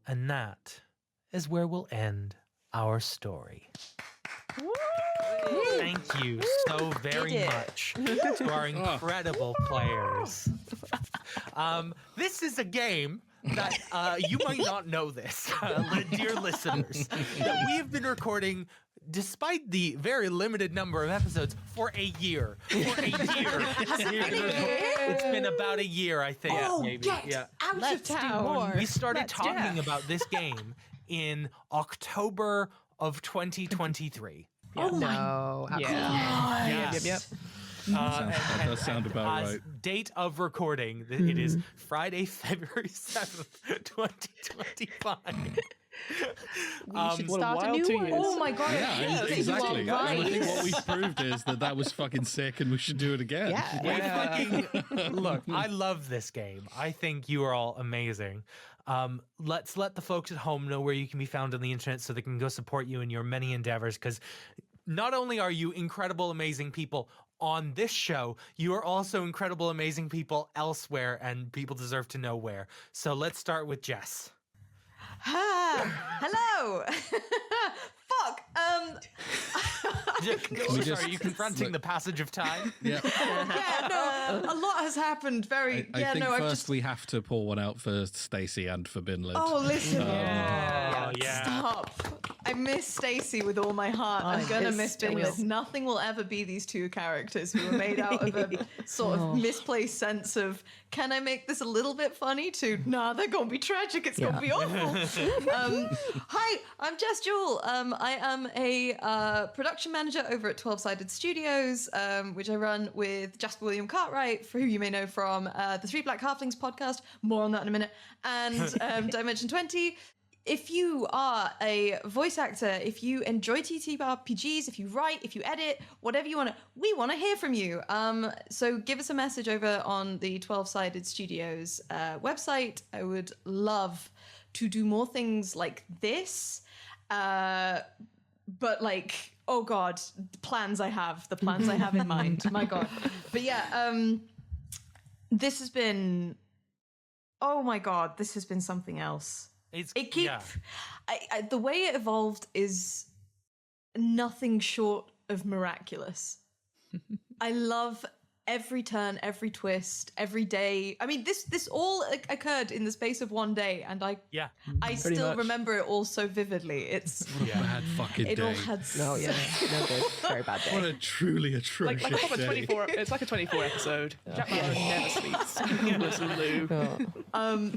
B: And that is where we'll end our story. Thank you so very much to our incredible players. This is a game that you might not know this, dear listeners, that we have been recording despite the very limited number of episodes for a year. It's been about a year, I think. Maybe. Yeah.
F: Let's do more.
B: We started talking about this game in October of 2023.
C: Oh no.
B: Yeah.
C: Yep.
D: That does sound about right.
B: Date of recording, it is Friday, February 7th, 2025.
C: We should start a new one.
E: Oh my god!
D: Yeah, exactly.
C: You are right.
D: And I think what we've proved is that was fucking sick and we should do it again.
B: Look, I love this game. I think you are all amazing. Let's let the folks at home know where you can be found on the internet so they can go support you in your many endeavors, because not only are you incredible, amazing people on this show, you are also incredible, amazing people elsewhere, and people deserve to know where. So let's start with Jess.
E: Hello. Fuck.
B: Sorry, are you confronting the passage of time?
D: Yeah.
E: Yeah, no, a lot has happened.
D: I think first we have to pour one out for Stacey and for Binlid.
E: Oh, listen.
B: Yeah.
E: Stop. I miss Stacey with all my heart. I'm gonna miss Binlid. Nothing will ever be these two characters who are made out of a sort of misplaced sense of, can I make this a little bit funny, to, nah, they're gonna be tragic, it's gonna be awful. Hi, I'm Jess Jewell. I am a production manager over at 12-Sided Studios, which I run with Jasper William Cartwright, who you may know from the Three Black Halflings podcast. More on that in a minute. And Dimension 20.
I: if you are a voice actor, if you enjoy TTRPGs, if you write, if you edit, whatever you want to, we want to hear from you. So give us a message over on the 12-Sided Studios website. I would love to do more things like this. But like, oh God, the plans I have in mind. My God. But yeah, this has been, oh my God, this has been something else. The way it evolved is nothing short of miraculous. I love every turn, every twist, every day. I mean, this all occurred in the space of one day, and I still remember it all so vividly. It's
D: what a bad fucking
I: it
D: day.
I: all had
C: no good, very bad day.
D: What a truly atrocious
G: like a
D: day.
G: 24. It's like a 24 episode. Jack Bauer never sleeps.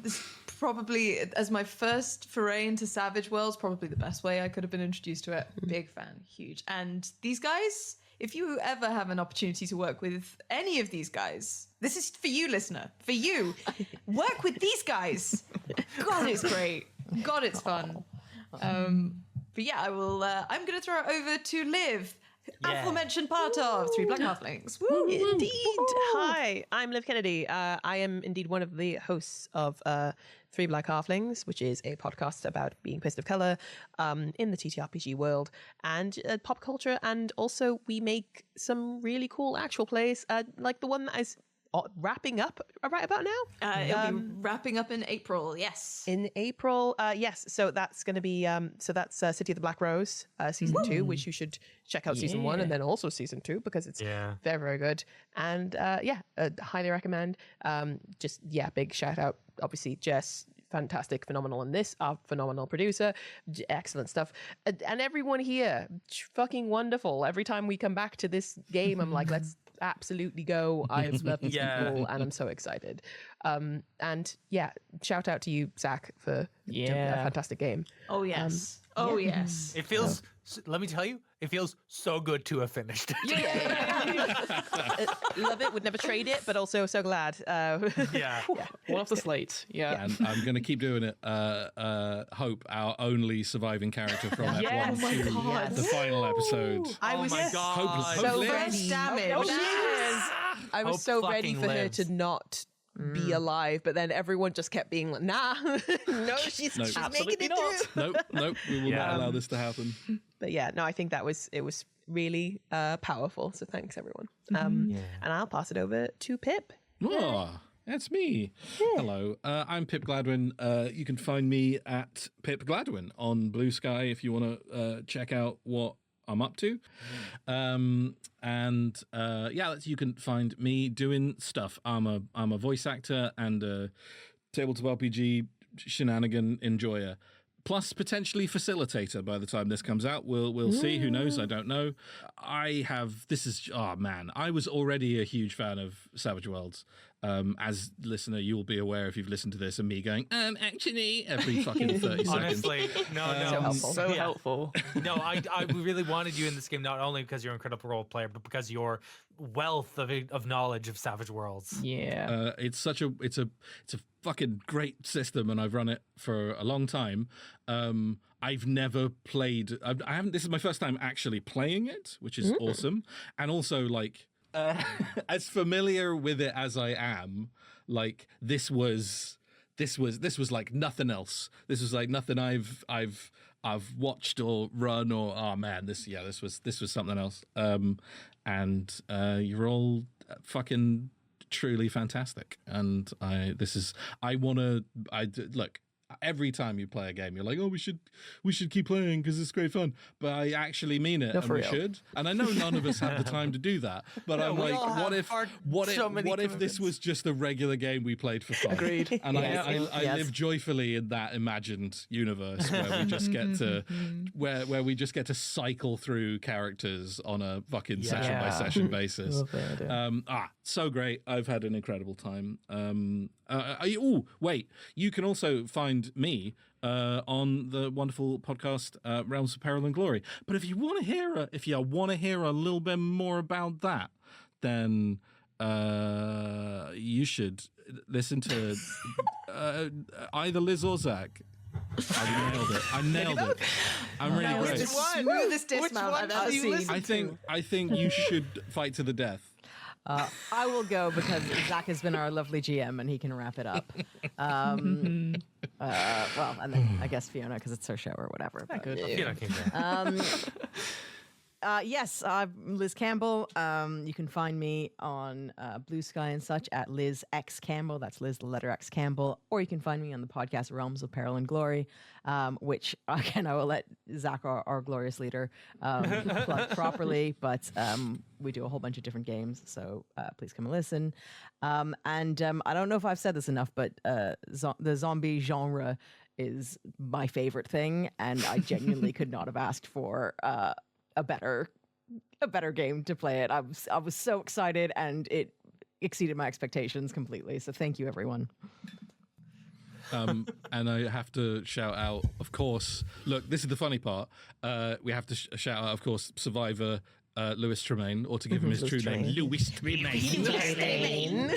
I: This probably, as my first foray into Savage Worlds, probably the best way I could have been introduced to it. Big fan, huge. And these guys, if you ever have an opportunity to work with any of these guys, this is for you, listener. For you, work with these guys. God, it's great. God, it's fun. But yeah, I will. I'm going to throw it over to Liv, aforementioned part of Three Black Halflings. Woo!
C: Indeed. Hi, I'm Liv Kennedy. I am indeed one of the hosts of Three Black Halflings, which is a podcast about being pissed of color in the TTRPG world and pop culture. And also we make some really cool actual plays, like the one that is wrapping up right about now.
I: It'll be wrapping up in April, yes.
C: In April, yes. So that's going to be, City of the Black Rose, season 2, which you should check out season 1 and then also season 2 because it's very, very good. And highly recommend. Big shout out, obviously, Jess, fantastic, phenomenal in this, our phenomenal producer, excellent stuff. And everyone here, fucking wonderful. Every time we come back to this game, I'm like, let's absolutely go. I've loved these people and I'm so excited. And yeah, shout out to you, Zach, for a fantastic game.
I: Oh yes. Yes.
B: It feels, let me tell you, it feels so good to have finished it.
C: Love it, would never trade it, but also so glad.
G: One off the slate. Yeah.
D: And I'm going to keep doing it. Hope, our only surviving character from F1 to the final episode.
C: I was
B: God.
C: so
D: Liv.
C: ready.
I: Damage.
C: I was
B: Hope
C: so ready
B: fucking
C: for her
B: lives.
C: to not be alive, but then everyone just kept being like, nah, no, she's making it through.
D: Nope, we will not allow this to happen.
C: But yeah, no, I think it was really powerful. So thanks everyone. And I'll pass it over to Pip.
D: Oh, that's me. Hello, I'm Pip Gladwin. You can find me at Pip Gladwin on Blue Sky if you want to check out what I'm up to. You can find me doing stuff. I'm a voice actor and a tabletop RPG shenanigan enjoyer. Plus potentially facilitator by the time this comes out. We'll see. Who knows? I don't know. I was already a huge fan of Savage Worlds. As listener, you'll be aware if you've listened to this and me going, actually, every fucking 30 seconds.
B: Honestly, no.
G: So helpful.
B: No, I really wanted you in this game, not only because you're an incredible role player, but because your wealth of knowledge of Savage Worlds.
G: Yeah.
D: It's a fucking great system, and I've run it for a long time. I've never played. I haven't. This is my first time actually playing it, which is awesome, and also like. As familiar with it as I am, like this was like nothing else. This was like nothing I've watched or run or this was something else. You're all fucking truly fantastic, and look. Every time you play a game, you're like, "Oh, we should keep playing because it's great fun." But I actually mean it, and we should. And I know none of us have the time to do that. But I'm like, what if this was just a regular game we played for fun?
G: Agreed.
D: And I live joyfully in that imagined universe where we just get to where we just get to cycle through characters on a fucking session by session basis. So great! I've had an incredible time. You can also find me on the wonderful podcast Realms of Peril and Glory. But if you want to hear a little bit more about that, then you should listen to either Liz or Zach. I nailed it. I'm really
I: That was
D: great.
I: the smoothest dismount I've ever seen.
D: I think you should fight to the death.
F: I will go because Zach has been our lovely GM and he can wrap it up. Well, and then I guess Fiona because it's her show or whatever. But,
B: Fiona can go.
F: Yes, I'm Liz Campbell. You can find me on Blue Sky and such at Liz X Campbell. That's Liz, the letter X Campbell. Or you can find me on the podcast Realms of Peril and Glory, which, again, I will let Zach, our glorious leader, plug properly. But we do a whole bunch of different games, so please come and listen. And I don't know if I've said this enough, but the zombie genre is my favorite thing, and I genuinely could not have asked for a better game to play it. I was so excited, and it exceeded my expectations completely. So thank you, everyone.
D: And I have to shout out, of course. Look, this is the funny part. We have to shout out, of course, Survivor. Louis Tremaine, or to give him his true name, Louis Tremaine.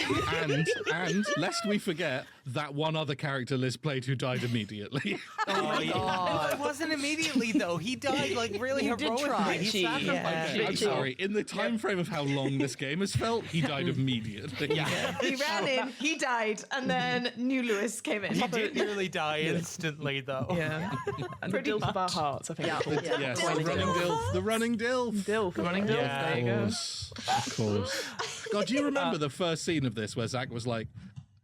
D: and lest we forget that one other character Liz played who died immediately.
B: Oh my God. It wasn't immediately though. He died like really heroically. He sacrificed.
D: I'm sorry. In the time frame of how long this game has felt, he died immediately.
B: Yeah.
I: He ran in, he died, and then new Lewis came in.
B: He did nearly die instantly though.
G: Yeah. And the Dilf of our hearts, I think.
D: Yes, the running Dilf. The running Dilf.
G: Dilf, running Dilf.
B: Yeah.
G: There you go.
D: Of course. God, do you remember the first scene of this where Zach was like,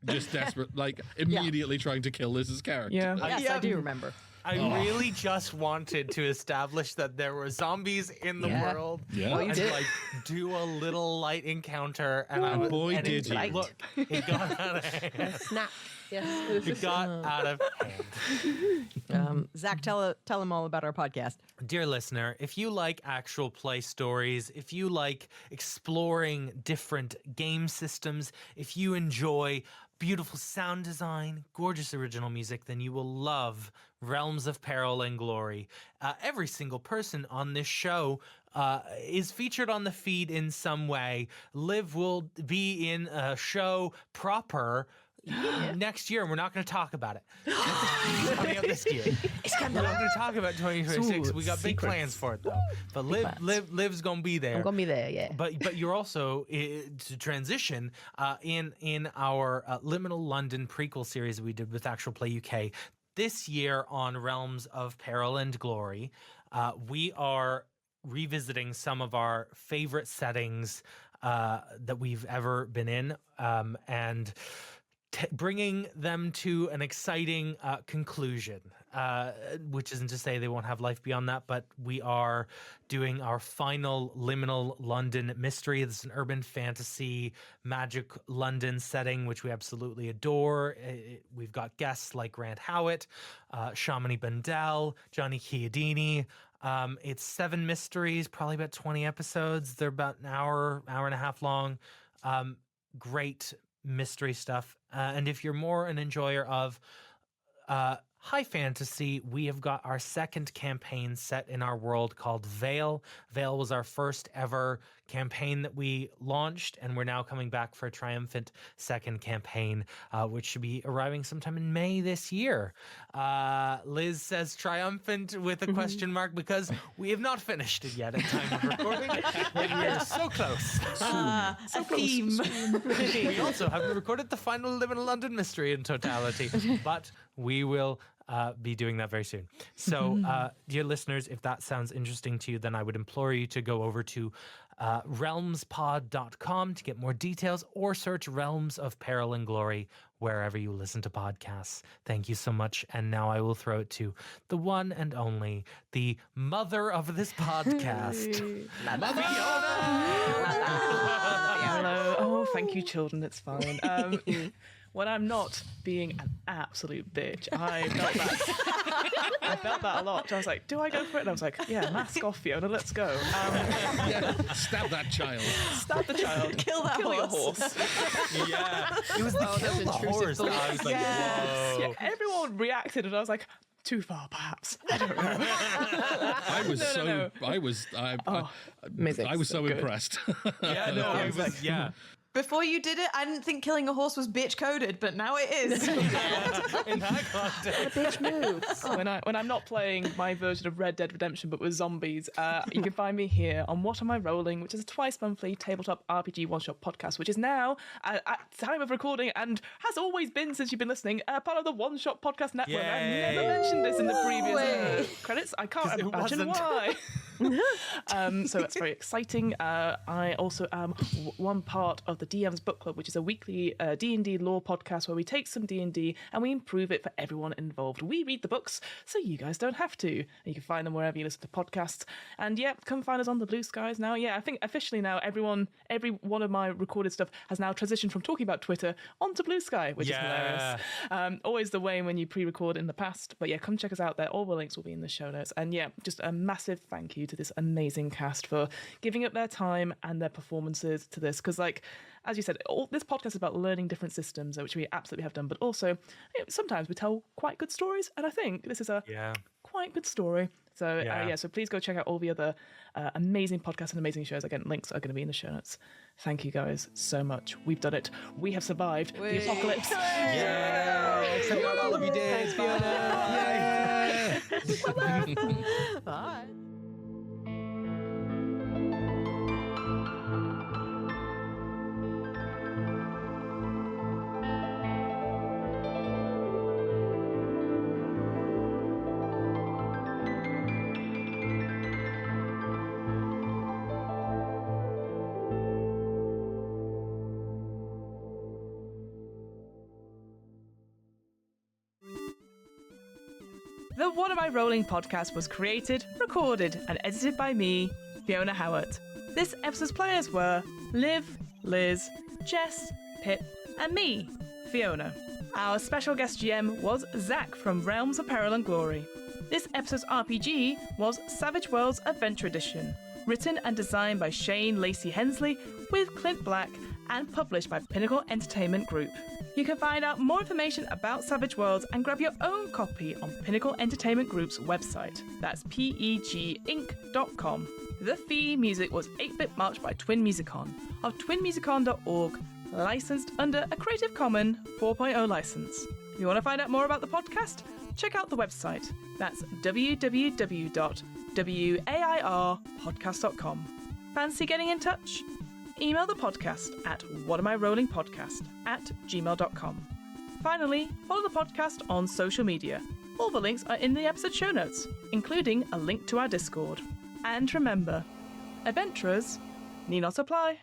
D: just desperate, like immediately trying to kill Liz's character?
G: Yeah.
F: Yes, I do remember.
B: I really just wanted to establish that there were zombies in the world.
D: Yeah. Well,
F: you
B: and
F: did.
B: like do a little light encounter, and I was,
D: boy,
B: and
D: did you.
B: look, it got out of hand.
C: Snap.
B: It got out of hand.
F: Zach, tell them all about our podcast.
B: Dear listener, if you like actual play stories, if you like exploring different game systems, if you enjoy beautiful sound design, gorgeous original music, then you will love Realms of Peril and Glory. Every single person on this show is featured on the feed in some way. Liv will be in a show proper next year, and we're not going to talk about it. It's coming up this year. We're not going to talk about 2026. We got big plans for it, though. But Liv's going to be there.
C: I'm gonna be there, yeah.
B: But you're also to transition in our Liminal London prequel series we did with Actual Play UK. This year on Realms of Peril and Glory, we are revisiting some of our favorite settings that we've ever been in, and bringing them to an exciting conclusion, which isn't to say they won't have life beyond that, but we are doing our final Liminal London mystery. This is an urban fantasy magic London setting, which we absolutely adore. We've got guests like Grant Howat, Shamini Bendel, Johnny Chiodini. It's 7 mysteries, probably about 20 episodes. They're about an hour and a half long. Great mystery stuff. And if you're more an enjoyer of high fantasy, we have got our second campaign set in our world called Veil. Veil was our first ever campaign that we launched, and we're now coming back for a triumphant second campaign, which should be arriving sometime in May this year. Liz says triumphant with a question mark because we have not finished it yet at time of recording. We are so close.
I: So theme.
B: We also haven't recorded the final Liminal London mystery in totality, but we will be doing that very soon. So, dear listeners, if that sounds interesting to you, then I would implore you to go over to realmspod.com to get more details, or search Realms of Peril and Glory wherever you listen to podcasts. Thank you so much. And now I will throw it to the one and only, the mother of this podcast,
G: Hello. Oh, thank you, children. It's fine. When I'm not being an absolute bitch, I felt that. I felt that a lot. I was like, do I go for it? And I was like, yeah, mask off, Fiona, let's go.
D: Stab that child.
G: Stab the child.
I: Kill that
G: your
I: horse.
G: horse.
B: Yeah, it was the kill the horse. That I was like, whoa.
G: Yeah, everyone reacted, and I was like, too far, perhaps. I don't know.
D: I was
G: amazing.
D: I was so
G: Good.
D: impressed.
B: Yeah, no, I was, yeah.
I: Before you did it, I didn't think killing a horse was bitch coded, but now it is.
B: In that context.
F: Bitch moves.
A: When I'm not playing my version of Red Dead Redemption but with zombies, you can find me here on What Am I Rolling, which is a twice monthly tabletop RPG one-shot podcast, which is now, at time of recording, and has always been since you've been listening, part of the One Shot Podcast Network.
B: Yay.
A: I've never mentioned this in the previous credits. I can't imagine why. So that's very exciting. I also am one part of the DM's Book Club, which is a weekly D&D lore podcast where we take some D&D and we improve it for everyone involved. We read the books, so you guys don't have to. You can find them wherever you listen to podcasts. And yeah, come find us on the Blue Skies now. Yeah, I think officially now every one of my recorded stuff has now transitioned from talking about Twitter onto Blue Sky, which is hilarious. Always the way when you pre-record in the past. But yeah, come check us out there. All the links will be in the show notes. And yeah, just a massive thank you to this amazing cast for giving up their time and their performances to this. Because like, as you said, this podcast is about learning different systems, which we absolutely have done. But also, sometimes we tell quite good stories. And I think this is a quite good story. So so please go check out all the other amazing podcasts and amazing shows. Again, links are going to be in the show notes. Thank you guys so much. We've done it. We have survived the apocalypse.
J: Yeah! Check out all of you days. Fiona!
F: Bye. Bye.
A: The What Am I Rolling podcast was created, recorded, and edited by me, Fiona Howat. This episode's players were Liv, Liz, Jess, Pip, and me, Fiona. Our special guest GM was Zach from Realms of Peril and Glory. This episode's RPG was Savage Worlds Adventure Edition, written and designed by Shane Lacey Hensley with Clint Black and published by Pinnacle Entertainment Group. You can find out more information about Savage Worlds and grab your own copy on Pinnacle Entertainment Group's website. That's peginc.com. The theme music was 8-Bit March by Twin Musicon of twinmusicon.org, licensed under a Creative Commons 4.0 license. If you want to find out more about the podcast, check out the website. That's www.wairpodcast.com. Fancy getting in touch? Email the podcast at whatamirollingpodcast@gmail.com. Finally, follow the podcast on social media. All the links are in the episode show notes, including a link to our Discord. And remember, adventurers need not apply.